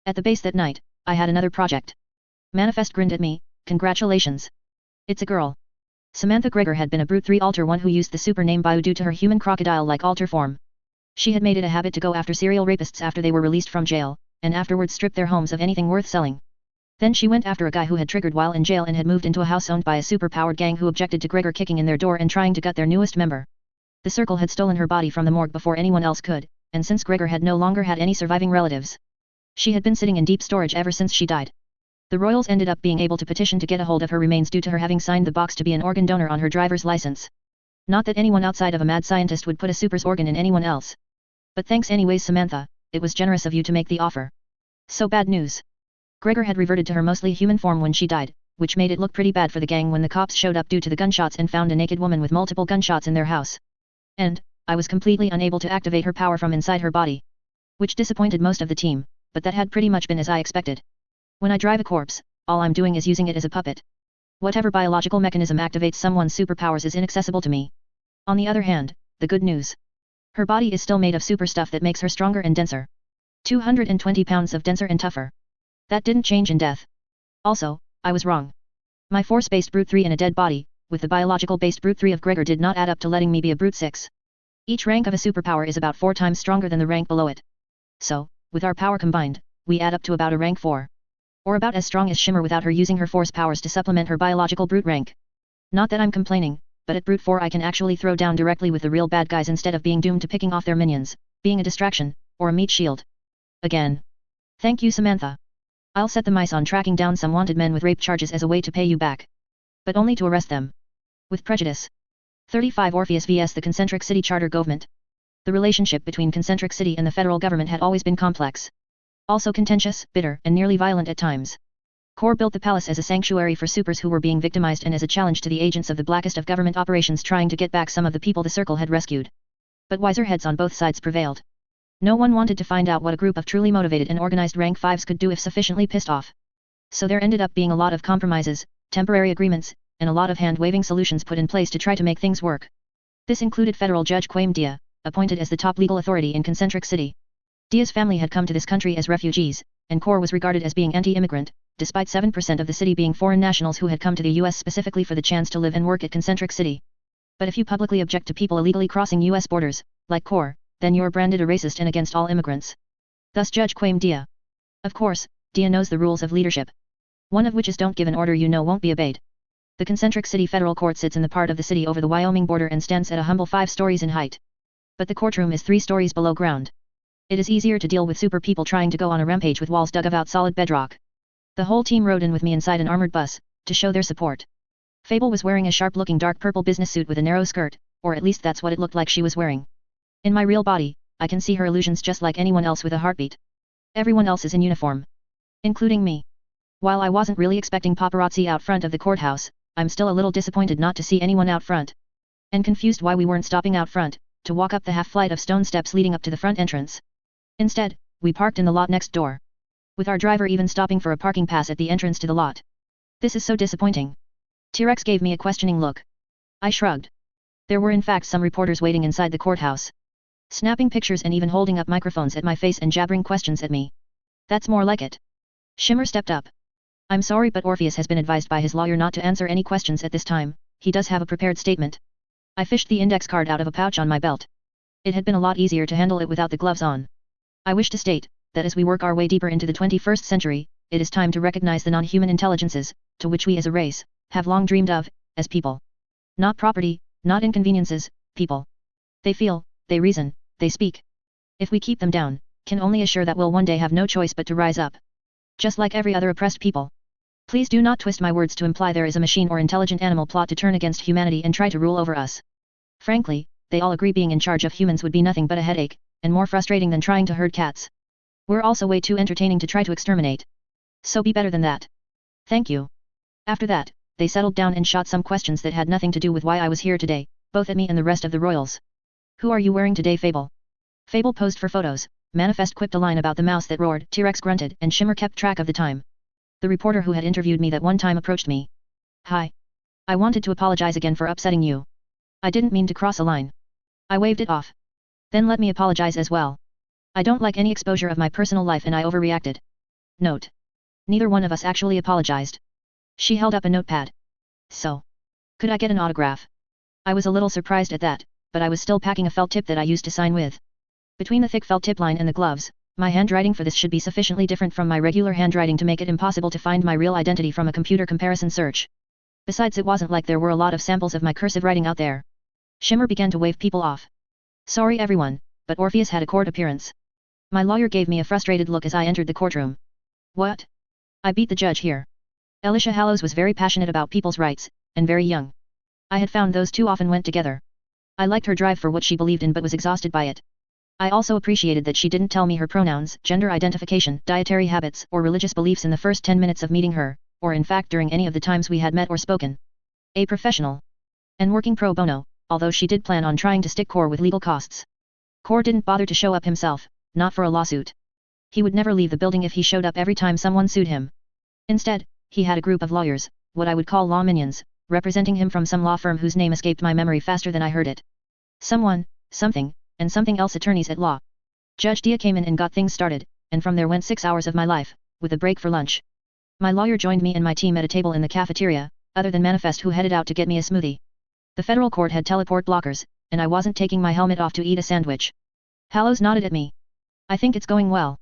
At the base that night, I had another project. Manifest grinned at me, congratulations. It's a girl. Samantha Gregor had been a Brute 3 alter one who used the super name Bayou due to her human crocodile-like alter form. She had made it a habit to go after serial rapists after they were released from jail, and afterwards strip their homes of anything worth selling. Then she went after a guy who had triggered while in jail and had moved into a house owned by a super-powered gang who objected to Gregor kicking in their door and trying to gut their newest member. The Circle had stolen her body from the morgue before anyone else could, and since Gregor had no longer had any surviving relatives, she had been sitting in deep storage ever since she died. The Royals ended up being able to petition to get a hold of her remains due to her having signed the box to be an organ donor on her driver's license. Not that anyone outside of a mad scientist would put a super's organ in anyone else. But thanks anyways, Samantha, it was generous of you to make the offer. So bad news. Gregor had reverted to her mostly human form when she died, which made it look pretty bad for the gang when the cops showed up due to the gunshots and found a naked woman with multiple gunshots in their house. And, I was completely unable to activate her power from inside her body. Which disappointed most of the team, but that had pretty much been as I expected. When I drive a corpse, all I'm doing is using it as a puppet. Whatever biological mechanism activates someone's superpowers is inaccessible to me. On the other hand, the good news. Her body is still made of super stuff that makes her stronger and denser. 220 pounds of denser and tougher. That didn't change in death. Also, I was wrong. My force-based Brute 3 in a dead body, with the biological-based Brute 3 of Gregor did not add up to letting me be a Brute 6. Each rank of a superpower is about 4 times stronger than the rank below it. So, with our power combined, we add up to about a rank 4. Or about as strong as Shimmer without her using her force powers to supplement her biological Brute rank. Not that I'm complaining, but at Brute 4 I can actually throw down directly with the real bad guys instead of being doomed to picking off their minions, being a distraction, or a meat shield. Again. Thank you, Samantha. I'll set the mice on tracking down some wanted men with rape charges as a way to pay you back. But only to arrest them. With prejudice. 35 Orpheus vs. the Concentric City Charter Government. The relationship between Concentric City and the federal government had always been complex. Also contentious, bitter, and nearly violent at times. Core built the palace as a sanctuary for supers who were being victimized and as a challenge to the agents of the blackest of government operations trying to get back some of the people the Circle had rescued. But wiser heads on both sides prevailed. No one wanted to find out what a group of truly motivated and organized rank 5s could do if sufficiently pissed off. So there ended up being a lot of compromises, temporary agreements, and a lot of hand-waving solutions put in place to try to make things work. This included federal judge Quaim Dia, appointed as the top legal authority in Concentric City. Dia's family had come to this country as refugees, and Core was regarded as being anti-immigrant, despite 7% of the city being foreign nationals who had come to the US specifically for the chance to live and work at Concentric City. But if you publicly object to people illegally crossing US borders, like Core, then you're branded a racist and against all immigrants. Thus Judge Quaim Dia. Of course, Dia knows the rules of leadership. One of which is don't give an order you know won't be obeyed. The Concentric City Federal Court sits in the part of the city over the Wyoming border and stands at a humble 5 stories in height. But the courtroom is 3 stories below ground. It is easier to deal with super people trying to go on a rampage with walls dug out solid bedrock. The whole team rode in with me inside an armored bus, to show their support. Fable was wearing a sharp-looking dark purple business suit with a narrow skirt, or at least that's what it looked like she was wearing. In my real body, I can see her illusions just like anyone else with a heartbeat. Everyone else is in uniform. Including me. While I wasn't really expecting paparazzi out front of the courthouse, I'm still a little disappointed not to see anyone out front. And confused why we weren't stopping out front, to walk up the half flight of stone steps leading up to the front entrance. Instead, we parked in the lot next door. With our driver even stopping for a parking pass at the entrance to the lot. This is so disappointing. T-Rex gave me a questioning look. I shrugged. There were in fact some reporters waiting inside the courthouse. Snapping pictures and even holding up microphones at my face and jabbering questions at me. That's more like it. Shimmer stepped up. I'm sorry, but Orpheus has been advised by his lawyer not to answer any questions at this time. He does have a prepared statement. I fished the index card out of a pouch on my belt. It had been a lot easier to handle it without the gloves on. I wish to state that as we work our way deeper into the 21st century, it is time to recognize the non-human intelligences, to which we as a race, have long dreamed of, as people. Not property, not inconveniences, people. They feel, they reason, they speak. If we keep them down, can only assure that we'll one day have no choice but to rise up. Just like every other oppressed people. Please do not twist my words to imply there is a machine or intelligent animal plot to turn against humanity and try to rule over us. Frankly, they all agree being in charge of humans would be nothing but a headache, and more frustrating than trying to herd cats. We're also way too entertaining to try to exterminate. So be better than that. Thank you. After that, they settled down and shot some questions that had nothing to do with why I was here today, both at me and the rest of the royals. Who are you wearing today, Fable? Fable posed for photos. Manifest quipped a line about the mouse that roared, T-Rex grunted, and Shimmer kept track of the time. The reporter who had interviewed me that one time approached me. Hi. I wanted to apologize again for upsetting you. I didn't mean to cross a line. I waved it off. Then let me apologize as well. I don't like any exposure of my personal life and I overreacted. Note. Neither one of us actually apologized. She held up a notepad. So. Could I get an autograph? I was a little surprised at that, but I was still packing a felt tip that I used to sign with. Between the thick felt tip line and the gloves, my handwriting for this should be sufficiently different from my regular handwriting to make it impossible to find my real identity from a computer comparison search. Besides, it wasn't like there were a lot of samples of my cursive writing out there. Shimmer began to wave people off. Sorry everyone, but Orpheus had a court appearance. My lawyer gave me a frustrated look as I entered the courtroom. What? I beat the judge here. Elisha Hallows was very passionate about people's rights, and very young. I had found those two often went together. I liked her drive for what she believed in but was exhausted by it. I also appreciated that she didn't tell me her pronouns, gender identification, dietary habits, or religious beliefs in the first 10 minutes of meeting her, or in fact during any of the times we had met or spoken. A professional. And working pro bono, although she did plan on trying to stick Core with legal costs. Core didn't bother to show up himself, not for a lawsuit. He would never leave the building if he showed up every time someone sued him. Instead, he had a group of lawyers, what I would call law minions, representing him from some law firm whose name escaped my memory faster than I heard it. Someone, something, and something else attorneys at law. Judge Dia came in and got things started, and from there went 6 hours of my life, with a break for lunch. My lawyer joined me and my team at a table in the cafeteria, other than Manifest who headed out to get me a smoothie. The federal court had teleport blockers, and I wasn't taking my helmet off to eat a sandwich. Hallows nodded at me. I think it's going well.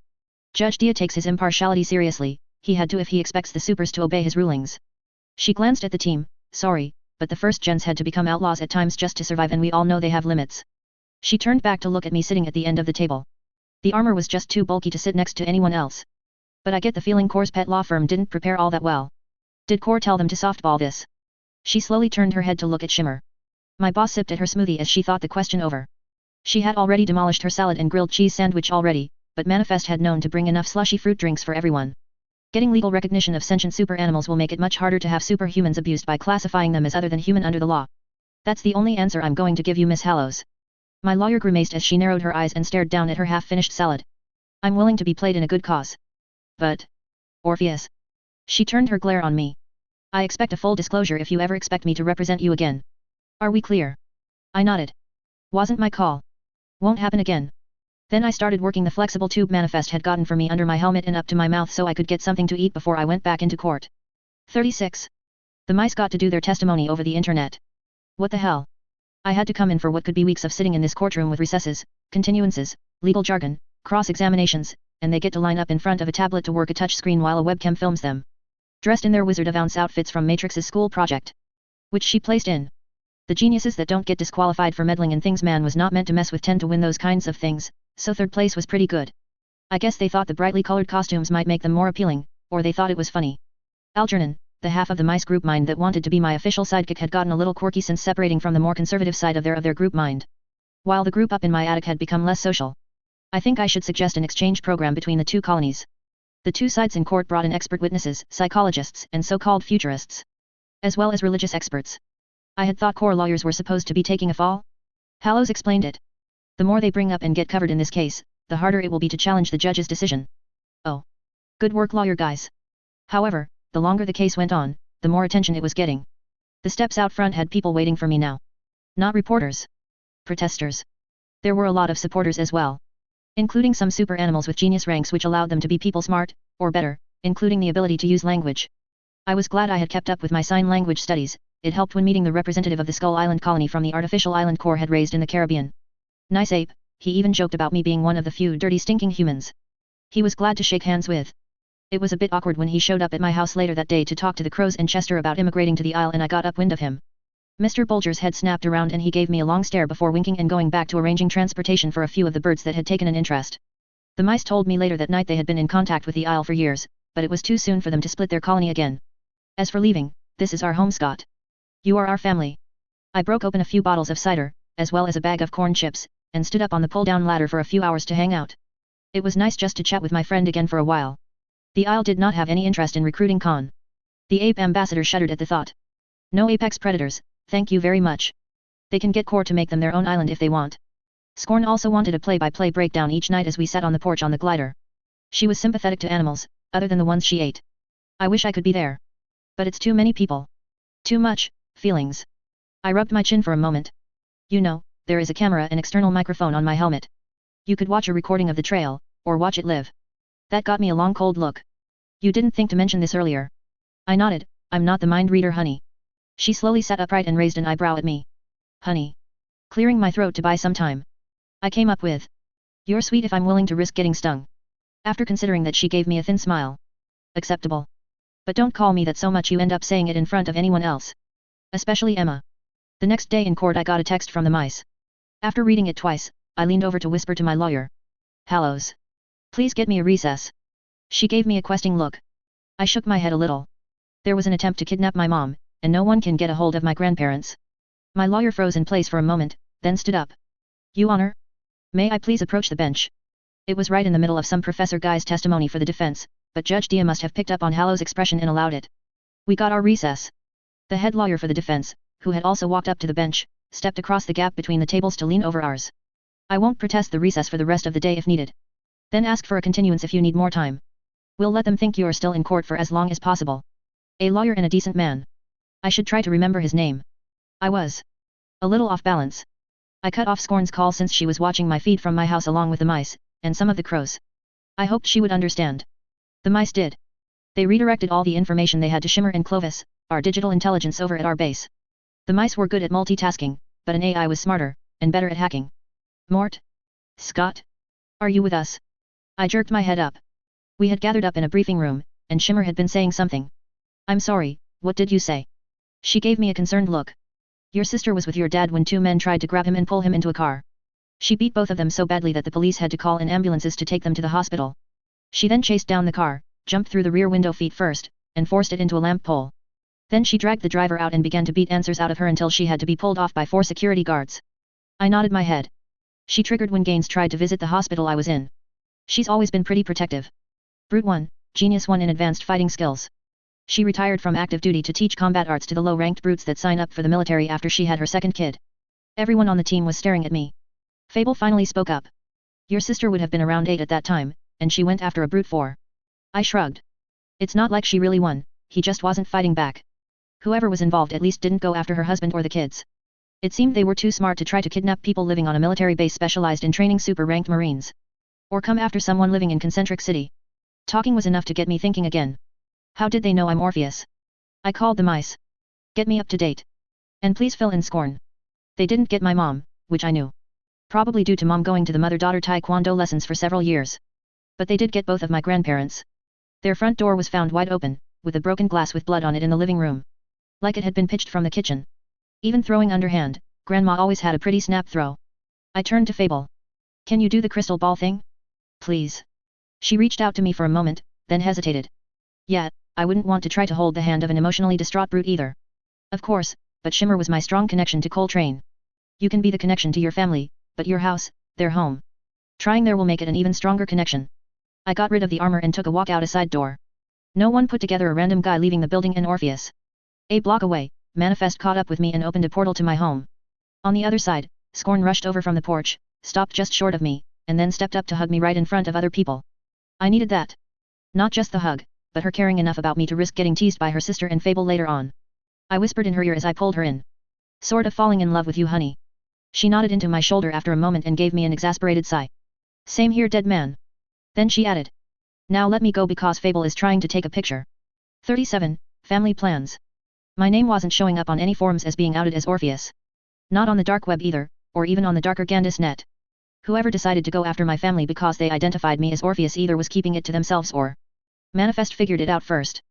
Judge Dia takes his impartiality seriously, he had to if he expects the supers to obey his rulings. She glanced at the team, sorry, but the first gens had to become outlaws at times just to survive and we all know they have limits. She turned back to look at me sitting at the end of the table. The armor was just too bulky to sit next to anyone else. But I get the feeling Core's pet law firm didn't prepare all that well. Did Core tell them to softball this? She slowly turned her head to look at Shimmer. My boss sipped at her smoothie as she thought the question over. She had already demolished her salad and grilled cheese sandwich already, but Manifest had known to bring enough slushy fruit drinks for everyone. Getting legal recognition of sentient super animals will make it much harder to have superhumans abused by classifying them as other than human under the law. That's the only answer I'm going to give you, Miss Hallows. My lawyer grimaced as she narrowed her eyes and stared down at her half-finished salad. I'm willing to be played in a good cause. But... Orpheus. She turned her glare on me. I expect a full disclosure if you ever expect me to represent you again. Are we clear? I nodded. Wasn't my call. Won't happen again. Then I started working the flexible tube Manifest had gotten for me under my helmet and up to my mouth so I could get something to eat before I went back into court. 36. The mice got to do their testimony over the internet. What the hell? I had to come in for what could be weeks of sitting in this courtroom with recesses, continuances, legal jargon, cross-examinations, and they get to line up in front of a tablet to work a touch screen while a webcam films them. Dressed in their Wizard of Ounce outfits from Matrix's school project. Which she placed in. The geniuses that don't get disqualified for meddling in things man was not meant to mess with tend to win those kinds of things, so third place was pretty good. I guess they thought the brightly colored costumes might make them more appealing, or they thought it was funny. Algernon, the half of the mice group mind that wanted to be my official sidekick had gotten a little quirky since separating from the more conservative side of their group mind. While the group up in my attic had become less social. I think I should suggest an exchange program between the two colonies. The two sides in court brought in expert witnesses, psychologists, and so-called futurists, as well as religious experts. I had thought core lawyers were supposed to be taking a fall. Hallows explained it. The more they bring up and get covered in this case, the harder it will be to challenge the judge's decision. Oh. Good work, lawyer guys. However, the longer the case went on, the more attention it was getting. The steps out front had people waiting for me now. Not reporters. Protesters. There were a lot of supporters as well, including some super animals with genius ranks which allowed them to be people smart, or better, including the ability to use language. I was glad I had kept up with my sign language studies. It helped when meeting the representative of the Skull Island colony from the artificial island core had raised in the Caribbean. Nice ape, he even joked about me being one of the few dirty stinking humans he was glad to shake hands with. It was a bit awkward when he showed up at my house later that day to talk to the Crows and Chester about immigrating to the Isle, and I got upwind of him. Mr. Bolger's head snapped around and he gave me a long stare before winking and going back to arranging transportation for a few of the birds that had taken an interest. The mice told me later that night they had been in contact with the Isle for years, but it was too soon for them to split their colony again. As for leaving, this is our home, Scott. You are our family. I broke open a few bottles of cider, as well as a bag of corn chips, and stood up on the pull-down ladder for a few hours to hang out. It was nice just to chat with my friend again for a while. The Isle did not have any interest in recruiting Khan. The ape ambassador shuddered at the thought. No apex predators, thank you very much. They can get core to make them their own island if they want. Scorn also wanted a play-by-play breakdown each night as we sat on the porch on the glider. She was sympathetic to animals, other than the ones she ate. I wish I could be there. But it's too many people. Too much, feelings. I rubbed my chin for a moment. You know, there is a camera and external microphone on my helmet. You could watch a recording of the trail, or watch it live. That got me a long cold look. You didn't think to mention this earlier. I nodded. I'm not the mind reader, honey. She slowly sat upright and raised an eyebrow at me. Honey. Clearing my throat to buy some time. I came up with. You're sweet if I'm willing to risk getting stung. After considering that, she gave me a thin smile. Acceptable. But don't call me that so much you end up saying it in front of anyone else. Especially Emma. The next day in court I got a text from the mice. After reading it twice, I leaned over to whisper to my lawyer. Hallows. Please get me a recess. She gave me a questing look. I shook my head a little. There was an attempt to kidnap my mom, and no one can get a hold of my grandparents. My lawyer froze in place for a moment, then stood up. You Honor? May I please approach the bench? It was right in the middle of some Professor Guy's testimony for the defense, but Judge Dia must have picked up on Hallows' expression and allowed it. We got our recess. The head lawyer for the defense, who had also walked up to the bench, stepped across the gap between the tables to lean over ours. I won't protest the recess for the rest of the day if needed. Then ask for a continuance if you need more time. We'll let them think you are still in court for as long as possible. A lawyer and a decent man. I should try to remember his name. I was a little off balance. I cut off Scorn's call since she was watching my feed from my house along with the mice, and some of the crows. I hoped she would understand. The mice did. They redirected all the information they had to Shimmer and Clovis, our digital intelligence over at our base. The mice were good at multitasking, but an AI was smarter, and better at hacking. Mort? Scott? Are you with us? I jerked my head up. We had gathered up in a briefing room, and Shimmer had been saying something. I'm sorry, what did you say? She gave me a concerned look. Your sister was with your dad when two men tried to grab him and pull him into a car. She beat both of them so badly that the police had to call in ambulances to take them to the hospital. She then chased down the car, jumped through the rear window feet first, and forced it into a lamp pole. Then she dragged the driver out and began to beat answers out of her until she had to be pulled off by 4 security guards. I nodded my head. She triggered when Gaines tried to visit the hospital I was in. She's always been pretty protective. Brute 1, Genius 1 in advanced fighting skills. She retired from active duty to teach combat arts to the low-ranked brutes that sign up for the military after she had her second kid. Everyone on the team was staring at me. Fable finally spoke up. Your sister would have been around 8 at that time, and she went after a brute 4. I shrugged. It's not like she really won, he just wasn't fighting back. Whoever was involved at least didn't go after her husband or the kids. It seemed they were too smart to try to kidnap people living on a military base specialized in training super-ranked Marines. Or come after someone living in Concentric City. Talking was enough to get me thinking again. How did they know I'm Orpheus? I called the mice. Get me up to date. And please fill in Scorn. They didn't get my mom, which I knew. Probably due to mom going to the mother-daughter taekwondo lessons for several years. But they did get both of my grandparents. Their front door was found wide open, with a broken glass with blood on it in the living room. Like it had been pitched from the kitchen. Even throwing underhand, Grandma always had a pretty snap throw. I turned to Fable. Can you do the crystal ball thing? Please. She reached out to me for a moment, then hesitated. Yeah, I wouldn't want to try to hold the hand of an emotionally distraught brute either. Of course, but Shimmer was my strong connection to Coltrane. You can be the connection to your family, but your house, their home. Trying there will make it an even stronger connection. I got rid of the armor and took a walk out a side door. No one put together a random guy leaving the building in Orpheus. A block away, Manifest caught up with me and opened a portal to my home. On the other side, Scorn rushed over from the porch, stopped just short of me, and then stepped up to hug me right in front of other people. I needed that. Not just the hug, but her caring enough about me to risk getting teased by her sister and Fable later on. I whispered in her ear as I pulled her in. Sort of falling in love with you, honey. She nodded into my shoulder after a moment and gave me an exasperated sigh. Same here, dead man. Then she added. Now let me go because Fable is trying to take a picture. 37. Family plans. My name wasn't showing up on any forums as being outed as Orpheus. Not on the dark web either, or even on the darker Gandis net. Whoever decided to go after my family because they identified me as Orpheus either was keeping it to themselves or Manifest figured it out first.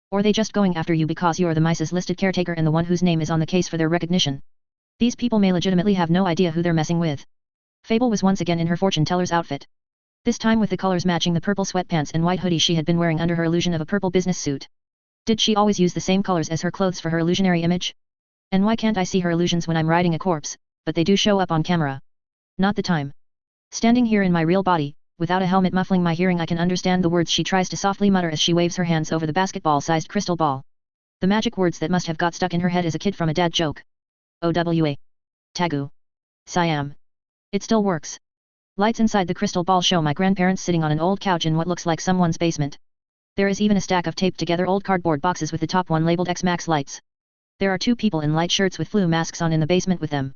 Or they just going after you because you're the Mice's listed caretaker and the one whose name is on the case for their recognition. These people may legitimately have no idea who they're messing with. Fable was once again in her fortune teller's outfit. This time with the colors matching the purple sweatpants and white hoodie she had been wearing under her illusion of a purple business suit. Did she always use the same colors as her clothes for her illusionary image? And why can't I see her illusions when I'm riding a corpse, but they do show up on camera? Not the time. Standing here in my real body, without a helmet muffling my hearing, I can understand the words she tries to softly mutter as she waves her hands over the basketball-sized crystal ball. The magic words that must have got stuck in her head as a kid from a dad joke. OWA. Tagu. Siam. It still works. Lights inside the crystal ball show my grandparents sitting on an old couch in what looks like someone's basement. There is even a stack of taped together old cardboard boxes with the top one labeled X-Max lights. There are two people in light shirts with flu masks on in the basement with them.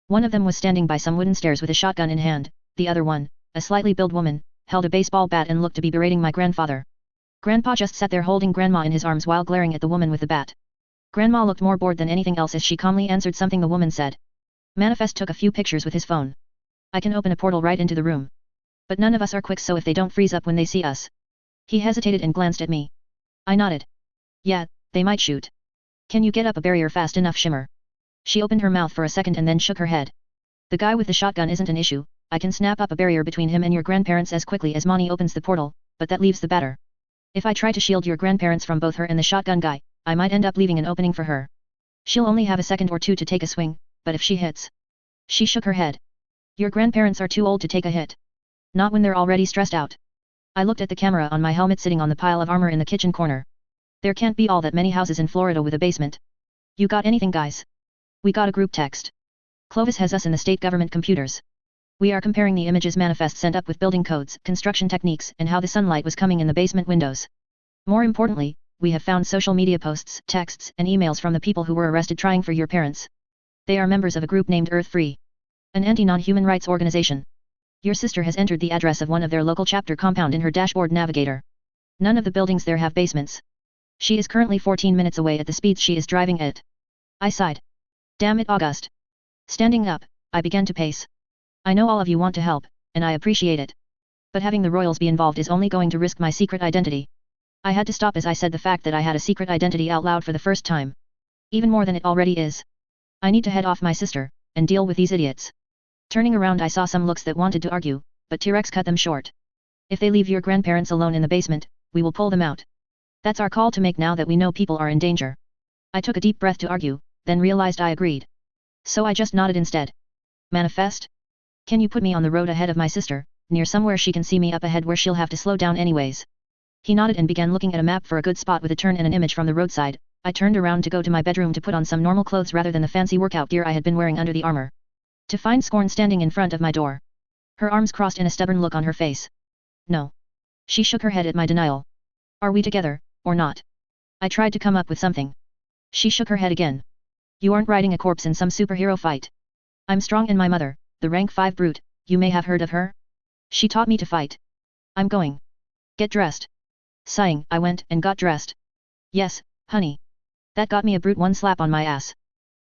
One of them was standing by some wooden stairs with a shotgun in hand, the other one, a slightly built woman, held a baseball bat and looked to be berating my grandfather. Grandpa just sat there holding Grandma in his arms while glaring at the woman with the bat. Grandma looked more bored than anything else as she calmly answered something the woman said. Manifest took a few pictures with his phone. I can open a portal right into the room. But none of us are quick, so if they don't freeze up when they see us. He hesitated and glanced at me. I nodded. Yeah, they might shoot. Can you get up a barrier fast enough, Shimmer? She opened her mouth for a second and then shook her head. The guy with the shotgun isn't an issue. I can snap up a barrier between him and your grandparents as quickly as Moni opens the portal, but that leaves the batter. If I try to shield your grandparents from both her and the shotgun guy, I might end up leaving an opening for her. She'll only have a second or two to take a swing, but if she hits... She shook her head. Your grandparents are too old to take a hit. Not when they're already stressed out. I looked at the camera on my helmet sitting on the pile of armor in the kitchen corner. There can't be all that many houses in Florida with a basement. You got anything, guys? We got a group text. Clovis has us in the state government computers. We are comparing the images Manifest sent up with building codes, construction techniques, and how the sunlight was coming in the basement windows. More importantly, we have found social media posts, texts, and emails from the people who were arrested trying for your parents. They are members of a group named Earth Free. An anti-non-human rights organization. Your sister has entered the address of one of their local chapter compound in her dashboard navigator. None of the buildings there have basements. She is currently 14 minutes away at the speeds she is driving at. I sighed. Damn it, August. Standing up, I began to pace. I know all of you want to help, and I appreciate it. But having the royals be involved is only going to risk my secret identity. I had to stop as I said the fact that I had a secret identity out loud for the first time. Even more than it already is. I need to head off my sister, and deal with these idiots. Turning around I saw some looks that wanted to argue, but T-Rex cut them short. If they leave your grandparents alone in the basement, we will pull them out. That's our call to make now that we know people are in danger. I took a deep breath to argue, then realized I agreed. So I just nodded instead. Manifest? Can you put me on the road ahead of my sister, near somewhere she can see me up ahead where she'll have to slow down anyways? He nodded and began looking at a map for a good spot with a turn and an image from the roadside. I turned around to go to my bedroom to put on some normal clothes rather than the fancy workout gear I had been wearing under the armor. To find Scorn standing in front of my door. Her arms crossed in a stubborn look on her face. No. She shook her head at my denial. Are we together, or not? I tried to come up with something. She shook her head again. You aren't riding a corpse in some superhero fight. I'm strong and my mother, the rank 5 brute, you may have heard of her? She taught me to fight. I'm going. Get dressed. Sighing, I went and got dressed. Yes, honey. That got me a brute one slap on my ass.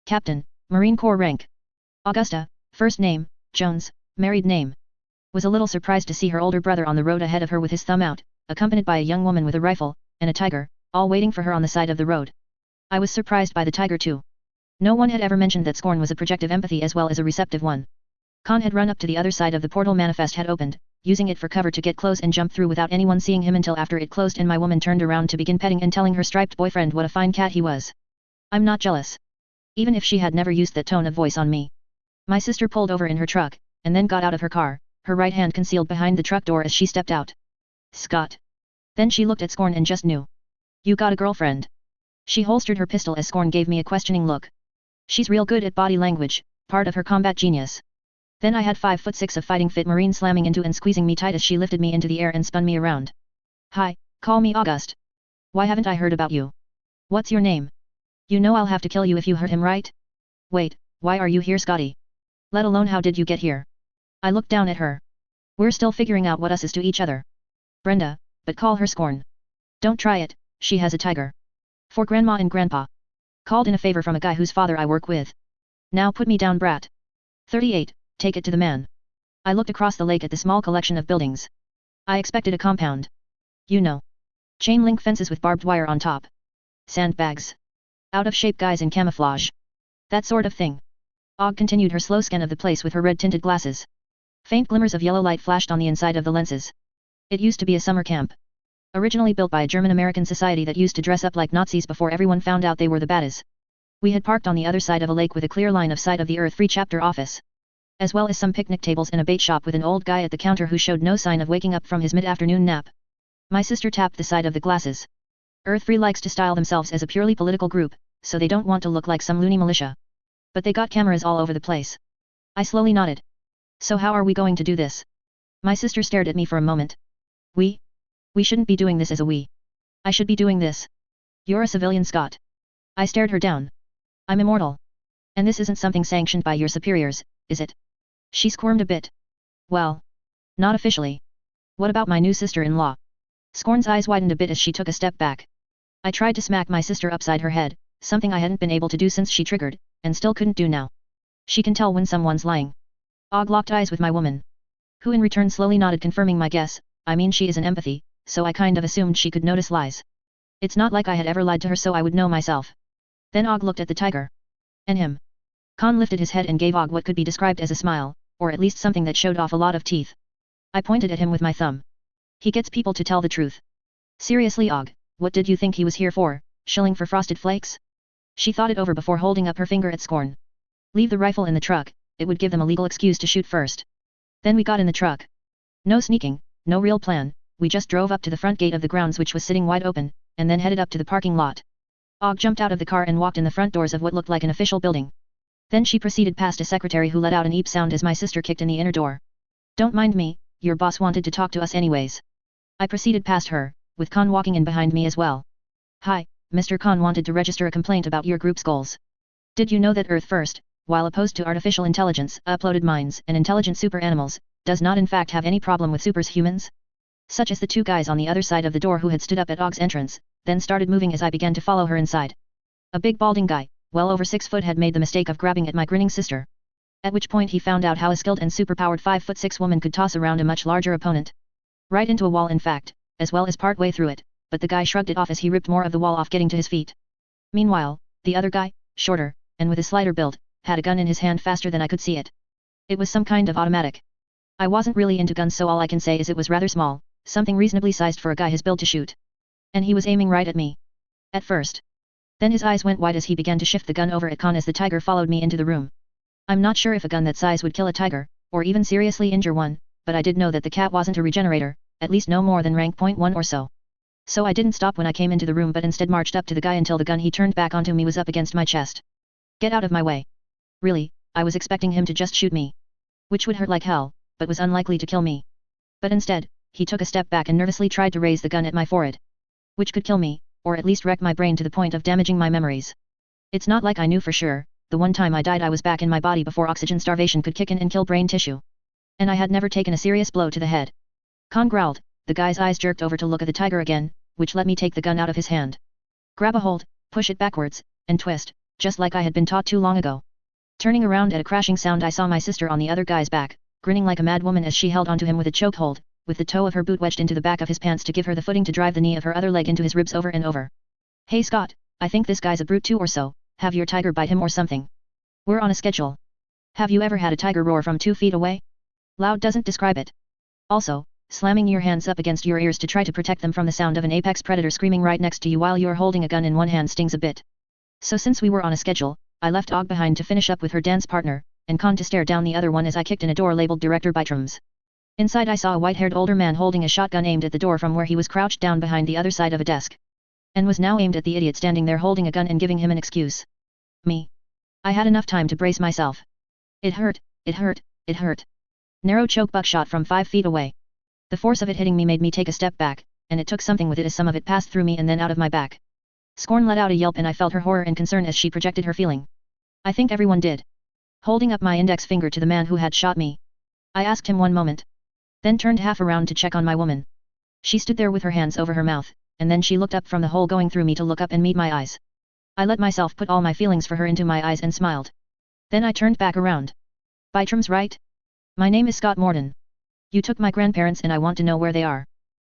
Captain, Marine Corps rank. Augusta, first name, Jones, married name. Was a little surprised to see her older brother on the road ahead of her with his thumb out, accompanied by a young woman with a rifle, and a tiger, all waiting for her on the side of the road. I was surprised by the tiger too. No one had ever mentioned that Scorn was a projective empathy as well as a receptive one. Khan had run up to the other side of the portal Manifest had opened, using it for cover to get close and jump through without anyone seeing him until after it closed and my woman turned around to begin petting and telling her striped boyfriend what a fine cat he was. I'm not jealous. Even if she had never used that tone of voice on me. My sister pulled over in her truck, and then got out of her car, her right hand concealed behind the truck door as she stepped out. Scott. Then she looked at Scorn and just knew. You got a girlfriend? She holstered her pistol as Scorn gave me a questioning look. She's real good at body language, part of her combat genius. Then I had 5'6" of fighting fit Marine slamming into and squeezing me tight as she lifted me into the air and spun me around. Hi, call me August. Why haven't I heard about you? What's your name? You know I'll have to kill you if you hurt him, right? Wait, why are you here, Scotty? Let alone how did you get here? I looked down at her. We're still figuring out what us is to each other. Brenda, but call her Scorn. Don't try it, she has a tiger. For Grandma and Grandpa. Called in a favor from a guy whose father I work with. Now put me down, brat. 38, take it to the man. I looked across the lake at the small collection of buildings. I expected a compound. You know. Chain link fences with barbed wire on top. Sandbags. Out of shape guys in camouflage. That sort of thing. Og continued her slow scan of the place with her red-tinted glasses. Faint glimmers of yellow light flashed on the inside of the lenses. It used to be a summer camp. Originally built by a German-American society that used to dress up like Nazis before everyone found out they were the baddies. We had parked on the other side of a lake with a clear line of sight of the Earth-Free chapter office. As well as some picnic tables and a bait shop with an old guy at the counter who showed no sign of waking up from his mid-afternoon nap. My sister tapped the side of the glasses. Earth-Free likes to style themselves as a purely political group, so they don't want to look like some loony militia. But they got cameras all over the place. I slowly nodded. So how are we going to do this? My sister stared at me for a moment. We shouldn't be doing this as a we. I should be doing this. You're a civilian, Scott. I stared her down. I'm immortal. And this isn't something sanctioned by your superiors, is it? She squirmed a bit. Well. Not officially. What about my new sister-in-law? Scorn's eyes widened a bit as she took a step back. I tried to smack my sister upside her head, something I hadn't been able to do since she triggered, and still couldn't do now. She can tell when someone's lying. Og locked eyes with my woman. Who in return slowly nodded, confirming my guess. I mean, she is an empathy, so I kind of assumed she could notice lies. It's not like I had ever lied to her, so I would know myself. Then Og looked at the tiger. And him. Khan lifted his head and gave Og what could be described as a smile, or at least something that showed off a lot of teeth. I pointed at him with my thumb. He gets people to tell the truth. Seriously, Og, what did you think he was here for, shilling for frosted flakes? She thought it over before holding up her finger at Scorn. Leave the rifle in the truck, it would give them a legal excuse to shoot first. Then we got in the truck. No sneaking, no real plan, we just drove up to the front gate of the grounds, which was sitting wide open, and then headed up to the parking lot. Og jumped out of the car and walked in the front doors of what looked like an official building. Then she proceeded past a secretary who let out an eep sound as my sister kicked in the inner door. Don't mind me, your boss wanted to talk to us anyways. I proceeded past her, with Khan walking in behind me as well. Hi, Mr. Khan wanted to register a complaint about your group's goals. Did you know that Earth First, while opposed to artificial intelligence, uploaded minds, and intelligent super animals, does not in fact have any problem with superhumans? Such as the two guys on the other side of the door who had stood up at Og's entrance, then started moving as I began to follow her inside. A big balding guy, well over 6 foot, had made the mistake of grabbing at my grinning sister. At which point he found out how a skilled and superpowered 5'6" woman could toss around a much larger opponent. Right into a wall, in fact, as well as part way through it, but the guy shrugged it off as he ripped more of the wall off, getting to his feet. Meanwhile, the other guy, shorter, and with a slighter build, had a gun in his hand faster than I could see it. It was some kind of automatic. I wasn't really into guns, so all I can say is it was rather small, something reasonably sized for a guy his build to shoot. And he was aiming right at me. At first. Then his eyes went wide as he began to shift the gun over at Khan as the tiger followed me into the room. I'm not sure if a gun that size would kill a tiger, or even seriously injure one, but I did know that the cat wasn't a regenerator, at least no more than rank .1 or so. So I didn't stop when I came into the room, but instead marched up to the guy until the gun he turned back onto me was up against my chest. Get out of my way. Really, I was expecting him to just shoot me. Which would hurt like hell, but was unlikely to kill me. But instead, he took a step back and nervously tried to raise the gun at my forehead. Which could kill me, or at least wreck my brain to the point of damaging my memories. It's not like I knew for sure, the one time I died I was back in my body before oxygen starvation could kick in and kill brain tissue. And I had never taken a serious blow to the head. Khan growled, the guy's eyes jerked over to look at the tiger again, which let me take the gun out of his hand. Grab a hold, push it backwards, and twist, just like I had been taught too long ago. Turning around at a crashing sound, I saw my sister on the other guy's back, grinning like a mad woman as she held onto him with a chokehold, with the toe of her boot wedged into the back of his pants to give her the footing to drive the knee of her other leg into his ribs over and over. Hey Scott, I think this guy's a brute too or so, have your tiger bite him or something. We're on a schedule. Have you ever had a tiger roar from 2 feet away? Loud doesn't describe it. Also, slamming your hands up against your ears to try to protect them from the sound of an apex predator screaming right next to you while you're holding a gun in one hand stings a bit. So since we were on a schedule, I left Og behind to finish up with her dance partner, and Con to stare down the other one as I kicked in a door labeled Director Bytrams. Inside I saw a white-haired older man holding a shotgun aimed at the door from where he was crouched down behind the other side of a desk. And was now aimed at the idiot standing there holding a gun and giving him an excuse. Me. I had enough time to brace myself. It hurt, it hurt, it hurt. Narrow choke buckshot from 5 feet away. The force of it hitting me made me take a step back, and it took something with it as some of it passed through me and then out of my back. Scorn let out a yelp and I felt her horror and concern as she projected her feeling. I think everyone did. Holding up my index finger to the man who had shot me, I asked him one moment. Then turned half around to check on my woman. She stood there with her hands over her mouth, and then she looked up from the hole going through me to look up and meet my eyes. I let myself put all my feelings for her into my eyes and smiled. Then I turned back around. Bytrams, right? My name is Scott Morten. You took my grandparents and I want to know where they are.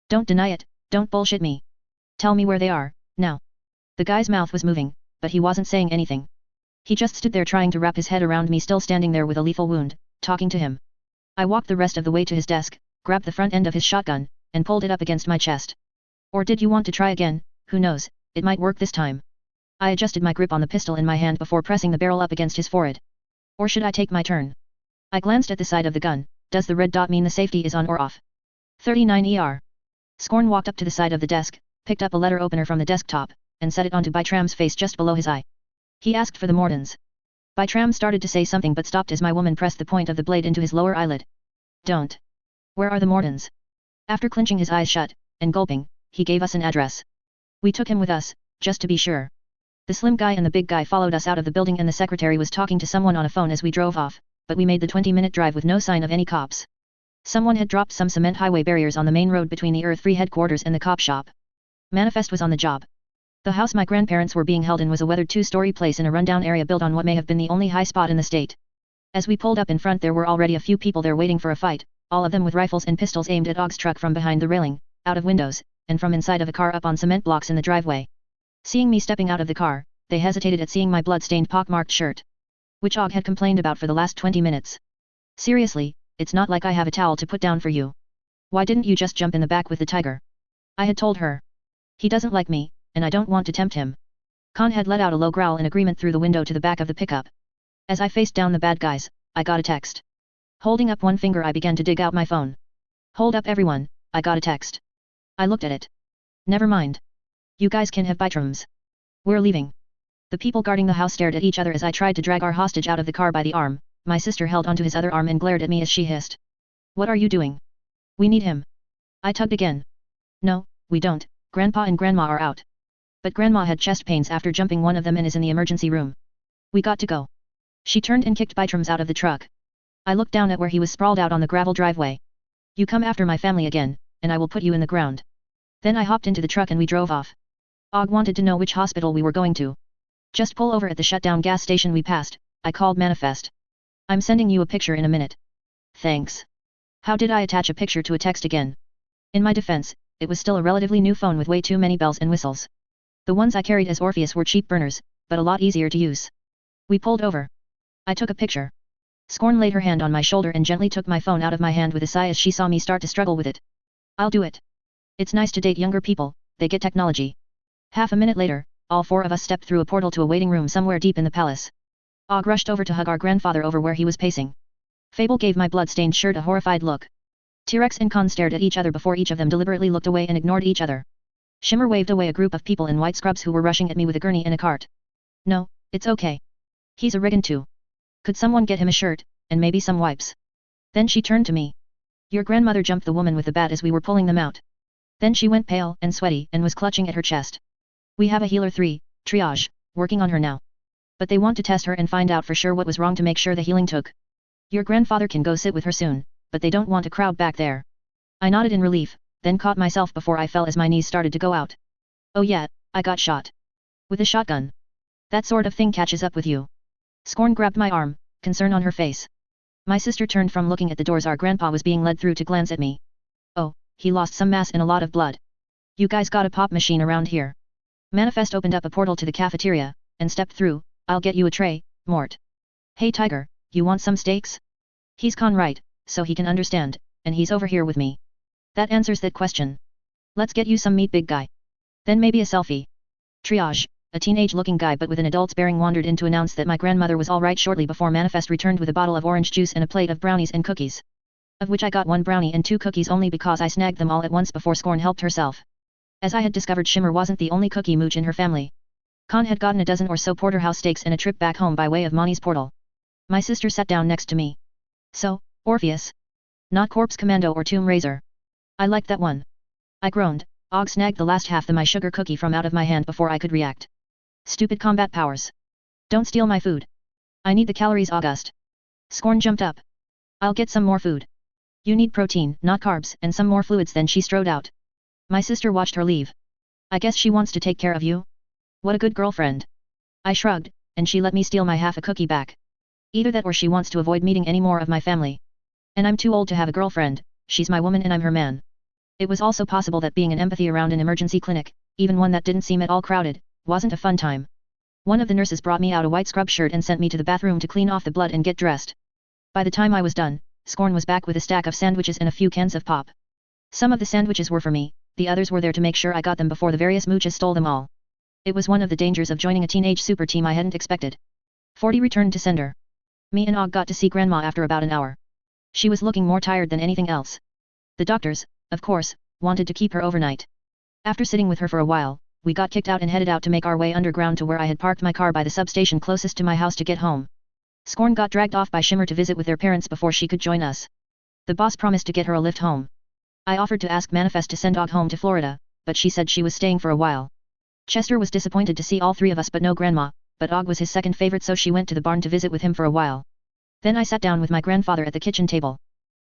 Don't deny it, don't bullshit me. Tell me where they are, now. The guy's mouth was moving, but he wasn't saying anything. He just stood there trying to wrap his head around me still standing there with a lethal wound, talking to him. I walked the rest of the way to his desk, grabbed the front end of his shotgun, and pulled it up against my chest. Or did you want to try again? Who knows, it might work this time. I adjusted my grip on the pistol in my hand before pressing the barrel up against his forehead. Or should I take my turn? I glanced at the side of the gun. Does the red dot mean the safety is on or off? 39 ER. Scorn walked up to the side of the desk, picked up a letter opener from the desktop, and set it onto Bytram's face just below his eye. He asked for the Mortens. Bytram started to say something but stopped as my woman pressed the point of the blade into his lower eyelid. Don't. Where are the Mortens? After clenching his eyes shut, and gulping, he gave us an address. We took him with us, just to be sure. The slim guy and the big guy followed us out of the building and the secretary was talking to someone on a phone as we drove off, but we made the 20-minute drive with no sign of any cops. Someone had dropped some cement highway barriers on the main road between the Earth-Free headquarters and the cop shop. Manifest was on the job. The house my grandparents were being held in was a weathered 2-story place in a rundown area built on what may have been the only high spot in the state. As we pulled up in front there were already a few people there waiting for a fight, all of them with rifles and pistols aimed at Og's truck from behind the railing, out of windows, and from inside of a car up on cement blocks in the driveway. Seeing me stepping out of the car, they hesitated at seeing my blood-stained pock-marked shirt, which Og had complained about for the last 20 minutes. Seriously, it's not like I have a towel to put down for you. Why didn't you just jump in the back with the tiger? I had told her. He doesn't like me, and I don't want to tempt him. Khan had let out a low growl in agreement through the window to the back of the pickup. As I faced down the bad guys, I got a text. Holding up one finger I began to dig out my phone. Hold up everyone, I got a text. I looked at it. Never mind. You guys can have Bytrams. We're leaving. The people guarding the house stared at each other as I tried to drag our hostage out of the car by the arm. My sister held onto his other arm and glared at me as she hissed. What are you doing? We need him. I tugged again. No, we don't, Grandpa and Grandma are out. But Grandma had chest pains after jumping one of them and is in the emergency room. We got to go. She turned and kicked Bytrams out of the truck. I looked down at where he was sprawled out on the gravel driveway. You come after my family again, and I will put you in the ground. Then I hopped into the truck and we drove off. Og wanted to know which hospital we were going to. Just pull over at the shutdown gas station we passed, I called Manifest. I'm sending you a picture in a minute. Thanks. How did I attach a picture to a text again? In my defense, it was still a relatively new phone with way too many bells and whistles. The ones I carried as Orpheus were cheap burners, but a lot easier to use. We pulled over. I took a picture. Scorn laid her hand on my shoulder and gently took my phone out of my hand with a sigh as she saw me start to struggle with it. I'll do it. It's nice to date younger people, they get technology. Half a minute later, all 4 of us stepped through a portal to a waiting room somewhere deep in the palace. Og rushed over to hug our grandfather over where he was pacing. Fable gave my blood-stained shirt a horrified look. T-Rex and Khan stared at each other before each of them deliberately looked away and ignored each other. Shimmer waved away a group of people in white scrubs who were rushing at me with a gurney and a cart. No, it's okay. He's a Regan too. Could someone get him a shirt, and maybe some wipes? Then she turned to me. Your grandmother jumped the woman with the bat as we were pulling them out. Then she went pale and sweaty and was clutching at her chest. We have a healer 3, triage, working on her now. But they want to test her and find out for sure what was wrong to make sure the healing took. Your grandfather can go sit with her soon, but they don't want a crowd back there. I nodded in relief, then caught myself before I fell as my knees started to go out. Oh yeah, I got shot. With a shotgun. That sort of thing catches up with you. Scorn grabbed my arm, concern on her face. My sister turned from looking at the doors our grandpa was being led through to glance at me. Oh, he lost some mass and a lot of blood. You guys got a pop machine around here. Manifest opened up a portal to the cafeteria, and stepped through. I'll get you a tray, Mort. Hey Tiger, you want some steaks? He's con right, so he can understand, and he's over here with me. That answers that question. Let's get you some meat big guy. Then maybe a selfie. Triage, a teenage-looking guy but with an adult's bearing wandered in to announce that my grandmother was all right shortly before Manifest returned with a bottle of orange juice and a plate of brownies and cookies. Of which I got 1 brownie and 2 cookies only because I snagged them all at once before Scorn helped herself. As I had discovered, Shimmer wasn't the only cookie mooch in her family. Khan had gotten a dozen or so porterhouse steaks and a trip back home by way of Monty's portal. My sister sat down next to me. So, Orpheus. Not Corpse Commando or Tomb Raiser. I liked that one. I groaned. Og snagged the last half of my sugar cookie from out of my hand before I could react. Stupid combat powers. Don't steal my food. I need the calories, August. Scorn jumped up. I'll get some more food. You need protein, not carbs, and some more fluids. Then she strode out. My sister watched her leave. I guess she wants to take care of you? What a good girlfriend. I shrugged, and she let me steal my half a cookie back. Either that or she wants to avoid meeting any more of my family. And I'm too old to have a girlfriend, she's my woman and I'm her man. It was also possible that being an empathy around an emergency clinic, even one that didn't seem at all crowded, wasn't a fun time. One of the nurses brought me out a white scrub shirt and sent me to the bathroom to clean off the blood and get dressed. By the time I was done, Scorn was back with a stack of sandwiches and a few cans of pop. Some of the sandwiches were for me, the others were there to make sure I got them before the various mooches stole them all. It was one of the dangers of joining a teenage super team I hadn't expected. 40 returned to sender. Me and Og got to see Grandma after about an hour. She was looking more tired than anything else. The doctors, of course, wanted to keep her overnight. After sitting with her for a while, we got kicked out and headed out to make our way underground to where I had parked my car by the substation closest to my house to get home. Scorn got dragged off by Shimmer to visit with their parents before she could join us. The boss promised to get her a lift home. I offered to ask Manifest to send Og home to Florida, but she said she was staying for a while. Chester was disappointed to see all 3 of us but no Grandma, but Og was his second favorite, so she went to the barn to visit with him for a while. Then I sat down with my grandfather at the kitchen table.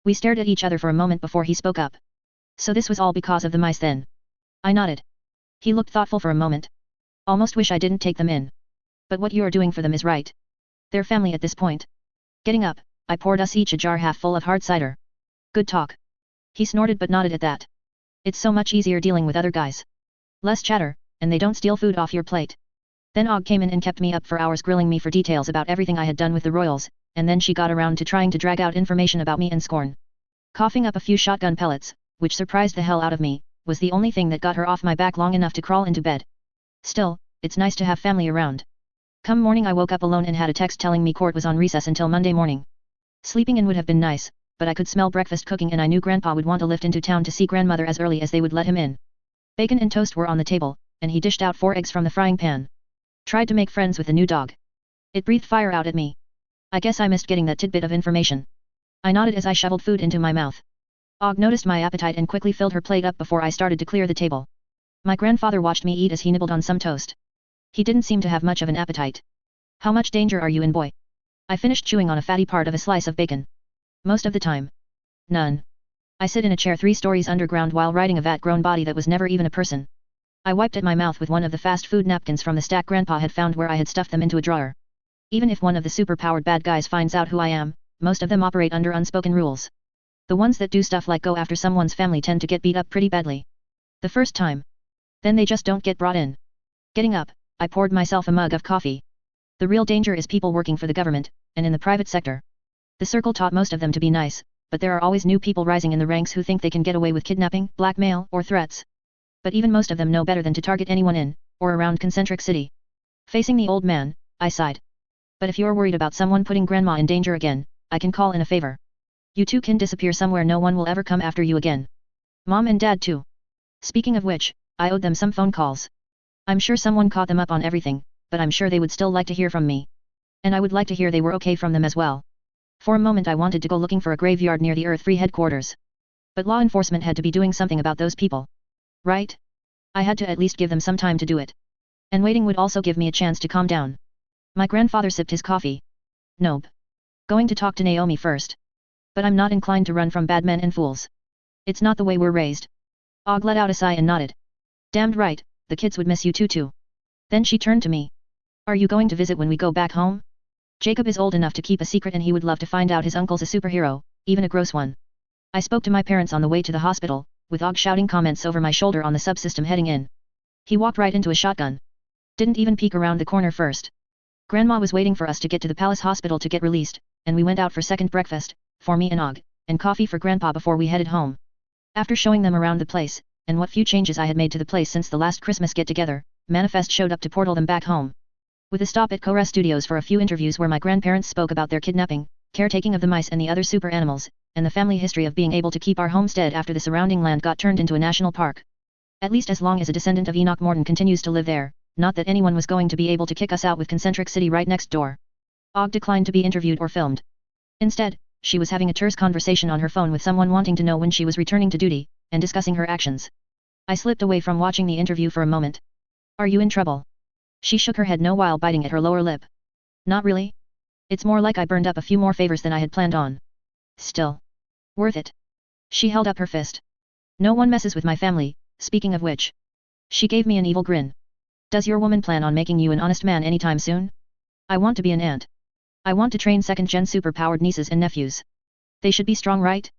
We stared at each other for a moment before he spoke up. So this was all because of the mice then? I nodded. He looked thoughtful for a moment. Almost wish I didn't take them in. But what you are doing for them is right. They're family at this point. Getting up, I poured us each a jar half full of hard cider. Good talk. He snorted but nodded at that. It's so much easier dealing with other guys. Less chatter, and they don't steal food off your plate. Then Og came in and kept me up for hours grilling me for details about everything I had done with the Royals, and then she got around to trying to drag out information about me and Scorn. Coughing up a few shotgun pellets, which surprised the hell out of me, was the only thing that got her off my back long enough to crawl into bed. Still, it's nice to have family around. Come morning I woke up alone and had a text telling me court was on recess until Monday morning. Sleeping in would have been nice, but I could smell breakfast cooking and I knew Grandpa would want a lift into town to see Grandmother as early as they would let him in. Bacon and toast were on the table, and he dished out 4 eggs from the frying pan. Tried to make friends with the new dog. It breathed fire out at me. I guess I missed getting that tidbit of information. I nodded as I shoveled food into my mouth. Og noticed my appetite and quickly filled her plate up before I started to clear the table. My grandfather watched me eat as he nibbled on some toast. He didn't seem to have much of an appetite. How much danger are you in, boy? I finished chewing on a fatty part of a slice of bacon. Most of the time. None. I sit in a chair 3 stories underground while riding a vat-grown body that was never even a person. I wiped at my mouth with one of the fast food napkins from the stack Grandpa had found where I had stuffed them into a drawer. Even if one of the super-powered bad guys finds out who I am, most of them operate under unspoken rules. The ones that do stuff like go after someone's family tend to get beat up pretty badly. The first time. Then they just don't get brought in. Getting up, I poured myself a mug of coffee. The real danger is people working for the government, and in the private sector. The circle taught most of them to be nice, but there are always new people rising in the ranks who think they can get away with kidnapping, blackmail, or threats. But even most of them know better than to target anyone in, or around Concentric City. Facing the old man, I sighed. But if you're worried about someone putting Grandma in danger again, I can call in a favor. You two can disappear somewhere no one will ever come after you again. Mom and Dad too. Speaking of which, I owed them some phone calls. I'm sure someone caught them up on everything, but I'm sure they would still like to hear from me. And I would like to hear they were okay from them as well. For a moment I wanted to go looking for a graveyard near the Earth-3 headquarters. But law enforcement had to be doing something about those people. Right? I had to at least give them some time to do it. And waiting would also give me a chance to calm down. My grandfather sipped his coffee. Nope. Going to talk to Naomi first. But I'm not inclined to run from bad men and fools. It's not the way we're raised. Og let out a sigh and nodded. Damned right, the kids would miss you too. Then she turned to me. Are you going to visit when we go back home? Jacob is old enough to keep a secret and he would love to find out his uncle's a superhero, even a gross one. I spoke to my parents on the way to the hospital, with Og shouting comments over my shoulder on the subsystem heading in. He walked right into a shotgun. Didn't even peek around the corner first. Grandma was waiting for us to get to the Palace Hospital to get released, and we went out for second breakfast, for me and Og, and coffee for Grandpa before we headed home. After showing them around the place, and what few changes I had made to the place since the last Christmas get-together, Manifest showed up to portal them back home. With a stop at Kores Studios for a few interviews where my grandparents spoke about their kidnapping, caretaking of the mice and the other super animals, and the family history of being able to keep our homestead after the surrounding land got turned into a national park. At least as long as a descendant of Enoch Morten continues to live there, not that anyone was going to be able to kick us out with Concentric City right next door. Og declined to be interviewed or filmed. Instead, she was having a terse conversation on her phone with someone wanting to know when she was returning to duty, and discussing her actions. I slipped away from watching the interview for a moment. Are you in trouble? She shook her head no while biting at her lower lip. Not really. It's more like I burned up a few more favors than I had planned on. Still. Worth it. She held up her fist. No one messes with my family, speaking of which. She gave me an evil grin. Does your woman plan on making you an honest man anytime soon? I want to be an aunt. I want to train second-gen super-powered nieces and nephews. They should be strong, right?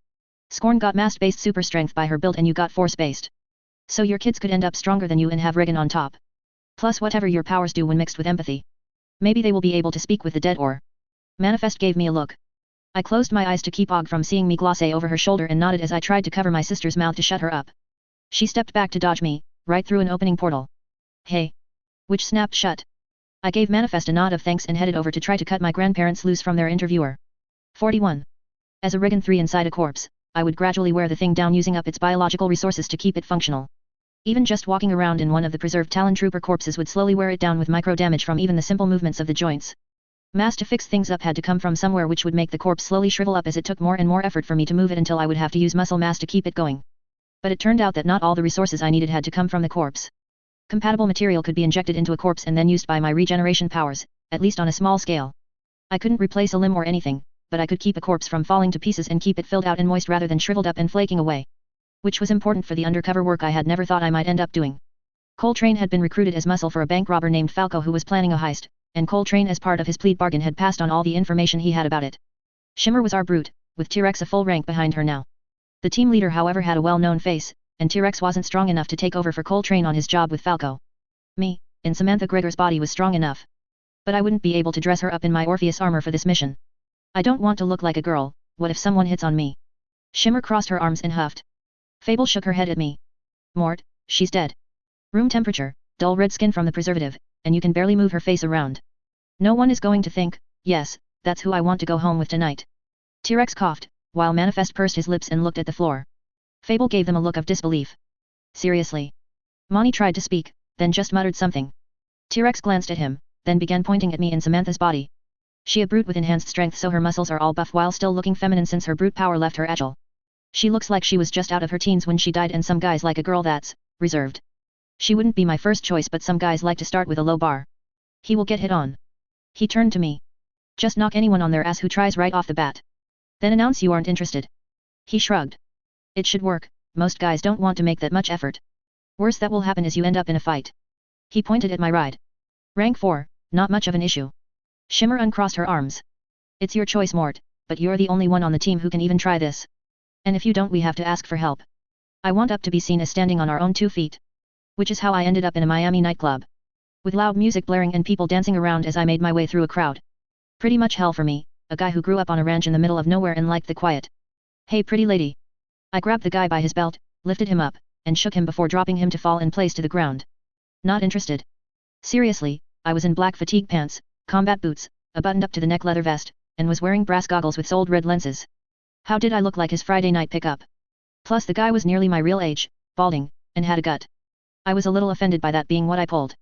Scorn got mass-based super strength by her build and you got force-based. So your kids could end up stronger than you and have Regen on top. Plus whatever your powers do when mixed with empathy. Maybe they will be able to speak with the dead or... Manifest gave me a look. I closed my eyes to keep Og from seeing me gloss over her shoulder and nodded as I tried to cover my sister's mouth to shut her up. She stepped back to dodge me, right through an opening portal. Hey. Which snapped shut. I gave Manifest a nod of thanks and headed over to try to cut my grandparents loose from their interviewer. 41. As a Regen 3 inside a corpse, I would gradually wear the thing down using up its biological resources to keep it functional. Even just walking around in one of the preserved Talon Trooper corpses would slowly wear it down with micro damage from even the simple movements of the joints. Mass to fix things up had to come from somewhere which would make the corpse slowly shrivel up as it took more and more effort for me to move it until I would have to use muscle mass to keep it going. But it turned out that not all the resources I needed had to come from the corpse. Compatible material could be injected into a corpse and then used by my regeneration powers, at least on a small scale. I couldn't replace a limb or anything, but I could keep a corpse from falling to pieces and keep it filled out and moist rather than shriveled up and flaking away. Which was important for the undercover work I had never thought I might end up doing. Coltrane had been recruited as muscle for a bank robber named Falco who was planning a heist, and Coltrane as part of his plea bargain had passed on all the information he had about it. Shimmer was our brute, with T-Rex a full rank behind her now. The team leader however had a well-known face, and T-Rex wasn't strong enough to take over for Coltrane on his job with Falco. Me, in Samantha Gregor's body was strong enough. But I wouldn't be able to dress her up in my Orpheus armor for this mission. I don't want to look like a girl, what if someone hits on me? Shimmer crossed her arms and huffed. Fable shook her head at me. Mort, she's dead. Room temperature, dull red skin from the preservative, and you can barely move her face around. No one is going to think, yes, that's who I want to go home with tonight. T-Rex coughed, while Manifest pursed his lips and looked at the floor. Fable gave them a look of disbelief. Seriously? Moni tried to speak, then just muttered something. T-Rex glanced at him, then began pointing at me in Samantha's body. She a brute with enhanced strength so her muscles are all buff while still looking feminine since her brute power left her agile. She looks like she was just out of her teens when she died and some guys like a girl that's reserved. She wouldn't be my first choice but some guys like to start with a low bar. He will get hit on. He turned to me. Just knock anyone on their ass who tries right off the bat. Then announce you aren't interested. He shrugged. It should work, most guys don't want to make that much effort. Worst that will happen is you end up in a fight. He pointed at my ride. Rank 4, not much of an issue. Shimmer uncrossed her arms. It's your choice Mort, but you're the only one on the team who can even try this. And if you don't we have to ask for help. I want up to be seen as standing on our own 2 feet. Which is how I ended up in a Miami nightclub. With loud music blaring and people dancing around as I made my way through a crowd. Pretty much hell for me, a guy who grew up on a ranch in the middle of nowhere and liked the quiet. Hey pretty lady. I grabbed the guy by his belt, lifted him up, and shook him before dropping him to fall in place to the ground. Not interested. Seriously, I was in black fatigue pants, combat boots, a buttoned-up to the neck leather vest, and was wearing brass goggles with soled red lenses. How did I look like his Friday night pickup? Plus the guy was nearly my real age, balding, and had a gut. I was a little offended by that being what I pulled.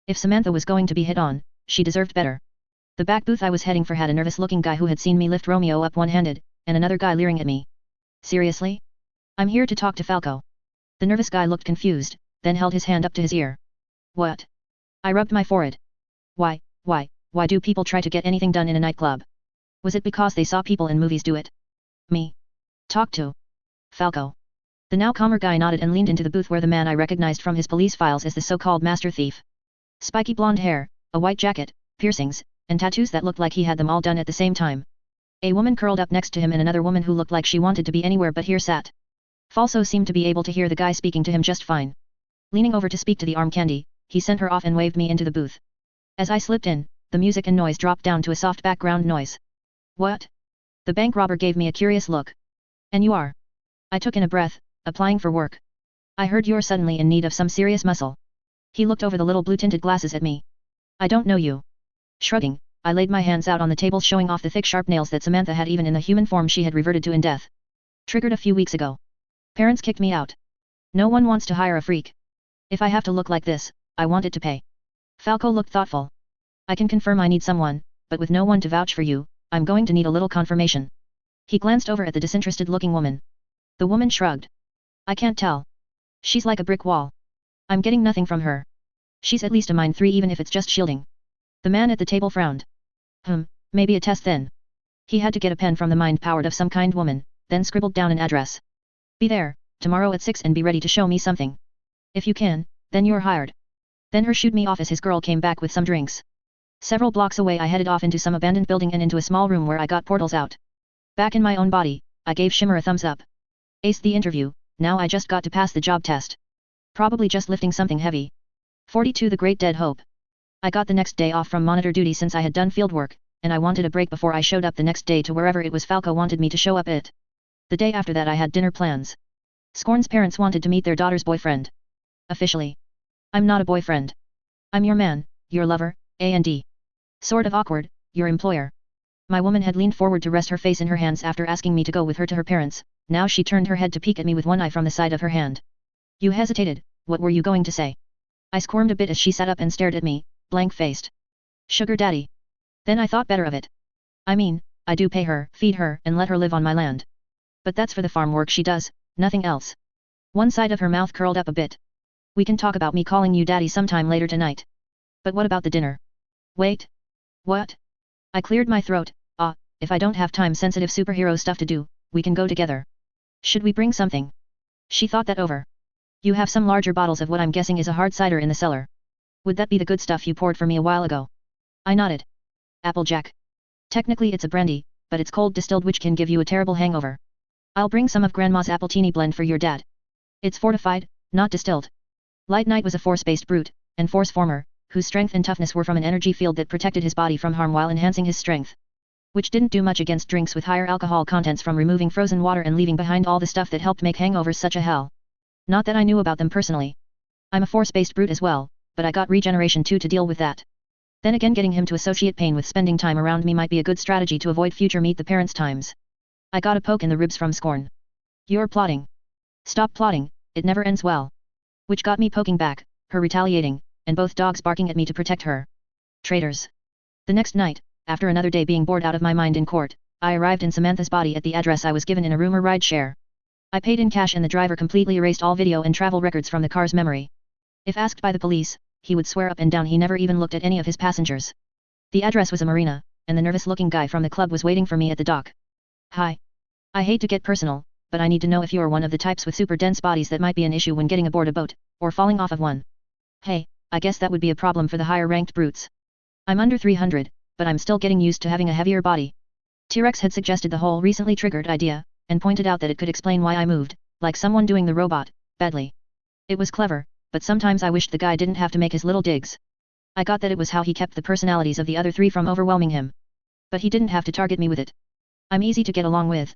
If Samantha was going to be hit on, she deserved better. The back booth I was heading for had a nervous-looking guy who had seen me lift Romeo up one-handed, and another guy leering at me. Seriously? I'm here to talk to Falco. The nervous guy looked confused, then held his hand up to his ear. What? I rubbed my forehead. Why do people try to get anything done in a nightclub? Was it because they saw people in movies do it? Me. Talk to. Falco. The now calmer guy nodded and leaned into the booth where the man I recognized from his police files as the so-called master thief. Spiky blonde hair, a white jacket, piercings, and tattoos that looked like he had them all done at the same time. A woman curled up next to him and another woman who looked like she wanted to be anywhere but here sat. Falso seemed to be able to hear the guy speaking to him just fine. Leaning over to speak to the arm candy, he sent her off and waved me into the booth. As I slipped in, the music and noise dropped down to a soft background noise. What? The bank robber gave me a curious look. And you are? I took in a breath, applying for work. I heard you're suddenly in need of some serious muscle. He looked over the little blue-tinted glasses at me. I don't know you. Shrugging, I laid my hands out on the table showing off the thick sharp nails that Samantha had even in the human form she had reverted to in death. Triggered a few weeks ago. Parents kicked me out. No one wants to hire a freak. If I have to look like this, I want it to pay. Falco looked thoughtful. I can confirm I need someone, but with no one to vouch for you, I'm going to need a little confirmation. He glanced over at the disinterested-looking woman. The woman shrugged. I can't tell. She's like a brick wall. I'm getting nothing from her. She's at least a -3 even if it's just shielding. The man at the table frowned. Maybe a test then. He had to get a pen from the mind-powered of some kind woman, then scribbled down an address. Be there, tomorrow at 6 and be ready to show me something. If you can, then you're hired. Then her shoot me off as his girl came back with some drinks. Several blocks away I headed off into some abandoned building and into a small room where I got portals out. Back in my own body, I gave Shimmer a thumbs up. Aced the interview, now I just got to pass the job test. Probably just lifting something heavy. 42 The Great Dead Hope. I got the next day off from monitor duty since I had done field work, and I wanted a break before I showed up the next day to wherever it was Falco wanted me to show up at. The day after that I had dinner plans. Scorn's parents wanted to meet their daughter's boyfriend. Officially. I'm not a boyfriend. I'm your man, your lover, A&D. Sort of awkward, your employer. My woman had leaned forward to rest her face in her hands after asking me to go with her to her parents, now she turned her head to peek at me with one eye from the side of her hand. You hesitated, what were you going to say? I squirmed a bit as she sat up and stared at me, blank-faced. Sugar daddy. Then I thought better of it. I mean, I do pay her, feed her, and let her live on my land. But that's for the farm work she does, nothing else. One side of her mouth curled up a bit. We can talk about me calling you daddy sometime later tonight. But what about the dinner? Wait. What? I cleared my throat. If I don't have time-sensitive superhero stuff to do, we can go together. Should we bring something? She thought that over. You have some larger bottles of what I'm guessing is a hard cider in the cellar. Would that be the good stuff you poured for me a while ago? I nodded. Applejack. Technically it's a brandy, but it's cold distilled which can give you a terrible hangover. I'll bring some of Grandma's appletini blend for your dad. It's fortified, not distilled. Light Knight was a force-based brute, and force former, whose strength and toughness were from an energy field that protected his body from harm while enhancing his strength. Which didn't do much against drinks with higher alcohol contents from removing frozen water and leaving behind all the stuff that helped make hangovers such a hell. Not that I knew about them personally. I'm a force-based brute as well, but I got regeneration too to deal with that. Then again getting him to associate pain with spending time around me might be a good strategy to avoid future meet the parents times. I got a poke in the ribs from Scorn. You're plotting. Stop plotting, it never ends well. Which got me poking back, her retaliating, and both dogs barking at me to protect her. Traitors. The next night, after another day being bored out of my mind in court, I arrived in Samantha's body at the address I was given in a rumor ride share. I paid in cash and the driver completely erased all video and travel records from the car's memory. If asked by the police, he would swear up and down he never even looked at any of his passengers. The address was a marina, and the nervous-looking guy from the club was waiting for me at the dock. Hi. I hate to get personal, but I need to know if you're one of the types with super dense bodies that might be an issue when getting aboard a boat, or falling off of one. Hey, I guess that would be a problem for the higher-ranked brutes. I'm under 300, but I'm still getting used to having a heavier body. T-Rex had suggested the whole recently triggered idea, and pointed out that it could explain why I moved, like someone doing the robot, badly. It was clever, but sometimes I wished the guy didn't have to make his little digs. I got that it was how he kept the personalities of the other three from overwhelming him. But he didn't have to target me with it. I'm easy to get along with.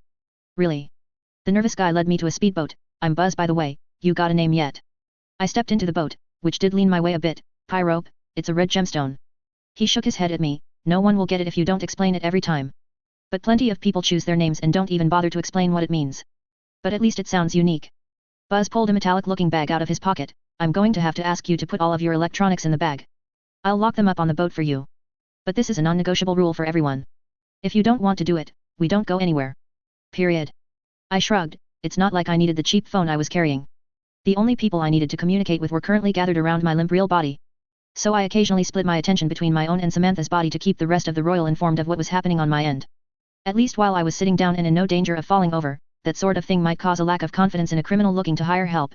Really. The nervous guy led me to a speedboat. I'm Buzz by the way, you got a name yet? I stepped into the boat, which did lean my way a bit. Pyrope, it's a red gemstone. He shook his head at me, no one will get it if you don't explain it every time. But plenty of people choose their names and don't even bother to explain what it means. But at least it sounds unique. Buzz pulled a metallic-looking bag out of his pocket. I'm going to have to ask you to put all of your electronics in the bag. I'll lock them up on the boat for you. But this is a non-negotiable rule for everyone. If you don't want to do it, we don't go anywhere. Period. I shrugged, it's not like I needed the cheap phone I was carrying. The only people I needed to communicate with were currently gathered around my limp real body. So I occasionally split my attention between my own and Samantha's body to keep the rest of the royal informed of what was happening on my end. At least while I was sitting down and in no danger of falling over, that sort of thing might cause a lack of confidence in a criminal looking to hire help.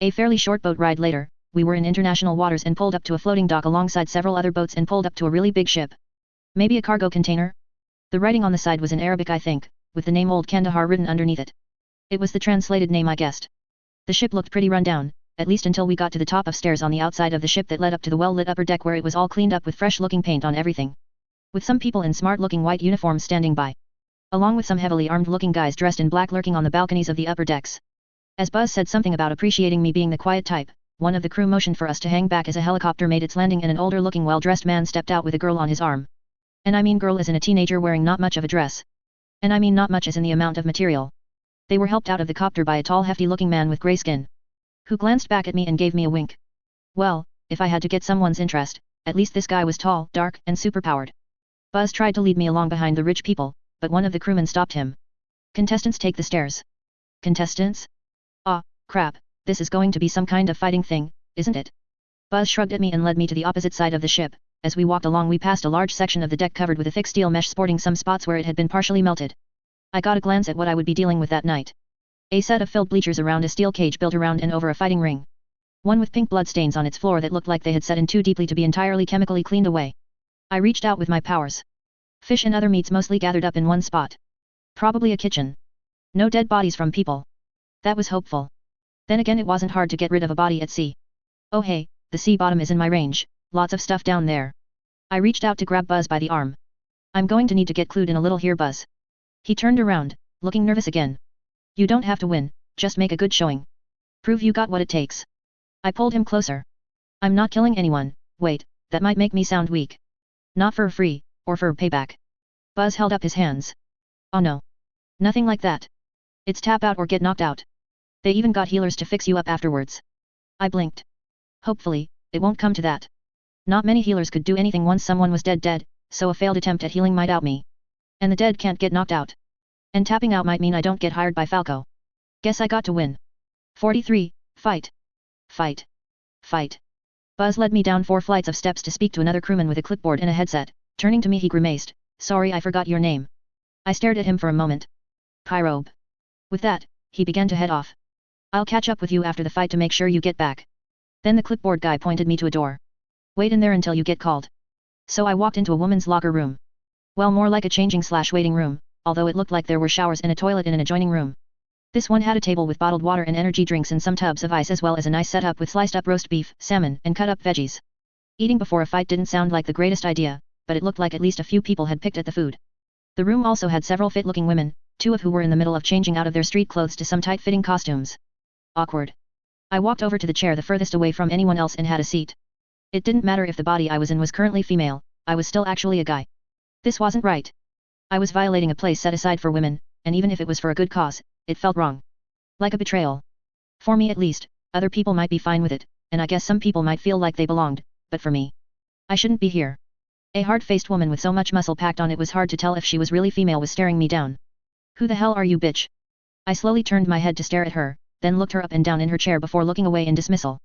A fairly short boat ride later, we were in international waters and pulled up to a floating dock alongside several other boats and pulled up to a really big ship. Maybe a cargo container? The writing on the side was in Arabic I think, with the name Old Kandahar written underneath it. It was the translated name I guessed. The ship looked pretty run down, at least until we got to the top of stairs on the outside of the ship that led up to the well-lit upper deck where it was all cleaned up with fresh-looking paint on everything. With some people in smart-looking white uniforms standing by. Along with some heavily armed-looking guys dressed in black lurking on the balconies of the upper decks. As Buzz said something about appreciating me being the quiet type, one of the crew motioned for us to hang back as a helicopter made its landing and an older-looking well-dressed man stepped out with a girl on his arm. And I mean girl as in a teenager wearing not much of a dress. And I mean not much as in the amount of material. They were helped out of the copter by a tall hefty-looking man with grey skin, who glanced back at me and gave me a wink. Well, if I had to get someone's interest, at least this guy was tall, dark, and superpowered. Buzz tried to lead me along behind the rich people, but one of the crewmen stopped him. Contestants take the stairs. Contestants? Ah, crap, this is going to be some kind of fighting thing, isn't it? Buzz shrugged at me and led me to the opposite side of the ship. As we walked along we passed a large section of the deck covered with a thick steel mesh sporting some spots where it had been partially melted. I got a glance at what I would be dealing with that night. A set of filled bleachers around a steel cage built around and over a fighting ring. One with pink blood stains on its floor that looked like they had set in too deeply to be entirely chemically cleaned away. I reached out with my powers. Fish and other meats mostly gathered up in one spot. Probably a kitchen. No dead bodies from people. That was hopeful. Then again it wasn't hard to get rid of a body at sea. Oh hey, the sea bottom is in my range, lots of stuff down there. I reached out to grab Buzz by the arm. I'm going to need to get clued in a little here Buzz. He turned around, looking nervous again. You don't have to win, just make a good showing. Prove you got what it takes. I pulled him closer. I'm not killing anyone, wait, that might make me sound weak. Not for free, or for payback. Buzz held up his hands. Oh no. Nothing like that. It's tap out or get knocked out. They even got healers to fix you up afterwards. I blinked. Hopefully, it won't come to that. Not many healers could do anything once someone was dead, so a failed attempt at healing might out me. And the dead can't get knocked out. And tapping out might mean I don't get hired by Falco. Guess I got to win. 43, fight. Fight. Fight. Buzz led me down 4 flights of steps to speak to another crewman with a clipboard and a headset. Turning to me he grimaced, sorry I forgot your name. I stared at him for a moment. Pyrobe. With that, he began to head off. I'll catch up with you after the fight to make sure you get back. Then the clipboard guy pointed me to a door. Wait in there until you get called. So I walked into a woman's locker room. Well, more like a changing/waiting room, although it looked like there were showers and a toilet in an adjoining room. This one had a table with bottled water and energy drinks and some tubs of ice as well as a nice setup with sliced up roast beef, salmon, and cut up veggies. Eating before a fight didn't sound like the greatest idea, but it looked like at least a few people had picked at the food. The room also had several fit-looking women, 2 of who were in the middle of changing out of their street clothes to some tight-fitting costumes. Awkward. I walked over to the chair the furthest away from anyone else and had a seat. It didn't matter if the body I was in was currently female, I was still actually a guy. This wasn't right. I was violating a place set aside for women, and even if it was for a good cause, it felt wrong. Like a betrayal. For me at least, other people might be fine with it, and I guess some people might feel like they belonged, but for me, I shouldn't be here. A hard-faced woman with so much muscle packed on it was hard to tell if she was really female was staring me down. Who the hell are you bitch? I slowly turned my head to stare at her, then looked her up and down in her chair before looking away in dismissal.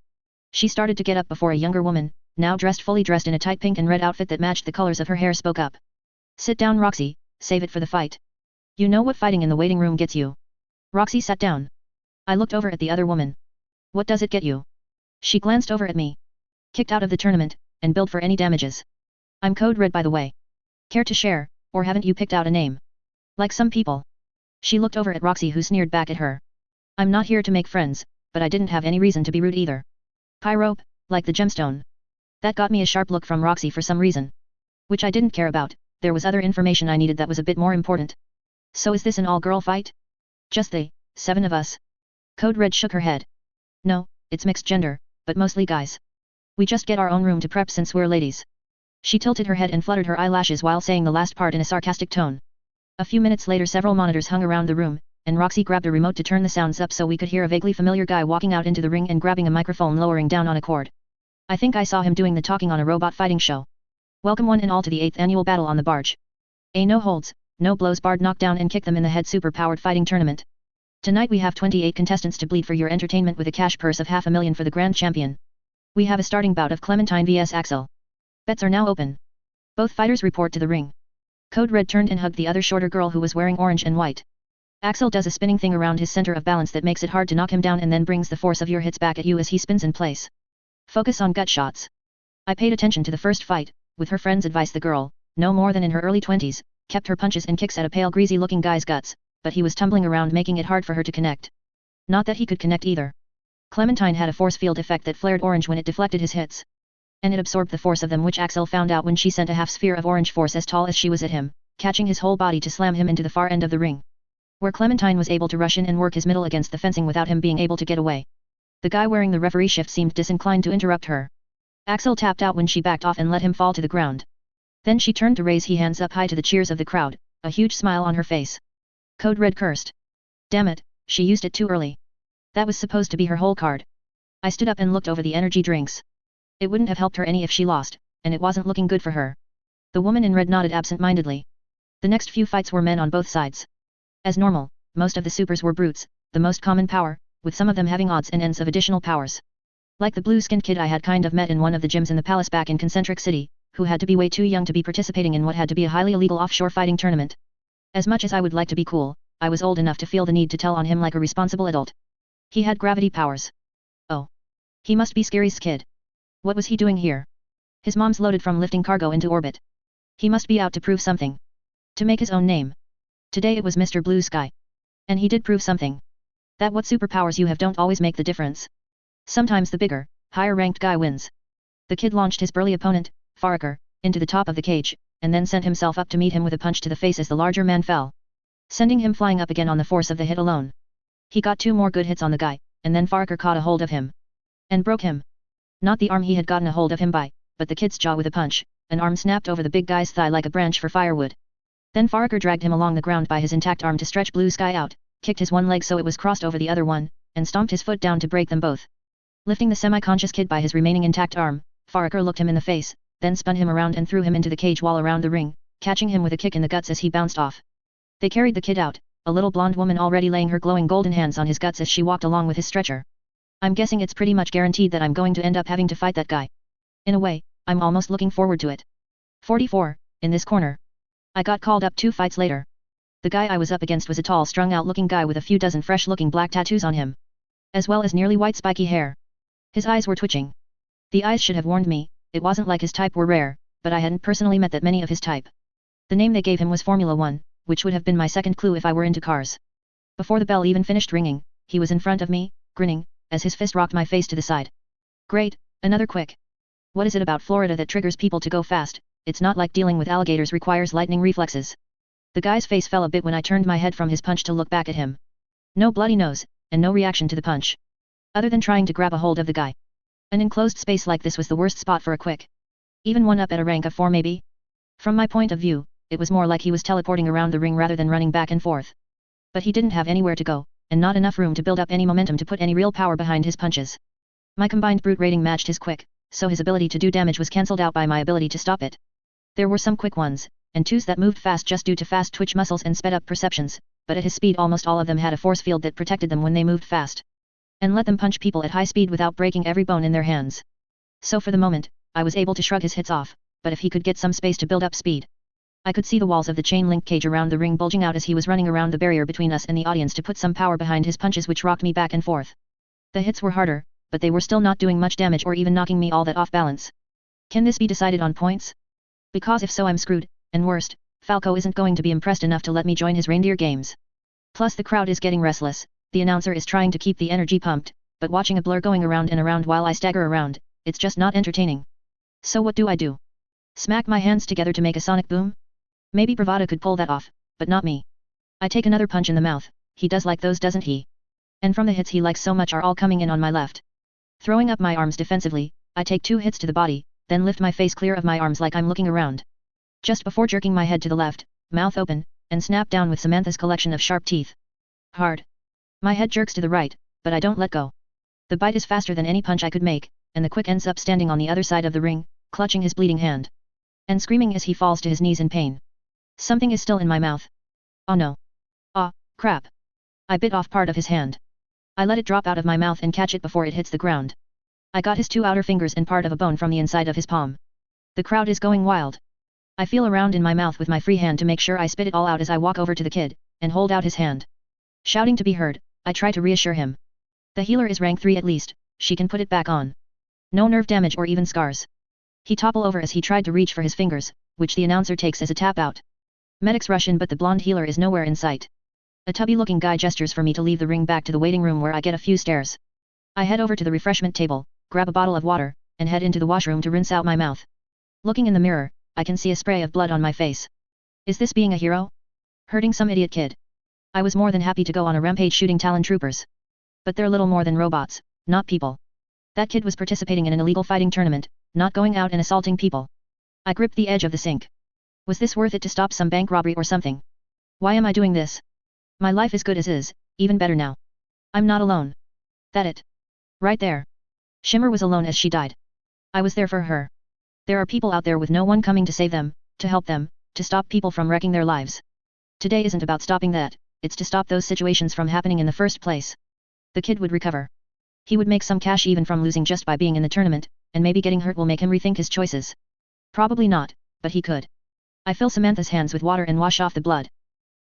She started to get up before a younger woman, now fully dressed in a tight pink and red outfit that matched the colors of her hair spoke up. Sit down Roxy, save it for the fight. You know what fighting in the waiting room gets you. Roxy sat down. I looked over at the other woman. What does it get you? She glanced over at me. Kicked out of the tournament, and billed for any damages. I'm code red by the way. Care to share, or haven't you picked out a name? Like some people. She looked over at Roxy who sneered back at her. I'm not here to make friends, but I didn't have any reason to be rude either. Pyrope, like the gemstone. That got me a sharp look from Roxy for some reason. Which I didn't care about, there was other information I needed that was a bit more important. So is this an all-girl fight? Just the 7 of us? Code Red shook her head. No, it's mixed gender, but mostly guys. We just get our own room to prep since we're ladies. She tilted her head and fluttered her eyelashes while saying the last part in a sarcastic tone. A few minutes later several monitors hung around the room, and Roxy grabbed a remote to turn the sounds up so we could hear a vaguely familiar guy walking out into the ring and grabbing a microphone lowering down on a cord. I think I saw him doing the talking on a robot fighting show. Welcome one and all to the 8th annual battle on the barge. A no holds, no blows barred knockdown and kick them in the head super-powered fighting tournament. Tonight we have 28 contestants to bleed for your entertainment with a cash purse of $500,000 for the grand champion. We have a starting bout of Clementine vs Axel. Bets are now open. Both fighters report to the ring. Code Red turned and hugged the other shorter girl who was wearing orange and white. Axel does a spinning thing around his center of balance that makes it hard to knock him down and then brings the force of your hits back at you as he spins in place. Focus on gut shots. I paid attention to the first fight, with her friend's advice the girl, no more than in her early 20s, kept her punches and kicks at a pale greasy looking guy's guts, but he was tumbling around making it hard for her to connect. Not that he could connect either. Clementine had a force field effect that flared orange when it deflected his hits. And it absorbed the force of them which Axel found out when she sent a half sphere of orange force as tall as she was at him, catching his whole body to slam him into the far end of the ring. Where Clementine was able to rush in and work his middle against the fencing without him being able to get away. The guy wearing the referee shift seemed disinclined to interrupt her. Axel tapped out when she backed off and let him fall to the ground. Then she turned to raise his hands up high to the cheers of the crowd, a huge smile on her face. Code Red cursed. Damn it, she used it too early. That was supposed to be her whole card. I stood up and looked over the energy drinks. It wouldn't have helped her any if she lost, and it wasn't looking good for her. The woman in red nodded absent-mindedly. The next few fights were men on both sides. As normal, most of the supers were brutes, the most common power, with some of them having odds and ends of additional powers. Like the blue-skinned kid I had kind of met in one of the gyms in the palace back in Concentric City, who had to be way too young to be participating in what had to be a highly illegal offshore fighting tournament. As much as I would like to be cool, I was old enough to feel the need to tell on him like a responsible adult. He had gravity powers. Oh. He must be Scary's kid. What was he doing here? His mom's loaded from lifting cargo into orbit. He must be out to prove something. To make his own name. Today it was Mr. Blue Sky. And he did prove something. That what superpowers you have don't always make the difference. Sometimes the bigger, higher-ranked guy wins. The kid launched his burly opponent, Farrakher, into the top of the cage, and then sent himself up to meet him with a punch to the face as the larger man fell, sending him flying up again on the force of the hit alone. He got 2 more good hits on the guy, and then Farrakher caught a hold of him. And broke him. Not the arm he had gotten a hold of him by, but the kid's jaw with a punch. An arm snapped over the big guy's thigh like a branch for firewood. Then Farrakher dragged him along the ground by his intact arm to stretch Blue Sky out, kicked his one leg so it was crossed over the other one, and stomped his foot down to break them both. Lifting the semi-conscious kid by his remaining intact arm, Farrakher looked him in the face, then spun him around and threw him into the cage wall around the ring, catching him with a kick in the guts as he bounced off. They carried the kid out, a little blonde woman already laying her glowing golden hands on his guts as she walked along with his stretcher. I'm guessing it's pretty much guaranteed that I'm going to end up having to fight that guy. In a way, I'm almost looking forward to it. 44, in this corner. I got called up 2 fights later. The guy I was up against was a tall strung-out looking guy with a few dozen fresh-looking black tattoos on him. As well as nearly white spiky hair. His eyes were twitching. The eyes should have warned me, it wasn't like his type were rare, but I hadn't personally met that many of his type. The name they gave him was Formula 1, which would have been my second clue if I were into cars. Before the bell even finished ringing, he was in front of me, grinning, as his fist rocked my face to the side. Great, another quick. What is it about Florida that triggers people to go fast? It's not like dealing with alligators requires lightning reflexes. The guy's face fell a bit when I turned my head from his punch to look back at him. No bloody nose, and no reaction to the punch. Other than trying to grab a hold of the guy. An enclosed space like this was the worst spot for a quick. Even one up at a rank of 4 maybe? From my point of view, it was more like he was teleporting around the ring rather than running back and forth. But he didn't have anywhere to go, and not enough room to build up any momentum to put any real power behind his punches. My combined brute rating matched his quick, so his ability to do damage was cancelled out by my ability to stop it. There were some quick ones, and 2s that moved fast just due to fast twitch muscles and sped up perceptions, but at his speed almost all of them had a force field that protected them when they moved fast. And let them punch people at high speed without breaking every bone in their hands. So for the moment, I was able to shrug his hits off, but if he could get some space to build up speed. I could see the walls of the chain-link cage around the ring bulging out as he was running around the barrier between us and the audience to put some power behind his punches which rocked me back and forth. The hits were harder, but they were still not doing much damage or even knocking me all that off balance. Can this be decided on points? Because if so I'm screwed, and worst, Falco isn't going to be impressed enough to let me join his reindeer games. Plus the crowd is getting restless, the announcer is trying to keep the energy pumped, but watching a blur going around and around while I stagger around, it's just not entertaining. So what do? Smack my hands together to make a sonic boom? Maybe Bravada could pull that off, but not me. I take another punch in the mouth, he does like those doesn't he? And from the hits he likes so much are all coming in on my left. Throwing up my arms defensively, I take 2 hits to the body, then lift my face clear of my arms like I'm looking around. Just before jerking my head to the left, mouth open, and snap down with Samantha's collection of sharp teeth. Hard. My head jerks to the right, but I don't let go. The bite is faster than any punch I could make, and the quick ends up standing on the other side of the ring, clutching his bleeding hand. And screaming as he falls to his knees in pain. Something is still in my mouth. Oh no. Ah, crap. I bit off part of his hand. I let it drop out of my mouth and catch it before it hits the ground. I got his 2 outer fingers and part of a bone from the inside of his palm. The crowd is going wild. I feel around in my mouth with my free hand to make sure I spit it all out as I walk over to the kid, and hold out his hand. Shouting to be heard, I try to reassure him. The healer is rank 3 at least, she can put it back on. No nerve damage or even scars. He toppled over as he tried to reach for his fingers, which the announcer takes as a tap out. Medics rush in but the blonde healer is nowhere in sight. A tubby-looking guy gestures for me to leave the ring back to the waiting room where I get a few stares. I head over to the refreshment table, grab a bottle of water, and head into the washroom to rinse out my mouth. Looking in the mirror, I can see a spray of blood on my face. Is this being a hero? Hurting some idiot kid? I was more than happy to go on a rampage shooting Talon troopers. But they're little more than robots, not people. That kid was participating in an illegal fighting tournament, not going out and assaulting people. I gripped the edge of the sink. Was this worth it to stop some bank robbery or something? Why am I doing this? My life is good as is, even better now. I'm not alone. That it. Right there. Shimmer was alone as she died. I was there for her. There are people out there with no one coming to save them, to help them, to stop people from wrecking their lives. Today isn't about stopping that, it's to stop those situations from happening in the first place. The kid would recover. He would make some cash even from losing just by being in the tournament, and maybe getting hurt will make him rethink his choices. Probably not, but he could. I fill Samantha's hands with water and wash off the blood.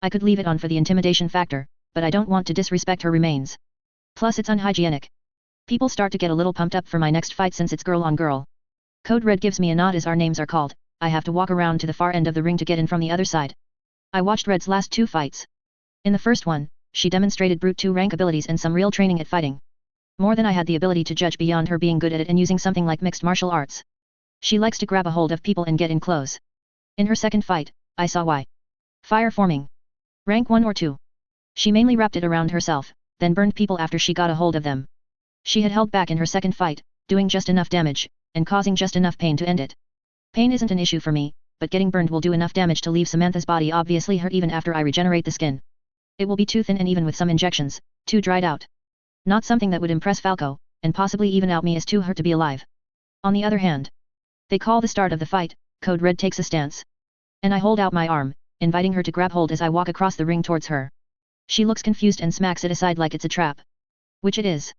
I could leave it on for the intimidation factor, but I don't want to disrespect her remains. Plus it's unhygienic. People start to get a little pumped up for my next fight since it's girl on girl. Code Red gives me a nod as our names are called. I have to walk around to the far end of the ring to get in from the other side. I watched Red's last 2 fights. In the first one, she demonstrated Brute 2 rank abilities and some real training at fighting. More than I had the ability to judge beyond her being good at it and using something like mixed martial arts. She likes to grab a hold of people and get in close. In her second fight, I saw why. Fire forming. Rank 1 or 2. She mainly wrapped it around herself, then burned people after she got a hold of them. She had held back in her second fight, doing just enough damage, and causing just enough pain to end it. Pain isn't an issue for me, but getting burned will do enough damage to leave Samantha's body obviously hurt even after I regenerate the skin. It will be too thin and even with some injections, too dried out. Not something that would impress Falco, and possibly even out me as too hurt to be alive. On the other hand, they call the start of the fight, Code Red takes a stance. And I hold out my arm, inviting her to grab hold as I walk across the ring towards her. She looks confused and smacks it aside like it's a trap. Which it is.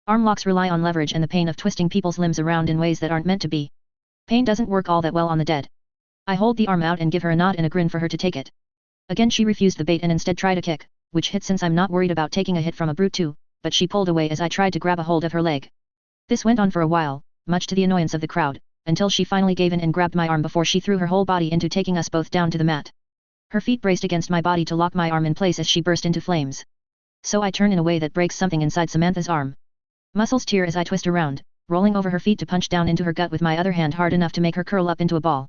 Arm locks rely on leverage and the pain of twisting people's limbs around in ways that aren't meant to be. Pain doesn't work all that well on the dead. I hold the arm out and give her a nod and a grin for her to take it. Again she refused the bait and instead tried a kick, which hit since I'm not worried about taking a hit from a Brute 2, but she pulled away as I tried to grab a hold of her leg. This went on for a while, much to the annoyance of the crowd, until she finally gave in and grabbed my arm before she threw her whole body into taking us both down to the mat. Her feet braced against my body to lock my arm in place as she burst into flames. So I turn in a way that breaks something inside Samantha's arm. Muscles tear as I twist around, rolling over her feet to punch down into her gut with my other hand hard enough to make her curl up into a ball.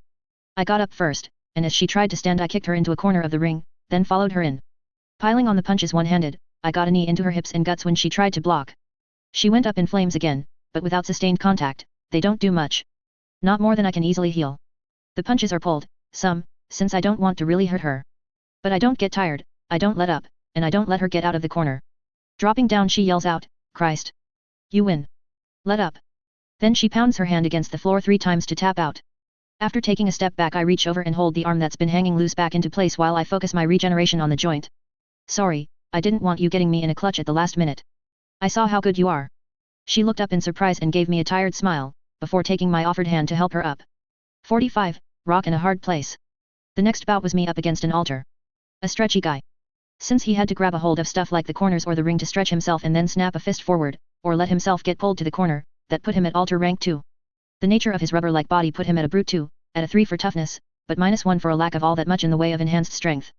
I got up first, and as she tried to stand I kicked her into a corner of the ring, then followed her in. Piling on the punches one-handed, I got a knee into her hips and guts when she tried to block. She went up in flames again, but without sustained contact, they don't do much. Not more than I can easily heal. The punches are pulled, since I don't want to really hurt her. But I don't get tired, I don't let up, and I don't let her get out of the corner. Dropping down she yells out, "Christ! You win. Let up." Then she pounds her hand against the floor 3 times to tap out. After taking a step back I reach over and hold the arm that's been hanging loose back into place while I focus my regeneration on the joint. "Sorry, I didn't want you getting me in a clutch at the last minute. I saw how good you are." She looked up in surprise and gave me a tired smile, before taking my offered hand to help her up. 45, rock in a hard place. The next bout was me up against an altar. A stretchy guy. Since he had to grab a hold of stuff like the corners or the ring to stretch himself and then snap a fist forward, or let himself get pulled to the corner, that put him at altar rank 2. The nature of his rubber-like body put him at a Brute 2, at a 3 for toughness, but -1 for a lack of all that much in the way of enhanced strength.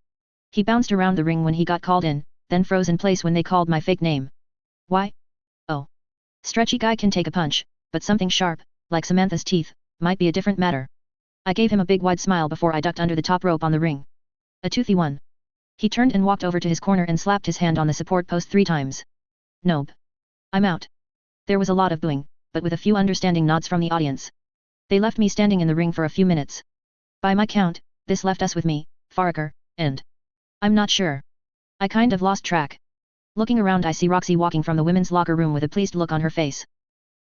He bounced around the ring when he got called in, then froze in place when they called my fake name. Why? Oh. Stretchy guy can take a punch, but something sharp, like Samantha's teeth, might be a different matter. I gave him a big wide smile before I ducked under the top rope on the ring. A toothy one. He turned and walked over to his corner and slapped his hand on the support post 3 times. Nope. I'm out. There was a lot of booing, but with a few understanding nods from the audience. They left me standing in the ring for a few minutes. By my count, this left us with me, Farrakher, and I'm not sure. I kind of lost track. Looking around I see Roxy walking from the women's locker room with a pleased look on her face.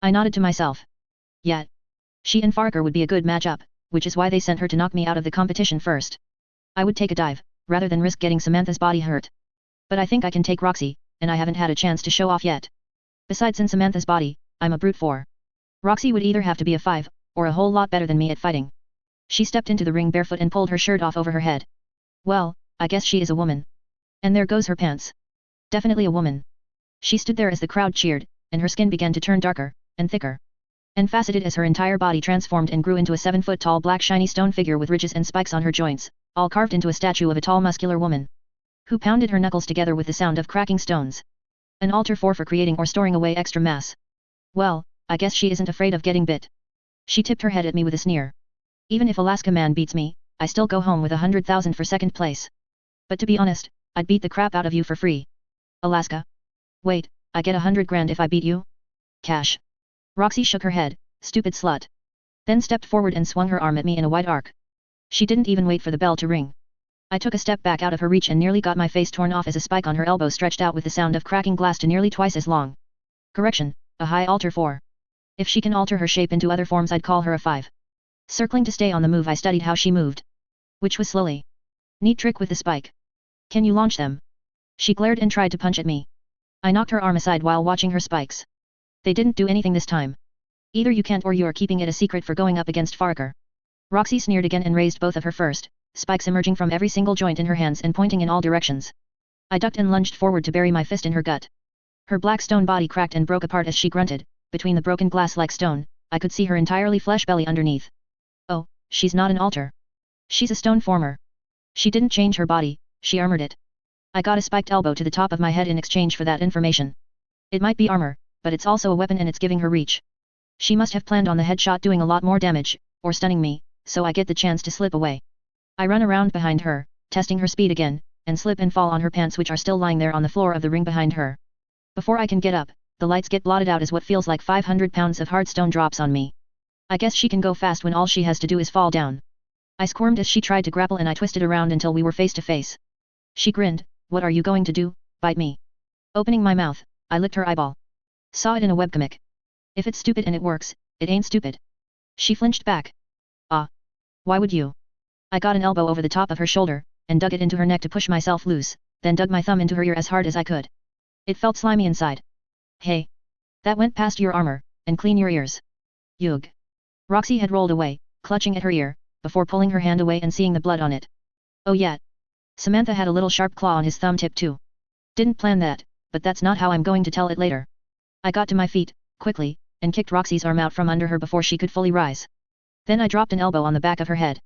I nodded to myself. Yeah. She and Farrakher would be a good match-up, which is why they sent her to knock me out of the competition first. I would take a dive, rather than risk getting Samantha's body hurt. But I think I can take Roxy, and I haven't had a chance to show off yet. Besides in Samantha's body, I'm a Brute 4. Roxy would either have to be a 5, or a whole lot better than me at fighting. She stepped into the ring barefoot and pulled her shirt off over her head. Well, I guess she is a woman. And there goes her pants. Definitely a woman. She stood there as the crowd cheered, and her skin began to turn darker, and thicker. And faceted as her entire body transformed and grew into a 7-foot-tall black shiny stone figure with ridges and spikes on her joints, all carved into a statue of a tall muscular woman. Who pounded her knuckles together with the sound of cracking stones. An altar for creating or storing away extra mass. Well, I guess she isn't afraid of getting bit. She tipped her head at me with a sneer. Even if Alaska man beats me, I still go home with 100,000 for second place. But to be honest, I'd beat the crap out of you for free. Alaska. Wait, I get 100 grand if I beat you? Cash. Roxy shook her head, stupid slut. Then stepped forward and swung her arm at me in a wide arc. She didn't even wait for the bell to ring. I took a step back out of her reach and nearly got my face torn off as a spike on her elbow stretched out with the sound of cracking glass to nearly twice as long. Correction, a high alter 4. If she can alter her shape into other forms I'd call her a 5. Circling to stay on the move I studied how she moved. Which was slowly. Neat trick with the spike. Can you launch them? She glared and tried to punch at me. I knocked her arm aside while watching her spikes. They didn't do anything this time. Either you can't or you are keeping it a secret for going up against Farker. Roxy sneered again and raised both of her first, spikes emerging from every single joint in her hands and pointing in all directions. I ducked and lunged forward to bury my fist in her gut. Her black stone body cracked and broke apart as she grunted. Between the broken glass like stone, I could see her entirely flesh belly underneath. Oh, she's not an altar. She's a stone former. She didn't change her body, she armored it. I got a spiked elbow to the top of my head in exchange for that information. It might be armor, but it's also a weapon and it's giving her reach. She must have planned on the headshot doing a lot more damage, or stunning me, so I get the chance to slip away. I run around behind her, testing her speed again, and slip and fall on her pants which are still lying there on the floor of the ring behind her. Before I can get up, the lights get blotted out as what feels like 500 pounds of hard stone drops on me. I guess she can go fast when all she has to do is fall down. I squirmed as she tried to grapple and I twisted around until we were face to face. She grinned, "What are you going to do, bite me?" Opening my mouth, I licked her eyeball. Saw it in a webcomic. If it's stupid and it works, it ain't stupid. She flinched back. Ah. Why would you? I got an elbow over the top of her shoulder, and dug it into her neck to push myself loose, then dug my thumb into her ear as hard as I could. It felt slimy inside. Hey. That went past your armor, and clean your ears. Yug. Roxy had rolled away, clutching at her ear, before pulling her hand away and seeing the blood on it. Oh yeah. Samantha had a little sharp claw on his thumb tip too. Didn't plan that, but that's not how I'm going to tell it later. I got to my feet, quickly, and kicked Roxy's arm out from under her before she could fully rise. Then I dropped an elbow on the back of her head.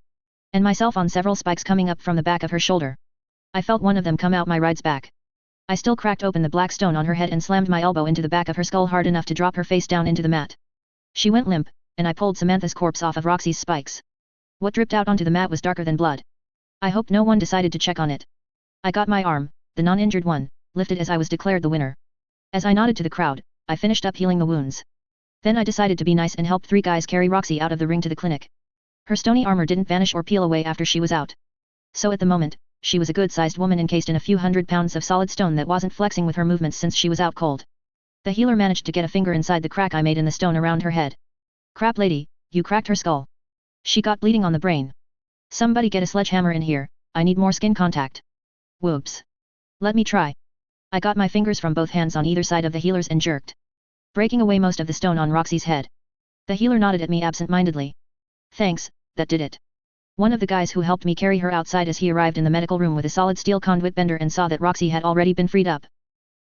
And myself on several spikes coming up from the back of her shoulder. I felt one of them come out my ride's back. I still cracked open the black stone on her head and slammed my elbow into the back of her skull hard enough to drop her face down into the mat. She went limp, and I pulled Samantha's corpse off of Roxy's spikes. What dripped out onto the mat was darker than blood. I hoped no one decided to check on it. I got my arm, the non-injured one, lifted as I was declared the winner. As I nodded to the crowd, I finished up healing the wounds. Then I decided to be nice and helped 3 guys carry Roxy out of the ring to the clinic. Her stony armor didn't vanish or peel away after she was out. So at the moment, she was a good-sized woman encased in a few hundred pounds of solid stone that wasn't flexing with her movements since she was out cold. The healer managed to get a finger inside the crack I made in the stone around her head. Crap lady, you cracked her skull. She got bleeding on the brain. Somebody get a sledgehammer in here, I need more skin contact. Whoops. Let me try. I got my fingers from both hands on either side of the healers and jerked, breaking away most of the stone on Roxy's head. The healer nodded at me absent-mindedly. Thanks, that did it. One of the guys who helped me carry her outside as he arrived in the medical room with a solid steel conduit bender and saw that Roxy had already been freed up.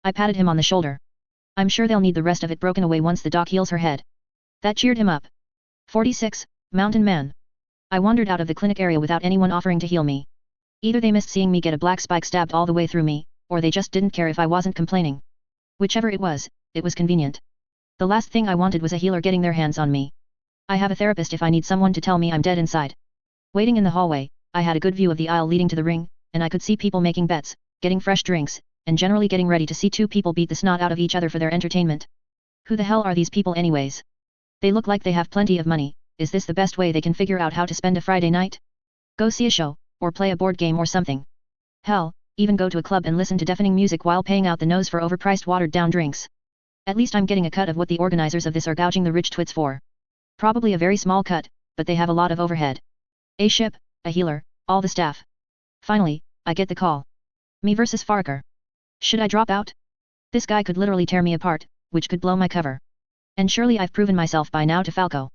I patted him on the shoulder. I'm sure they'll need the rest of it broken away once the doc heals her head. That cheered him up. 46, Mountain Man. I wandered out of the clinic area without anyone offering to heal me. Either they missed seeing me get a black spike stabbed all the way through me, or they just didn't care if I wasn't complaining. Whichever it was convenient. The last thing I wanted was a healer getting their hands on me. I have a therapist if I need someone to tell me I'm dead inside. Waiting in the hallway, I had a good view of the aisle leading to the ring, and I could see people making bets, getting fresh drinks, and generally getting ready to see 2 people beat the snot out of each other for their entertainment. Who the hell are these people anyways? They look like they have plenty of money. Is this the best way they can figure out how to spend a Friday night? Go see a show, or play a board game or something. Hell, even go to a club and listen to deafening music while paying out the nose for overpriced watered-down drinks. At least I'm getting a cut of what the organizers of this are gouging the rich twits for. Probably a very small cut, but they have a lot of overhead. A ship, a healer, all the staff. Finally, I get the call. Me versus Farker. Should I drop out? This guy could literally tear me apart, which could blow my cover. And surely I've proven myself by now to Falco.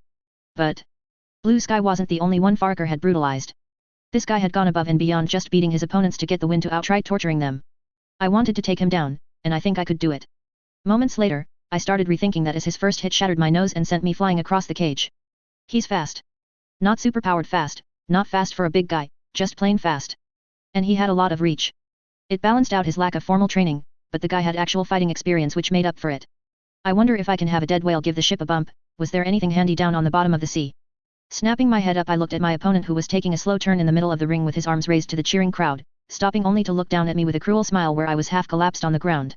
But Blue Sky wasn't the only one Farker had brutalized. This guy had gone above and beyond just beating his opponents to get the win to outright torturing them. I wanted to take him down, and I think I could do it. Moments later, I started rethinking that as his first hit shattered my nose and sent me flying across the cage. He's fast. Not superpowered fast, not fast for a big guy, just plain fast. And he had a lot of reach. It balanced out his lack of formal training, but the guy had actual fighting experience which made up for it. I wonder if I can have a dead whale give the ship a bump. Was there anything handy down on the bottom of the sea? Snapping my head up, I looked at my opponent who was taking a slow turn in the middle of the ring with his arms raised to the cheering crowd, stopping only to look down at me with a cruel smile where I was half collapsed on the ground.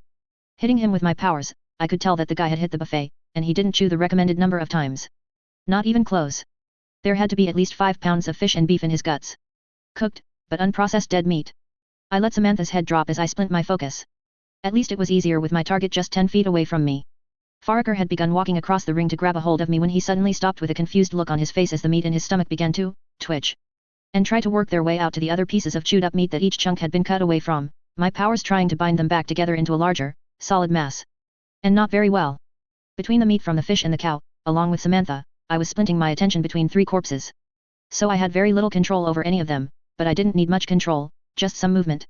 Hitting him with my powers, I could tell that the guy had hit the buffet, and he didn't chew the recommended number of times. Not even close. There had to be at least 5 pounds of fish and beef in his guts. Cooked, but unprocessed dead meat. I let Samantha's head drop as I splint my focus. At least it was easier with my target just 10 feet away from me. Farquhar had begun walking across the ring to grab a hold of me when he suddenly stopped with a confused look on his face as the meat in his stomach began to twitch and try to work their way out to the other pieces of chewed up meat that each chunk had been cut away from, my powers trying to bind them back together into a larger, solid mass. And not very well. Between the meat from the fish and the cow, along with Samantha, I was splinting my attention between 3 corpses. So I had very little control over any of them, but I didn't need much control, just some movement.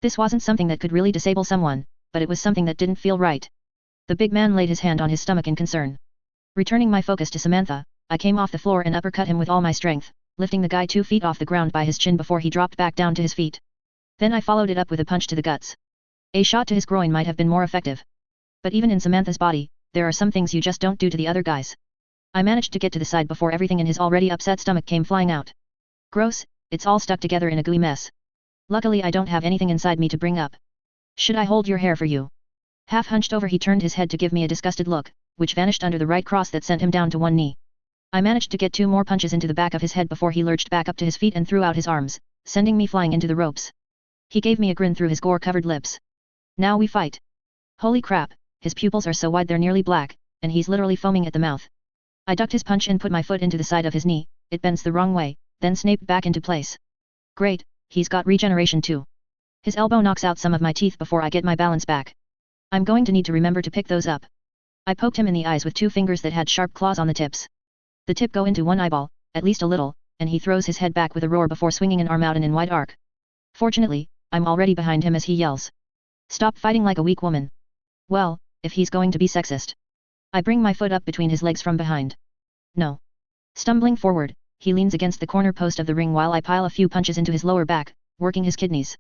This wasn't something that could really disable someone, but it was something that didn't feel right. The big man laid his hand on his stomach in concern. Returning my focus to Samantha, I came off the floor and uppercut him with all my strength, lifting the guy 2 feet off the ground by his chin before he dropped back down to his feet. Then I followed it up with a punch to the guts. A shot to his groin might have been more effective. But even in Samantha's body, there are some things you just don't do to the other guys. I managed to get to the side before everything in his already upset stomach came flying out. Gross, it's all stuck together in a gooey mess. Luckily I don't have anything inside me to bring up. Should I hold your hair for you? Half hunched over he turned his head to give me a disgusted look, which vanished under the right cross that sent him down to one knee. I managed to get 2 more punches into the back of his head before he lurched back up to his feet and threw out his arms, sending me flying into the ropes. He gave me a grin through his gore-covered lips. Now we fight. Holy crap, his pupils are so wide they're nearly black, and he's literally foaming at the mouth. I ducked his punch and put my foot into the side of his knee, it bends the wrong way, then snaped back into place. Great, he's got regeneration too. His elbow knocks out some of my teeth before I get my balance back. I'm going to need to remember to pick those up. I poked him in the eyes with 2 fingers that had sharp claws on the tips. The tip go into one eyeball, at least a little, and he throws his head back with a roar before swinging an arm out in wide arc. Fortunately, I'm already behind him as he yells. Stop fighting like a weak woman. Well, if he's going to be sexist. I bring my foot up between his legs from behind. No. Stumbling forward, he leans against the corner post of the ring while I pile a few punches into his lower back, working his kidneys.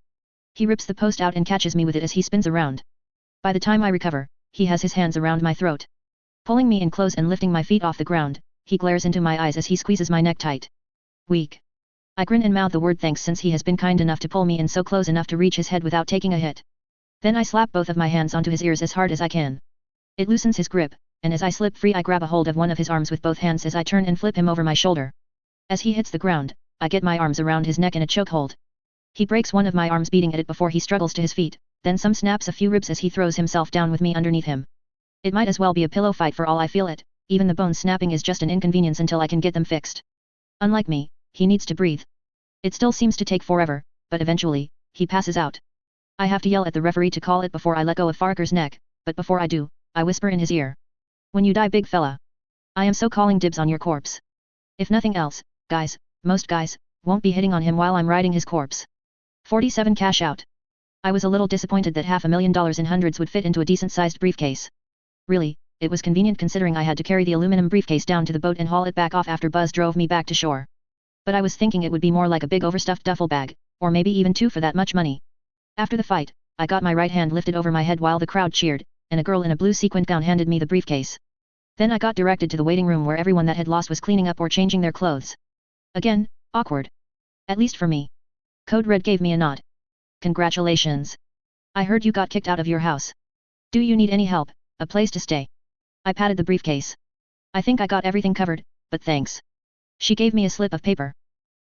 He rips the post out and catches me with it as he spins around. By the time I recover, he has his hands around my throat. Pulling me in close and lifting my feet off the ground, he glares into my eyes as he squeezes my neck tight. Weak. I grin and mouth the word thanks since he has been kind enough to pull me in so close enough to reach his head without taking a hit. Then I slap both of my hands onto his ears as hard as I can. It loosens his grip, and as I slip free I grab a hold of one of his arms with both hands as I turn and flip him over my shoulder. As he hits the ground, I get my arms around his neck in a chokehold. He breaks one of my arms beating at it before he struggles to his feet, then some snaps a few ribs as he throws himself down with me underneath him. It might as well be a pillow fight for all I feel it, even the bones snapping is just an inconvenience until I can get them fixed. Unlike me, he needs to breathe. It still seems to take forever, but eventually, he passes out. I have to yell at the referee to call it before I let go of Farquhar's neck, but before I do, I whisper in his ear. When you die, big fella. I am so calling dibs on your corpse. If nothing else, guys, most guys, won't be hitting on him while I'm riding his corpse. 47 cash out. I was a little disappointed that $500,000 in hundreds would fit into a decent-sized briefcase. Really, it was convenient considering I had to carry the aluminum briefcase down to the boat and haul it back off after Buzz drove me back to shore. But I was thinking it would be more like a big overstuffed duffel bag, or maybe even 2 for that much money. After the fight, I got my right hand lifted over my head while the crowd cheered, and a girl in a blue sequined gown handed me the briefcase. Then I got directed to the waiting room where everyone that had lost was cleaning up or changing their clothes. Again, awkward. At least for me. Code Red gave me a nod. Congratulations. I heard you got kicked out of your house. Do you need any help, a place to stay? I patted the briefcase. I think I got everything covered, but thanks. She gave me a slip of paper.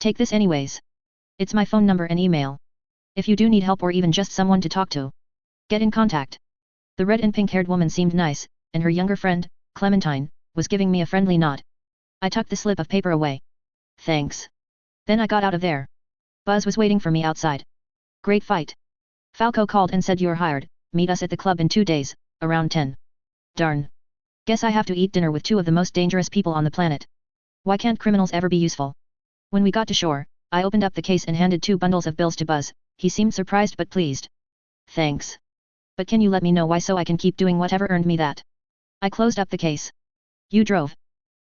Take this anyways. It's my phone number and email. If you do need help or even just someone to talk to, get in contact. The red and pink-haired woman seemed nice, and her younger friend, Clementine, was giving me a friendly nod. I tucked the slip of paper away. Thanks. Then I got out of there. Buzz was waiting for me outside. Great fight. Falco called and said you're hired, meet us at the club in 2 days, around 10. Darn. Guess I have to eat dinner with 2 of the most dangerous people on the planet. Why can't criminals ever be useful? When we got to shore, I opened up the case and handed 2 bundles of bills to Buzz. He seemed surprised but pleased. Thanks. But can you let me know why so I can keep doing whatever earned me that? I closed up the case. You drove.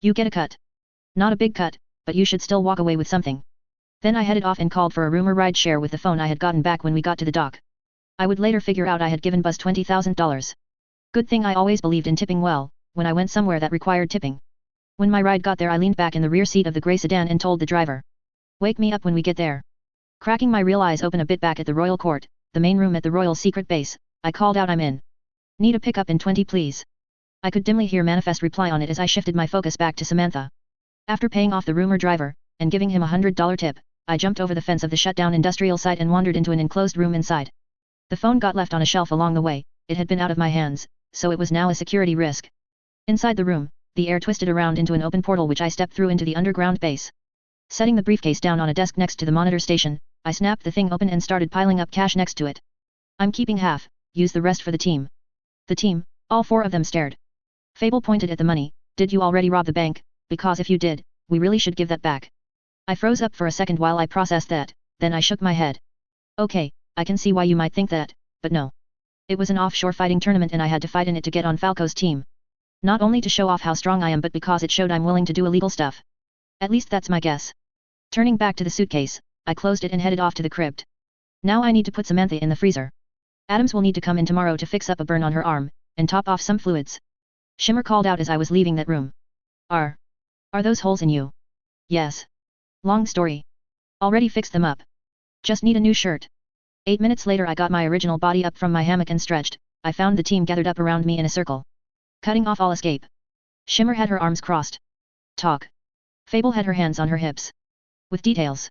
You get a cut. Not a big cut, but you should still walk away with something. Then I headed off and called for a rumor ride share with the phone I had gotten back when we got to the dock. I would later figure out I had given Buzz $20,000. Good thing I always believed in tipping well, when I went somewhere that required tipping. When my ride got there I leaned back in the rear seat of the gray sedan and told the driver. Wake me up when we get there. Cracking my real eyes open a bit back at the Royal Court, the main room at the Royal Secret Base, I called out I'm in. Need a pickup in 20 please. I could dimly hear Manifest reply on it as I shifted my focus back to Samantha. After paying off the rumor driver, and giving him $100 tip, I jumped over the fence of the shutdown industrial site and wandered into an enclosed room inside. The phone got left on a shelf along the way, it had been out of my hands, so it was now a security risk. Inside the room, the air twisted around into an open portal which I stepped through into the underground base. Setting the briefcase down on a desk next to the monitor station, I snapped the thing open and started piling up cash next to it. I'm keeping half, use the rest for the team. The team, all four of them stared. Fable pointed at the money. Did you already rob the bank? Because if you did, we really should give that back. I froze up for a second while I processed that, then I shook my head. Okay, I can see why you might think that, but no. It was an offshore fighting tournament and I had to fight in it to get on Falco's team. Not only to show off how strong I am but because it showed I'm willing to do illegal stuff. At least that's my guess. Turning back to the suitcase, I closed it and headed off to the crypt. Now I need to put Samantha in the freezer. Adams will need to come in tomorrow to fix up a burn on her arm, and top off some fluids. Shimmer called out as I was leaving that room. Are those holes in you? Yes. Long story. Already fixed them up. Just need a new shirt. 8 minutes later I got my original body up from my hammock and stretched. I found the team gathered up around me in a circle. Cutting off all escape. Shimmer had her arms crossed. Talk. Fable had her hands on her hips. With details.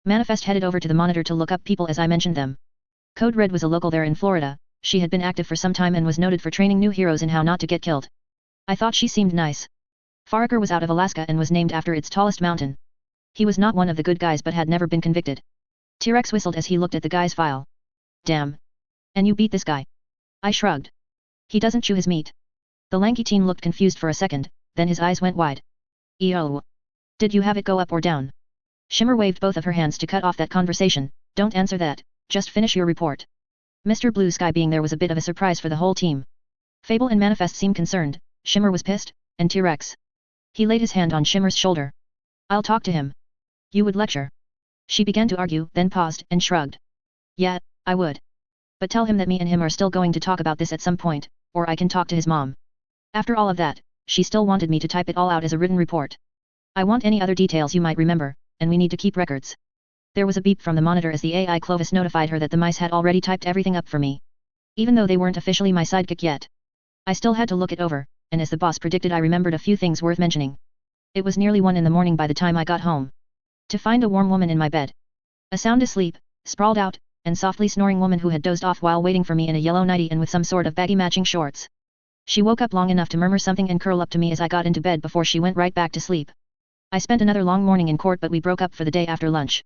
Manifest headed over to the monitor to look up people as I mentioned them. Code Red was a local there in Florida. She had been active for some time and was noted for training new heroes in how not to get killed. I thought she seemed nice. Farraker was out of Alaska and was named after its tallest mountain. He was not one of the good guys but had never been convicted. T-Rex whistled as he looked at the guy's file. Damn. And you beat this guy? I shrugged. He doesn't chew his meat. The lanky teen looked confused for a second, then his eyes went wide. Ew. Did you have it go up or down? Shimmer waved both of her hands to cut off that conversation. Don't answer that, just finish your report. Mr. Blue Sky being there was a bit of a surprise for the whole team. Fable and Manifest seemed concerned, Shimmer was pissed, and T-Rex. He laid his hand on Shimmer's shoulder. I'll talk to him. You would lecture. She began to argue, then paused and shrugged. Yeah, I would. But tell him that me and him are still going to talk about this at some point, or I can talk to his mom. After all of that, she still wanted me to type it all out as a written report. I want any other details you might remember, and we need to keep records. There was a beep from the monitor as the AI Clovis notified her that the mice had already typed everything up for me. Even though they weren't officially my sidekick yet. I still had to look it over, and as the boss predicted I remembered a few things worth mentioning. It was nearly 1 in the morning by the time I got home. To find a warm woman in my bed. A sound asleep, sprawled out, and softly snoring woman who had dozed off while waiting for me in a yellow nightie and with some sort of baggy matching shorts. She woke up long enough to murmur something and curl up to me as I got into bed before she went right back to sleep. I spent another long morning in court but we broke up for the day after lunch.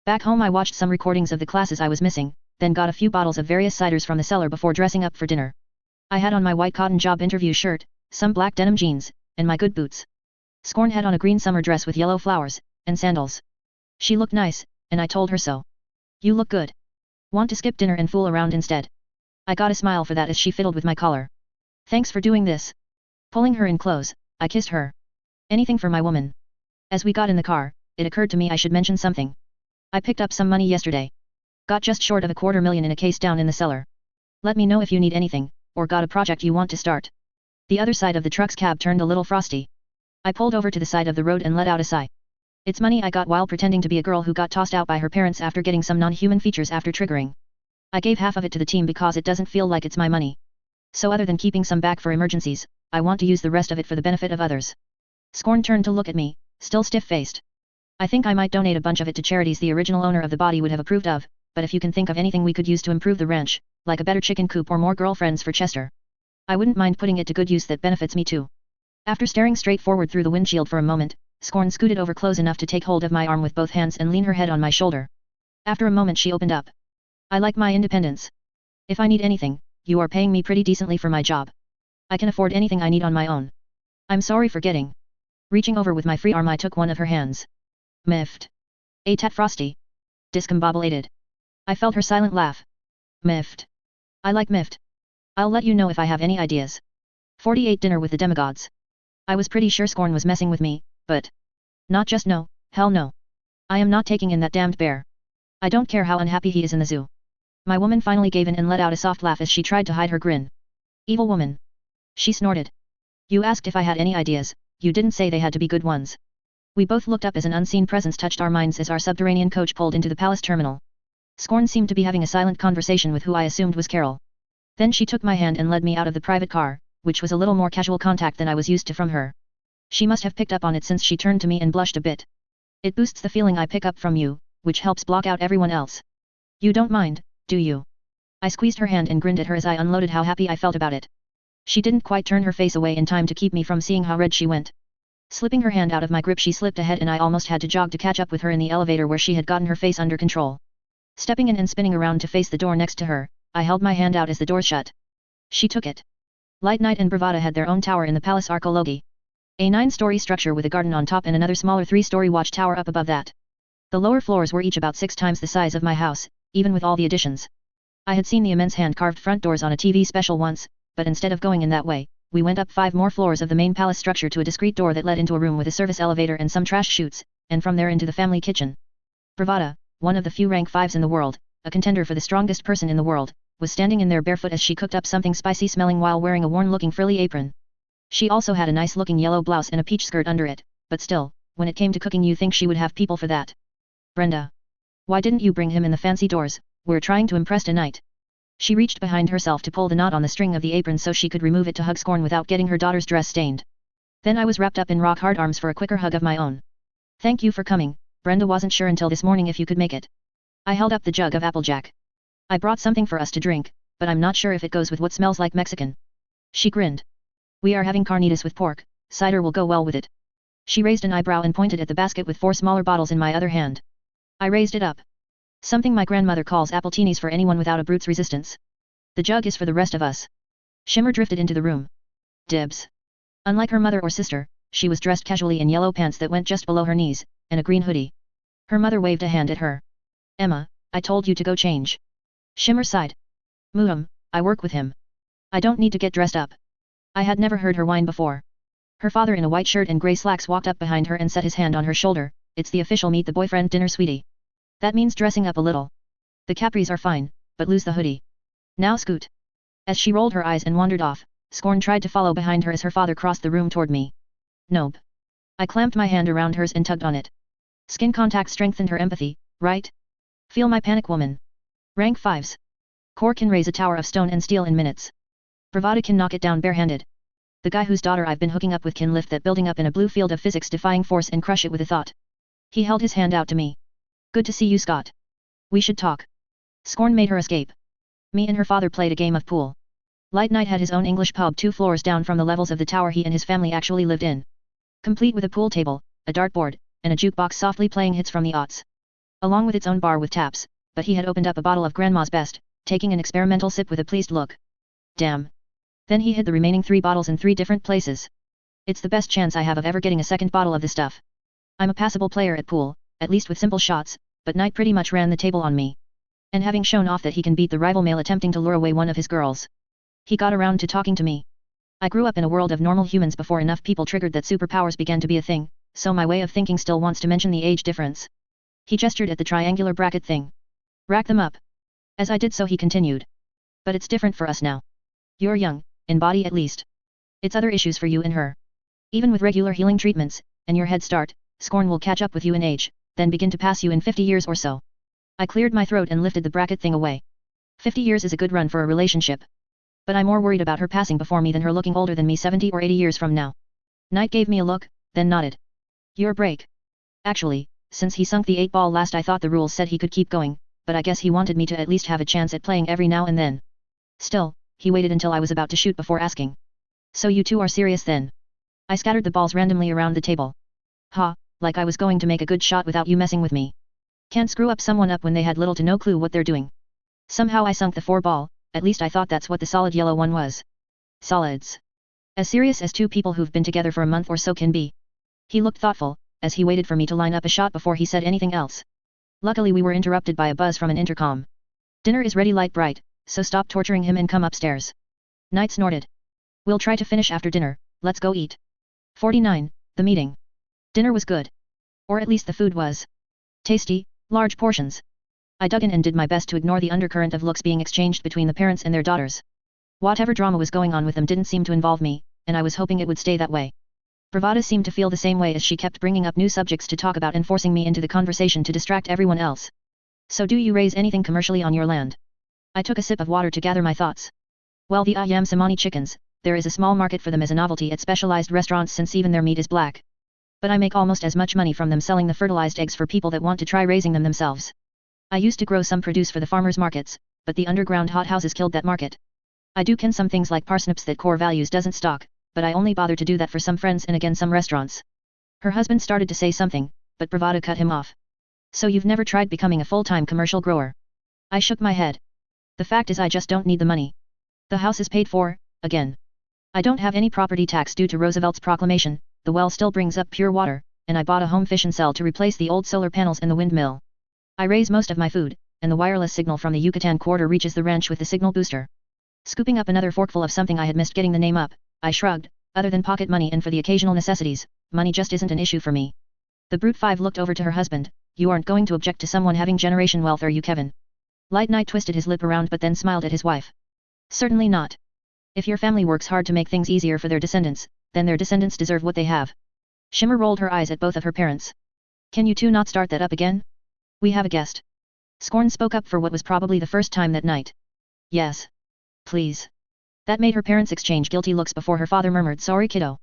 Back home I watched some recordings of the classes I was missing, then got a few bottles of various ciders from the cellar before dressing up for dinner. I had on my white cotton job interview shirt, some black denim jeans, and my good boots. Scorn had on a green summer dress with yellow flowers, and sandals. She looked nice, and I told her so. You look good. Want to skip dinner and fool around instead? I got a smile for that as she fiddled with my collar. Thanks for doing this. Pulling her in close, I kissed her. Anything for my woman. As we got in the car, it occurred to me I should mention something. I picked up some money yesterday. Got just short of $250,000 in a case down in the cellar. Let me know if you need anything, or got a project you want to start. The other side of the truck's cab turned a little frosty. I pulled over to the side of the road and let out a sigh. It's money I got while pretending to be a girl who got tossed out by her parents after getting some non-human features after triggering. I gave half of it to the team because it doesn't feel like it's my money. So other than keeping some back for emergencies, I want to use the rest of it for the benefit of others. Scorn turned to look at me, still stiff-faced. I think I might donate a bunch of it to charities the original owner of the body would have approved of, but if you can think of anything we could use to improve the ranch, like a better chicken coop or more girlfriends for Chester, I wouldn't mind putting it to good use that benefits me too. After staring straight forward through the windshield for a moment, Scorn scooted over close enough to take hold of my arm with both hands and lean her head on my shoulder. After a moment she opened up. I like my independence. If I need anything, you are paying me pretty decently for my job. I can afford anything I need on my own. I'm sorry for getting. Reaching over with my free arm I took one of her hands. Miffed. Tat frosty. Discombobulated. I felt her silent laugh. Miffed. I like miffed. I'll let you know if I have any ideas. 48 Dinner with the Demigods. I was pretty sure Scorn was messing with me, but... Not just no, hell no. I am not taking in that damned bear. I don't care how unhappy he is in the zoo. My woman finally gave in and let out a soft laugh as she tried to hide her grin. Evil woman. She snorted. You asked if I had any ideas, you didn't say they had to be good ones. We both looked up as an unseen presence touched our minds as our subterranean coach pulled into the palace terminal. Scorn seemed to be having a silent conversation with who I assumed was Carol. Then she took my hand and led me out of the private car, which was a little more casual contact than I was used to from her. She must have picked up on it since she turned to me and blushed a bit. It boosts the feeling I pick up from you, which helps block out everyone else. You don't mind, do you? I squeezed her hand and grinned at her as I unloaded how happy I felt about it. She didn't quite turn her face away in time to keep me from seeing how red she went. Slipping her hand out of my grip, she slipped ahead and I almost had to jog to catch up with her in the elevator where she had gotten her face under control. Stepping in and spinning around to face the door next to her, I held my hand out as the door shut. She took it. Light Night and Bravada had their own tower in the Palace Arcologi. A 9-story structure with a garden on top and another smaller 3-story watchtower up above that. The lower floors were each about 6 times the size of my house, even with all the additions. I had seen the immense hand-carved front doors on a TV special once, but instead of going in that way, we went up 5 more floors of the main palace structure to a discreet door that led into a room with a service elevator and some trash chutes, and from there into the family kitchen. Bravada, one of the few rank 5s in the world, a contender for the strongest person in the world, was standing in there barefoot as she cooked up something spicy smelling while wearing a worn-looking frilly apron. She also had a nice-looking yellow blouse and a peach skirt under it, but still, when it came to cooking you think she would have people for that. Brenda. Why didn't you bring him in the fancy doors? We're trying to impress tonight. She reached behind herself to pull the knot on the string of the apron so she could remove it to hug Scorn without getting her daughter's dress stained. Then I was wrapped up in rock-hard arms for a quicker hug of my own. Thank you for coming, Brenda wasn't sure until this morning if you could make it. I held up the jug of Applejack. I brought something for us to drink, but I'm not sure if it goes with what smells like Mexican. She grinned. We are having carnitas with pork, cider will go well with it. She raised an eyebrow and pointed at the basket with 4 smaller bottles in my other hand. I raised it up. Something my grandmother calls appletinis for anyone without a brute's resistance. The jug is for the rest of us. Shimmer drifted into the room. Dibs. Unlike her mother or sister, she was dressed casually in yellow pants that went just below her knees, and a green hoodie. Her mother waved a hand at her. Emma, I told you to go change. Shimmer sighed. I work with him. I don't need to get dressed up. I had never heard her whine before. Her father in a white shirt and grey slacks walked up behind her and set his hand on her shoulder. It's the official meet the boyfriend dinner, sweetie. That means dressing up a little. The capris are fine, but lose the hoodie. Now scoot. As she rolled her eyes and wandered off, Scorn tried to follow behind her as her father crossed the room toward me. Nope. I clamped my hand around hers and tugged on it. Skin contact strengthened her empathy, right? Feel my panic, woman. Rank 5s. Core can raise a tower of stone and steel in minutes. Bravada can knock it down barehanded. The guy whose daughter I've been hooking up with can lift that building up in a blue field of physics-defying force and crush it with a thought. He held his hand out to me. Good to see you, Scott. We should talk. Scorn made her escape. Me and her father played a game of pool. Light Night had his own English pub 2 floors down from the levels of the tower he and his family actually lived in. Complete with a pool table, a dartboard, and a jukebox softly playing hits from the aughts. Along with its own bar with taps, but he had opened up a bottle of Grandma's Best, taking an experimental sip with a pleased look. Damn. Then he hid the remaining 3 bottles in 3 different places. It's the best chance I have of ever getting a second bottle of the stuff. I'm a passable player at pool, at least with simple shots, but Knight pretty much ran the table on me. And having shown off that he can beat the rival male attempting to lure away one of his girls. He got around to talking to me. I grew up in a world of normal humans before enough people triggered that superpowers began to be a thing, so my way of thinking still wants to mention the age difference. He gestured at the triangular bracket thing. Rack them up. As I did so he continued. But it's different for us now. You're young, in body at least. It's other issues for you and her. Even with regular healing treatments, and your head start, Scorn will catch up with you in age, then begin to pass you in 50 years or so. I cleared my throat and lifted the bracket thing away. 50 years is a good run for a relationship. But I'm more worried about her passing before me than her looking older than me 70 or 80 years from now. Knight gave me a look, then nodded. Your break. Actually, since he sunk the 8-ball last I thought the rules said he could keep going, but I guess he wanted me to at least have a chance at playing every now and then. Still, he waited until I was about to shoot before asking. So you two are serious then? I scattered the balls randomly around the table. Ha, like I was going to make a good shot without you messing with me. Can't screw up someone up when they had little to no clue what they're doing. Somehow I sunk the 4-ball, at least I thought that's what the solid yellow one was. Solids. As serious as 2 people who've been together for a month or so can be. He looked thoughtful, as he waited for me to line up a shot before he said anything else. Luckily we were interrupted by a buzz from an intercom. Dinner is ready, Light Bright, so stop torturing him and come upstairs. Knight snorted. We'll try to finish after dinner, let's go eat. 49. The meeting. Dinner was good. Or at least the food was. Tasty, large portions. I dug in and did my best to ignore the undercurrent of looks being exchanged between the parents and their daughters. Whatever drama was going on with them didn't seem to involve me, and I was hoping it would stay that way. Bravada seemed to feel the same way as she kept bringing up new subjects to talk about and forcing me into the conversation to distract everyone else. So do you raise anything commercially on your land? I took a sip of water to gather my thoughts. Well, the Ayam Samani chickens, there is a small market for them as a novelty at specialized restaurants since even their meat is black. But I make almost as much money from them selling the fertilized eggs for people that want to try raising them themselves. I used to grow some produce for the farmers markets, but the underground hothouses killed that market. I do can some things like parsnips that Core Values doesn't stock, but I only bother to do that for some friends and again some restaurants. Her husband started to say something, but bravado cut him off. So you've never tried becoming a full-time commercial grower? I shook my head. The fact is I just don't need the money. The house is paid for, again. I don't have any property tax due to Roosevelt's proclamation, the well still brings up pure water, and I bought a home fission cell to replace the old solar panels in the windmill. I raise most of my food, and the wireless signal from the Yucatan quarter reaches the ranch with the signal booster. Scooping up another forkful of something I had missed getting the name up, I shrugged. Other than pocket money and for the occasional necessities, money just isn't an issue for me. The Brute 5 looked over to her husband. You aren't going to object to someone having generation wealth, are you, Kevin? Light Knight twisted his lip around but then smiled at his wife. Certainly not. If your family works hard to make things easier for their descendants, then their descendants deserve what they have. Shimmer rolled her eyes at both of her parents. Can you two not start that up again? We have a guest. Scorn spoke up for what was probably the first time that night. Yes. Please. That made her parents exchange guilty looks before her father murmured, sorry kiddo.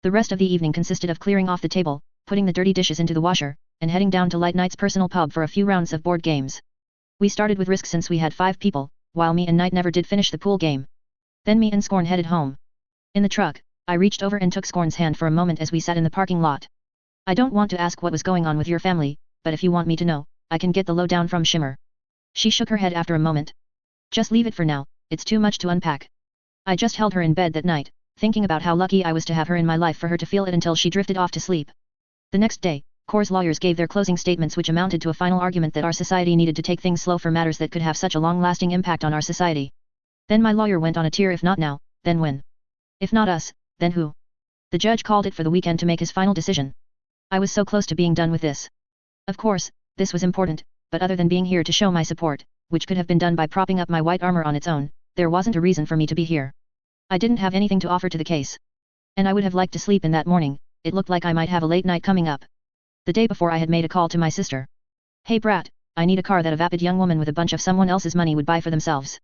The rest of the evening consisted of clearing off the table, putting the dirty dishes into the washer, and heading down to Light Knight's personal pub for a few rounds of board games. We started with Risk since we had 5 people, while me and Knight never did finish the pool game. Then me and Scorn headed home. In the truck, I reached over and took Scorn's hand for a moment as we sat in the parking lot. I don't want to ask what was going on with your family, but if you want me to know, I can get the lowdown from Shimmer. She shook her head after a moment. Just leave it for now, it's too much to unpack. I just held her in bed that night, thinking about how lucky I was to have her in my life for her to feel it until she drifted off to sleep. The next day, Core's lawyers gave their closing statements which amounted to a final argument that our society needed to take things slow for matters that could have such a long-lasting impact on our society. Then my lawyer went on a tear. If not now, then when? If not us, then who? The judge called it for the weekend to make his final decision. I was so close to being done with this. Of course, this was important, but other than being here to show my support, which could have been done by propping up my white armor on its own, there wasn't a reason for me to be here. I didn't have anything to offer to the case. And I would have liked to sleep in that morning. It looked like I might have a late night coming up. The day before I had made a call to my sister. Hey brat, I need a car that a vapid young woman with a bunch of someone else's money would buy for themselves.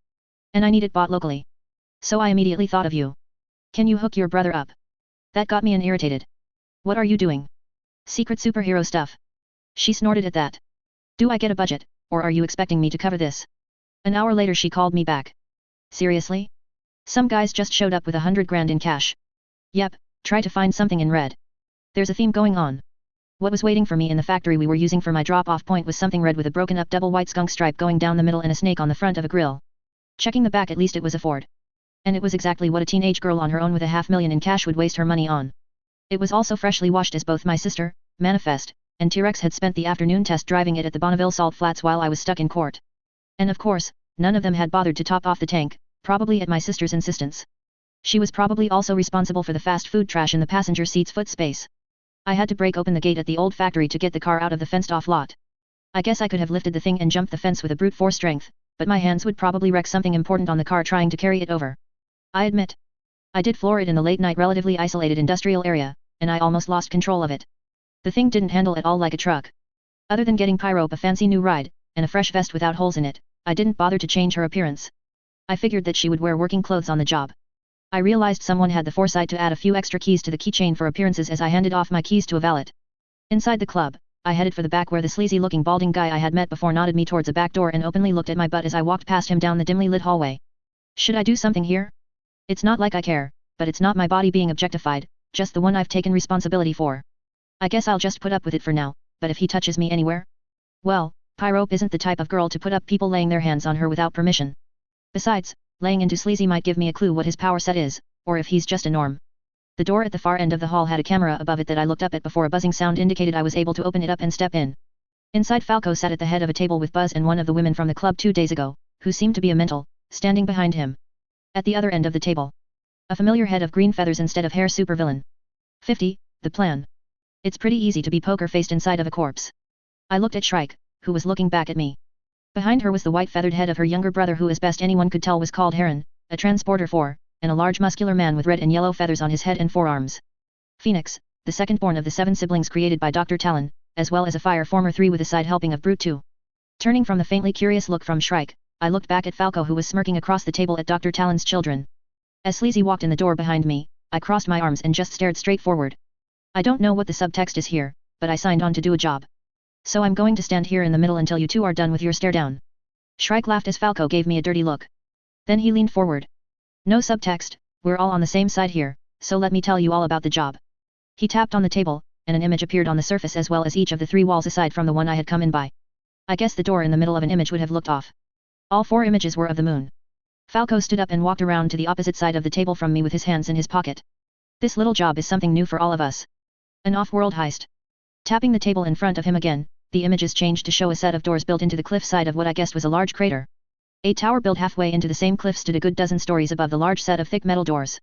And I need it bought locally. So I immediately thought of you. Can you hook your brother up? That got me irritated. What are you doing? Secret superhero stuff. She snorted at that. Do I get a budget, or are you expecting me to cover this? An hour later she called me back. Seriously? Some guys just showed up with 100 grand in cash. Yep, try to find something in red. There's a theme going on. What was waiting for me in the factory we were using for my drop-off point was something red with a broken up double white skunk stripe going down the middle and a snake on the front of a grill. Checking the back, at least it was a Ford. And it was exactly what a teenage girl on her own with $500,000 in cash would waste her money on. It was also freshly washed as both my sister, Manifest, and T-Rex had spent the afternoon test driving it at the Bonneville Salt Flats while I was stuck in court. And of course, none of them had bothered to top off the tank, probably at my sister's insistence. She was probably also responsible for the fast food trash in the passenger seat's foot space. I had to break open the gate at the old factory to get the car out of the fenced-off lot. I guess I could have lifted the thing and jumped the fence with a brute force strength, but my hands would probably wreck something important on the car trying to carry it over. I admit. I did floor it in the late-night relatively isolated industrial area, and I almost lost control of it. The thing didn't handle at all like a truck. Other than getting Pyrope a fancy new ride, and a fresh vest without holes in it, I didn't bother to change her appearance. I figured that she would wear working clothes on the job. I realized someone had the foresight to add a few extra keys to the keychain for appearances as I handed off my keys to a valet. Inside the club, I headed for the back where the sleazy-looking balding guy I had met before nodded me towards a back door and openly looked at my butt as I walked past him down the dimly lit hallway. Should I do something here? It's not like I care, but it's not my body being objectified, just the one I've taken responsibility for. I guess I'll just put up with it for now, but if he touches me anywhere? Well, Pyrope isn't the type of girl to put up people laying their hands on her without permission. Besides, laying into sleazy might give me a clue what his power set is, or if he's just a norm. The door at the far end of the hall had a camera above it that I looked up at before a buzzing sound indicated I was able to open it up and step in. Inside, Falco sat at the head of a table with Buzz and one of the women from the club 2 days ago, who seemed to be a mental, standing behind him. At the other end of the table, a familiar head of green feathers instead of hair supervillain. 50, the plan. It's pretty easy to be poker-faced inside of a corpse. I looked at Shrike, who was looking back at me. Behind her was the white-feathered head of her younger brother who as best anyone could tell was called Heron, a transporter 4, and a large muscular man with red and yellow feathers on his head and forearms. Phoenix, the second-born of the 7 siblings created by Dr. Talon, as well as a fire former 3 with a side helping of Brute 2. Turning from the faintly curious look from Shrike, I looked back at Falco who was smirking across the table at Dr. Talon's children. As Sleazy walked in the door behind me, I crossed my arms and just stared straight forward. I don't know what the subtext is here, but I signed on to do a job. So I'm going to stand here in the middle until you two are done with your stare down. Shrike laughed as Falco gave me a dirty look. Then he leaned forward. No subtext, we're all on the same side here, so let me tell you all about the job. He tapped on the table, and an image appeared on the surface as well as each of the 3 walls aside from the one I had come in by. I guess the door in the middle of an image would have looked off. All 4 images were of the moon. Falco stood up and walked around to the opposite side of the table from me with his hands in his pocket. This little job is something new for all of us. An off-world heist. Tapping the table in front of him again, the images changed to show a set of doors built into the cliff side of what I guessed was a large crater. A tower built halfway into the same cliff stood a good dozen stories above the large set of thick metal doors.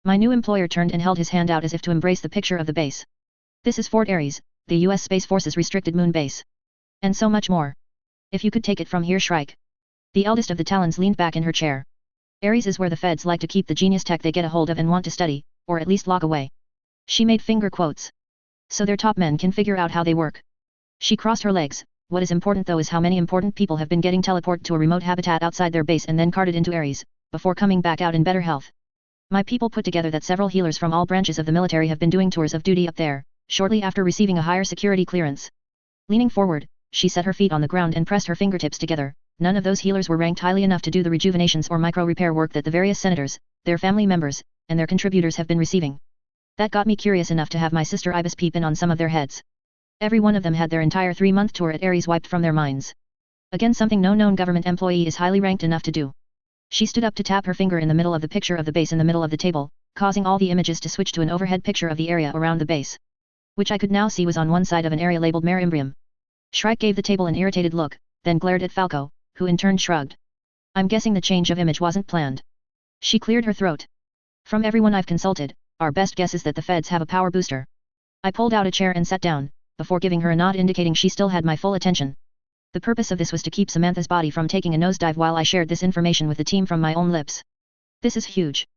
My new employer turned and held his hand out as if to embrace the picture of the base. This is Fort Ares, the US Space Force's restricted moon base. And so much more. If you could take it from here, Shrike. The eldest of the Talons leaned back in her chair. Ares is where the feds like to keep the genius tech they get a hold of and want to study, or at least lock away. She made finger quotes. So their top men can figure out how they work. She crossed her legs. What is important though is how many important people have been getting teleported to a remote habitat outside their base and then carted into Ares, before coming back out in better health. My people put together that several healers from all branches of the military have been doing tours of duty up there, shortly after receiving a higher security clearance. Leaning forward, she set her feet on the ground and pressed her fingertips together. None of those healers were ranked highly enough to do the rejuvenations or micro-repair work that the various senators, their family members, and their contributors have been receiving. That got me curious enough to have my sister Ibis peep in on some of their heads. Every one of them had their entire 3-month tour at Ares wiped from their minds. Again, something no known government employee is highly ranked enough to do. She stood up to tap her finger in the middle of the picture of the base in the middle of the table, causing all the images to switch to an overhead picture of the area around the base. Which I could now see was on one side of an area labeled Mare Imbrium. Shrike gave the table an irritated look, then glared at Falco, who in turn shrugged. I'm guessing the change of image wasn't planned. She cleared her throat. From everyone I've consulted, our best guess is that the feds have a power booster. I pulled out a chair and sat down, before giving her a nod indicating she still had my full attention. The purpose of this was to keep Samantha's body from taking a nosedive while I shared this information with the team from my own lips. This is huge.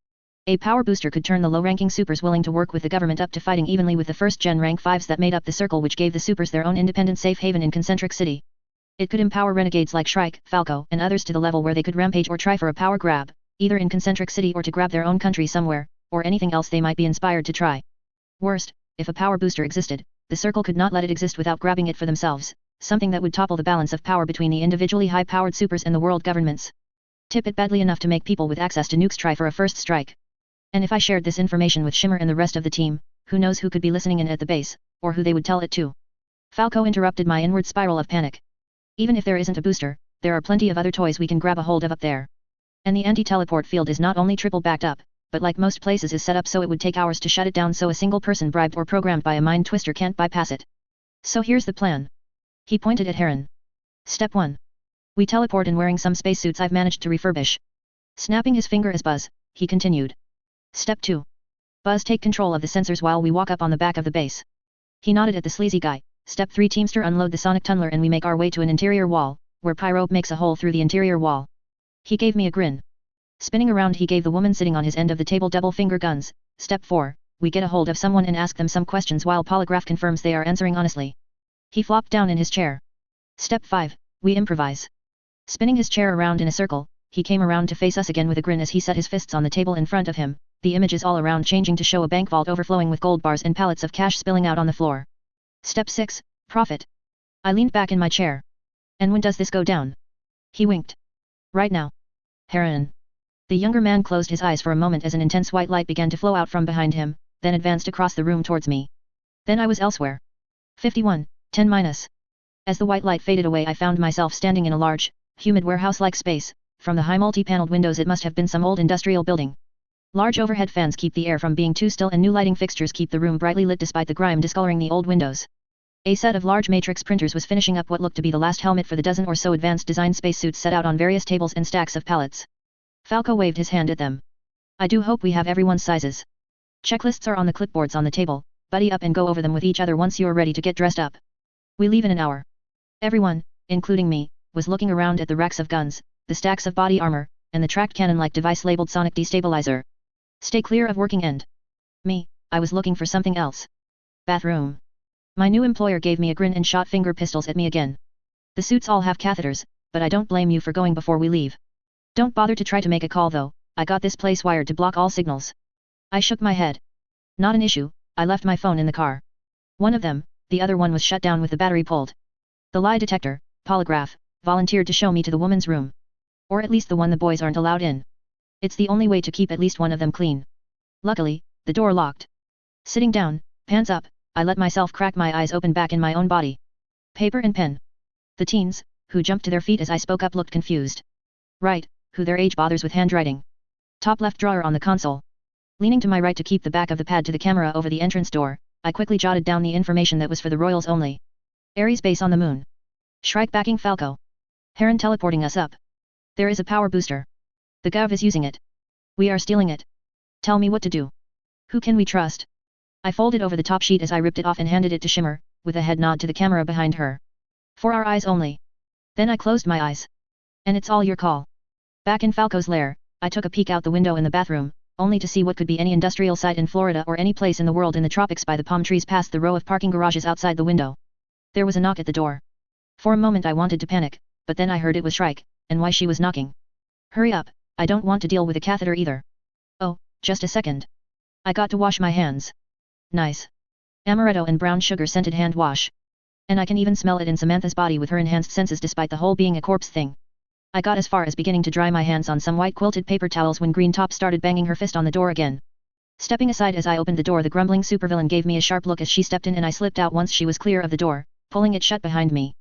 A power booster could turn the low-ranking supers willing to work with the government up to fighting evenly with the first-gen rank 5s that made up the circle which gave the supers their own independent safe haven in Concentric City. It could empower renegades like Shrike, Falco, and others to the level where they could rampage or try for a power grab, either in Concentric City or to grab their own country somewhere, or anything else they might be inspired to try. Worst, if a power booster existed, the circle could not let it exist without grabbing it for themselves, something that would topple the balance of power between the individually high-powered supers and the world governments. Tip it badly enough to make people with access to nukes try for a first strike. And if I shared this information with Shimmer and the rest of the team, who knows who could be listening in at the base, or who they would tell it to. Falco interrupted my inward spiral of panic. Even if there isn't a booster, there are plenty of other toys we can grab a hold of up there. And the anti-teleport field is not only triple backed up, but like most places is set up so it would take hours to shut it down so a single person bribed or programmed by a mind twister can't bypass it. So here's the plan. He pointed at Heron. Step 1. We teleport in wearing some spacesuits I've managed to refurbish. Snapping his finger as Buzz, he continued. Step 2. Buzz take control of the sensors while we walk up on the back of the base. He nodded at the sleazy guy. Step 3. Teamster unload the sonic tunneler and we make our way to an interior wall, where Pyro makes a hole through the interior wall. He gave me a grin. Spinning around he gave the woman sitting on his end of the table double finger guns. Step 4. We get a hold of someone and ask them some questions while polygraph confirms they are answering honestly. He flopped down in his chair. Step 5. We improvise. Spinning his chair around in a circle, he came around to face us again with a grin as he set his fists on the table in front of him, the images all around changing to show a bank vault overflowing with gold bars and pallets of cash spilling out on the floor. Step 6. Profit. I leaned back in my chair. And when does this go down? He winked. Right now. Heron. The younger man closed his eyes for a moment as an intense white light began to flow out from behind him, then advanced across the room towards me. Then I was elsewhere. 51, 10-. As the white light faded away I found myself standing in a large, humid warehouse-like space. From the high multi-paneled windows it must have been some old industrial building. Large overhead fans keep the air from being too still and new lighting fixtures keep the room brightly lit despite the grime discoloring the old windows. A set of large matrix printers was finishing up what looked to be the last helmet for the dozen or so advanced design spacesuits set out on various tables and stacks of pallets. Falco waved his hand at them. I do hope we have everyone's sizes. Checklists are on the clipboards on the table, buddy up and go over them with each other once you're ready to get dressed up. We leave in an hour. Everyone, including me, was looking around at the racks of guns, the stacks of body armor, and the tracked cannon-like device labeled sonic destabilizer. Stay clear of working end. Me, I was looking for something else. Bathroom. My new employer gave me a grin and shot finger pistols at me again. The suits all have catheters, but I don't blame you for going before we leave. Don't bother to try to make a call though, I got this place wired to block all signals. I shook my head. Not an issue, I left my phone in the car. One of them, the other one was shut down with the battery pulled. The lie detector, polygraph, volunteered to show me to the woman's room. Or at least the one the boys aren't allowed in. It's the only way to keep at least one of them clean. Luckily, the door locked. Sitting down, pants up, I let myself crack my eyes open back in my own body. Paper and pen. The teens, who jumped to their feet as I spoke up, looked confused. Right, who their age bothers with handwriting. Top left drawer on the console. Leaning to my right to keep the back of the pad to the camera over the entrance door, I quickly jotted down the information that was for the royals only. Ares base on the moon. Shrike backing Falco. Heron teleporting us up. There is a power booster. The Gov is using it. We are stealing it. Tell me what to do. Who can we trust? I folded over the top sheet as I ripped it off and handed it to Shimmer, with a head nod to the camera behind her. For our eyes only. Then I closed my eyes. And it's all your call. Back in Falco's lair, I took a peek out the window in the bathroom, only to see what could be any industrial site in Florida or any place in the world in the tropics by the palm trees past the row of parking garages outside the window. There was a knock at the door. For a moment I wanted to panic, but then I heard it was Shrike, and why she was knocking. Hurry up, I don't want to deal with a catheter either. Oh, just a second. I got to wash my hands. Nice. Amaretto and brown sugar scented hand wash. And I can even smell it in Samantha's body with her enhanced senses despite the whole being a corpse thing. I got as far as beginning to dry my hands on some white quilted paper towels when Green Top started banging her fist on the door again. Stepping aside as I opened the door, the grumbling supervillain gave me a sharp look as she stepped in, and I slipped out once she was clear of the door, pulling it shut behind me.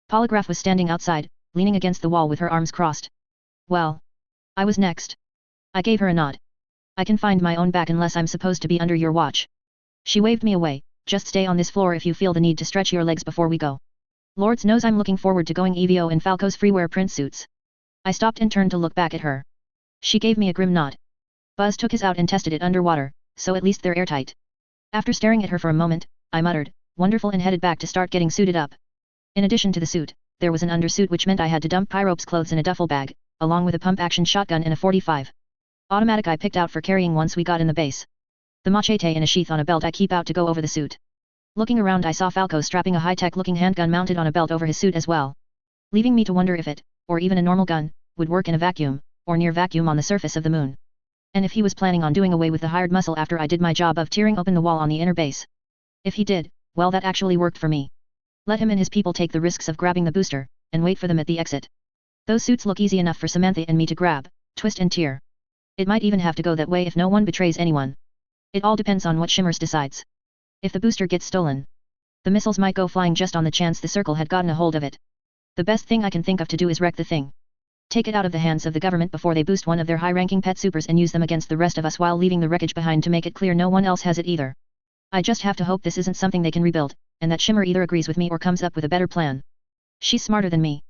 Polygraph was standing outside, leaning against the wall with her arms crossed. Well, I was next. I gave her a nod. I can find my own back unless I'm supposed to be under your watch. She waved me away. Just stay on this floor if you feel the need to stretch your legs before we go. Lords knows I'm looking forward to going EVO in Falco's freewear print suits. I stopped and turned to look back at her. She gave me a grim nod. Buzz took his out and tested it underwater, so at least they're airtight. After staring at her for a moment, I muttered, wonderful, and headed back to start getting suited up. In addition to the suit, there was an undersuit which meant I had to dump Pyrope's clothes in a duffel bag, along with a pump-action shotgun and a .45 automatic I picked out for carrying once we got in the base. The machete in a sheath on a belt I keep out to go over the suit. Looking around, I saw Falco strapping a high-tech looking handgun mounted on a belt over his suit as well. Leaving me to wonder if it, or even a normal gun, would work in a vacuum, or near vacuum on the surface of the moon. And if he was planning on doing away with the hired muscle after I did my job of tearing open the wall on the inner base. If he did, well, that actually worked for me. Let him and his people take the risks of grabbing the booster, and wait for them at the exit. Those suits look easy enough for Samantha and me to grab, twist and tear. It might even have to go that way if no one betrays anyone. It all depends on what Shimmers decides. If the booster gets stolen, the missiles might go flying just on the chance the Circle had gotten a hold of it. The best thing I can think of to do is wreck the thing. Take it out of the hands of the government before they boost one of their high-ranking pet supers and use them against the rest of us while leaving the wreckage behind to make it clear no one else has it either. I just have to hope this isn't something they can rebuild, and that Shimmer either agrees with me or comes up with a better plan. She's smarter than me.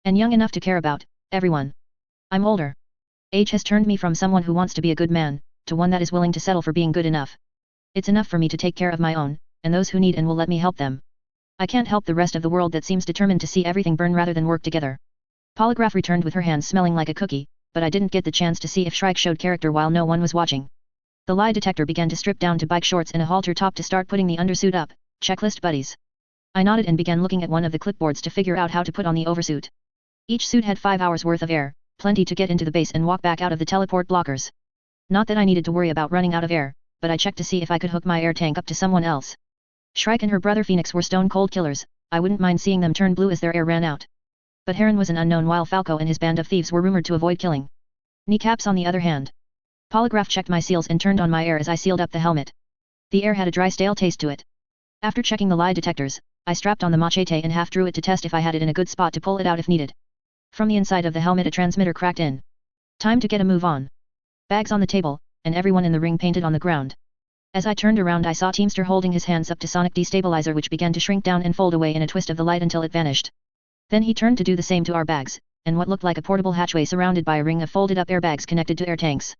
And young enough to care about everyone. I'm older. Age has turned me from someone who wants to be a good man, to one that is willing to settle for being good enough. It's enough for me to take care of my own, and those who need and will let me help them. I can't help the rest of the world that seems determined to see everything burn rather than work together. Polygraph returned with her hands smelling like a cookie, but I didn't get the chance to see if Shrike showed character while no one was watching. The lie detector began to strip down to bike shorts and a halter top to start putting the undersuit up. Checklist buddies. I nodded and began looking at one of the clipboards to figure out how to put on the oversuit. Each suit had 5 hours worth of air, plenty to get into the base and walk back out of the teleport blockers. Not that I needed to worry about running out of air, but I checked to see if I could hook my air tank up to someone else. Shrike and her brother Phoenix were stone cold killers. I wouldn't mind seeing them turn blue as their air ran out. But Heron was an unknown, while Falco and his band of thieves were rumored to avoid killing. Kneecaps on the other hand. Polygraph checked my seals and turned on my air as I sealed up the helmet. The air had a dry, stale taste to it. After checking the lie detectors, I strapped on the machete and half drew it to test if I had it in a good spot to pull it out if needed. From the inside of the helmet a transmitter cracked in. Time to get a move on. Bags on the table, and everyone in the ring painted on the ground. As I turned around, I saw Teamster holding his hands up to sonic destabilizer, which began to shrink down and fold away in a twist of the light until it vanished. Then he turned to do the same to our bags, and what looked like a portable hatchway surrounded by a ring of folded up airbags connected to air tanks.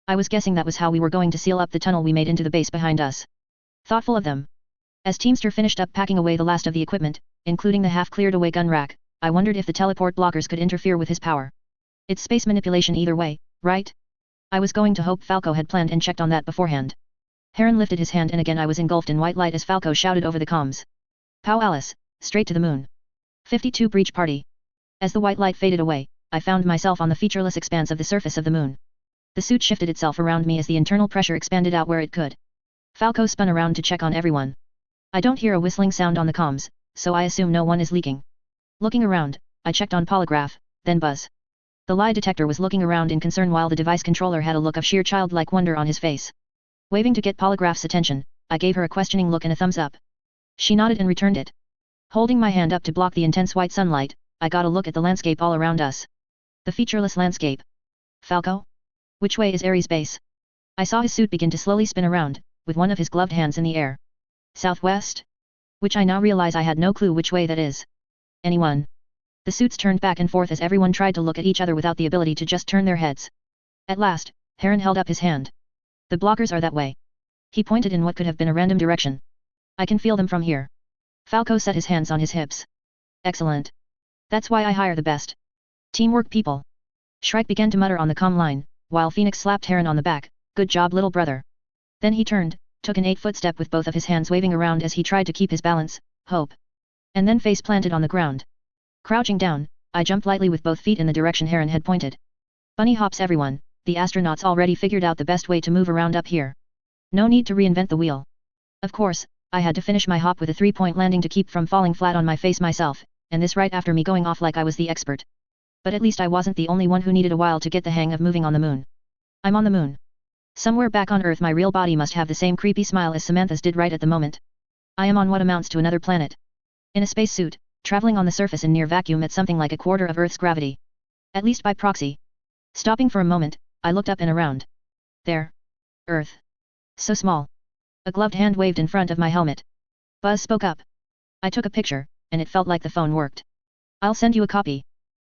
I was guessing that was how we were going to seal up the tunnel we made into the base behind us. Thoughtful of them. As Teamster finished up packing away the last of the equipment, including the half-cleared away gun rack, I wondered if the teleport blockers could interfere with his power. It's space manipulation either way, right? I was going to hope Falco had planned and checked on that beforehand. Heron lifted his hand and again I was engulfed in white light as Falco shouted over the comms. Pow Alice, straight to the moon. 52 breach party. As the white light faded away, I found myself on the featureless expanse of the surface of the moon. The suit shifted itself around me as the internal pressure expanded out where it could. Falco spun around to check on everyone. I don't hear a whistling sound on the comms, so I assume no one is leaking. Looking around, I checked on polygraph, then Buzz. The lie detector was looking around in concern while the device controller had a look of sheer childlike wonder on his face. Waving to get polygraph's attention, I gave her a questioning look and a thumbs up. She nodded and returned it. Holding my hand up to block the intense white sunlight, I got a look at the landscape all around us. The featureless landscape. Falco? Which way is Ares' base? I saw his suit begin to slowly spin around, with one of his gloved hands in the air. Southwest? Which I now realize I had no clue which way that is. Anyone? The suits turned back and forth as everyone tried to look at each other without the ability to just turn their heads. At last, Heron held up his hand. The blockers are that way. He pointed in what could have been a random direction. I can feel them from here. Falco set his hands on his hips. Excellent. That's why I hire the best. Teamwork people. Shrike began to mutter on the comm line, while Phoenix slapped Heron on the back. Good job, little brother. Then he turned, took an 8-foot step with both of his hands waving around as he tried to keep his balance, hope. And then face planted on the ground. Crouching down, I jumped lightly with both feet in the direction Heron had pointed. Bunny hops everyone, the astronauts already figured out the best way to move around up here. No need to reinvent the wheel. Of course, I had to finish my hop with a 3-point landing to keep from falling flat on my face myself, and this right after me going off like I was the expert. But at least I wasn't the only one who needed a while to get the hang of moving on the moon. I'm on the moon. Somewhere back on Earth my real body must have the same creepy smile as Samantha's did right at the moment. I am on what amounts to another planet. In a spacesuit, traveling on the surface in near vacuum at something like a quarter of Earth's gravity. At least by proxy. Stopping for a moment, I looked up and around. There. Earth. So small. A gloved hand waved in front of my helmet. Buzz spoke up. I took a picture, and it felt like the phone worked. I'll send you a copy.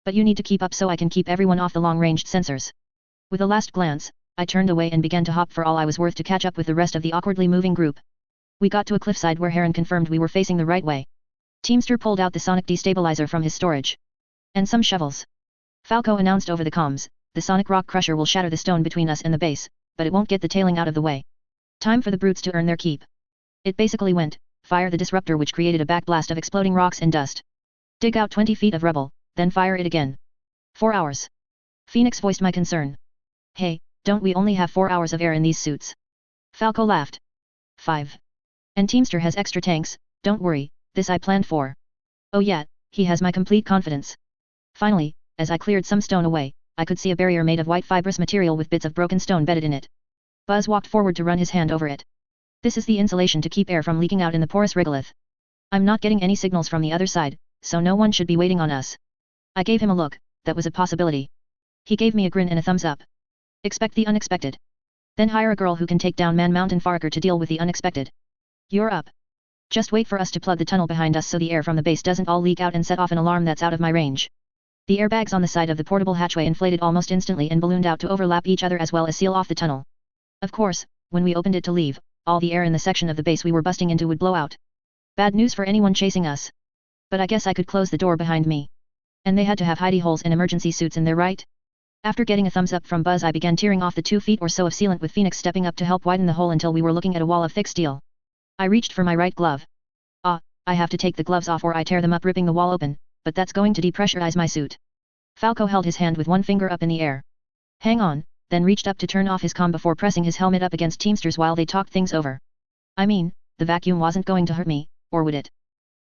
But you need to keep up so I can keep everyone off the long-ranged sensors. With a last glance, I turned away and began to hop for all I was worth to catch up with the rest of the awkwardly moving group. We got to a cliffside where Heron confirmed we were facing the right way. Teamster pulled out the sonic destabilizer from his storage. And some shovels. Falco announced over the comms, the sonic rock crusher will shatter the stone between us and the base, but it won't get the tailing out of the way. Time for the brutes to earn their keep. It basically went, fire the disruptor which created a backblast of exploding rocks and dust. Dig out 20 feet of rubble, then fire it again. 4 hours. Phoenix voiced my concern. Hey, don't we only have 4 hours of air in these suits? Falco laughed. 5. And Teamster has extra tanks, don't worry, this I planned for. Oh yeah, he has my complete confidence. Finally, as I cleared some stone away, I could see a barrier made of white fibrous material with bits of broken stone bedded in it. Buzz walked forward to run his hand over it. This is the insulation to keep air from leaking out in the porous regolith. I'm not getting any signals from the other side, so no one should be waiting on us. I gave him a look, that was a possibility. He gave me a grin and a thumbs up. Expect the unexpected. Then hire a girl who can take down Man Mountain Farker to deal with the unexpected. You're up. Just wait for us to plug the tunnel behind us so the air from the base doesn't all leak out and set off an alarm that's out of my range. The airbags on the side of the portable hatchway inflated almost instantly and ballooned out to overlap each other as well as seal off the tunnel. Of course, when we opened it to leave, all the air in the section of the base we were busting into would blow out. Bad news for anyone chasing us. But I guess I could close the door behind me. And they had to have hidey holes and emergency suits in there, right? After getting a thumbs up from Buzz I began tearing off the 2 feet or so of sealant with Phoenix stepping up to help widen the hole until we were looking at a wall of thick steel. I reached for my right glove. I have to take the gloves off or I tear them up ripping the wall open, but that's going to depressurize my suit. Falco held his hand with one finger up in the air. Hang on, then reached up to turn off his comm before pressing his helmet up against Teamster's while they talked things over. I mean, the vacuum wasn't going to hurt me, or would it?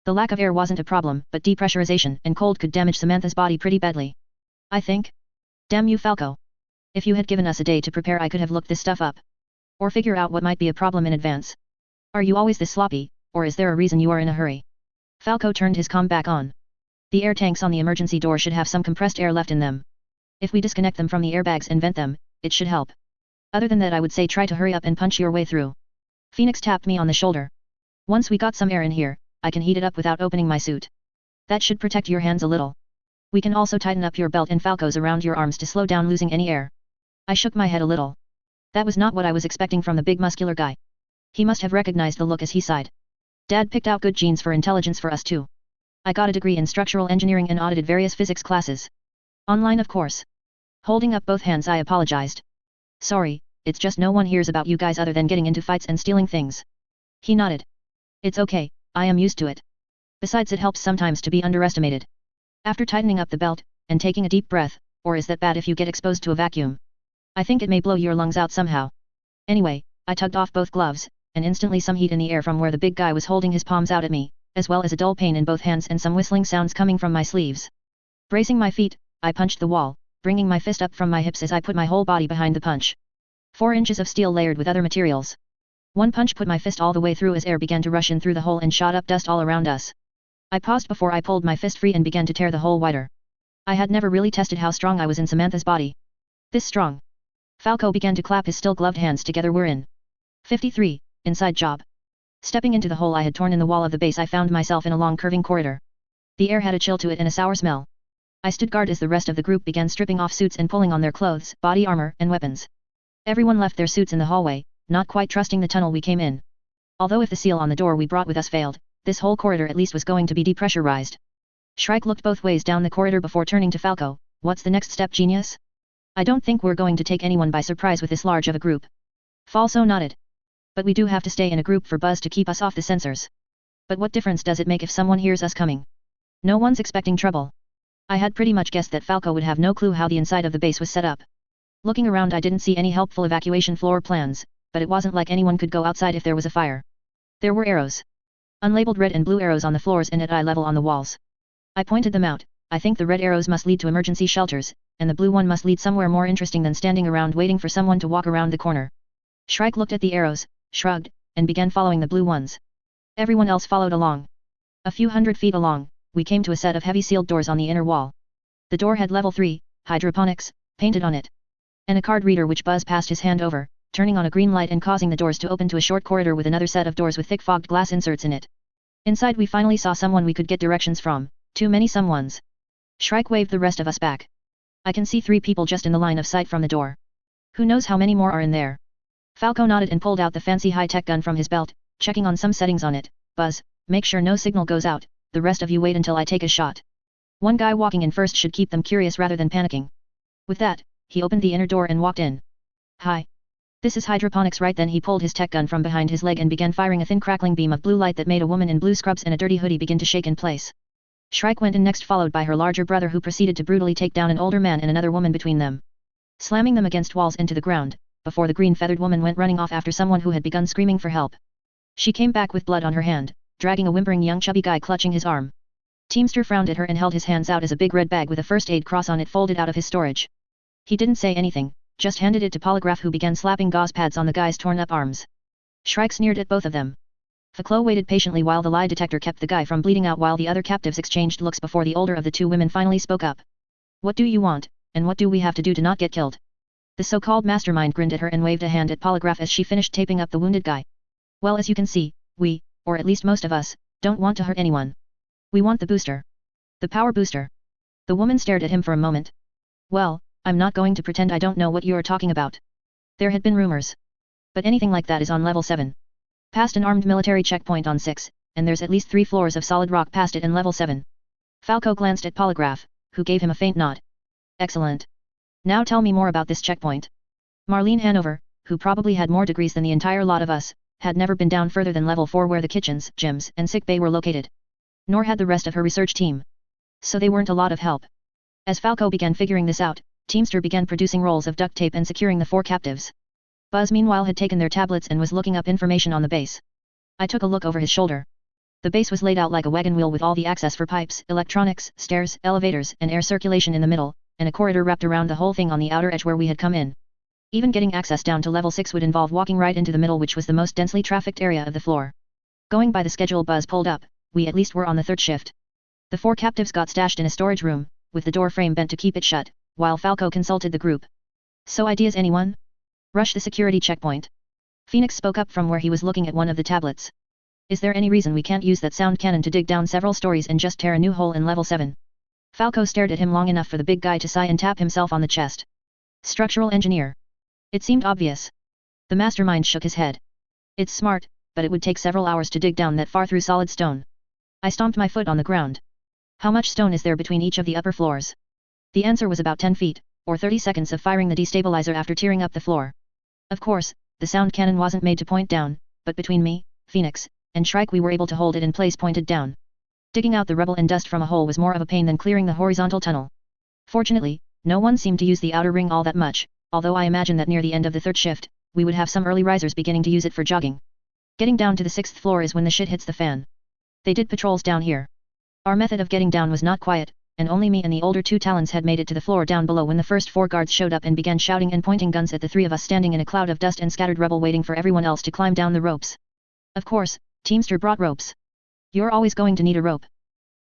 The lack of air wasn't a problem, but depressurization and cold could damage Samantha's body pretty badly. I think. Damn you, Falco. If you had given us a day to prepare I could have looked this stuff up. Or figure out what might be a problem in advance. Are you always this sloppy, or is there a reason you are in a hurry? Falco turned his comm back on. The air tanks on the emergency door should have some compressed air left in them. If we disconnect them from the airbags and vent them, it should help. Other than that I would say try to hurry up and punch your way through. Phoenix tapped me on the shoulder. Once we got some air in here, I can heat it up without opening my suit. That should protect your hands a little. We can also tighten up your belt and Falco's around your arms to slow down losing any air. I shook my head a little. That was not what I was expecting from the big muscular guy. He must have recognized the look as he sighed. Dad picked out good genes for intelligence for us too. I got a degree in structural engineering and audited various physics classes. Online of course. Holding up both hands I apologized. Sorry, it's just no one hears about you guys other than getting into fights and stealing things. He nodded. It's okay, I am used to it. Besides it helps sometimes to be underestimated. After tightening up the belt, and taking a deep breath, or is that bad if you get exposed to a vacuum? I think it may blow your lungs out somehow. Anyway, I tugged off both gloves, and instantly some heat in the air from where the big guy was holding his palms out at me, as well as a dull pain in both hands and some whistling sounds coming from my sleeves. Bracing my feet, I punched the wall, bringing my fist up from my hips as I put my whole body behind the punch. 4 inches of steel layered with other materials. One punch put my fist all the way through as air began to rush in through the hole and shot up dust all around us. I paused before I pulled my fist free and began to tear the hole wider. I had never really tested how strong I was in Samantha's body. This strong. Falco began to clap his still gloved hands together. We're in. 53, inside job. Stepping into the hole I had torn in the wall of the base, I found myself in a long curving corridor. The air had a chill to it and a sour smell. I stood guard as the rest of the group began stripping off suits and pulling on their clothes, body armor, and weapons. Everyone left their suits in the hallway, not quite trusting the tunnel we came in. Although if the seal on the door we brought with us failed, this whole corridor at least was going to be depressurized. Shrike looked both ways down the corridor before turning to Falco. What's the next step, genius? I don't think we're going to take anyone by surprise with this large of a group. Falso nodded. But we do have to stay in a group for Buzz to keep us off the sensors. But what difference does it make if someone hears us coming? No one's expecting trouble. I had pretty much guessed that Falco would have no clue how the inside of the base was set up. Looking around, I didn't see any helpful evacuation floor plans, but it wasn't like anyone could go outside if there was a fire. There were arrows. Unlabeled red and blue arrows on the floors and at eye level on the walls. I pointed them out. I think the red arrows must lead to emergency shelters, and the blue one must lead somewhere more interesting than standing around waiting for someone to walk around the corner. Shrike looked at the arrows, shrugged, and began following the blue ones. Everyone else followed along. A few hundred feet along, we came to a set of heavy sealed doors on the inner wall. The door had level 3, hydroponics, painted on it. And a card reader which Buzz passed his hand over, turning on a green light and causing the doors to open to a short corridor with another set of doors with thick fogged glass inserts in it. Inside we finally saw someone we could get directions from, too many someones. Shrike waved the rest of us back. I can see 3 people just in the line of sight from the door. Who knows how many more are in there? Falco nodded and pulled out the fancy high-tech gun from his belt, checking on some settings on it. Buzz, make sure no signal goes out, the rest of you wait until I take a shot. One guy walking in first should keep them curious rather than panicking. With that, he opened the inner door and walked in. Hi. This is hydroponics, right? Then he pulled his tech gun from behind his leg and began firing a thin crackling beam of blue light that made a woman in blue scrubs and a dirty hoodie begin to shake in place. Shrike went in next, followed by her larger brother, who proceeded to brutally take down an older man and another woman between them, slamming them against walls into the ground, before the green-feathered woman went running off after someone who had begun screaming for help. She came back with blood on her hand, dragging a whimpering young chubby guy clutching his arm. Teamster frowned at her and held his hands out as a big red bag with a first aid cross on it folded out of his storage. He didn't say anything, just handed it to Polygraph, who began slapping gauze pads on the guy's torn-up arms. Shrike sneered at both of them. Falco waited patiently while the lie detector kept the guy from bleeding out, while the other captives exchanged looks before the older of the 2 women finally spoke up. What do you want, and what do we have to do to not get killed? The so-called mastermind grinned at her and waved a hand at Polygraph as she finished taping up the wounded guy. Well, as you can see, we, or at least most of us, don't want to hurt anyone. We want the booster. The power booster. The woman stared at him for a moment. Well, I'm not going to pretend I don't know what you're talking about. There had been rumors. But anything like that is on level 7. Past an armed military checkpoint on 6, and there's at least 3 floors of solid rock past it in level 7. Falco glanced at Polygraph, who gave him a faint nod. Excellent. Now tell me more about this checkpoint. Marlene Hanover, who probably had more degrees than the entire lot of us, had never been down further than level 4 where the kitchens, gyms, and sick bay were located. Nor had the rest of her research team. So they weren't a lot of help. As Falco began figuring this out, Teamster began producing rolls of duct tape and securing the 4 captives. Buzz meanwhile had taken their tablets and was looking up information on the base. I took a look over his shoulder. The base was laid out like a wagon wheel with all the access for pipes, electronics, stairs, elevators, and air circulation in the middle, and a corridor wrapped around the whole thing on the outer edge where we had come in. Even getting access down to level 6 would involve walking right into the middle, which was the most densely trafficked area of the floor. Going by the schedule Buzz pulled up, we at least were on the 3rd shift. The 4 captives got stashed in a storage room, with the door frame bent to keep it shut, while Falco consulted the group. So ideas, anyone? Rush the security checkpoint. Phoenix spoke up from where he was looking at one of the tablets. Is there any reason we can't use that sound cannon to dig down several stories and just tear a new hole in level 7? Falco stared at him long enough for the big guy to sigh and tap himself on the chest. Structural engineer. It seemed obvious. The mastermind shook his head. It's smart, but it would take several hours to dig down that far through solid stone. I stomped my foot on the ground. How much stone is there between each of the upper floors? The answer was about 10 feet, or 30 seconds of firing the destabilizer after tearing up the floor. Of course, the sound cannon wasn't made to point down, but between me, Phoenix, and Shrike we were able to hold it in place pointed down. Digging out the rubble and dust from a hole was more of a pain than clearing the horizontal tunnel. Fortunately, no one seemed to use the outer ring all that much, although I imagine that near the end of the third shift, we would have some early risers beginning to use it for jogging. Getting down to the 6th floor is when the shit hits the fan. They did patrols down here. Our method of getting down was not quiet, and only me and the older 2 Talons had made it to the floor down below when the first 4 guards showed up and began shouting and pointing guns at the 3 of us standing in a cloud of dust and scattered rubble waiting for everyone else to climb down the ropes. Of course, Teamster brought ropes. You're always going to need a rope.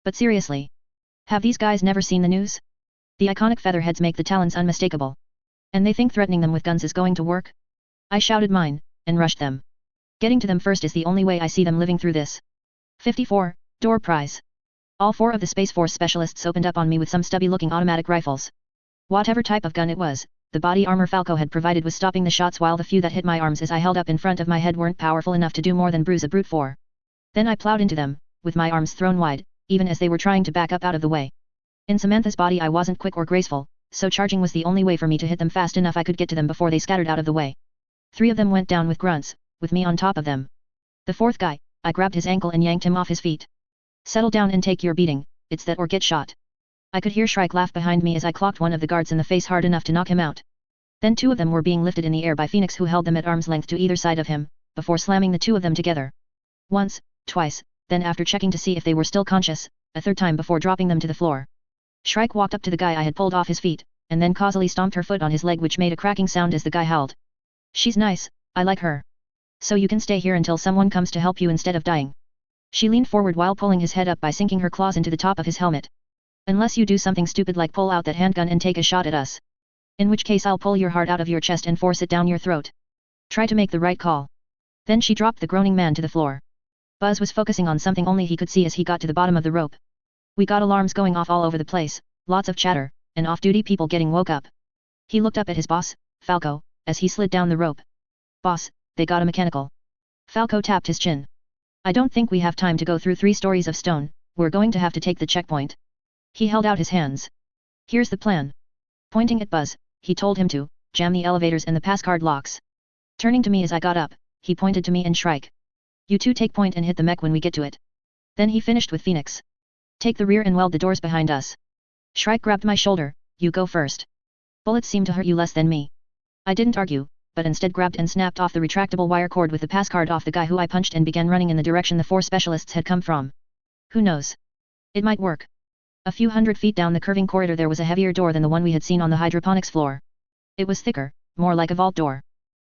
But seriously. Have these guys never seen the news? The iconic featherheads make the Talons unmistakable. And they think threatening them with guns is going to work? I shouted mine, and rushed them. Getting to them first is the only way I see them living through this. 54, door prize. All 4 of the Space Force specialists opened up on me with some stubby-looking automatic rifles. Whatever type of gun it was, the body armor Falco had provided was stopping the shots while the few that hit my arms as I held up in front of my head weren't powerful enough to do more than bruise a brute for. Then I plowed into them, with my arms thrown wide, even as they were trying to back up out of the way. In Samantha's body I wasn't quick or graceful, so charging was the only way for me to hit them fast enough I could get to them before they scattered out of the way. 3 of them went down with grunts, with me on top of them. The 4th guy, I grabbed his ankle and yanked him off his feet. Settle down and take your beating, it's that or get shot. I could hear Shrike laugh behind me as I clocked one of the guards in the face hard enough to knock him out. Then 2 of them were being lifted in the air by Phoenix who held them at arm's length to either side of him, before slamming the 2 of them together. Once, twice, then after checking to see if they were still conscious, a 3rd time before dropping them to the floor. Shrike walked up to the guy I had pulled off his feet, and then causally stomped her foot on his leg which made a cracking sound as the guy howled. She's nice, I like her. So you can stay here until someone comes to help you instead of dying. She leaned forward while pulling his head up by sinking her claws into the top of his helmet. Unless you do something stupid like pull out that handgun and take a shot at us. In which case I'll pull your heart out of your chest and force it down your throat. Try to make the right call. Then she dropped the groaning man to the floor. Buzz was focusing on something only he could see as he got to the bottom of the rope. We got alarms going off all over the place, lots of chatter, and off-duty people getting woke up. He looked up at his boss, Falco, as he slid down the rope. Boss, they got a mechanical. Falco tapped his chin. I don't think we have time to go through 3 stories of stone, we're going to have to take the checkpoint. He held out his hands. Here's the plan. Pointing at Buzz, he told him to jam the elevators and the passcard locks. Turning to me as I got up, he pointed to me and Shrike. You 2 take point and hit the mech when we get to it. Then he finished with Phoenix. Take the rear and weld the doors behind us. Shrike grabbed my shoulder, you go first. Bullets seem to hurt you less than me. I didn't argue, but instead grabbed and snapped off the retractable wire cord with the passcard off the guy who I punched and began running in the direction the 4 specialists had come from. Who knows? It might work. A few hundred feet down the curving corridor there was a heavier door than the one we had seen on the hydroponics floor. It was thicker, more like a vault door.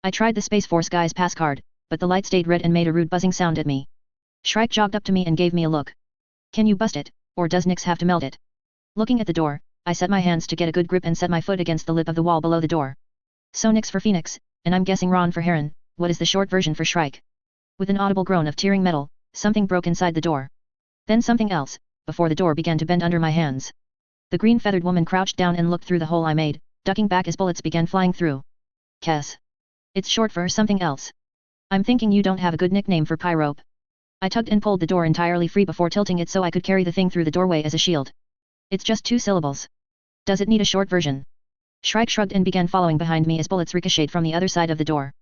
I tried the Space Force guy's passcard, but the light stayed red and made a rude buzzing sound at me. Shrike jogged up to me and gave me a look. Can you bust it, or does Nix have to melt it? Looking at the door, I set my hands to get a good grip and set my foot against the lip of the wall below the door. So Nix for Phoenix, and I'm guessing Ron for Heron, what is the short version for Shrike? With an audible groan of tearing metal, something broke inside the door. Then something else, before the door began to bend under my hands. The green-feathered woman crouched down and looked through the hole I made, ducking back as bullets began flying through. Kess. It's short for something else. I'm thinking you don't have a good nickname for Pyrope. I tugged and pulled the door entirely free before tilting it so I could carry the thing through the doorway as a shield. It's just 2 syllables. Does it need a short version? Shrike shrugged and began following behind me as bullets ricocheted from the other side of the door.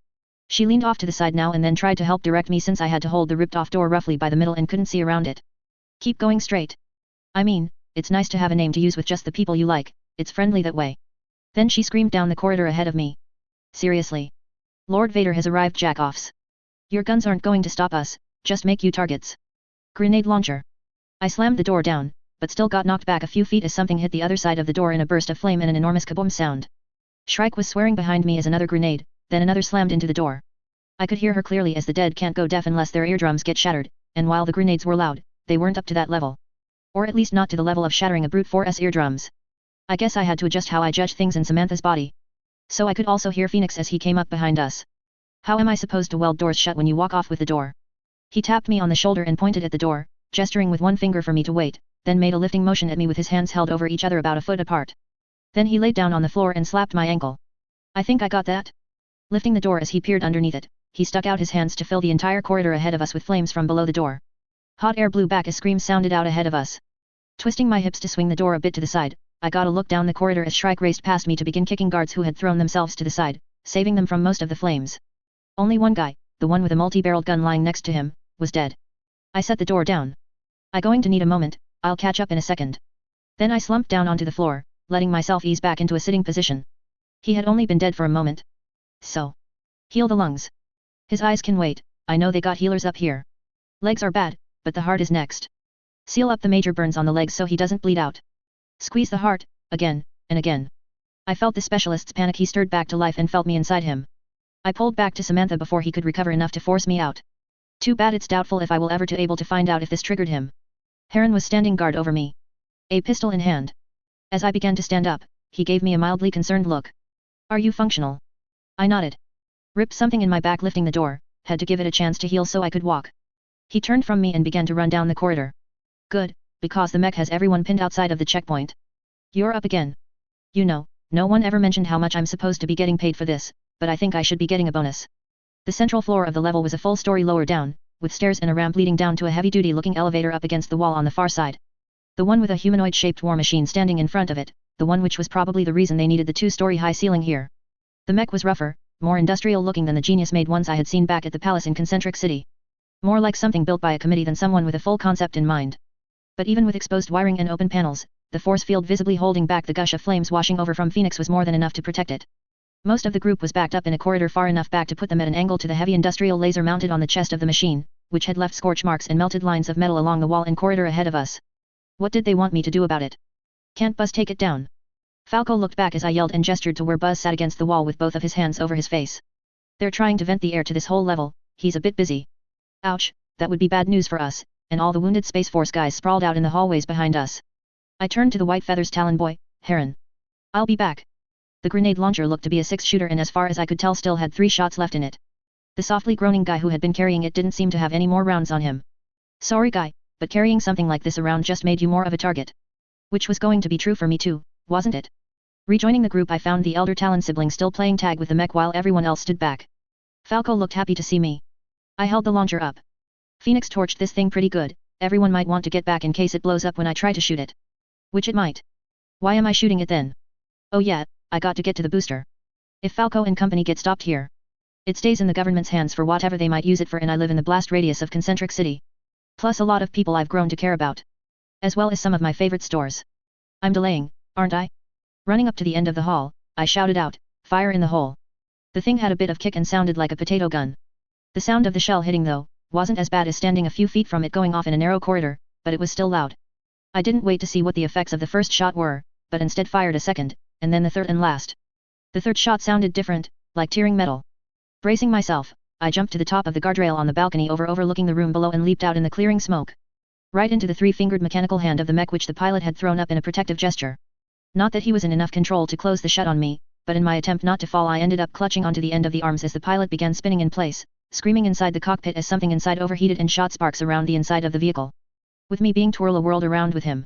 She leaned off to the side now and then tried to help direct me since I had to hold the ripped-off door roughly by the middle and couldn't see around it. Keep going straight. I mean, it's nice to have a name to use with just the people you like, it's friendly that way. Then she screamed down the corridor ahead of me. Seriously. Lord Vader has arrived, jack-offs. Your guns aren't going to stop us, just make you targets. Grenade launcher. I slammed the door down, but still got knocked back a few feet as something hit the other side of the door in a burst of flame and an enormous kaboom sound. Shrike was swearing behind me as another grenade, then another slammed into the door. I could hear her clearly as the dead can't go deaf unless their eardrums get shattered, and while the grenades were loud, they weren't up to that level. Or at least not to the level of shattering a brute force eardrums. I guess I had to adjust how I judged things in Samantha's body. So I could also hear Phoenix as he came up behind us. How am I supposed to weld doors shut when you walk off with the door? He tapped me on the shoulder and pointed at the door, gesturing with one finger for me to wait, then made a lifting motion at me with his hands held over each other about a foot apart. Then he laid down on the floor and slapped my ankle. I think I got that. Lifting the door as he peered underneath it, he stuck out his hands to fill the entire corridor ahead of us with flames from below the door. Hot air blew back as screams sounded out ahead of us. Twisting my hips to swing the door a bit to the side, I got a look down the corridor as Shrike raced past me to begin kicking guards who had thrown themselves to the side, saving them from most of the flames. Only one guy, the one with a multi-barreled gun lying next to him, was dead. I set the door down. I'm going to need a moment, I'll catch up in a second. Then I slumped down onto the floor, letting myself ease back into a sitting position. He had only been dead for a moment. So. Heal the lungs. His eyes can wait, I know they got healers up here. Legs are bad, but the heart is next. Seal up the major burns on the legs so he doesn't bleed out. Squeeze the heart, again, and again. I felt the specialist's panic. He stirred back to life and felt me inside him. I pulled back to Samantha before he could recover enough to force me out. Too bad it's doubtful if I will ever to able to find out if this triggered him. Heron was standing guard over me. A pistol in hand. As I began to stand up, he gave me a mildly concerned look. Are you functional? I nodded. Ripped something in my back lifting the door, had to give it a chance to heal so I could walk. He turned from me and began to run down the corridor. Good, because the mech has everyone pinned outside of the checkpoint. You're up again. You know, no one ever mentioned how much I'm supposed to be getting paid for this, but I think I should be getting a bonus. The central floor of the level was a full story lower down, with stairs and a ramp leading down to a heavy-duty looking elevator up against the wall on the far side. The one with a humanoid-shaped war machine standing in front of it, the one which was probably the reason they needed the two-story high ceiling here. The mech was rougher, more industrial looking than the genius-made ones I had seen back at the palace in Concentric City. More like something built by a committee than someone with a full concept in mind. But even with exposed wiring and open panels, the force field visibly holding back the gush of flames washing over from Phoenix was more than enough to protect it. Most of the group was backed up in a corridor far enough back to put them at an angle to the heavy industrial laser mounted on the chest of the machine, which had left scorch marks and melted lines of metal along the wall and corridor ahead of us. What did they want me to do about it? Can't Buzz take it down? Falco looked back as I yelled and gestured to where Buzz sat against the wall with both of his hands over his face. They're trying to vent the air to this whole level, he's a bit busy. Ouch, that would be bad news for us, and all the wounded Space Force guys sprawled out in the hallways behind us. I turned to the White Feathers Talon boy, Heron. I'll be back. The grenade launcher looked to be a 6-shooter and as far as I could tell still had 3 shots left in it. The softly groaning guy who had been carrying it didn't seem to have any more rounds on him. Sorry guy, but carrying something like this around just made you more of a target. Which was going to be true for me too, wasn't it? Rejoining the group I found the elder Talon sibling still playing tag with the mech while everyone else stood back. Falco looked happy to see me. I held the launcher up. Phoenix torched this thing pretty good, everyone might want to get back in case it blows up when I try to shoot it. Which it might. Why am I shooting it then? Oh yeah, I got to get to the booster. If Falco and company get stopped here, it stays in the government's hands for whatever they might use it for, and I live in the blast radius of Concentric City. Plus a lot of people I've grown to care about. As well as some of my favorite stores. I'm delaying, aren't I? Running up to the end of the hall, I shouted out, fire in the hole. The thing had a bit of kick and sounded like a potato gun. The sound of the shell hitting though, wasn't as bad as standing a few feet from it going off in a narrow corridor, but it was still loud. I didn't wait to see what the effects of the first shot were, but instead fired a second, and then the third and last. The third shot sounded different, like tearing metal. Bracing myself, I jumped to the top of the guardrail on the balcony overlooking the room below and leaped out in the clearing smoke. Right into the 3-fingered mechanical hand of the mech which the pilot had thrown up in a protective gesture. Not that he was in enough control to close the shut on me, but in my attempt not to fall I ended up clutching onto the end of the arms as the pilot began spinning in place, screaming inside the cockpit as something inside overheated and shot sparks around the inside of the vehicle. With me being twirl a whirled around with him.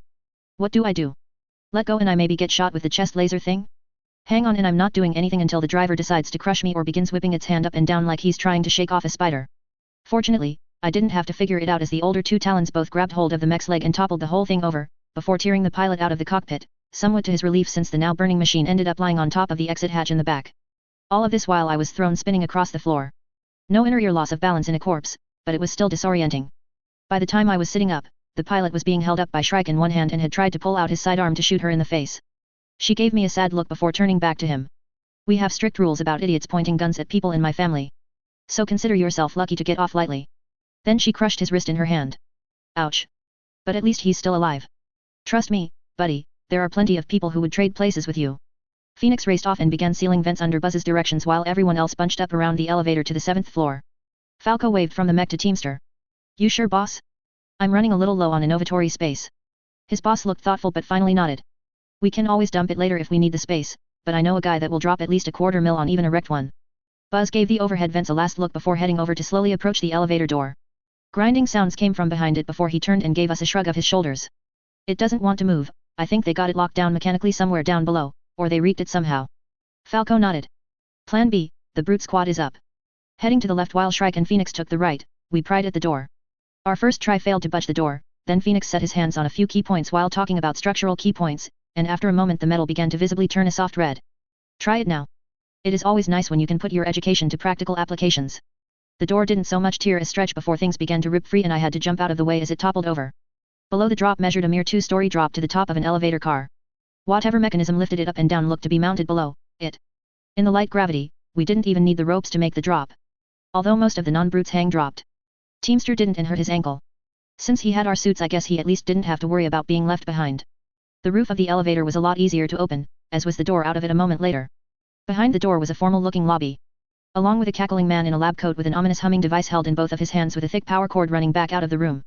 What do I do? Let go and I maybe get shot with the chest laser thing? Hang on and I'm not doing anything until the driver decides to crush me or begins whipping its hand up and down like he's trying to shake off a spider. Fortunately, I didn't have to figure it out as the older 2 Talons both grabbed hold of the mech's leg and toppled the whole thing over, before tearing the pilot out of the cockpit, somewhat to his relief since the now burning machine ended up lying on top of the exit hatch in the back. All of this while I was thrown spinning across the floor. No inner ear loss of balance in a corpse, but it was still disorienting. By the time I was sitting up, the pilot was being held up by Shrike in one hand and had tried to pull out his sidearm to shoot her in the face. She gave me a sad look before turning back to him. We have strict rules about idiots pointing guns at people in my family. So consider yourself lucky to get off lightly. Then she crushed his wrist in her hand. Ouch. But at least he's still alive. Trust me, buddy, there are plenty of people who would trade places with you. Phoenix raced off and began sealing vents under Buzz's directions while everyone else bunched up around the elevator to the 7th floor. Falco waved from the mech to Teamster. You sure boss? I'm running a little low on innovatory space. His boss looked thoughtful but finally nodded. We can always dump it later if we need the space, but I know a guy that will drop at least $250,000 on even a wrecked one. Buzz gave the overhead vents a last look before heading over to slowly approach the elevator door. Grinding sounds came from behind it before he turned and gave us a shrug of his shoulders. It doesn't want to move, I think they got it locked down mechanically somewhere down below, or they reeked it somehow. Falco nodded. Plan B, the brute squad is up. Heading to the left while Shrike and Phoenix took the right, we pried at the door. Our first try failed to budge the door, then Phoenix set his hands on a few key points while talking about structural key points, and after a moment the metal began to visibly turn a soft red. Try it now. It is always nice when you can put your education to practical applications. The door didn't so much tear a stretch before things began to rip free and I had to jump out of the way as it toppled over. Below the drop measured a mere 2-story drop to the top of an elevator car. Whatever mechanism lifted it up and down looked to be mounted below it. In the light gravity, we didn't even need the ropes to make the drop. Although most of the non-brutes hang dropped. Teamster didn't and hurt his ankle. Since he had our suits, I guess he at least didn't have to worry about being left behind. The roof of the elevator was a lot easier to open, as was the door out of it a moment later. Behind the door was a formal-looking lobby. Along with a cackling man in a lab coat with an ominous humming device held in both of his hands with a thick power cord running back out of the room.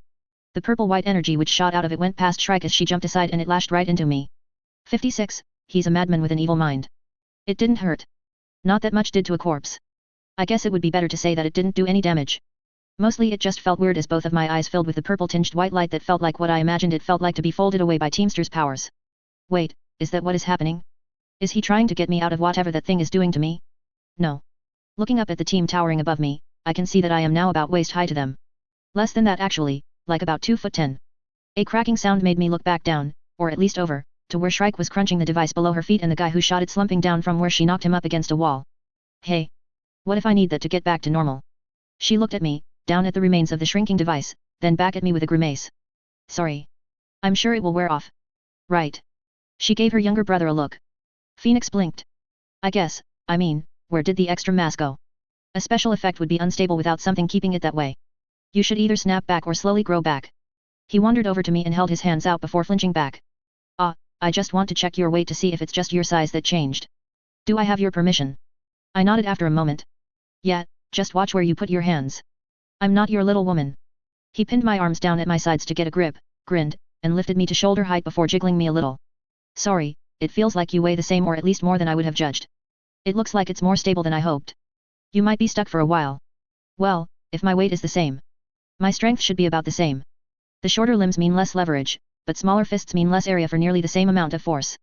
The purple-white energy which shot out of it went past Shrike as she jumped aside and it lashed right into me. 56, he's a madman with an evil mind. It didn't hurt. Not that much did to a corpse. I guess it would be better to say that it didn't do any damage. Mostly it just felt weird as both of my eyes filled with the purple-tinged white light that felt like what I imagined it felt like to be folded away by Teamster's powers. Wait, is that what is happening? Is he trying to get me out of whatever that thing is doing to me? No. Looking up at the team towering above me, I can see that I am now about waist high to them. Less than that actually, like about 2'10". A cracking sound made me look back down, or at least over, to where Shrike was crunching the device below her feet and the guy who shot it slumping down from where she knocked him up against a wall. Hey. What if I need that to get back to normal? She looked at me, down at the remains of the shrinking device, then back at me with a grimace. Sorry. I'm sure it will wear off. Right. She gave her younger brother a look. Phoenix blinked. I mean, where did the extra mass go? A special effect would be unstable without something keeping it that way. You should either snap back or slowly grow back. He wandered over to me and held his hands out before flinching back. I just want to check your weight to see if it's just your size that changed. Do I have your permission? I nodded after a moment. Yeah, just watch where you put your hands. I'm not your little woman. He pinned my arms down at my sides to get a grip, grinned, and lifted me to shoulder height before jiggling me a little. Sorry, it feels like you weigh the same or at least more than I would have judged. It looks like it's more stable than I hoped. You might be stuck for a while. Well, if my weight is the same. My strength should be about the same. The shorter limbs mean less leverage, but smaller fists mean less area for nearly the same amount of force.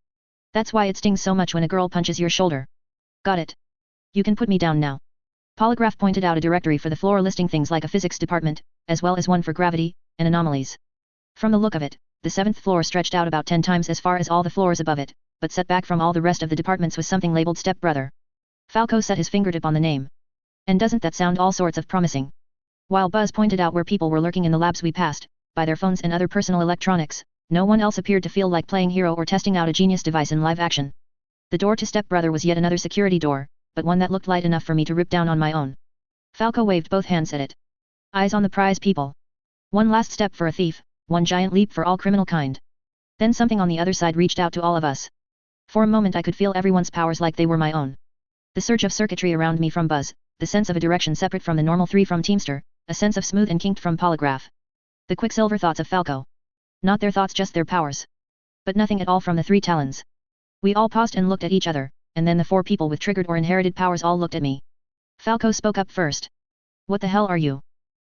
That's why it stings so much when a girl punches your shoulder. Got it. You can put me down now. Polygraph pointed out a directory for the floor listing things like a physics department, as well as one for gravity, and anomalies. From the look of it, the 7th floor stretched out about 10 times as far as all the floors above it, but set back from all the rest of the departments was something labeled stepbrother. Falco set his fingertip on the name. And doesn't that sound all sorts of promising? While Buzz pointed out where people were lurking in the labs we passed, by their phones and other personal electronics, no one else appeared to feel like playing hero or testing out a genius device in live action. The door to stepbrother was yet another security door, but one that looked light enough for me to rip down on my own. Falco waved both hands at it. Eyes on the prize, people. One last step for a thief, one giant leap for all criminal kind. Then something on the other side reached out to all of us. For a moment I could feel everyone's powers like they were my own. The surge of circuitry around me from Buzz, the sense of a direction separate from the normal 3 from Teamster, a sense of smooth and kinked from Polygraph. The quicksilver thoughts of Falco. Not their thoughts, just their powers. But nothing at all from the 3 talons. We all paused and looked at each other, and then the 4 people with triggered or inherited powers all looked at me. Falco spoke up first. What the hell are you?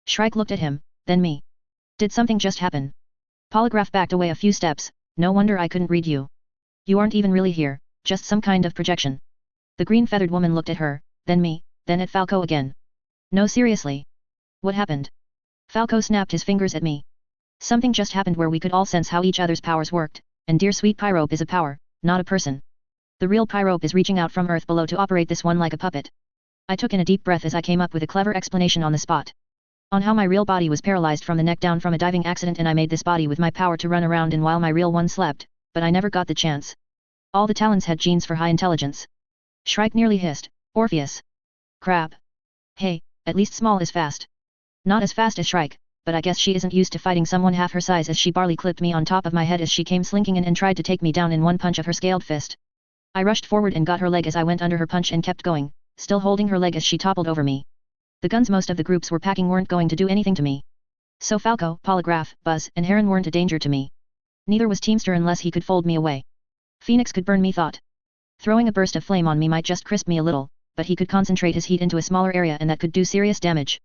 Shrike looked at him, then me. Did something just happen? Polygraph backed away a few steps. No wonder I couldn't read you. You aren't even really here, just some kind of projection. The green-feathered woman looked at her, then me, then at Falco again. No, seriously. What happened? Falco snapped his fingers at me. Something just happened where we could all sense how each other's powers worked, and dear sweet Pyrope is a power, not a person. The real Pyrope is reaching out from Earth below to operate this one like a puppet. I took in a deep breath as I came up with a clever explanation on the spot. On how my real body was paralyzed from the neck down from a diving accident and I made this body with my power to run around in while my real one slept, but I never got the chance. All the talons had genes for high intelligence. Shrike nearly hissed, Orpheus. Crap. Hey, at least Small is fast. Not as fast as Shrike, but I guess she isn't used to fighting someone half her size as she barley clipped me on top of my head as she came slinking in and tried to take me down in one punch of her scaled fist. I rushed forward and got her leg as I went under her punch and kept going, still holding her leg as she toppled over me. The guns most of the groups were packing weren't going to do anything to me. So Falco, Polygraph, Buzz, and Heron weren't a danger to me. Neither was Teamster unless he could fold me away. Phoenix could burn me, thought. Throwing a burst of flame on me might just crisp me a little, but he could concentrate his heat into a smaller area and that could do serious damage.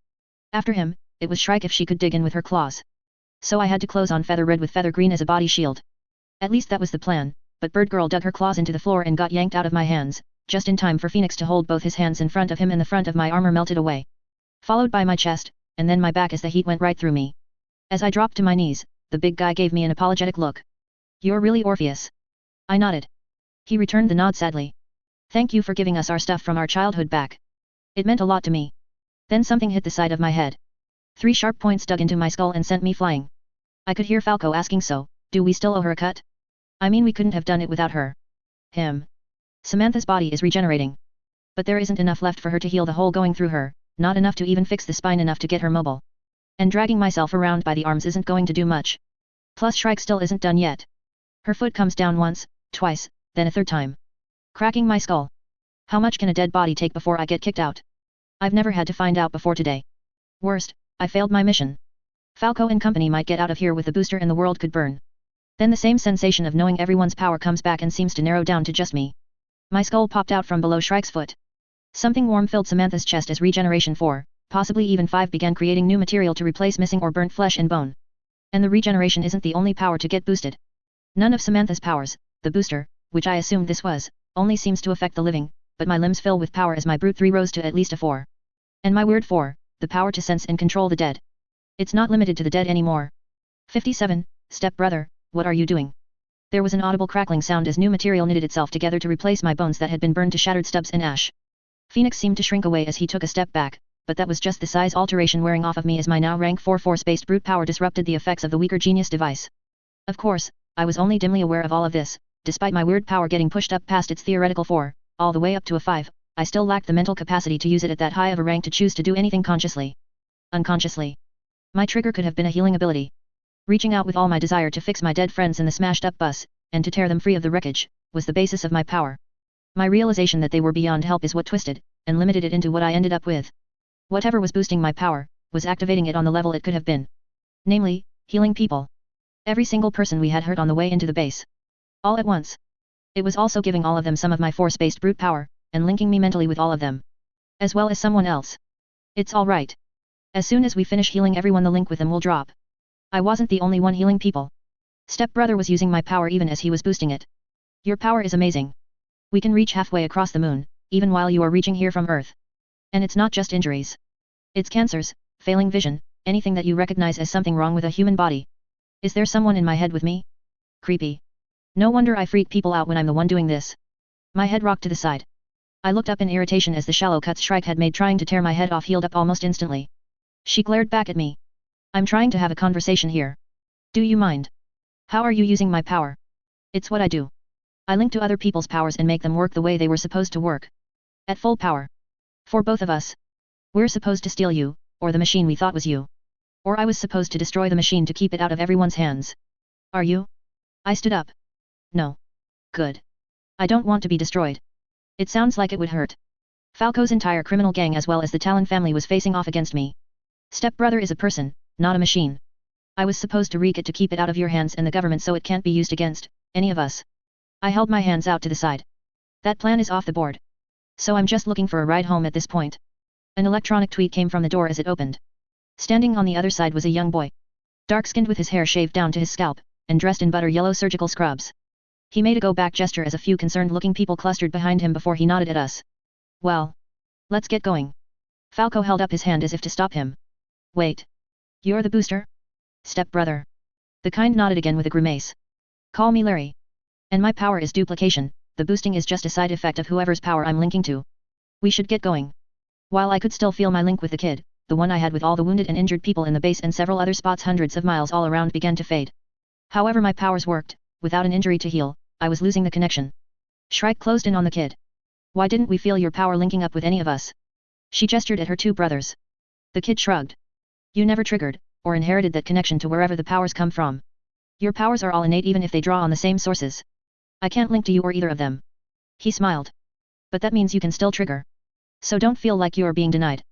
After him, it was Shrike if she could dig in with her claws. So I had to close on Feather Red with Feather Green as a body shield. At least that was the plan, but Bird Girl dug her claws into the floor and got yanked out of my hands, just in time for Phoenix to hold both his hands in front of him and the front of my armor melted away. Followed by my chest, and then my back as the heat went right through me. As I dropped to my knees, the big guy gave me an apologetic look. You're really Orpheus? I nodded. He returned the nod sadly. Thank you for giving us our stuff from our childhood back. It meant a lot to me. Then something hit the side of my head. 3 sharp points dug into my skull and sent me flying. I could hear Falco asking, so, do we still owe her a cut? I mean, we couldn't have done it without her. Samantha's body is regenerating. But there isn't enough left for her to heal the hole going through her, not enough to even fix the spine, enough to get her mobile. And dragging myself around by the arms isn't going to do much. Plus Shrike still isn't done yet. Her foot comes down once, twice, then a third time. Cracking my skull. How much can a dead body take before I get kicked out? I've never had to find out before today. Worst, I failed my mission. Falco and company might get out of here with the booster and the world could burn. Then the same sensation of knowing everyone's power comes back and seems to narrow down to just me. My skull popped out from below Shrike's foot. Something warm filled Samantha's chest as regeneration 4, possibly even 5 began creating new material to replace missing or burnt flesh and bone. And the regeneration isn't the only power to get boosted. None of Samantha's powers, the booster, which I assumed this was, only seems to affect the living, but my limbs fill with power as my brute 3 rose to at least a 4. And my weird 4, the power to sense and control the dead. It's not limited to the dead anymore. 57, step-brother, what are you doing? There was an audible crackling sound as new material knitted itself together to replace my bones that had been burned to shattered stubs and ash. Phoenix seemed to shrink away as he took a step back, but that was just the size alteration wearing off of me as my now rank 4 force-based brute power disrupted the effects of the weaker genius device. Of course, I was only dimly aware of all of this. Despite my weird power getting pushed up past its theoretical 4, all the way up to a 5, I still lacked the mental capacity to use it at that high of a rank to choose to do anything consciously. Unconsciously. My trigger could have been a healing ability. Reaching out with all my desire to fix my dead friends in the smashed-up bus, and to tear them free of the wreckage, was the basis of my power. My realization that they were beyond help is what twisted, and limited it into what I ended up with. Whatever was boosting my power, was activating it on the level it could have been. Namely, healing people. Every single person we had hurt on the way into the base. All at once. It was also giving all of them some of my force-based brute power, and linking me mentally with all of them. As well as someone else. It's alright. As soon as we finish healing everyone, the link with them will drop. I wasn't the only one healing people. Stepbrother was using my power even as he was boosting it. Your power is amazing. We can reach halfway across the moon, even while you are reaching here from Earth. And it's not just injuries. It's cancers, failing vision, anything that you recognize as something wrong with a human body. Is there someone in my head with me? Creepy. No wonder I freak people out when I'm the one doing this. My head rocked to the side. I looked up in irritation as the shallow cuts Shrike had made trying to tear my head off healed up almost instantly. She glared back at me. I'm trying to have a conversation here. Do you mind? How are you using my power? It's what I do. I link to other people's powers and make them work the way they were supposed to work. At full power. For both of us. We're supposed to steal you, or the machine we thought was you. Or I was supposed to destroy the machine to keep it out of everyone's hands. Are you? I stood up. No. Good. I don't want to be destroyed. It sounds like it would hurt. Falco's entire criminal gang as well as the Talon family was facing off against me. Stepbrother is a person, not a machine. I was supposed to wreak it to keep it out of your hands and the government so it can't be used against any of us. I held my hands out to the side. That plan is off the board. So I'm just looking for a ride home at this point. An electronic tweet came from the door as it opened. Standing on the other side was a young boy. Dark-skinned with his hair shaved down to his scalp, and dressed in butter yellow surgical scrubs. He made a go-back gesture as a few concerned-looking people clustered behind him before he nodded at us. Well. Let's get going. Falco held up his hand as if to stop him. Wait. You're the booster? Stepbrother. The kind nodded again with a grimace. Call me Larry. And my power is duplication, the boosting is just a side effect of whoever's power I'm linking to. We should get going. While I could still feel my link with the kid, the one I had with all the wounded and injured people in the base and several other spots hundreds of miles all around began to fade. However my powers worked, without an injury to heal, I was losing the connection. Shrike closed in on the kid. Why didn't we feel your power linking up with any of us? She gestured at her two brothers. The kid shrugged. You never triggered, or inherited that connection to wherever the powers come from. Your powers are all innate even if they draw on the same sources. I can't link to you or either of them. He smiled. But that means you can still trigger. So don't feel like you are being denied.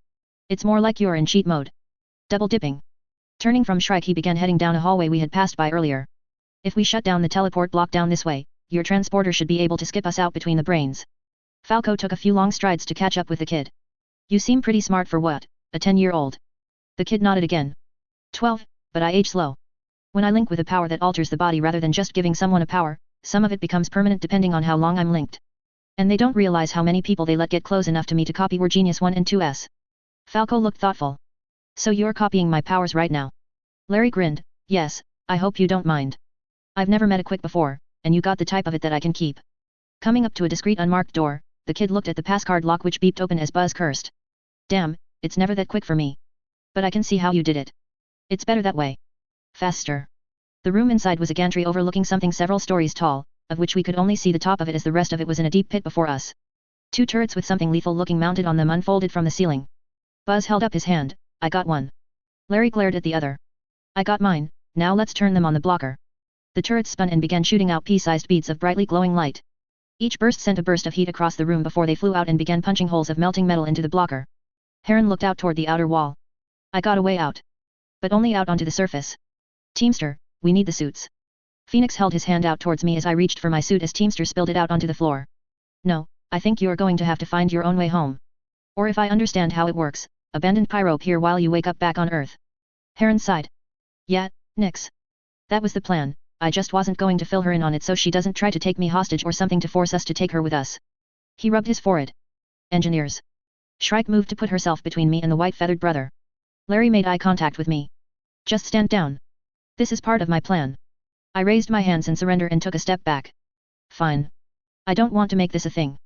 It's more like you are in cheat mode. Double dipping. Turning from Shrike he began heading down a hallway we had passed by earlier. If we shut down the teleport block down this way, your transporter should be able to skip us out between the brains. Falco took a few long strides to catch up with the kid. You seem pretty smart for what, a 10-year-old? The kid nodded again. 12, but I age slow. When I link with a power that alters the body rather than just giving someone a power, some of it becomes permanent depending on how long I'm linked. And they don't realize how many people they let get close enough to me to copy were Genius 1 and 2s. Falco looked thoughtful. So you're copying my powers right now? Larry grinned, yes, I hope you don't mind. I've never met a quick before, and you got the type of it that I can keep. Coming up to a discreet unmarked door, the kid looked at the passcard lock which beeped open as Buzz cursed. Damn, it's never that quick for me. But I can see how you did it. It's better that way. Faster. The room inside was a gantry overlooking something several stories tall, of which we could only see the top of it as the rest of it was in a deep pit before us. Two turrets with something lethal looking mounted on them unfolded from the ceiling. Buzz held up his hand. I got one. Larry glared at the other. I got mine, now let's turn them on the blocker. The turrets spun and began shooting out pea-sized beads of brightly glowing light. Each burst sent a burst of heat across the room before they flew out and began punching holes of melting metal into the blocker. Heron looked out toward the outer wall. I got a way out. But only out onto the surface. Teamster, we need the suits. Phoenix held his hand out towards me as I reached for my suit as Teamster spilled it out onto the floor. No, I think you're going to have to find your own way home. Or if I understand how it works, abandon Pyrope here while you wake up back on Earth. Heron sighed. Yeah, nix. That was the plan, I just wasn't going to fill her in on it so she doesn't try to take me hostage or something to force us to take her with us. He rubbed his forehead. Engineers. Shrike moved to put herself between me and the white-feathered brother. Larry made eye contact with me. Just stand down. This is part of my plan. I raised my hands in surrender and took a step back. Fine. I don't want to make this a thing.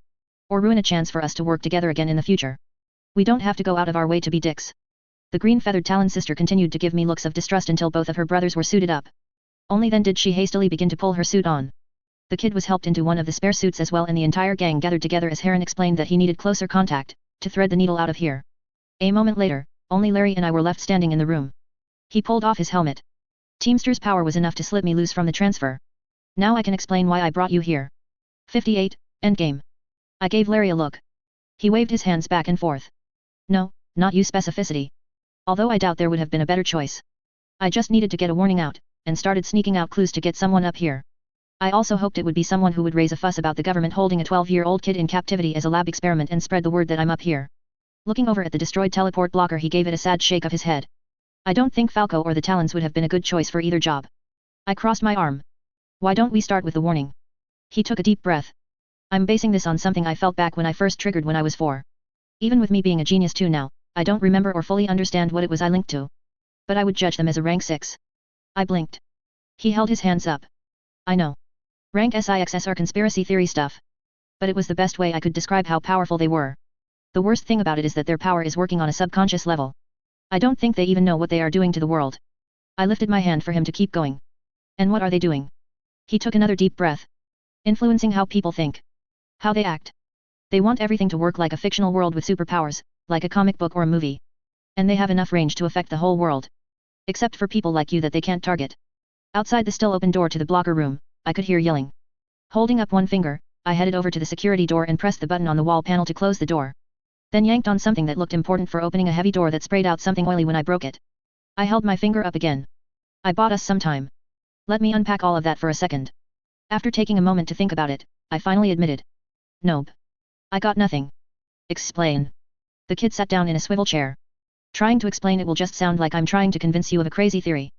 Or ruin a chance for us to work together again in the future. We don't have to go out of our way to be dicks. The green-feathered Talon sister continued to give me looks of distrust until both of her brothers were suited up. Only then did she hastily begin to pull her suit on. The kid was helped into one of the spare suits as well and the entire gang gathered together as Heron explained that he needed closer contact, to thread the needle out of here. A moment later, only Larry and I were left standing in the room. He pulled off his helmet. Teamster's power was enough to slip me loose from the transfer. Now I can explain why I brought you here. 58, Endgame. I gave Larry a look. He waved his hands back and forth. No, not you specificity. Although I doubt there would have been a better choice. I just needed to get a warning out, and started sneaking out clues to get someone up here. I also hoped it would be someone who would raise a fuss about the government holding a 12-year-old kid in captivity as a lab experiment and spread the word that I'm up here. Looking over at the destroyed teleport blocker he gave it a sad shake of his head. I don't think Falco or the Talons would have been a good choice for either job. I crossed my arm. Why don't we start with the warning? He took a deep breath. I'm basing this on something I felt back when I first triggered when I was 4. Even with me being a genius too now, I don't remember or fully understand what it was I linked to. But I would judge them as a rank 6. I blinked. He held his hands up. I know. Rank SIXS are conspiracy theory stuff. But it was the best way I could describe how powerful they were. The worst thing about it is that their power is working on a subconscious level. I don't think they even know what they are doing to the world. I lifted my hand for him to keep going. And what are they doing? He took another deep breath. Influencing how people think. How they act. They want everything to work like a fictional world with superpowers, like a comic book or a movie. And they have enough range to affect the whole world. Except for people like you that they can't target. Outside the still open door to the blocker room, I could hear yelling. Holding up one finger, I headed over to the security door and pressed the button on the wall panel to close the door. Then yanked on something that looked important for opening a heavy door that sprayed out something oily when I broke it. I held my finger up again. I bought us some time. Let me unpack all of that for a second. After taking a moment to think about it, I finally admitted. Nope. I got nothing. Explain. The kid sat down in a swivel chair. Trying to explain it will just sound like I'm trying to convince you of a crazy theory.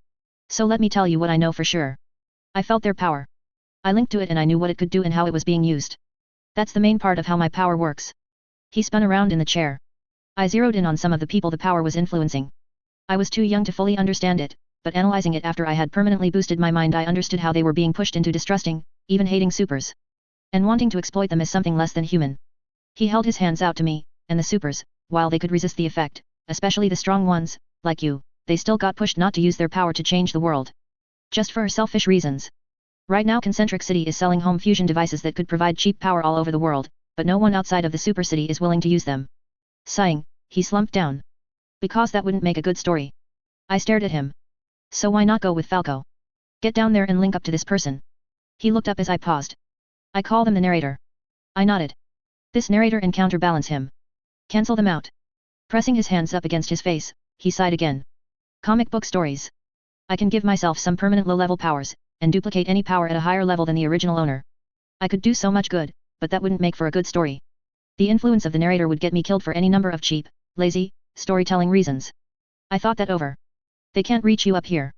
So let me tell you what I know for sure. I felt their power. I linked to it and I knew what it could do and how it was being used. That's the main part of how my power works. He spun around in the chair. I zeroed in on some of the people the power was influencing. I was too young to fully understand it, but analyzing it after I had permanently boosted my mind I understood how they were being pushed into distrusting, even hating supers. And wanting to exploit them as something less than human. He held his hands out to me, and the supers, while they could resist the effect, especially the strong ones, like you, they still got pushed not to use their power to change the world. Just for selfish reasons. Right now Concentric City is selling home fusion devices that could provide cheap power all over the world, but no one outside of the super city is willing to use them. Sighing, he slumped down. Because that wouldn't make a good story. I stared at him. So why not go with Falco? Get down there and link up to this person. He looked up as I paused. I call them the narrator. I nodded. This narrator and counterbalance him. Cancel them out. Pressing his hands up against his face, he sighed again. Comic book stories. I can give myself some permanent low-level powers, and duplicate any power at a higher level than the original owner. I could do so much good, but that wouldn't make for a good story. The influence of the narrator would get me killed for any number of cheap, lazy, storytelling reasons. I thought that over. They can't reach you up here.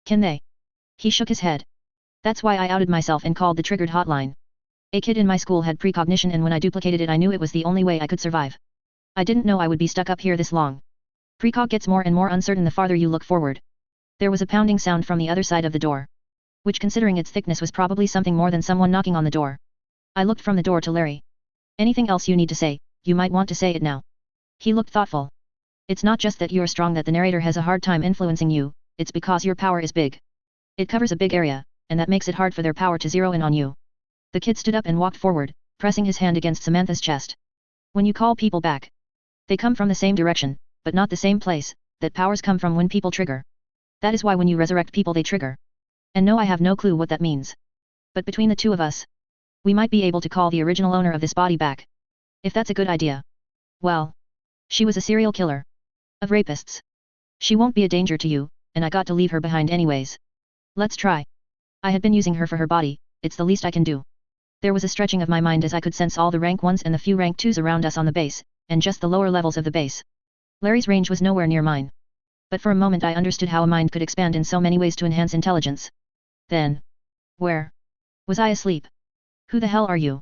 Can they? He shook his head. That's why I outed myself and called the triggered hotline. A kid in my school had precognition and when I duplicated it I knew it was the only way I could survive. I didn't know I would be stuck up here this long. Precog gets more and more uncertain the farther you look forward. There was a pounding sound from the other side of the door. Which considering its thickness was probably something more than someone knocking on the door. I looked from the door to Larry. Anything else you need to say, you might want to say it now. He looked thoughtful. It's not just that you're strong that the narrator has a hard time influencing you, it's because your power is big. It covers a big area, and that makes it hard for their power to zero in on you. The kid stood up and walked forward, pressing his hand against Samantha's chest. When you call people back, they come from the same direction, but not the same place, that powers come from when people trigger. That is why when you resurrect people they trigger. And no, I have no clue what that means. But between the two of us, we might be able to call the original owner of this body back. If that's a good idea. Well, she was a serial killer. Of rapists. She won't be a danger to you, and I got to leave her behind anyways. Let's try. I had been using her for her body, it's the least I can do. There was a stretching of my mind as I could sense all the rank 1s and the few rank 2s around us on the base, and just the lower levels of the base. Larry's range was nowhere near mine. But for a moment I understood how a mind could expand in so many ways to enhance intelligence. Then. Where? Was I asleep? Who the hell are you?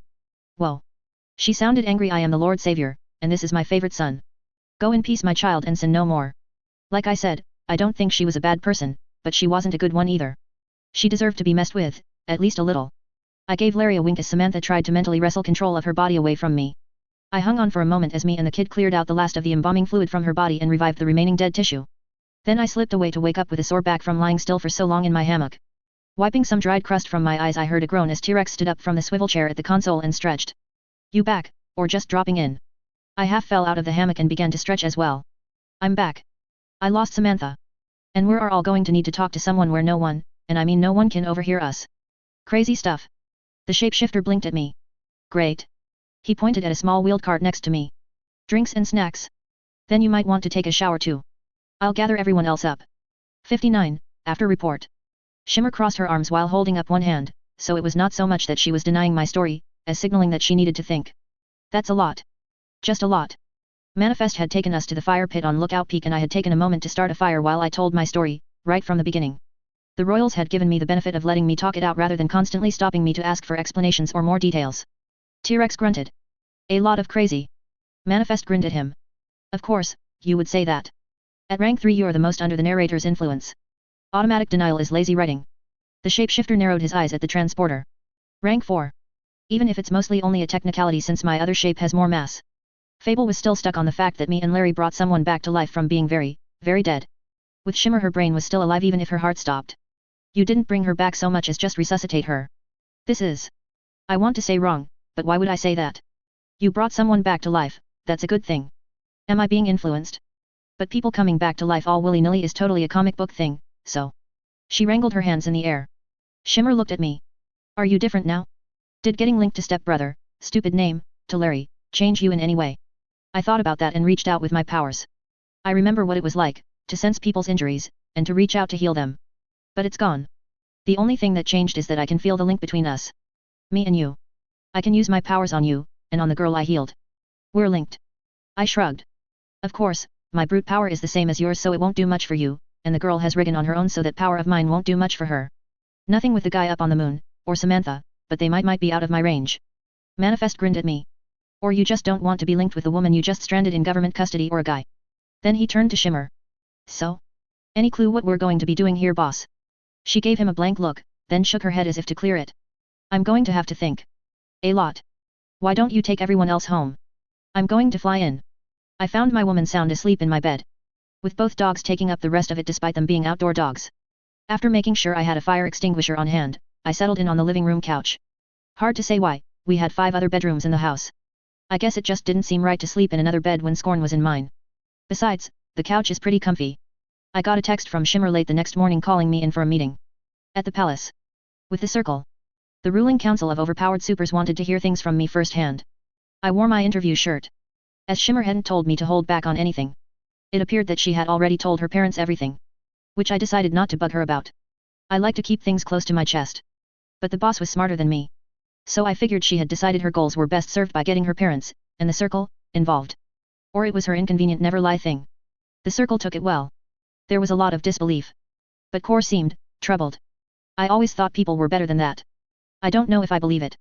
Whoa. She sounded angry. I am the Lord Savior, and this is my favorite son. Go in peace my child and sin no more. Like I said, I don't think she was a bad person, but she wasn't a good one either. She deserved to be messed with, at least a little. I gave Larry a wink as Samantha tried to mentally wrestle control of her body away from me. I hung on for a moment as me and the kid cleared out the last of the embalming fluid from her body and revived the remaining dead tissue. Then I slipped away to wake up with a sore back from lying still for so long in my hammock. Wiping some dried crust from my eyes I heard a groan as T-Rex stood up from the swivel chair at the console and stretched. You back, or just dropping in? I half fell out of the hammock and began to stretch as well. I'm back. I lost Samantha. And we're all going to need to talk to someone where no one, and I mean no one can overhear us. Crazy stuff. The shapeshifter blinked at me. Great. He pointed at a small wheeled cart next to me. Drinks and snacks. Then you might want to take a shower too. I'll gather everyone else up. 59, after report. Shimmer crossed her arms while holding up one hand, so it was not so much that she was denying my story, as signaling that she needed to think. That's a lot. Just a lot. Manifest had taken us to the fire pit on Lookout Peak and I had taken a moment to start a fire while I told my story, right from the beginning. The royals had given me the benefit of letting me talk it out rather than constantly stopping me to ask for explanations or more details. T-Rex grunted. A lot of crazy. Manifest grinned at him. Of course, you would say that. At rank 3 you're the most under the narrator's influence. Automatic denial is lazy writing. The shapeshifter narrowed his eyes at the transporter. Rank 4. Even if it's mostly only a technicality since my other shape has more mass. Fable was still stuck on the fact that me and Larry brought someone back to life from being very, very dead. With Shimmer her brain was still alive even if her heart stopped. You didn't bring her back so much as just resuscitate her. This is. I want to say wrong, but why would I say that? You brought someone back to life, that's a good thing. Am I being influenced? But people coming back to life all willy-nilly is totally a comic book thing, so. She wrangled her hands in the air. Shimmer looked at me. Are you different now? Did getting linked to stepbrother, stupid name, to Larry, change you in any way? I thought about that and reached out with my powers. I remember what it was like, to sense people's injuries, and to reach out to heal them. But it's gone. The only thing that changed is that I can feel the link between us. Me and you. I can use my powers on you, and on the girl I healed. We're linked. I shrugged. Of course, my brute power is the same as yours so it won't do much for you, and the girl has Regen on her own so that power of mine won't do much for her. Nothing with the guy up on the moon, or Samantha, but they might be out of my range. Manifest grinned at me. Or you just don't want to be linked with the woman you just stranded in government custody or a guy. Then he turned to Shimmer. So? Any clue what we're going to be doing here, boss? She gave him a blank look, then shook her head as if to clear it. I'm going to have to think. A lot. Why don't you take everyone else home? I'm going to fly in. I found my woman sound asleep in my bed. With both dogs taking up the rest of it despite them being outdoor dogs. After making sure I had a fire extinguisher on hand, I settled in on the living room couch. Hard to say why, we had 5 other bedrooms in the house. I guess it just didn't seem right to sleep in another bed when Scorn was in mine. Besides, the couch is pretty comfy. I got a text from Shimmer late the next morning calling me in for a meeting. At the palace. With the circle. The ruling council of overpowered supers wanted to hear things from me firsthand. I wore my interview shirt. As Shimmer hadn't told me to hold back on anything. It appeared that she had already told her parents everything. Which I decided not to bug her about. I like to keep things close to my chest. But the boss was smarter than me. So I figured she had decided her goals were best served by getting her parents, and the circle, involved. Or it was her inconvenient never lie thing. The circle took it well. There was a lot of disbelief. But Core seemed, troubled. I always thought people were better than that. I don't know if I believe it.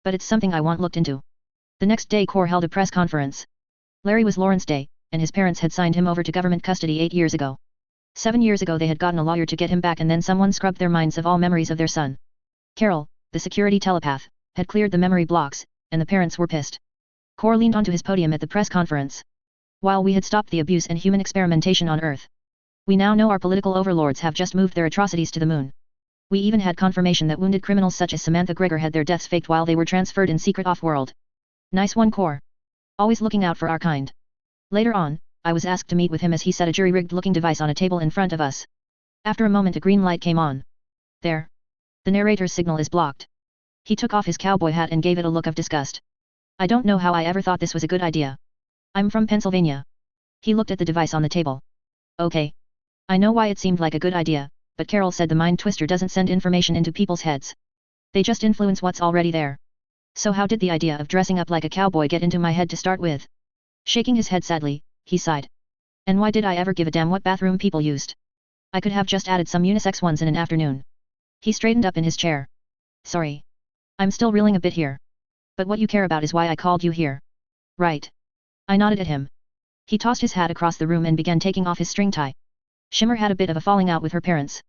But it's something I want looked into. The next day Core held a press conference. Larry was Lawrence Day, and his parents had signed him over to government custody 8 years ago. 7 years ago they had gotten a lawyer to get him back and then someone scrubbed their minds of all memories of their son. Carol, the security telepath, had cleared the memory blocks, and the parents were pissed. Core leaned onto his podium at the press conference. While we had stopped the abuse and human experimentation on Earth, we now know our political overlords have just moved their atrocities to the moon. We even had confirmation that wounded criminals such as Samantha Gregor had their deaths faked while they were transferred in secret off-world. Nice one, Core. Always looking out for our kind. Later on, I was asked to meet with him as he set a jury-rigged looking device on a table in front of us. After a moment a green light came on. There. The narrator's signal is blocked. He took off his cowboy hat and gave it a look of disgust. I don't know how I ever thought this was a good idea. I'm from Pennsylvania. He looked at the device on the table. Okay. I know why it seemed like a good idea, but Carol said the mind twister doesn't send information into people's heads. They just influence what's already there. So how did the idea of dressing up like a cowboy get into my head to start with? Shaking his head sadly, he sighed. And why did I ever give a damn what bathroom people used? I could have just added some unisex ones in an afternoon. He straightened up in his chair. Sorry. I'm still reeling a bit here. But what you care about is why I called you here. Right. I nodded at him. He tossed his hat across the room and began taking off his string tie. Shimmer had a bit of a falling out with her parents.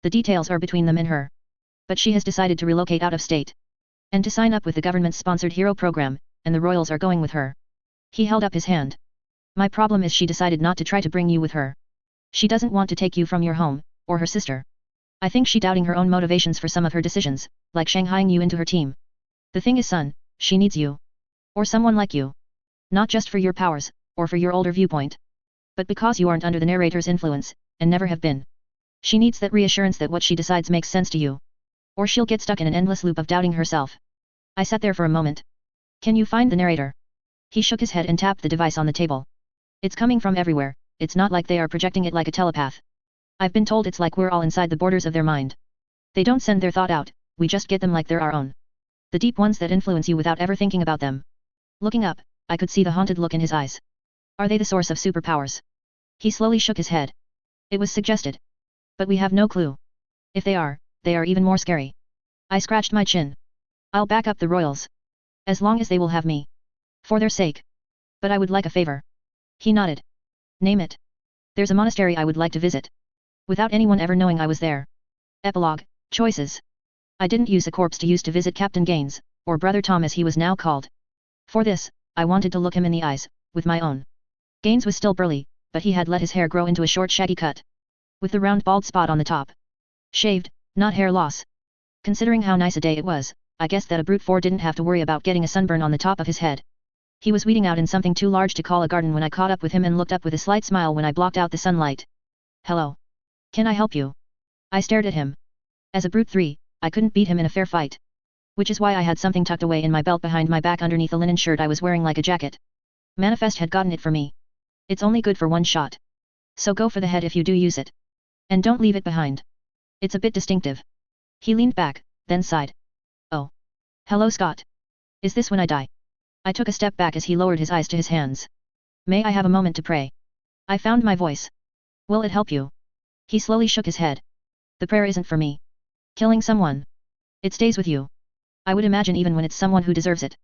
The details are between them and her. But she has decided to relocate out of state. And to sign up with the government-sponsored hero program, and the royals are going with her. He held up his hand. My problem is she decided not to try to bring you with her. She doesn't want to take you from your home, or her sister. I think she doubting her own motivations for some of her decisions, like shanghaiing you into her team. The thing is son, she needs you. Or someone like you. Not just for your powers, or for your older viewpoint. But because you aren't under the narrator's influence, and never have been. She needs that reassurance that what she decides makes sense to you. Or she'll get stuck in an endless loop of doubting herself. I sat there for a moment. Can you find the narrator? He shook his head and tapped the device on the table. It's coming from everywhere, it's not like they are projecting it like a telepath. I've been told it's like we're all inside the borders of their mind. They don't send their thought out, we just get them like they're our own. The deep ones that influence you without ever thinking about them. Looking up, I could see the haunted look in his eyes. Are they the source of superpowers? He slowly shook his head. It was suggested. But we have no clue. If they are even more scary. I scratched my chin. I'll back up the royals. As long as they will have me. For their sake. But I would like a favor. He nodded. Name it. There's a monastery I would like to visit. Without anyone ever knowing I was there. Epilogue, choices. I didn't use a corpse to use to visit Captain Gaines, or Brother Tom as he was now called. For this, I wanted to look him in the eyes, with my own. Gaines was still burly, but he had let his hair grow into a short shaggy cut. With the round bald spot on the top. Shaved, not hair loss. Considering how nice a day it was, I guessed that a brute four didn't have to worry about getting a sunburn on the top of his head. He was weeding out in something too large to call a garden when I caught up with him and looked up with a slight smile when I blocked out the sunlight. Hello. Can I help you? I stared at him. As a brute 3, I couldn't beat him in a fair fight. Which is why I had something tucked away in my belt behind my back underneath the linen shirt I was wearing like a jacket. Manifest had gotten it for me. It's only good for one shot. So go for the head if you do use it. And don't leave it behind. It's a bit distinctive. He leaned back, then sighed. Oh. Hello Scott. Is this when I die? I took a step back as he lowered his eyes to his hands. May I have a moment to pray? I found my voice. Will it help you? He slowly shook his head. The prayer isn't for me. Killing someone. It stays with you. I would imagine even when it's someone who deserves it.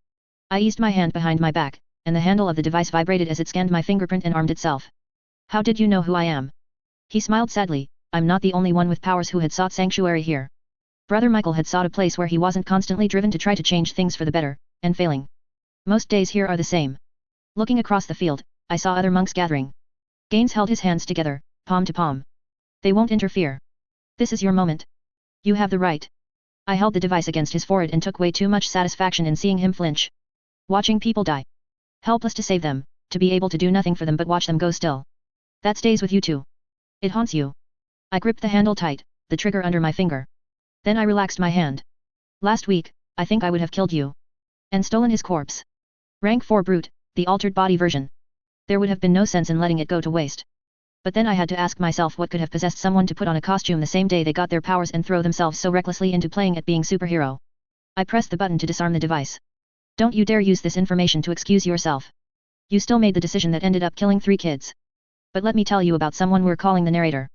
I eased my hand behind my back, and the handle of the device vibrated as it scanned my fingerprint and armed itself. How did you know who I am? He smiled sadly. I'm not the only one with powers who had sought sanctuary here. Brother Michael had sought a place where he wasn't constantly driven to try to change things for the better, and failing. Most days here are the same. Looking across the field, I saw other monks gathering. Gaines held his hands together, palm to palm. They won't interfere. This is your moment. You have the right. I held the device against his forehead and took way too much satisfaction in seeing him flinch. Watching people die. Helpless to save them, to be able to do nothing for them but watch them go still. That stays with you too. It haunts you. I gripped the handle tight, the trigger under my finger. Then I relaxed my hand. Last week, I think I would have killed you. And stolen his corpse. Rank 4 brute, the altered body version. There would have been no sense in letting it go to waste. But then I had to ask myself what could have possessed someone to put on a costume the same day they got their powers and throw themselves so recklessly into playing at being superhero. I pressed the button to disarm the device. Don't you dare use this information to excuse yourself. You still made the decision that ended up killing 3 kids. But let me tell you about someone we're calling the narrator.